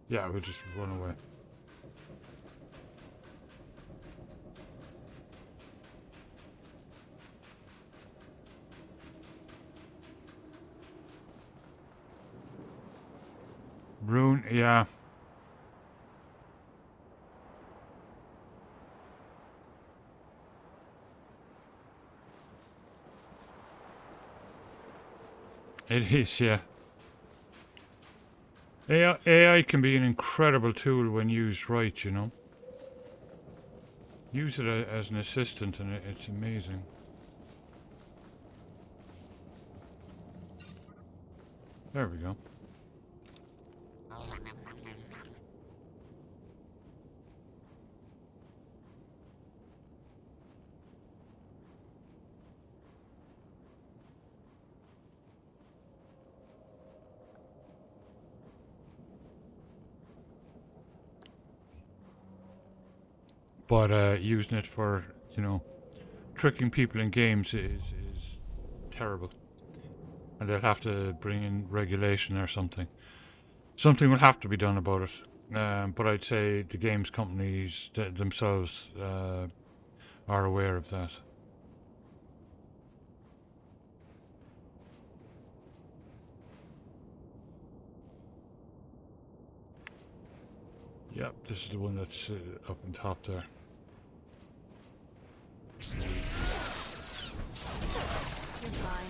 Yeah, we'll just run away. Rune, yeah. It is, yeah. AI can be an incredible tool when used right, you know. Use it as an assistant and it's amazing. There we go. But using it for, you know, tricking people in games is terrible. And they'll have to bring in regulation or something. Something will have to be done about it. But I'd say the games companies themselves are aware of that. Yep, this is the one that's up on top there. You're fine.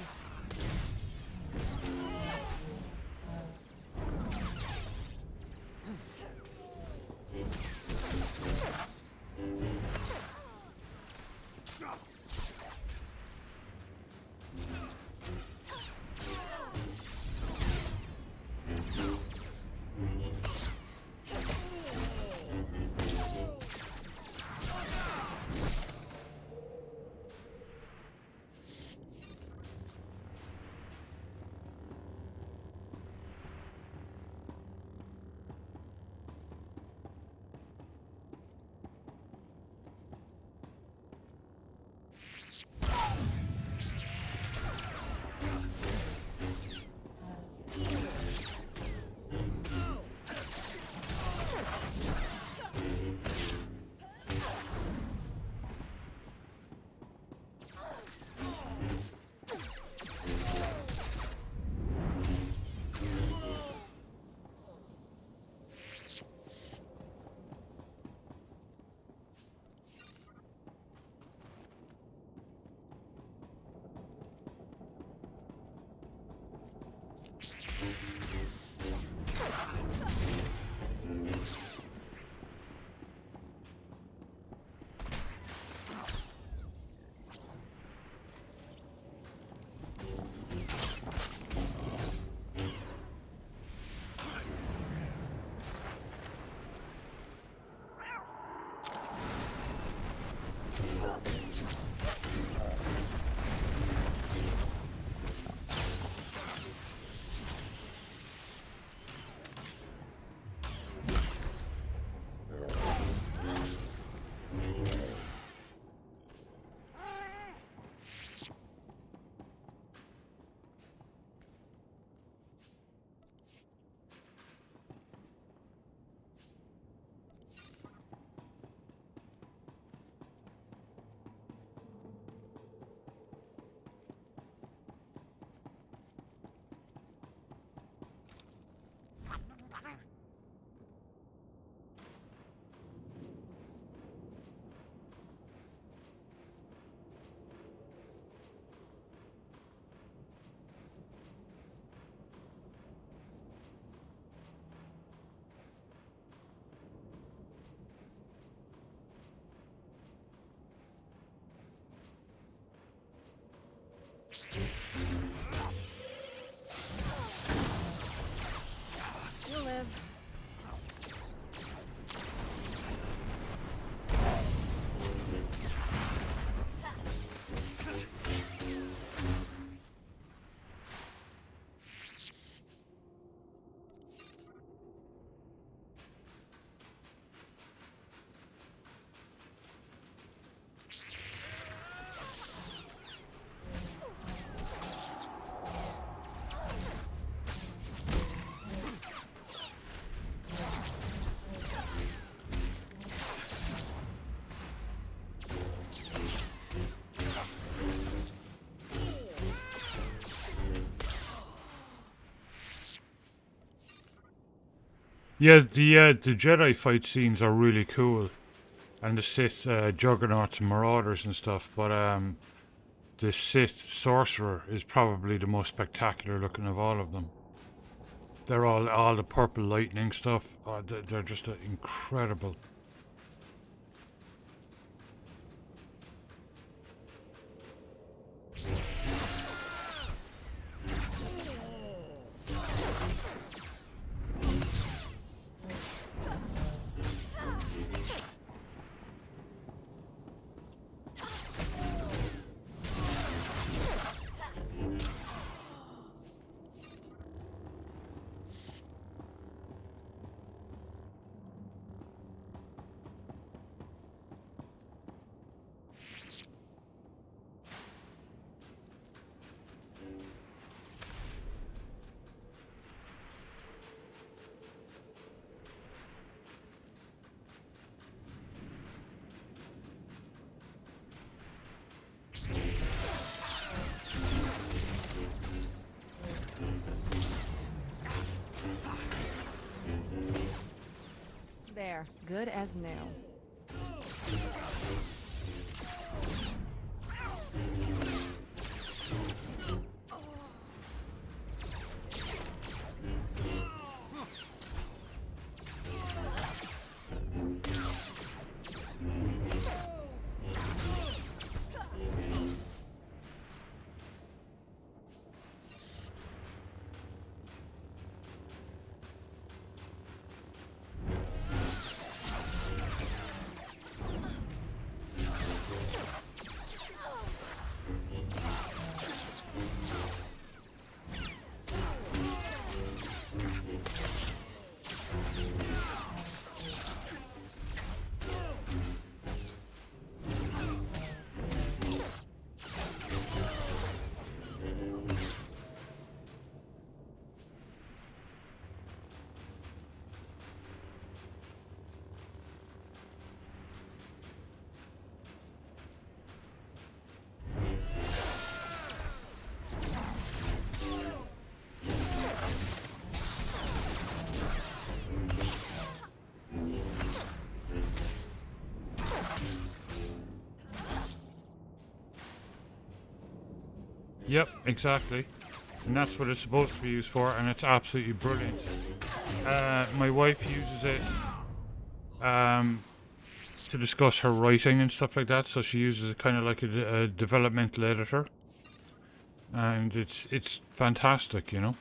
Yeah, the Jedi fight scenes are really cool, and the Sith juggernauts and marauders and stuff. But the Sith sorcerer is probably the most spectacular looking of all of them. They're all the purple lightning stuff. Oh, they're just incredible. There, good as new. Yep, exactly. And that's what it's supposed to be used for, and it's absolutely brilliant. My wife uses it to discuss her writing and stuff like that, so she uses it kind of like a developmental editor. And it's fantastic, you know.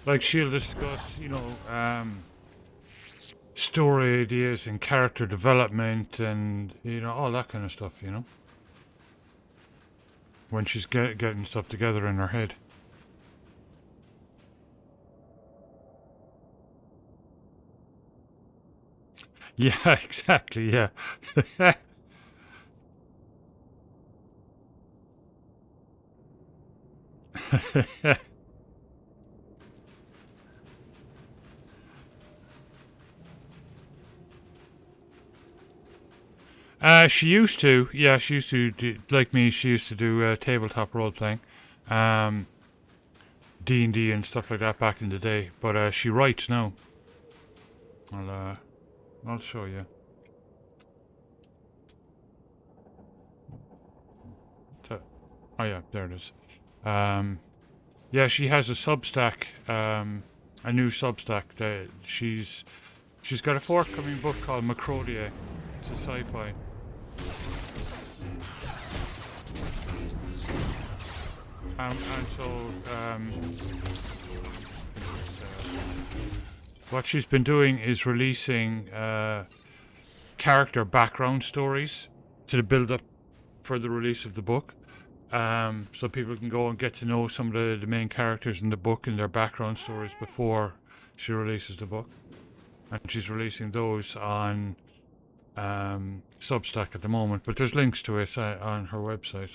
Like she'll discuss, you know, story ideas and character development and, you know, all that kind of stuff, you know. When she's getting stuff together in her head. Yeah, exactly, yeah. She used to, yeah, she used to do, like me, she used to do tabletop role playing, D&D and stuff like that back in the day. But she writes now. I'll show you. Oh yeah, there it is. Yeah, she has a Substack, a new Substack that she's got a forthcoming book called Macrodier. It's a sci-fi. And so, what she's been doing is releasing character background stories to the build-up for the release of the book. so people can go and get to know some of the main characters in the book and their background stories before she releases the book. And she's releasing those on Substack at the moment, but there's links to it on her website.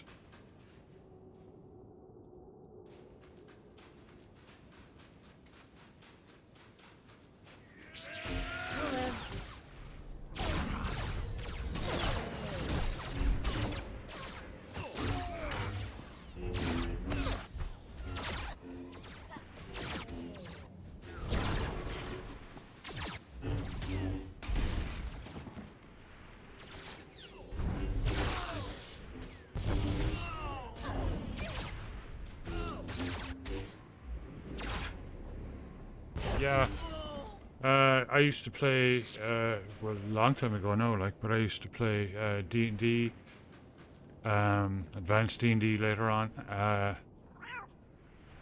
Yeah, I used to play, well, a long time ago now, like, but I used to play D&D, advanced D&D later on,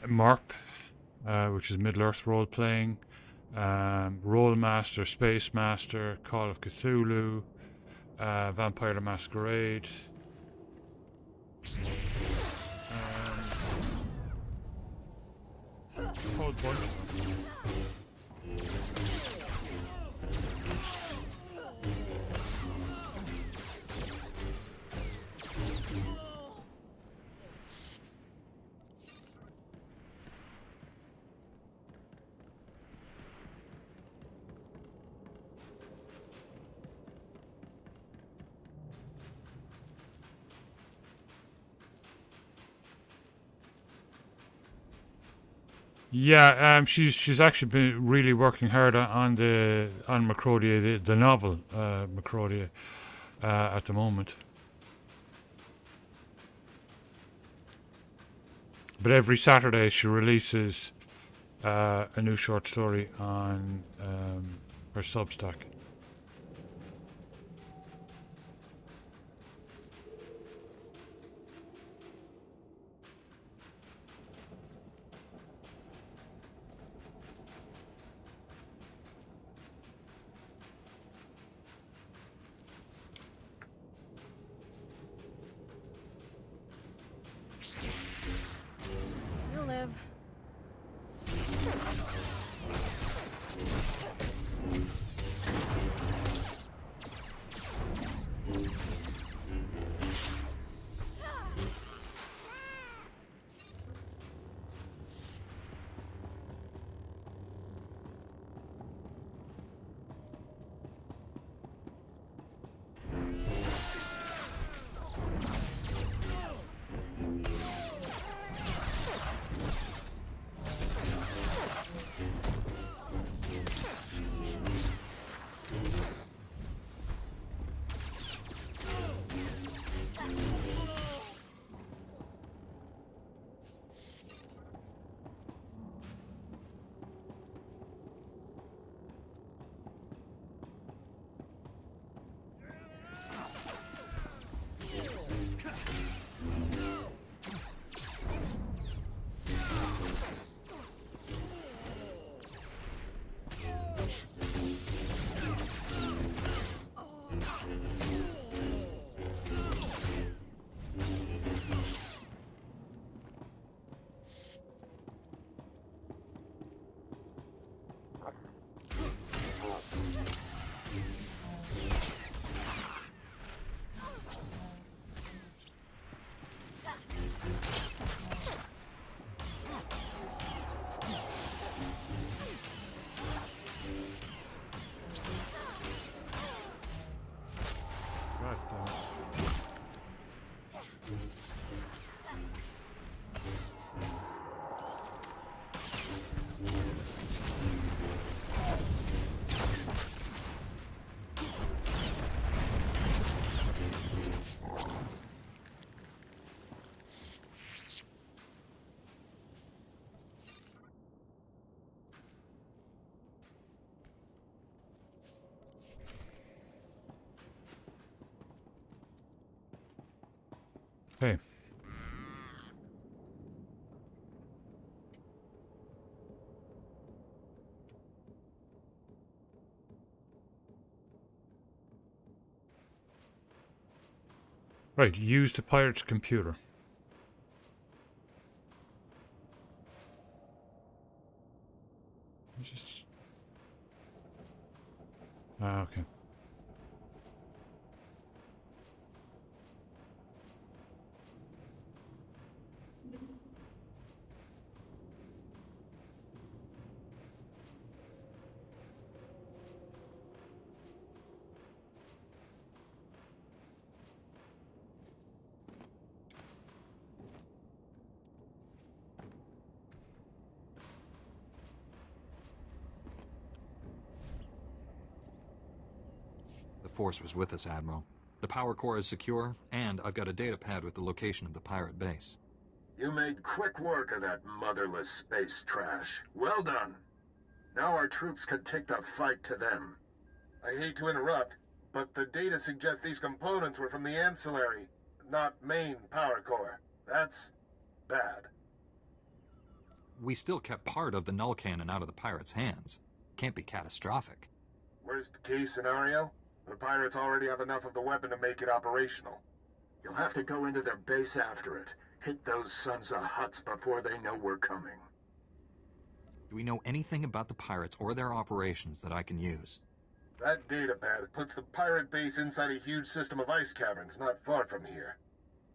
MERP, which is Middle-earth role-playing, Role Master, Space Master, Call of Cthulhu, Vampire the Masquerade, a whole bunch of them. Yeah, she's actually been really working hard on Macrodia, the novel Macrodia, at the moment. But every Saturday she releases a new short story on her Substack. You'll live. God damn it. Hey. Right, use the pirate's computer. Okay. The Force was with us, Admiral. The power core is secure, and I've got a data pad with the location of the pirate base. You made quick work of that motherless space trash. Well done. Now our troops can take the fight to them. I hate to interrupt, but the data suggests these components were from the ancillary, not main power core. That's bad. We still kept part of the null cannon out of the pirates' hands. Can't be catastrophic. Worst case scenario? The pirates already have enough of the weapon to make it operational. You'll have to go into their base after it. Hit those sons of huts before they know we're coming. Do we know anything about the pirates or their operations that I can use? That datapad puts the pirate base inside a huge system of ice caverns not far from here.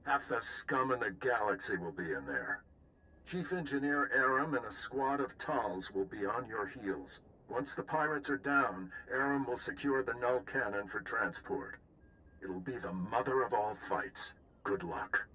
Half the scum in the galaxy will be in there. Chief Engineer Aram and a squad of Tals will be on your heels. Once the pirates are down, Aram will secure the null cannon for transport. It'll be the mother of all fights. Good luck.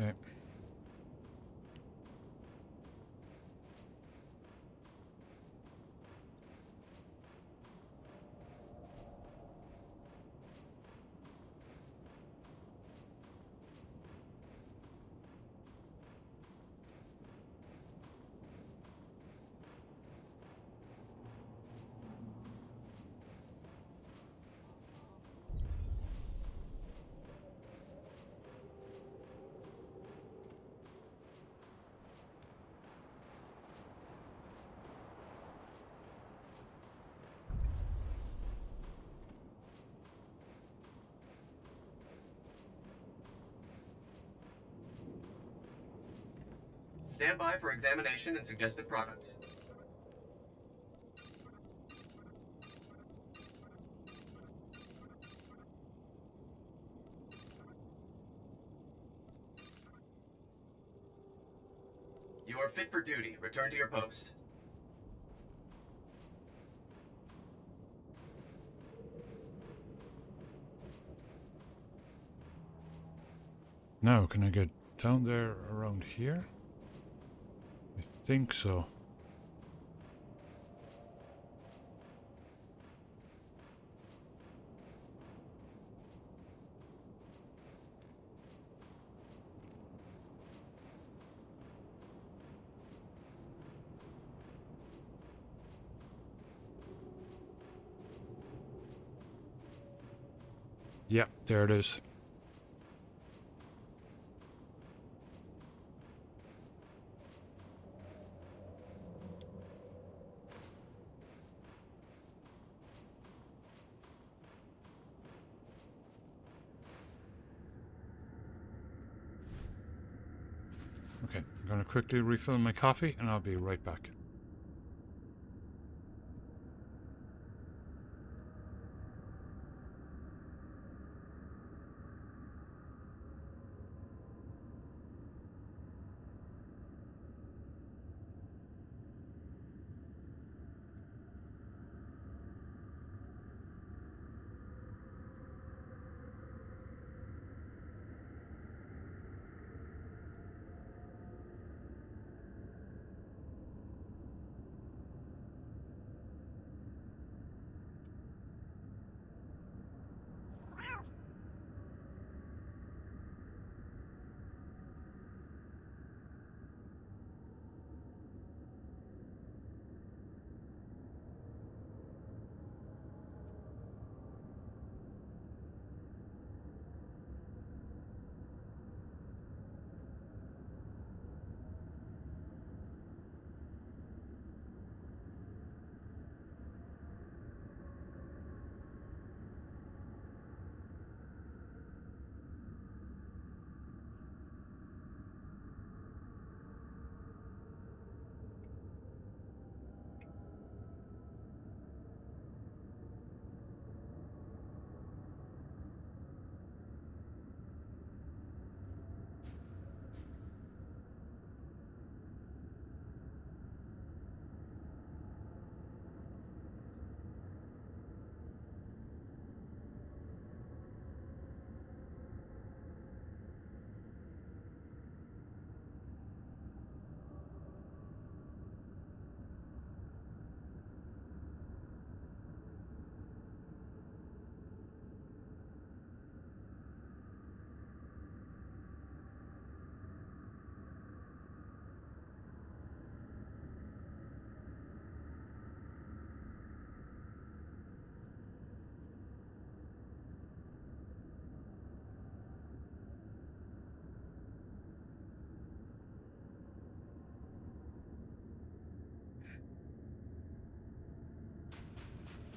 Okay. Stand by for examination and suggested products. You are fit for duty. Return to your post. Now, can I get down there around here? I think so. Yeah, there it is. Okay, I'm going to quickly refill my coffee and I'll be right back.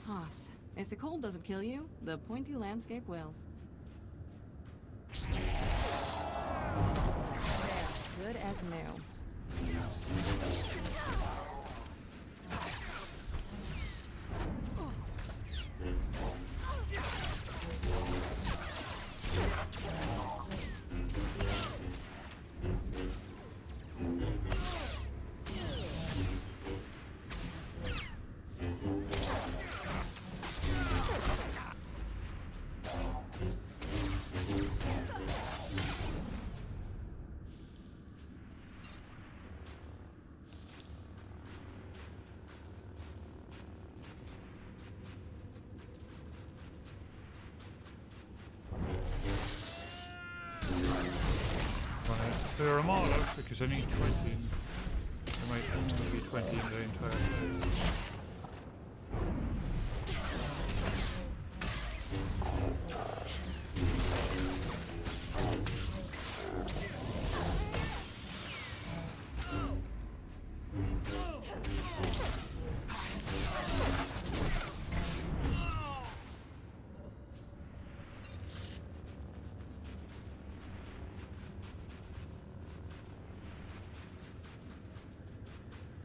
Hoth. If the cold doesn't kill you, the pointy landscape will. There. Good as new. Clear them all out because I need 20. There might only be 20 in the entire place.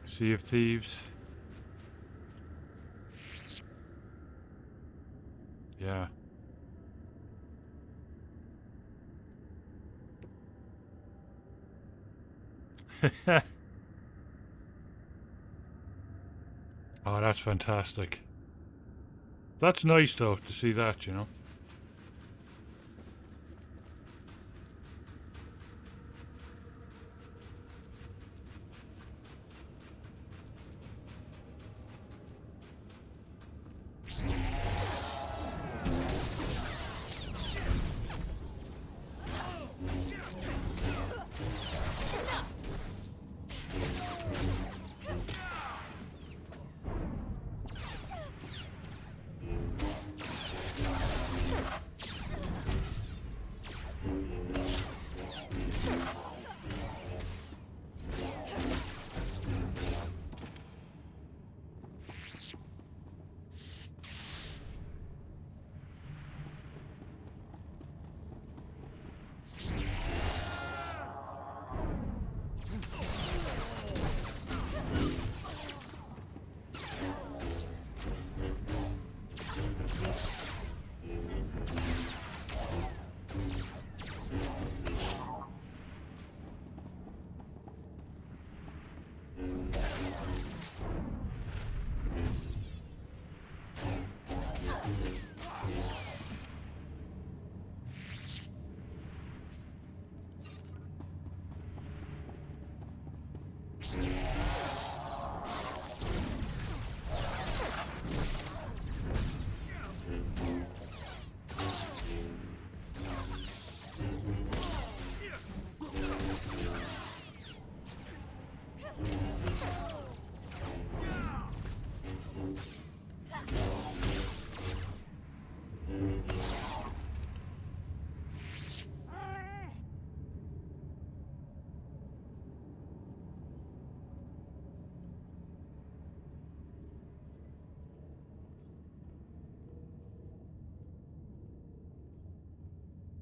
Sea of Thieves. Yeah. Oh, that's fantastic. That's nice though to see that, you know.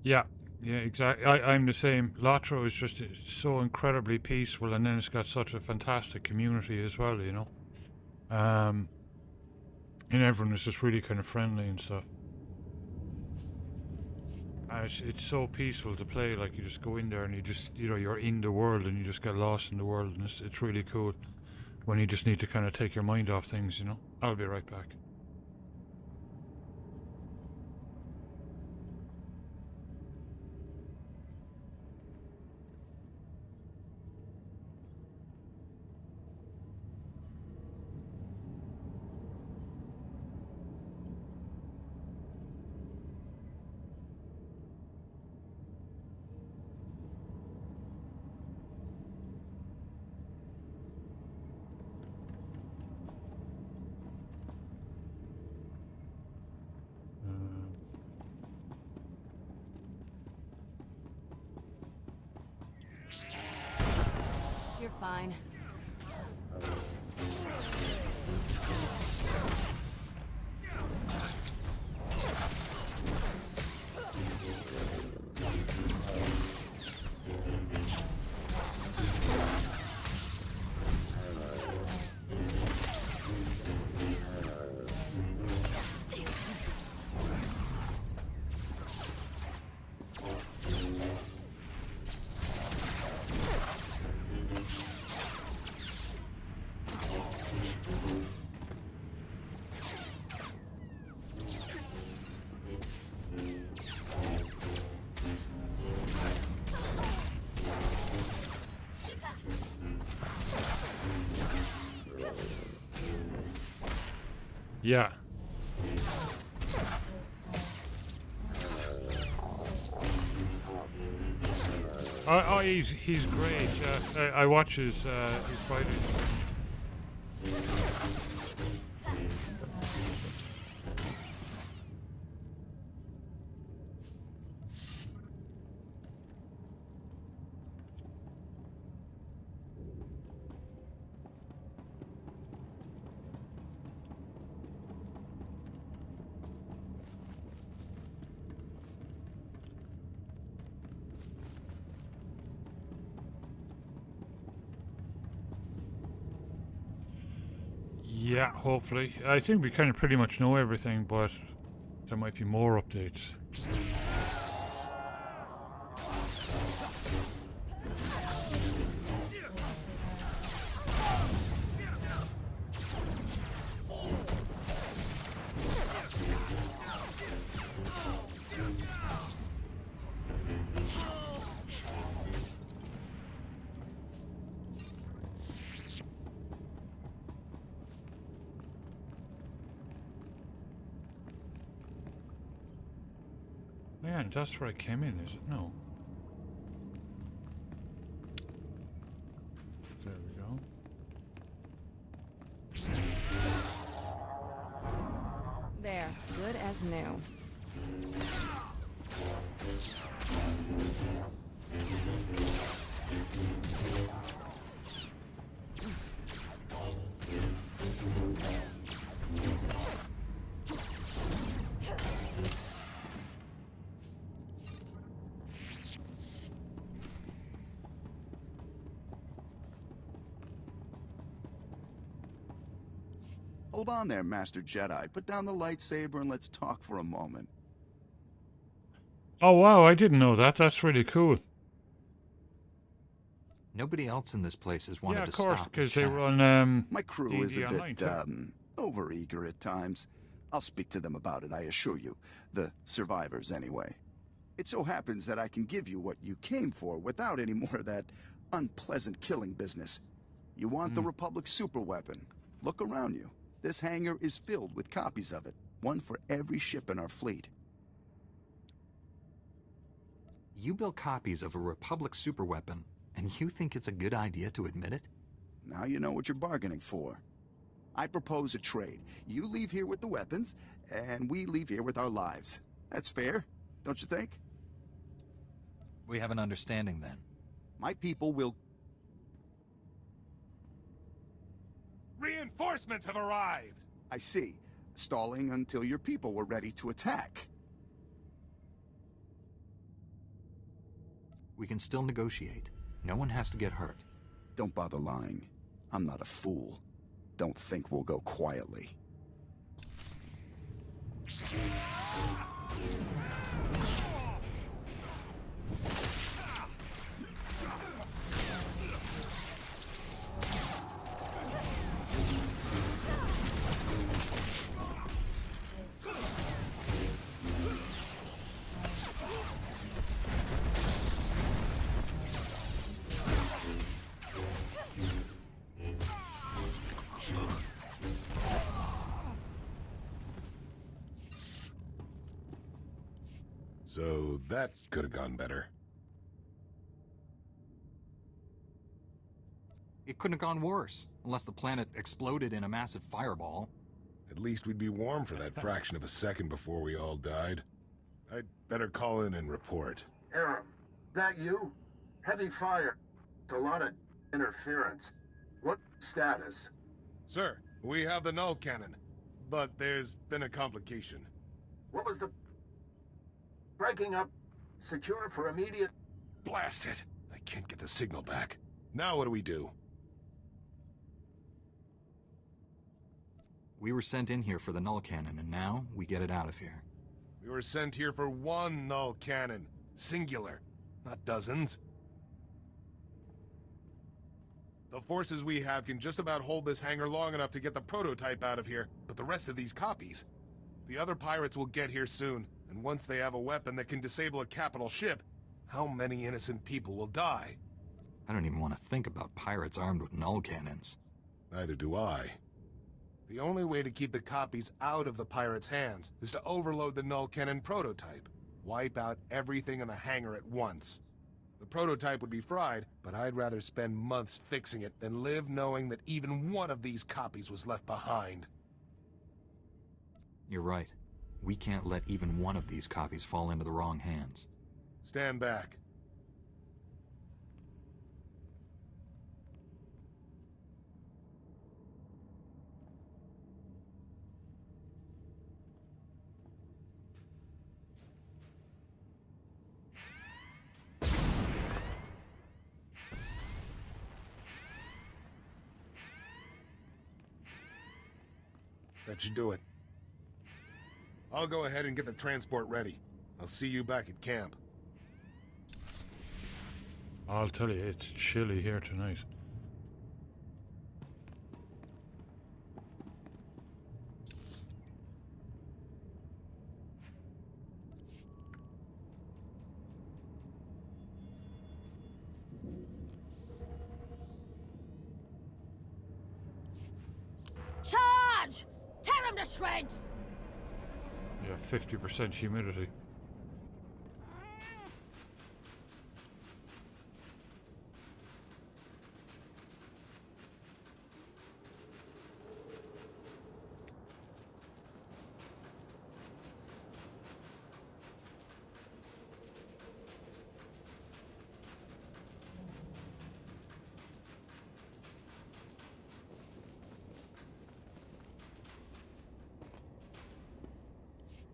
Yeah, yeah, exactly. I'm the same. Lotro is just so incredibly peaceful, and then it's got such a fantastic community as well, you know. And everyone is just really kind of friendly and stuff. And it's so peaceful to play. Like you just go in there and you just, you know, you're in the world and you just get lost in the world, and it's really cool when you just need to kind of take your mind off things, you know. I'll be right back. You're fine. Yeah. Oh, he's great. I watch his fighting. Yeah, hopefully. I think we kind of pretty much know everything, but there might be more updates. Man, that's where I came in, is it? No. There we go. There, good as new. Hold on there, Master Jedi. Put down the lightsaber and let's talk for a moment. Oh wow, I didn't know that. That's really cool. Nobody else in this place has wanted to stop. Yeah, of course, because they run My crew D&D is a online, bit overeager at times. I'll speak to them about it, I assure you. The survivors, anyway. It so happens that I can give you what you came for without any more of that unpleasant killing business. You want the Republic's superweapon. Look around you. This hangar is filled with copies of it, one for every ship in our fleet. You built copies of a Republic superweapon, and you think it's a good idea to admit it? Now you know what you're bargaining for. I propose a trade. You leave here with the weapons, and we leave here with our lives. That's fair, don't you think? We have an understanding then. My people will... Reinforcements have arrived! I see. Stalling until your people were ready to attack. We can still negotiate. No one has to get hurt. Don't bother lying. I'm not a fool. Don't think we'll go quietly. So that could have gone better. It couldn't have gone worse, unless the planet exploded in a massive fireball. At least we'd be warm for that fraction of a second before we all died. I'd better call in and report. Aram, that you? Heavy fire. It's a lot of interference. What status? Sir, we have the null cannon, but there's been a complication. What was the... Breaking up. Secure for immediate... Blast it! I can't get the signal back. Now what do we do? We were sent in here for the null cannon, and now we get it out of here. We were sent here for one null cannon. Singular. Not dozens. The forces we have can just about hold this hangar long enough to get the prototype out of here, but the rest of these copies... The other pirates will get here soon, and once they have a weapon that can disable a capital ship, how many innocent people will die? I don't even want to think about pirates armed with null cannons. Neither do I. The only way to keep the copies out of the pirates' hands is to overload the null cannon prototype. Wipe out everything in the hangar at once. The prototype would be fried, but I'd rather spend months fixing it than live knowing that even one of these copies was left behind. You're right. We can't let even one of these copies fall into the wrong hands. Stand back. That should do it. I'll go ahead and get the transport ready. I'll see you back at camp. I'll tell you, it's chilly here tonight. Charge! Tear him to shreds! Yeah, 50% humidity.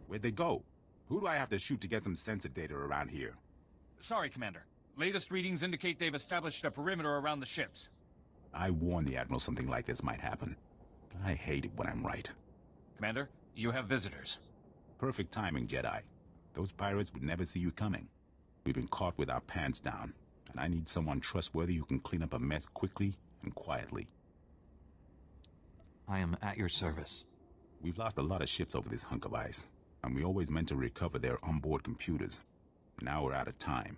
Where'd they go? Who do I have to shoot to get some sensor data around here? Sorry, Commander. Latest readings indicate they've established a perimeter around the ships. I warned the Admiral something like this might happen. I hate it when I'm right. Commander, you have visitors. Perfect timing, Jedi. Those pirates would never see you coming. We've been caught with our pants down, and I need someone trustworthy who can clean up a mess quickly and quietly. I am at your service. We've lost a lot of ships over this hunk of ice, and we always meant to recover their onboard computers. Now we're out of time.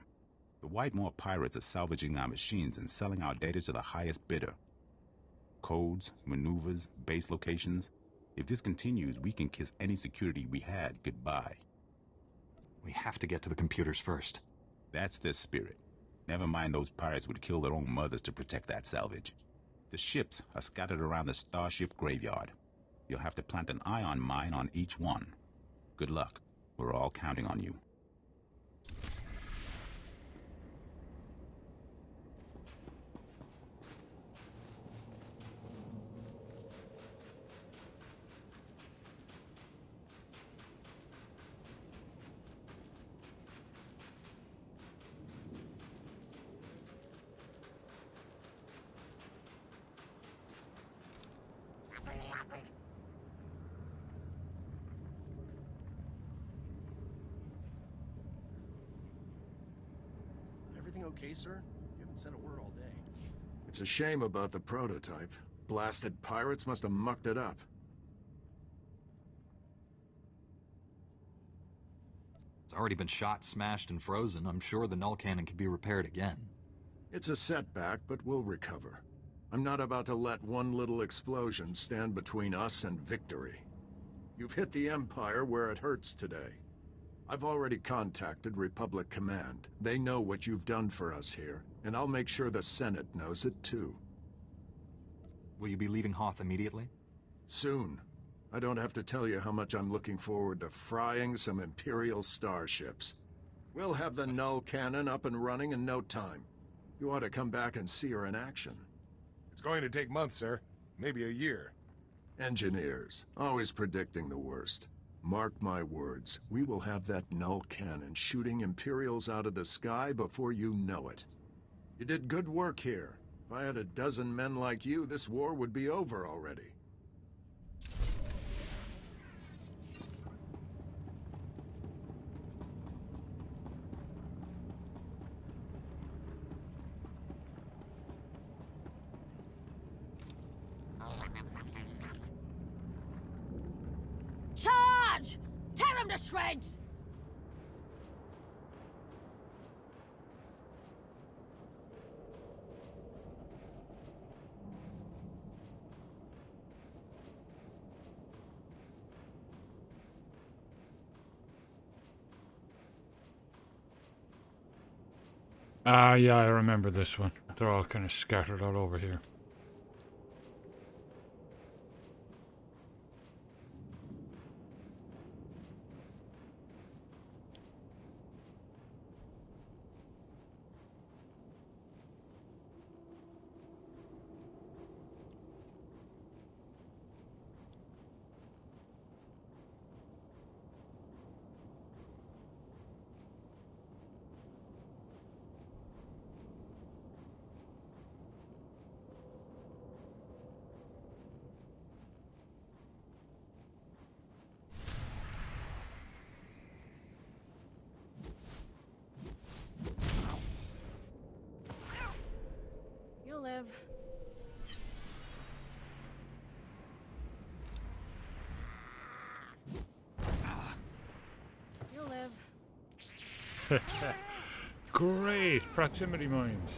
The Whitemore pirates are salvaging our machines and selling our data to the highest bidder. Codes, maneuvers, base locations. If this continues, we can kiss any security we had goodbye. We have to get to the computers first. That's their spirit. Never mind those pirates would kill their own mothers to protect that salvage. The ships are scattered around the starship graveyard. You'll have to plant an ion mine on each one. Good luck. We're all counting on you. Everything okay, sir? You haven't said a word all day. It's a shame about the prototype. Blasted pirates must have mucked it up. It's already been shot, smashed, and frozen. I'm sure the null cannon can be repaired again. It's a setback, but we'll recover. I'm not about to let one little explosion stand between us and victory. You've hit the Empire where it hurts today. I've already contacted Republic Command. They know what you've done for us here, and I'll make sure the Senate knows it too. Will you be leaving Hoth immediately? Soon. I don't have to tell you how much I'm looking forward to frying some Imperial starships. We'll have the null cannon up and running in no time. You ought to come back and see her in action. It's going to take months, sir. Maybe a year. Engineers, always predicting the worst. Mark my words, we will have that null cannon shooting Imperials out of the sky before you know it. You did good work here. If I had a dozen men like you, this war would be over already. Charge! Tear him to shreds! Ah, yeah, I remember this one. They're all kind of scattered all over here. You'll live. You'll live. Great proximity mines.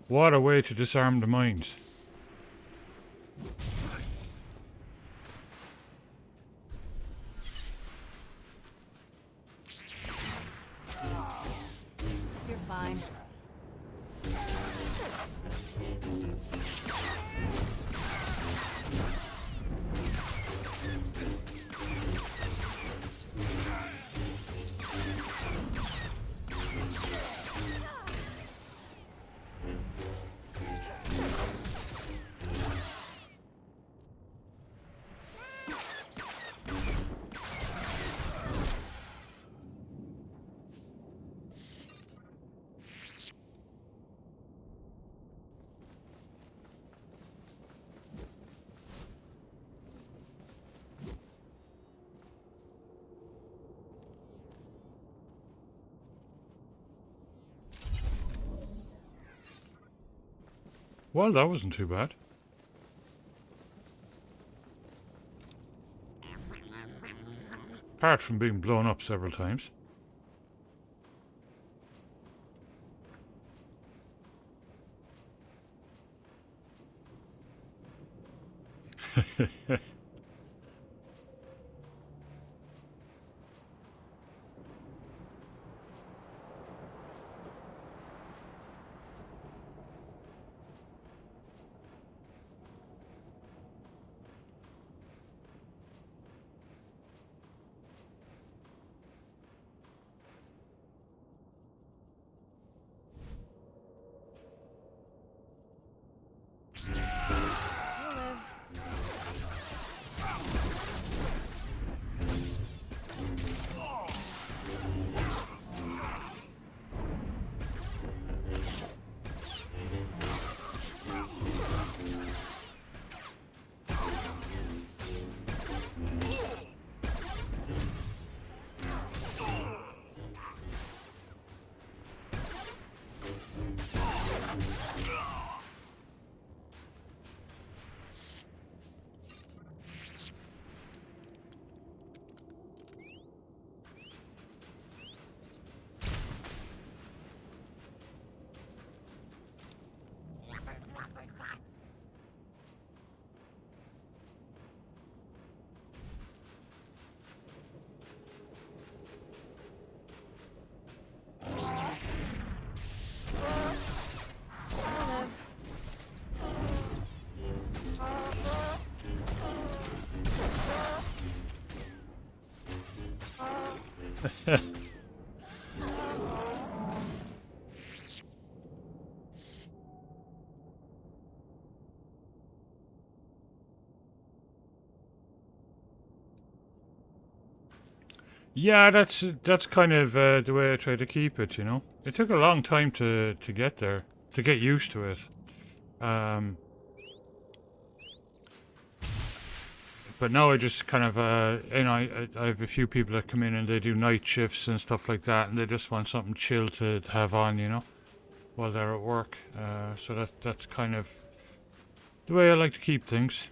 What a way to disarm the mines. You're fine. Well, that wasn't too bad. Apart from being blown up several times. You'll live. Yeah, that's kind of the way I try to keep it, you know. It took a long time to get there, to get used to it. But now I just kind of, you know, I have a few people that come in and they do night shifts and stuff like that, and they just want something chill to have on, you know, while they're at work. So that's kind of the way I like to keep things.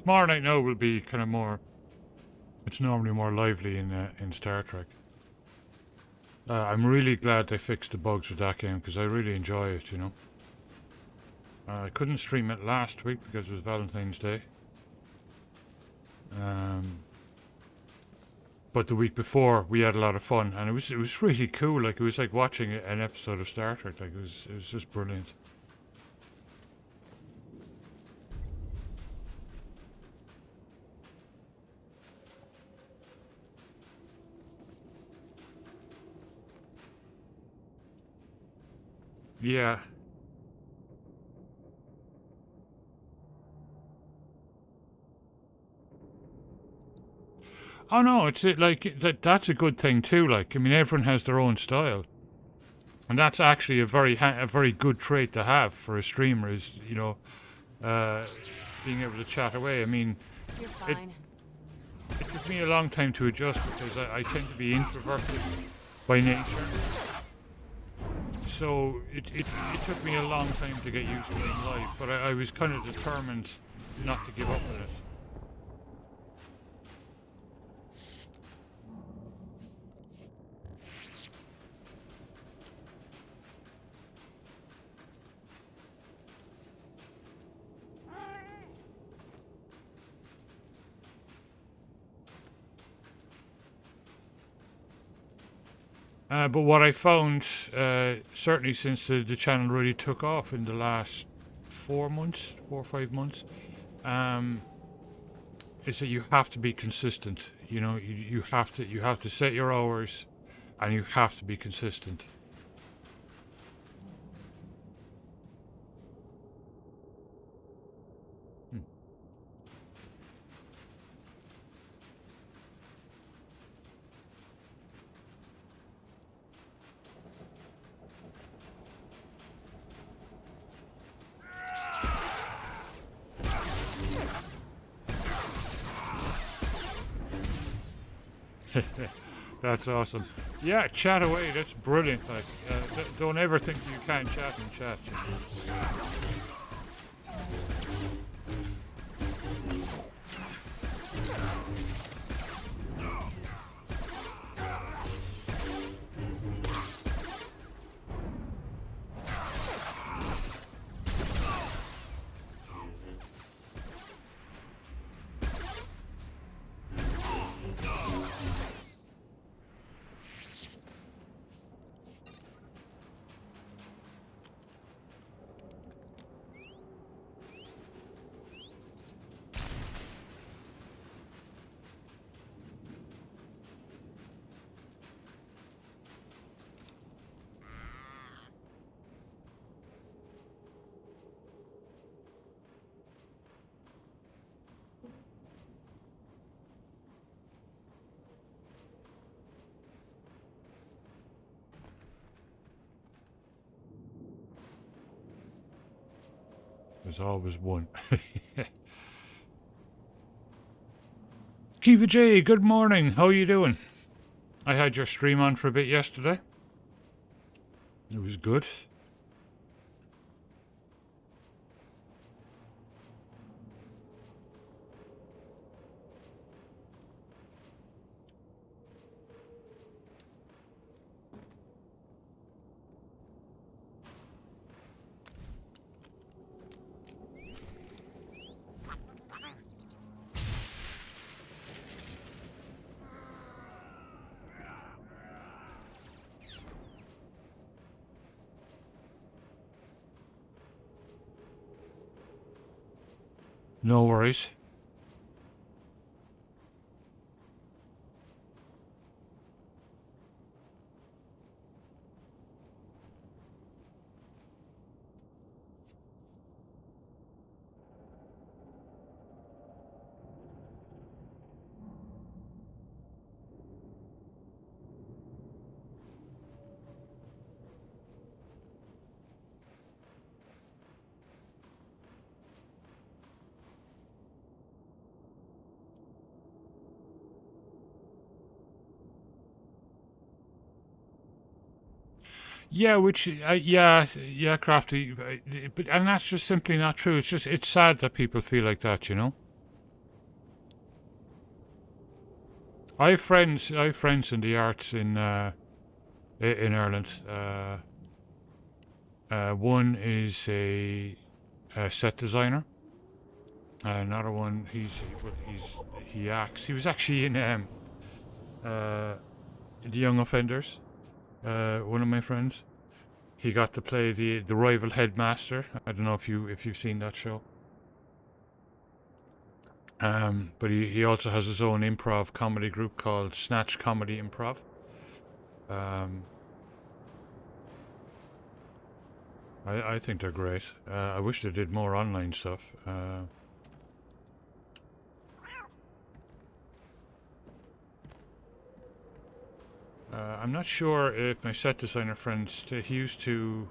Tomorrow night now will be kind of more. It's normally more lively in Star Trek. I'm really glad they fixed the bugs with that game because I really enjoy it, you know. I couldn't stream it last week because it was Valentine's Day. But the week before we had a lot of fun, and it was really cool. Like, it was like watching an episode of Star Trek. Like, it was just brilliant. Yeah. Oh no, it's like that's a good thing too. Like, I mean, everyone has their own style, and that's actually a very good trait to have for a streamer. Is, you know, being able to chat away. I mean, it took me a long time to adjust because I tend to be introverted by nature. So it took me a long time to get used to being live, but I was kind of determined not to give up with it. But what I found, certainly since the channel really took off in the last 4 or 5 months, is that you have to be consistent. You know, you have to set your hours, and you have to be consistent. That's awesome. Yeah, chat away. That's brilliant. Like, don't ever think you can't chat and chat. You know? There's always one. Kiva J, good morning. How are you doing? I had your stream on for a bit yesterday. It was good. No worries. Yeah, yeah, Crafty, but and that's just simply not true. It's sad that people feel like that, you know. I have friends in the arts in Ireland. One is a set designer. Another one, he acts. He was actually in The Young Offenders. One of my friends. He got to play the rival headmaster. I don't know if you've seen that show. But he also has his own improv comedy group called Snatch Comedy Improv. I think they're great. I wish they did more online stuff. I'm not sure if my set designer friend, he used to,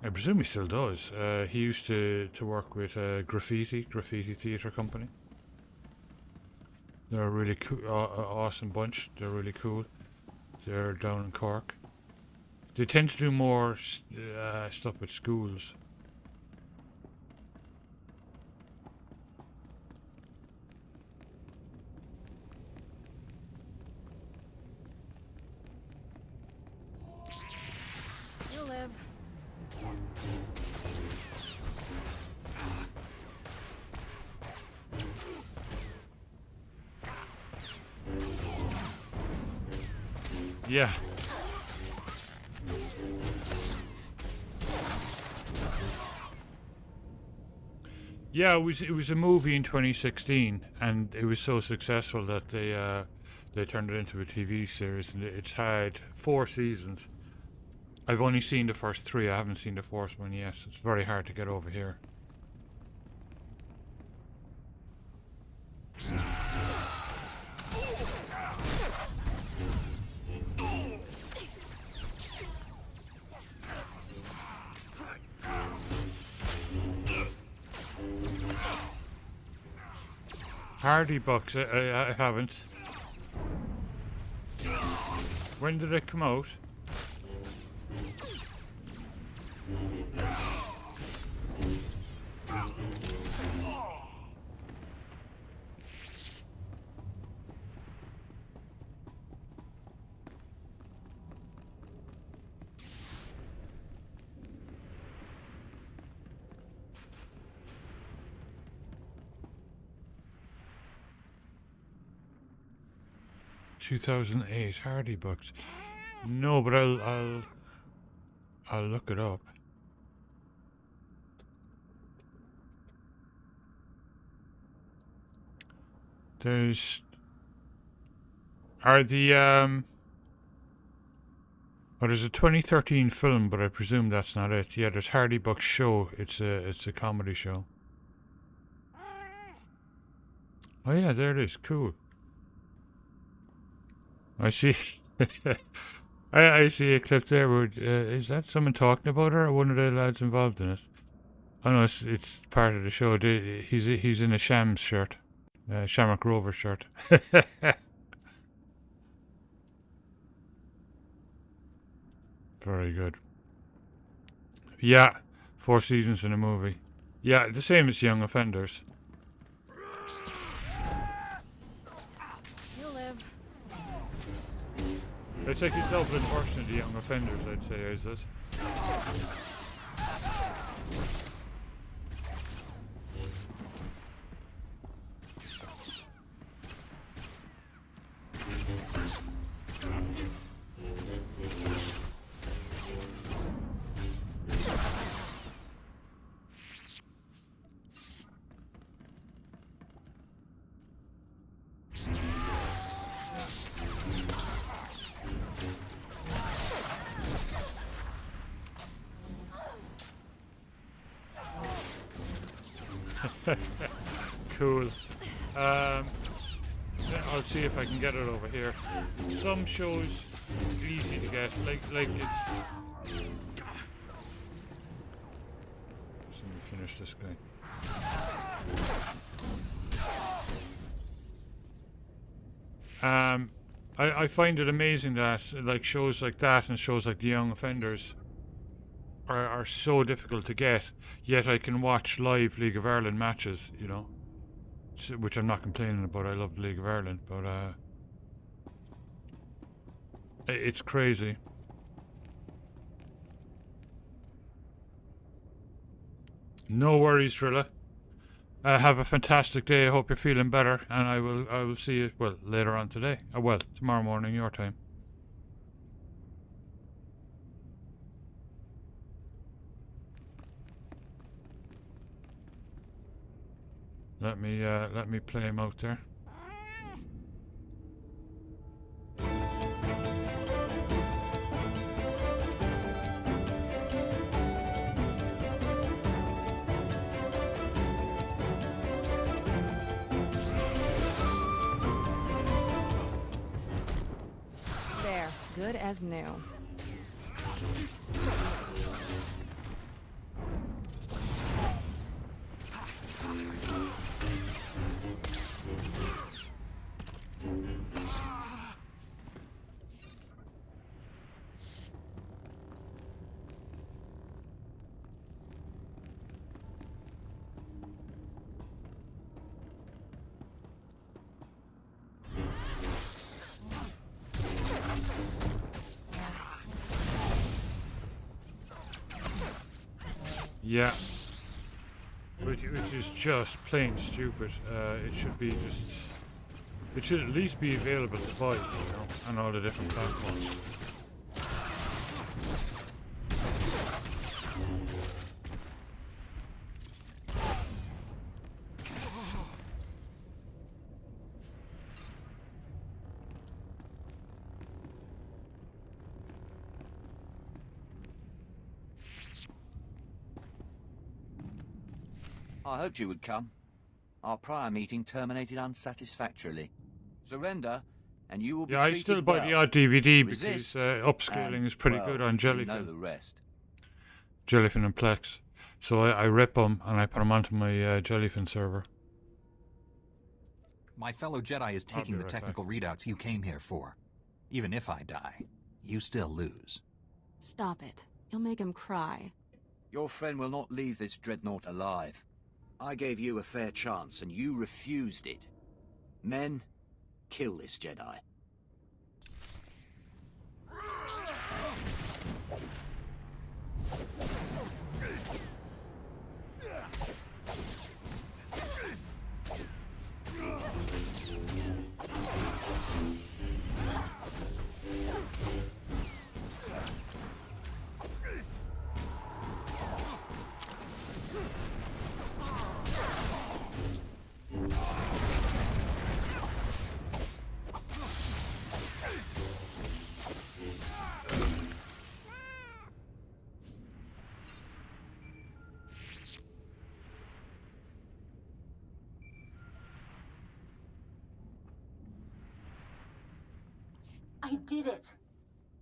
I presume he still does, he used to work with Graffiti Theatre Company. They're a really cool, awesome bunch. They're really cool. They're down in Cork. They tend to do more stuff with schools. You'll live. Yeah. Yeah, it was a movie in 2016, and it was so successful that they turned it into a TV series, and it's had 4 seasons. I've only seen the first 3. I haven't seen the 4th one yet. It's very hard to get over here. Hardy Bucks, I haven't. When did it come out? $2008 Hardy Bucks. No, but I'll look it up. There's there's a 2013 film, but I presume that's not it. Yeah, there's Hardy Bucks show. It's a comedy show. Oh yeah, there it is. Cool. I see. I see a clip there. Where, is that someone talking about her, or one of the lads involved in it? Oh no, it's part of the show. He's in a Shams shirt, Shamrock Rover shirt. Very good. Yeah, 4 seasons in a movie. Yeah, the same as Young Offenders. You'll live. It's like the Dublin version of the Young Offenders, I'd say, is it? Cool. I'll see if I can get it over here. Some shows easy to get, like it's. Let me finish this guy. I find it amazing that like shows like that and shows like The Young Offenders are so difficult to get, yet I can watch live League of Ireland matches, you know, which I'm not complaining about. I love the League of Ireland, but it's crazy. No worries, Drilla. Have a fantastic day. I hope you're feeling better, and I will see you later on today. Well, tomorrow morning your time. Let me play him out there. There, good as new. Yeah. Which is just plain stupid. It should be just. It should at least be available to buy, you know, on all the different platforms. I hoped you would come. Our prior meeting terminated unsatisfactorily. Surrender, and you will be treated I still buy well. the odd DVD Resist, because upscaling is pretty good on you Jellyfin. know the rest. Jellyfin and Plex. So I rip them and I put them onto my Jellyfin server. My fellow Jedi is taking the technical readouts you came here for. Even if I die, you still lose. Stop it. You'll make him cry. Your friend will not leave this dreadnought alive. I gave you a fair chance, and you refused it. Men, kill this Jedi. I did it.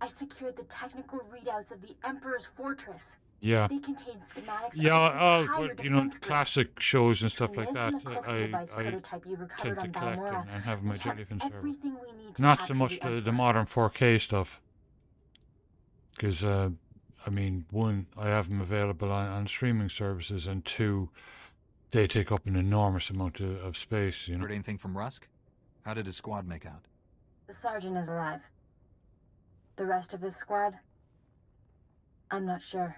I secured the technical readouts of the Emperor's fortress. Yeah. They contain schematics Yeah, of its entire but, you know, defense grid. classic shows and stuff Between like this that, and the cloaking device prototype you recovered tend to on collect Balmora, and have my we have Jellyfin server. everything we need to Not so capture much the the modern 4K stuff. Because, I mean, one, I have them available on streaming services, and two, they take up an enormous amount of space, you know. Heard anything from Rusk? How did his squad make out? The sergeant is alive. The rest of his squad? I'm not sure.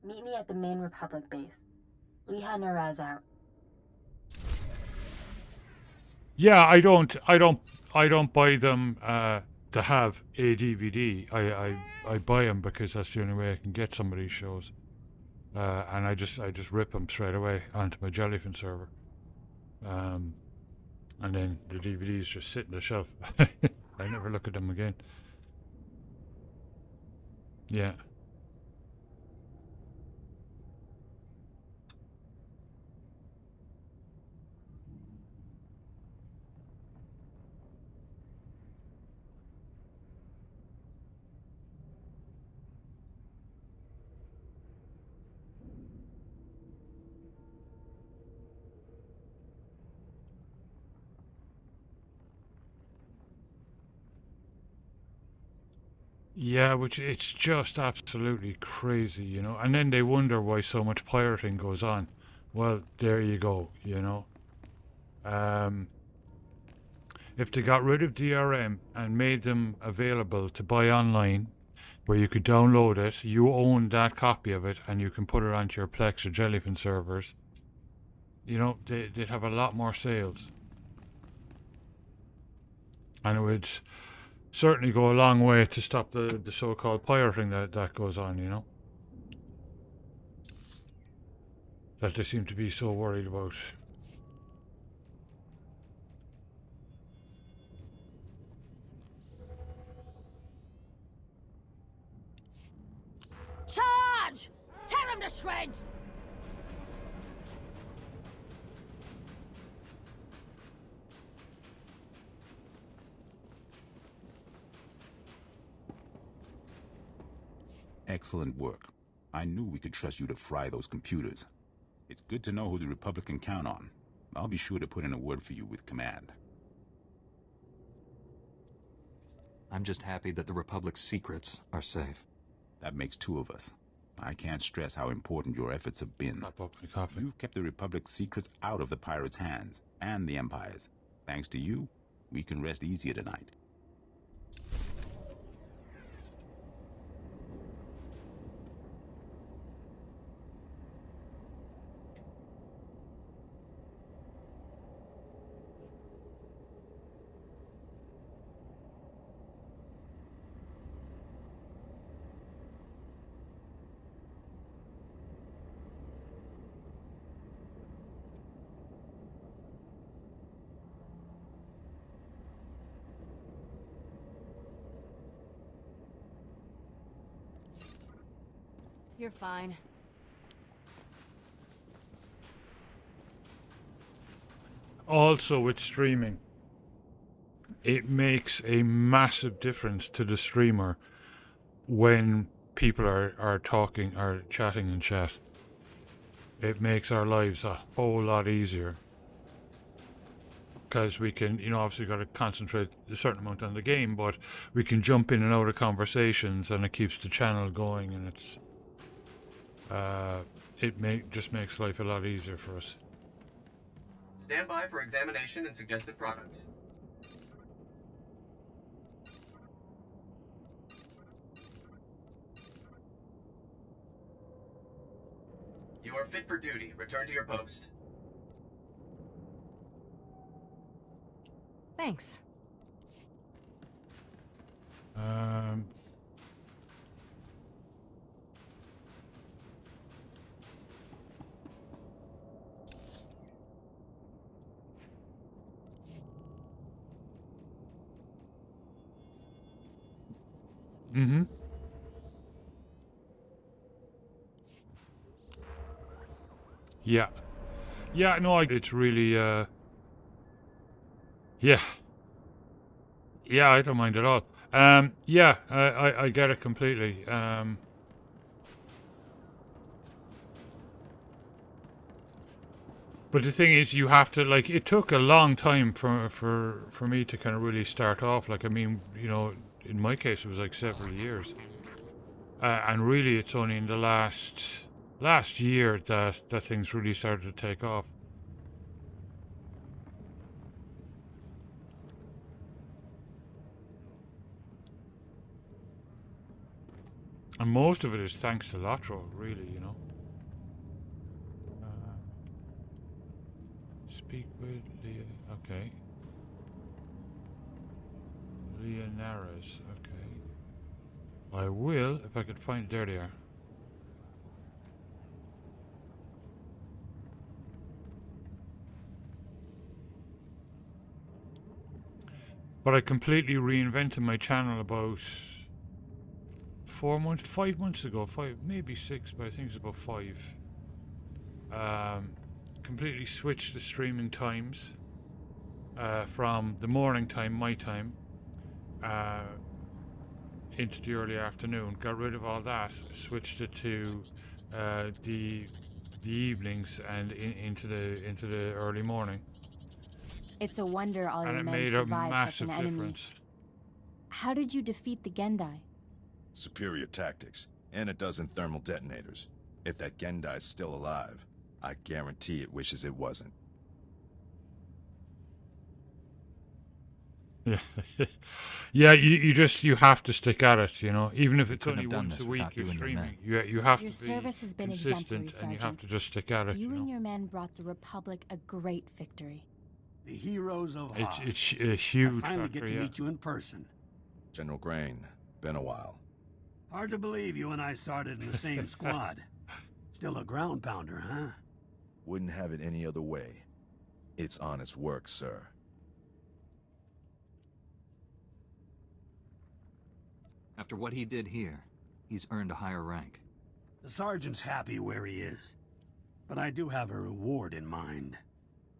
Meet me at the main Republic base. Liha Naraz out. Yeah, I don't buy them to have a DVD. I buy them because that's the only way I can get some of these shows. And I just rip them straight away onto my Jellyfin server. And then the DVDs just sit in the shelf. I never look at them again. Yeah. Yeah, which it's just absolutely crazy, you know. And then they wonder why so much pirating goes on. Well, there you go, you know. If they got rid of DRM and made them available to buy online, where you could download it, you own that copy of it, and you can put it onto your Plex or Jellyfin servers, you know, they'd have a lot more sales. And it would certainly go a long way to stop the so-called pirating that goes on, you know. That they seem to be so worried about. Charge! Tear him to shreds! Excellent work. I knew we could trust you to fry those computers. It's good to know who the Republic can count on. I'll be sure to put in a word for you with Command. I'm just happy that the Republic's secrets are safe. That makes two of us. I can't stress how important your efforts have been. You've kept the Republic's secrets out of the pirates' hands, and the Empire's. Thanks to you, we can rest easier tonight. You're fine. Also, with streaming, it makes a massive difference to the streamer when people are talking or chatting in chat. It makes our lives a whole lot easier. Because we can, you know, obviously got to concentrate a certain amount on the game, but we can jump in and out of conversations and it keeps the channel going, and it's just makes life a lot easier for us. Stand by for examination and suggested products. You are fit for duty. Return to your post. Thanks. Mm-hmm. Yeah. Yeah, no, it's really, yeah. Yeah, I don't mind at all. Yeah, I get it completely. But the thing is, you have to, like, it took a long time for me to kind of really start off. Like, I mean, you know, in my case, it was like several years. And really, it's only in the last year that things really started to take off. And most of it is thanks to Lotro, really, you know. Speak with Leah. Okay. Leah Naras. Okay. I will, if I could find. There they are. But I completely reinvented my channel about 5 months ago. Maybe 6, but I think it's about 5. Completely switched the streaming times from the morning time, my time, into the early afternoon. Got rid of all that, switched it to the evenings and into the early morning. It's a wonder all And your it men made a survived such massive an enemy. difference. How did you defeat the Gendai? Superior tactics, and a dozen thermal detonators. If that Gendai's still alive, I guarantee it wishes it wasn't. Yeah, yeah. You have to stick at it. You know, even if it's only have done once this a week without you're you and your streaming. men. You have Your to be service has been exemplary, consistent, and you have Sergeant. to just stick at it. You You and know, your men brought the Republic a great victory. The heroes of it's Hoth. it's a huge I finally factor, get to yeah. meet you in person. General Grain, been a while. Hard to believe you and I started in the same squad. Still a ground pounder, huh? Wouldn't have it any other way. It's honest work, sir. After what he did here, he's earned a higher rank. The sergeant's happy where he is. But I do have a reward in mind.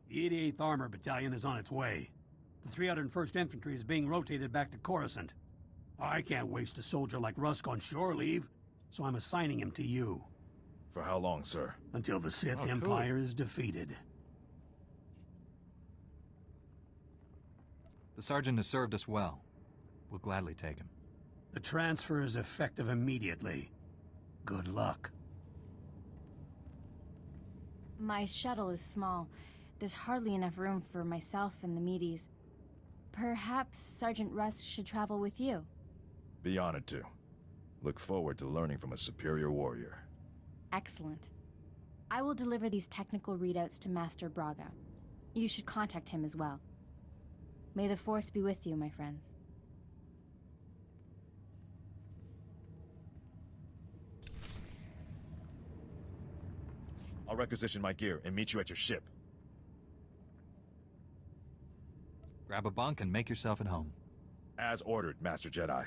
The 88th Armor Battalion is on its way. The 301st Infantry is being rotated back to Coruscant. I can't waste a soldier like Rusk on shore leave, so I'm assigning him to you. For how long, sir? Until the Sith cool. Empire is defeated. The sergeant has served us well. We'll gladly take him. The transfer is effective immediately. Good luck. My shuttle is small. There's hardly enough room for myself and the meaties. Perhaps Sergeant Rusk should travel with you. Be honored to. Look forward to learning from a superior warrior. Excellent. I will deliver these technical readouts to Master Braga. You should contact him as well. May the Force be with you, my friends. I'll requisition my gear and meet you at your ship. Grab a bunk and make yourself at home. As ordered, Master Jedi.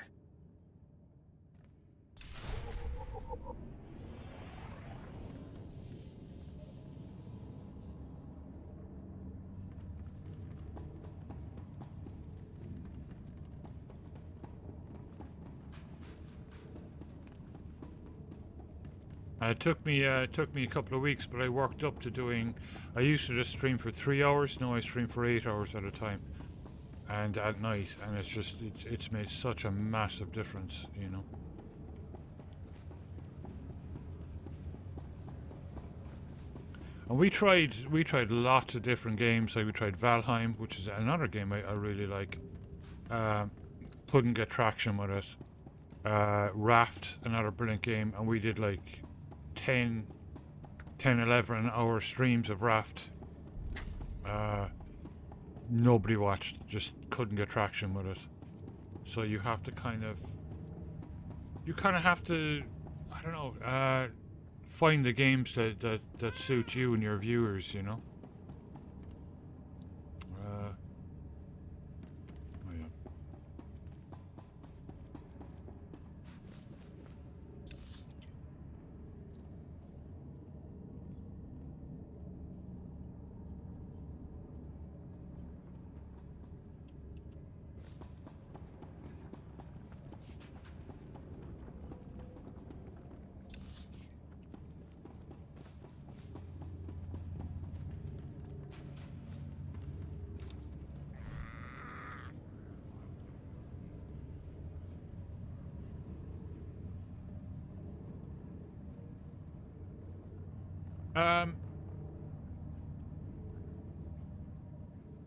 It took me a couple of weeks, but I worked up to doing. I used to just stream for 3 hours. Now I stream for 8 hours at a time, and at night. And it's made such a massive difference, you know. And we tried lots of different games. Like we tried Valheim, which is another game I really like. Couldn't get traction with it. Raft, another brilliant game, and we did like 10, 11 hour streams of Raft. Nobody watched, just couldn't get traction with it. So you have to kind of have to, I don't know, find the games that suit you and your viewers, you know. Oh yeah.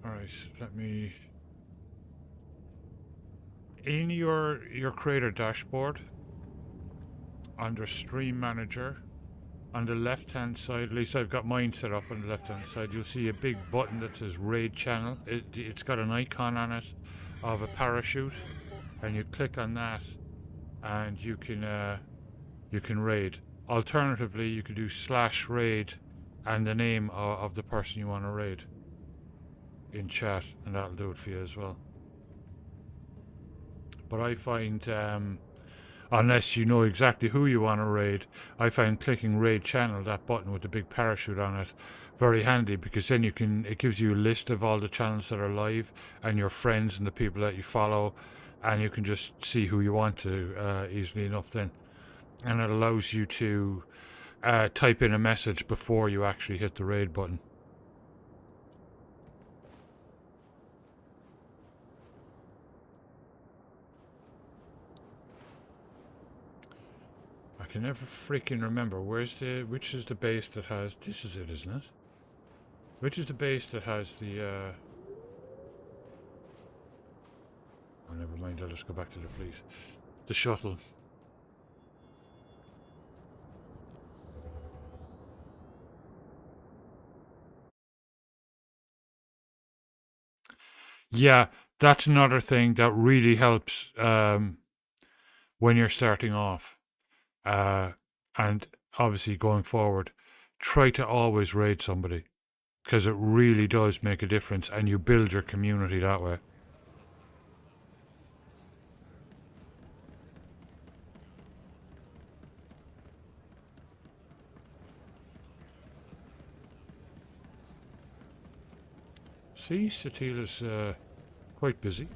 Alright, let me... In your creator dashboard, under Stream Manager, on the left-hand side, at least I've got mine set up on the left-hand side, you'll see a big button that says Raid Channel. It's got an icon on it of a parachute, and you click on that, and you can raid. Alternatively, you could do /raid and the name of the person you want to raid in chat, and that'll do it for you as well. But I find, unless you know exactly who you want to raid, I find clicking Raid Channel, that button with the big parachute on it, very handy, because then it gives you a list of all the channels that are live and your friends and the people that you follow, and you can just see who you want to easily enough then. And it allows you to type in a message before you actually hit the raid button. can never freaking remember. Which is the base that has... This is it, isn't it? Which is the base that has the, Oh, never mind, I'll just go back to the fleet. The shuttle. Yeah, that's another thing that really helps when you're starting off. And obviously going forward, try to always raid somebody, because it really does make a difference, and you build your community that way. See, Satele's quite busy.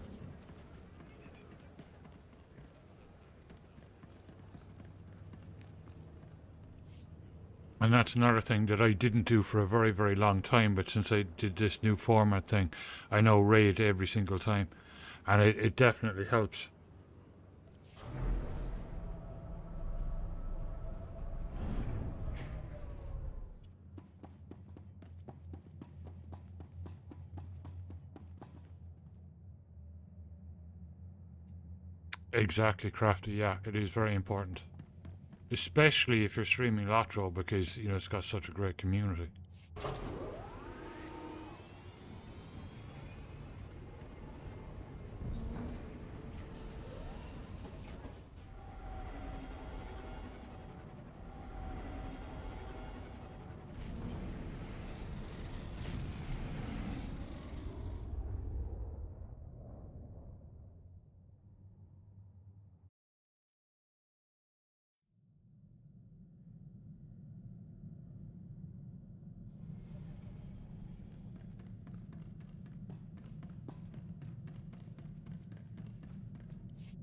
And that's another thing that I didn't do for a very, very long time, but since I did this new format thing, I now raid every single time. And it definitely helps. Exactly, Crafty. Yeah, it is very important. Especially if you're streaming Lotro, because, you know, it's got such a great community.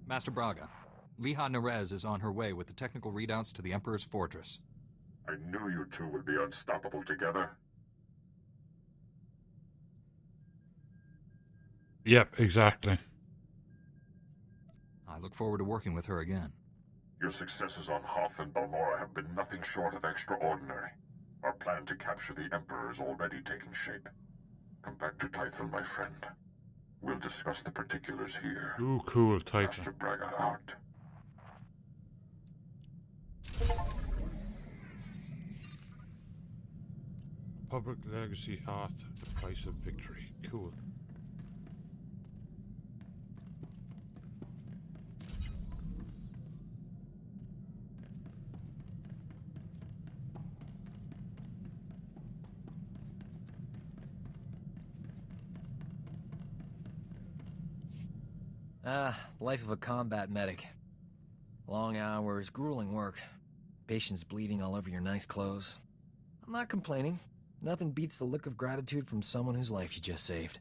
Master Braga, Liha Nerez is on her way with the technical readouts to the Emperor's fortress. I knew you two would be unstoppable together. Yep, exactly. I look forward to working with her again. Your successes on Hoth and Balmora have been nothing short of extraordinary. Our plan to capture the Emperor is already taking shape. Come back to Tython, my friend. We'll discuss the particulars here. Ooh, cool, Tython. Master Braga out. Public Legacy Hoth, the price of victory. Cool. Life of a combat medic. Long hours, grueling work. Patients bleeding all over your nice clothes. I'm not complaining. Nothing beats the look of gratitude from someone whose life you just saved.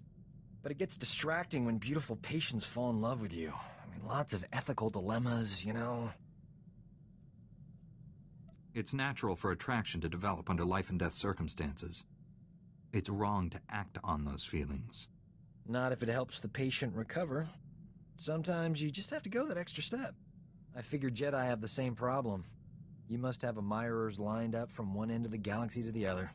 But it gets distracting when beautiful patients fall in love with you. I mean, lots of ethical dilemmas, you know. It's natural for attraction to develop under life and death circumstances. It's wrong to act on those feelings. Not if it helps the patient recover. Sometimes you just have to go that extra step. I figure Jedi have the same problem. You must have admirers lined up from one end of the galaxy to the other.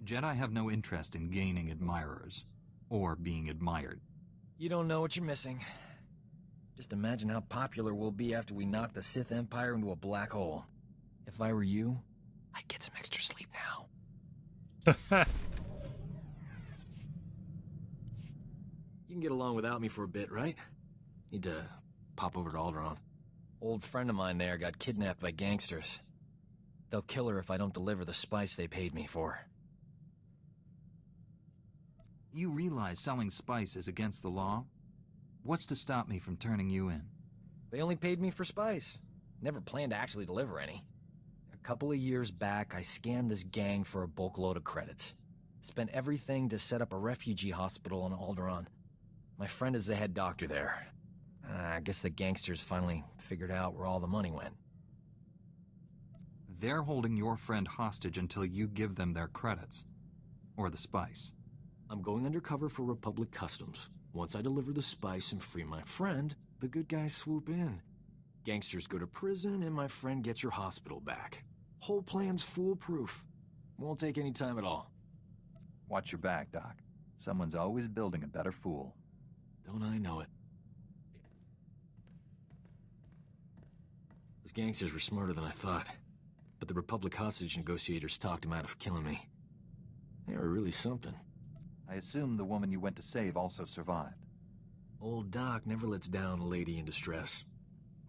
Jedi have no interest in gaining admirers, or being admired. You don't know what you're missing. Just imagine how popular we'll be after we knock the Sith Empire into a black hole. If I were you, I'd get some extra sleep now. You can get along without me for a bit, right? Need to pop over to Alderaan. Old friend of mine there got kidnapped by gangsters. They'll kill her if I don't deliver the spice they paid me for. You realize selling spice is against the law? What's to stop me from turning you in? They only paid me for spice. Never planned to actually deliver any. A couple of years back, I scammed this gang for a bulk load of credits. Spent everything to set up a refugee hospital on Alderaan. My friend is the head doctor there. I guess the gangsters finally figured out where all the money went. They're holding your friend hostage until you give them their credits. Or the spice. I'm going undercover for Republic Customs. Once I deliver the spice and free my friend, the good guys swoop in. Gangsters go to prison, and my friend gets your hospital back. Whole plan's foolproof. Won't take any time at all. Watch your back, Doc. Someone's always building a better fool. Don't I know it? Those gangsters were smarter than I thought. But the Republic hostage negotiators talked him out of killing me. They were really something. I assume the woman you went to save also survived. Old Doc never lets down a lady in distress.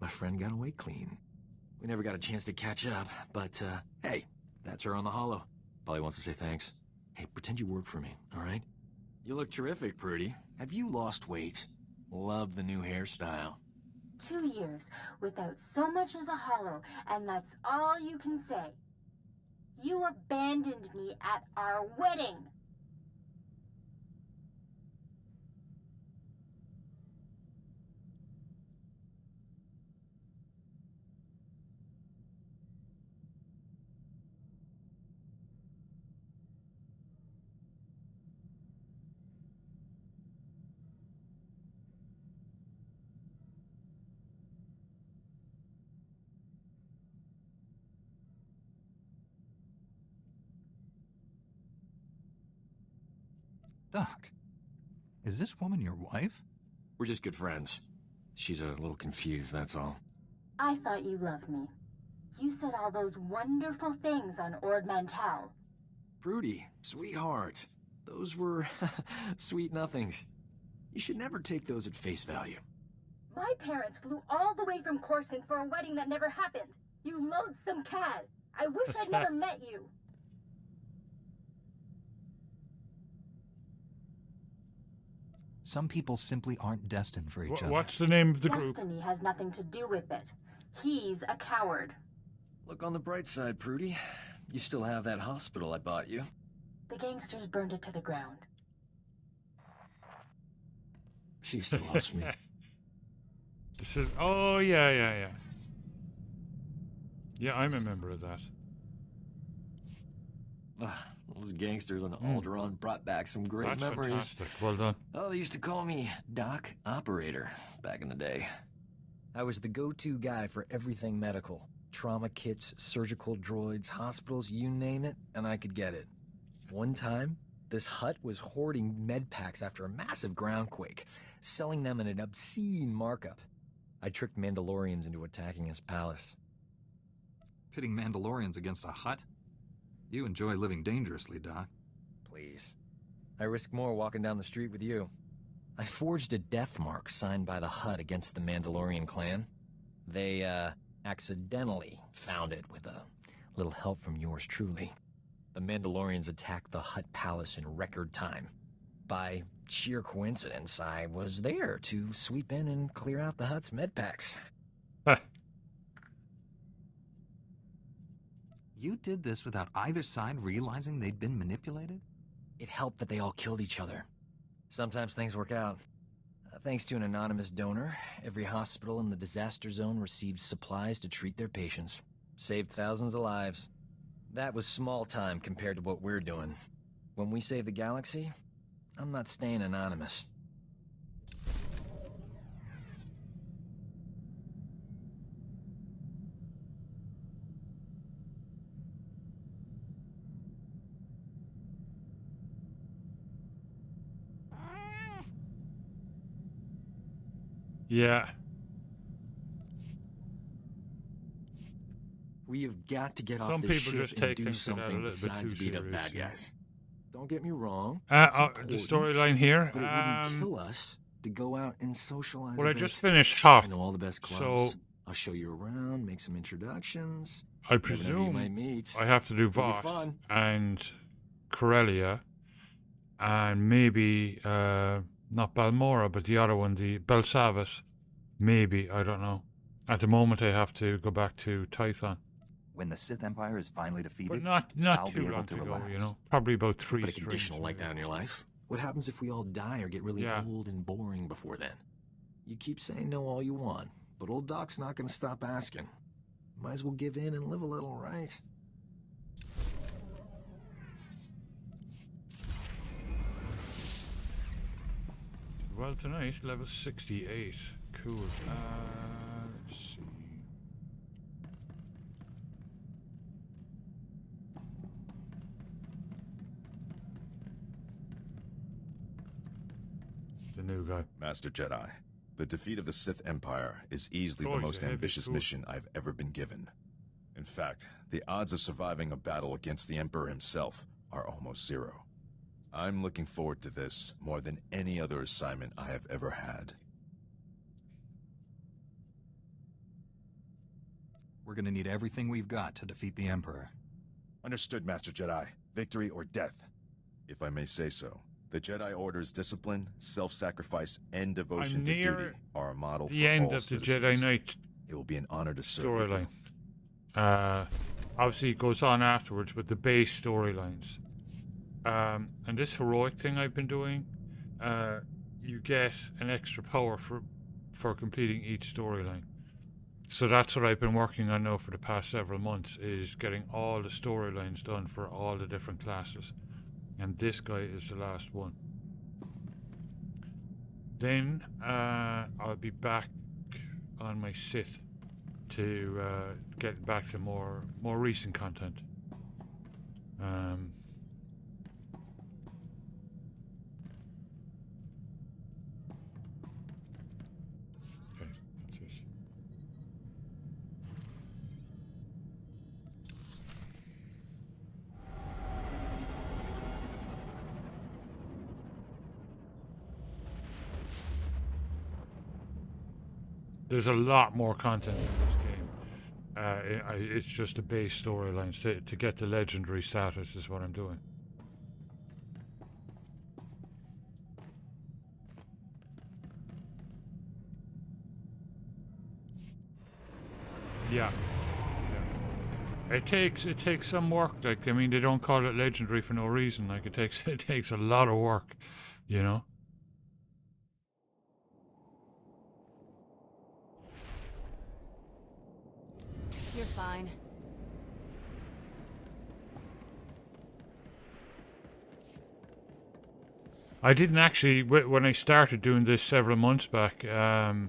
My friend got away clean. We never got a chance to catch up, but, hey, that's her on the holo. Probably wants to say thanks. Hey, pretend you work for me, all right? You look terrific, Prudy. Have you lost weight? Love the new hairstyle. 2 years without so much as a hollow, and that's all you can say. You abandoned me at our wedding. Doc, is this woman your wife? We're just good friends. She's a little confused, that's all. I thought you loved me. You said all those wonderful things on Ord Mantell. Prudy, sweetheart. Those were sweet nothings. You should never take those at face value. My parents flew all the way from Coruscant for a wedding that never happened. You loathsome cad. I wish I'd never met you. Some people simply aren't destined for each other. What's the name of the group? Destiny has nothing to do with it. He's a coward. Look on the bright side, Prudy. You still have that hospital I bought you. The gangsters burned it to the ground. She still loves me. This is, oh, yeah. Yeah, I'm a member of that. Those gangsters on Alderaan brought back some great That's memories. fantastic. Well done. Oh, they used to call me Doc Operator back in the day. I was the go-to guy for everything medical. Trauma kits, surgical droids, hospitals, you name it, and I could get it. One time, this hut was hoarding med packs after a massive groundquake, selling them at an obscene markup. I tricked Mandalorians into attacking his palace. Pitting Mandalorians against a hut? You enjoy living dangerously, Doc. Please. I risk more walking down the street with you. I forged a death mark signed by the Hutt against the Mandalorian clan. They, accidentally found it with a little help from yours truly. The Mandalorians attacked the Hutt palace in record time. By sheer coincidence, I was there to sweep in and clear out the Hutt's medpacks. You did this without either side realizing they'd been manipulated? It helped that they all killed each other. Sometimes things work out. Thanks to an anonymous donor, every hospital in the disaster zone received supplies to treat their patients. Saved thousands of lives. That was small time compared to what we're doing. When we save the galaxy, I'm not staying anonymous. Yeah. We have got to get Some off this people ship just and take do things like that a something little bit besides too beat up serious, bad yeah. guys. Don't get me wrong. The it's storyline here. But it wouldn't kill us to go out and socialize. Well, a I bit. just finished Hoth. I know all the best clubs. So I'll show you around, make some introductions. I Never know who you presume might meet. I have to do It'll be Voss fun. and Corellia and maybe not Balmora, but the other one, the Belsavis. Maybe, I don't know. At the moment, I have to go back to Tython. When the Sith Empire is finally defeated, But not I'll be too able long to to go, relax. you know. Probably about three Put a strings. conditional like that in your life. What happens if we all die or get really Yeah. old and boring before then? You keep saying no all you want, but old Doc's not going to stop asking. Might as well give in and live a little, right? Well, tonight, level 68. Cool. Let's see. the new guy. Master Jedi, the defeat of the Sith Empire is easily Oh, the he's most a heavy ambitious tool. mission I've ever been given. In fact, the odds of surviving a battle against the Emperor himself are almost zero. I'm looking forward to this more than any other assignment I have ever had. We're gonna need everything we've got to defeat the Emperor. Understood, Master Jedi. Victory or death. If I may say so, the Jedi Order's discipline, self-sacrifice, and devotion I'm to near duty are a model the for end all of the citizens. Jedi Knight It will be an honor to serve with you. storyline. Obviously, it goes on afterwards with the base storylines. And this heroic thing I've been doing, you get an extra power for completing each storyline. So that's what I've been working on now for the past several months, is getting all the storylines done for all the different classes. And this guy is the last one. Then I'll be back on my Sith to get back to more recent content. Okay, that's it. There's a lot more content in this game. It's just the base storylines. To get the legendary status is what I'm doing. Yeah. It takes some work. Like, I mean, they don't call it legendary for no reason. Like, it takes a lot of work, you know. You're fine. I didn't actually, when I started doing this several months back, I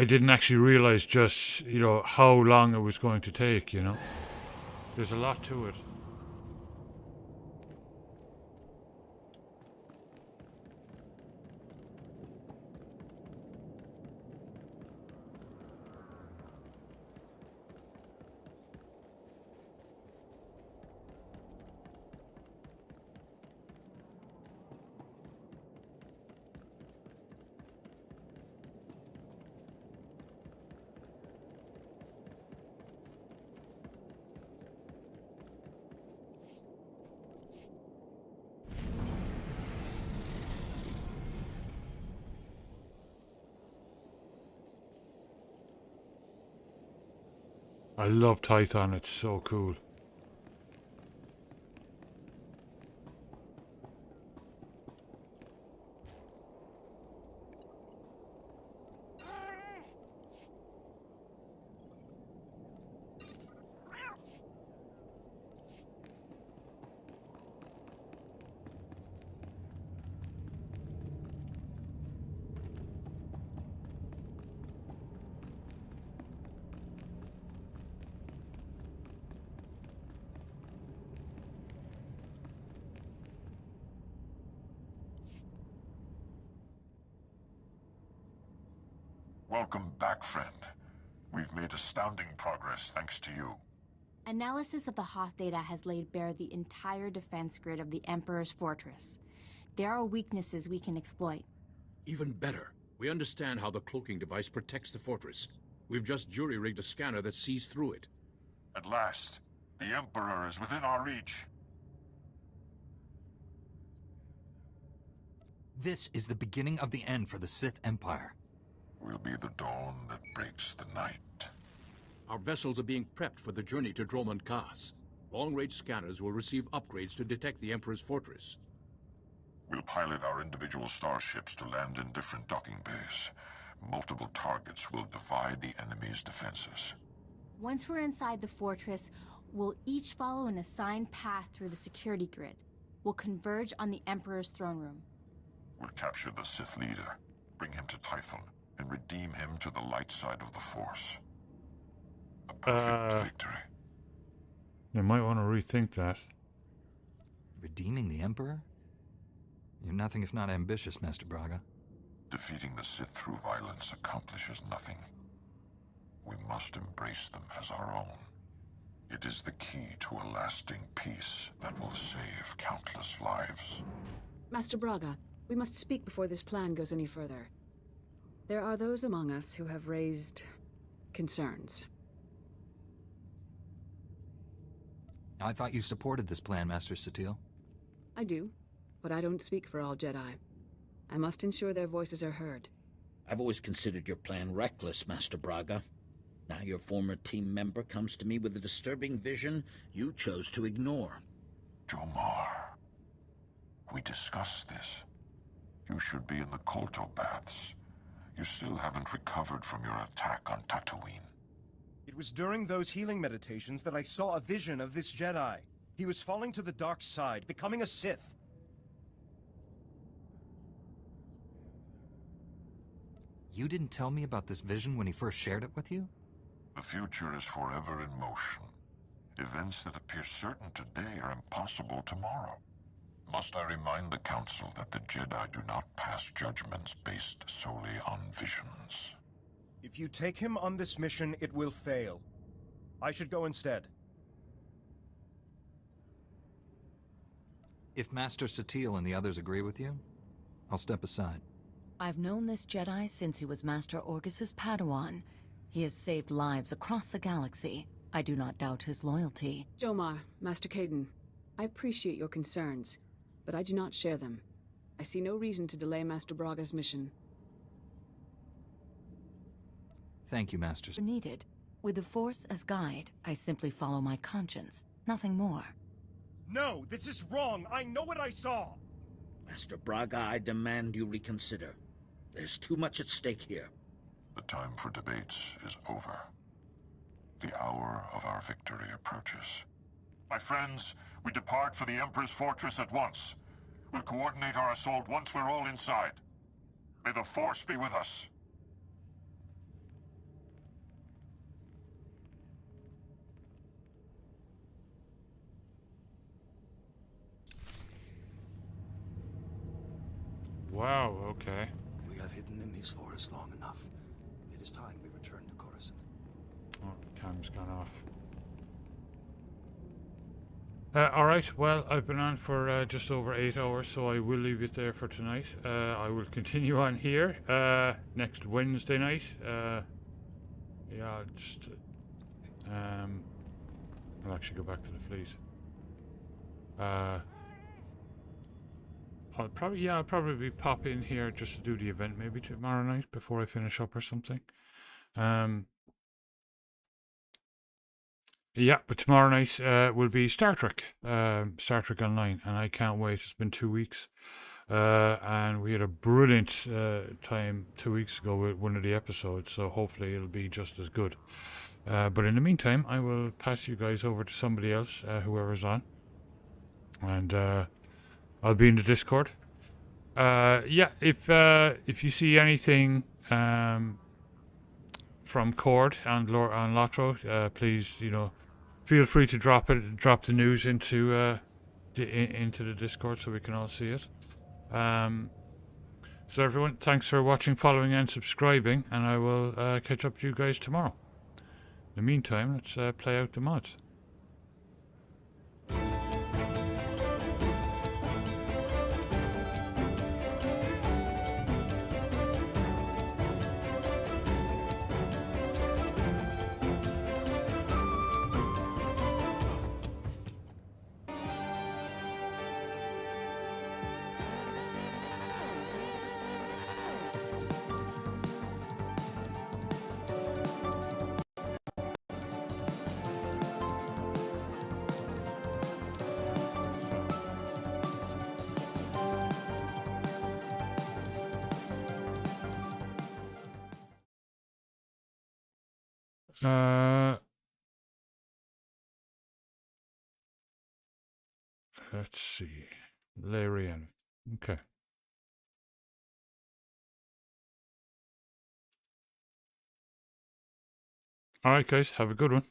didn't actually realize just, you know, how long it was going to take, you know. There's a lot to it. I love Tython, it's so cool. Welcome back, friend. We've made astounding progress thanks to you. Analysis of the Hoth data has laid bare the entire defense grid of the Emperor's fortress. There are weaknesses we can exploit. Even better, we understand how the cloaking device protects the fortress. We've just jury-rigged a scanner that sees through it. At last, the Emperor is within our reach. This is the beginning of the end for the Sith Empire. Will be the dawn that breaks the night. Our vessels are being prepped for the journey to Dromund Kaas. Long-range scanners will receive upgrades to detect the Emperor's fortress. We'll pilot our individual starships to land in different docking bays. Multiple targets will divide the enemy's defenses. Once we're inside the fortress, we'll each follow an assigned path through the security grid. We'll converge on the Emperor's throne room. We'll capture the Sith leader, bring him to Typhon, and redeem him to the light side of the Force. A perfect victory. You might want to rethink that. Redeeming the Emperor? You're nothing if not ambitious, Master Braga. Defeating the Sith through violence accomplishes nothing. We must embrace them as our own. It is the key to a lasting peace that will save countless lives. Master Braga, we must speak before this plan goes any further. There are those among us who have raised concerns. I thought you supported this plan, Master Satele. I do, but I don't speak for all Jedi. I must ensure their voices are heard. I've always considered your plan reckless, Master Braga. Now your former team member comes to me with a disturbing vision you chose to ignore. Jomar, we discussed this. You should be in the Kolto baths. You still haven't recovered from your attack on Tatooine. It was during those healing meditations that I saw a vision of this Jedi. He was falling to the dark side, becoming a Sith. You didn't tell me about this vision when he first shared it with you? The future is forever in motion. Events that appear certain today are impossible tomorrow. Must I remind the Council that the Jedi do not pass judgments based solely on visions? If you take him on this mission, it will fail. I should go instead. If Master Satele and the others agree with you, I'll step aside. I've known this Jedi since he was Master Orgus's Padawan. He has saved lives across the galaxy. I do not doubt his loyalty. Jomar, Master Caden, I appreciate your concerns, but I do not share them. I see no reason to delay Master Braga's mission. Thank you, Master. Needed. With the Force as guide, I simply follow my conscience. Nothing more. No, this is wrong. I know what I saw. Master Braga, I demand you reconsider. There's too much at stake here. The time for debates is over. The hour of our victory approaches. My friends, we depart for the Emperor's fortress at once. We'll coordinate our assault once we're all inside. May the Force be with us. Wow, okay. We have hidden in these forests long enough. It is time we return to Coruscant. Oh, the cam's gone off. Alright, well, I've been on for just over 8 hours, so I will leave it there for tonight. I will continue on here next Wednesday night. Yeah, I'll just... I'll actually go back to the fleet. I'll probably pop in here just to do the event maybe tomorrow night before I finish up or something. Yeah, but tomorrow night will be Star Trek Online, and I can't wait. It's been 2 weeks, and we had a brilliant time 2 weeks ago with one of the episodes, so hopefully it'll be just as good. But in the meantime, I will pass you guys over to somebody else, whoever's on, and I'll be in the Discord. Yeah, if you see anything from Cord and Lotro, please, feel free to drop the news into the Discord so we can all see it. So everyone, thanks for watching, following, and subscribing, and I will catch up with you guys tomorrow. In the meantime, let's play out the mods. Let's see. Larian. Okay. Alright guys, have a good one.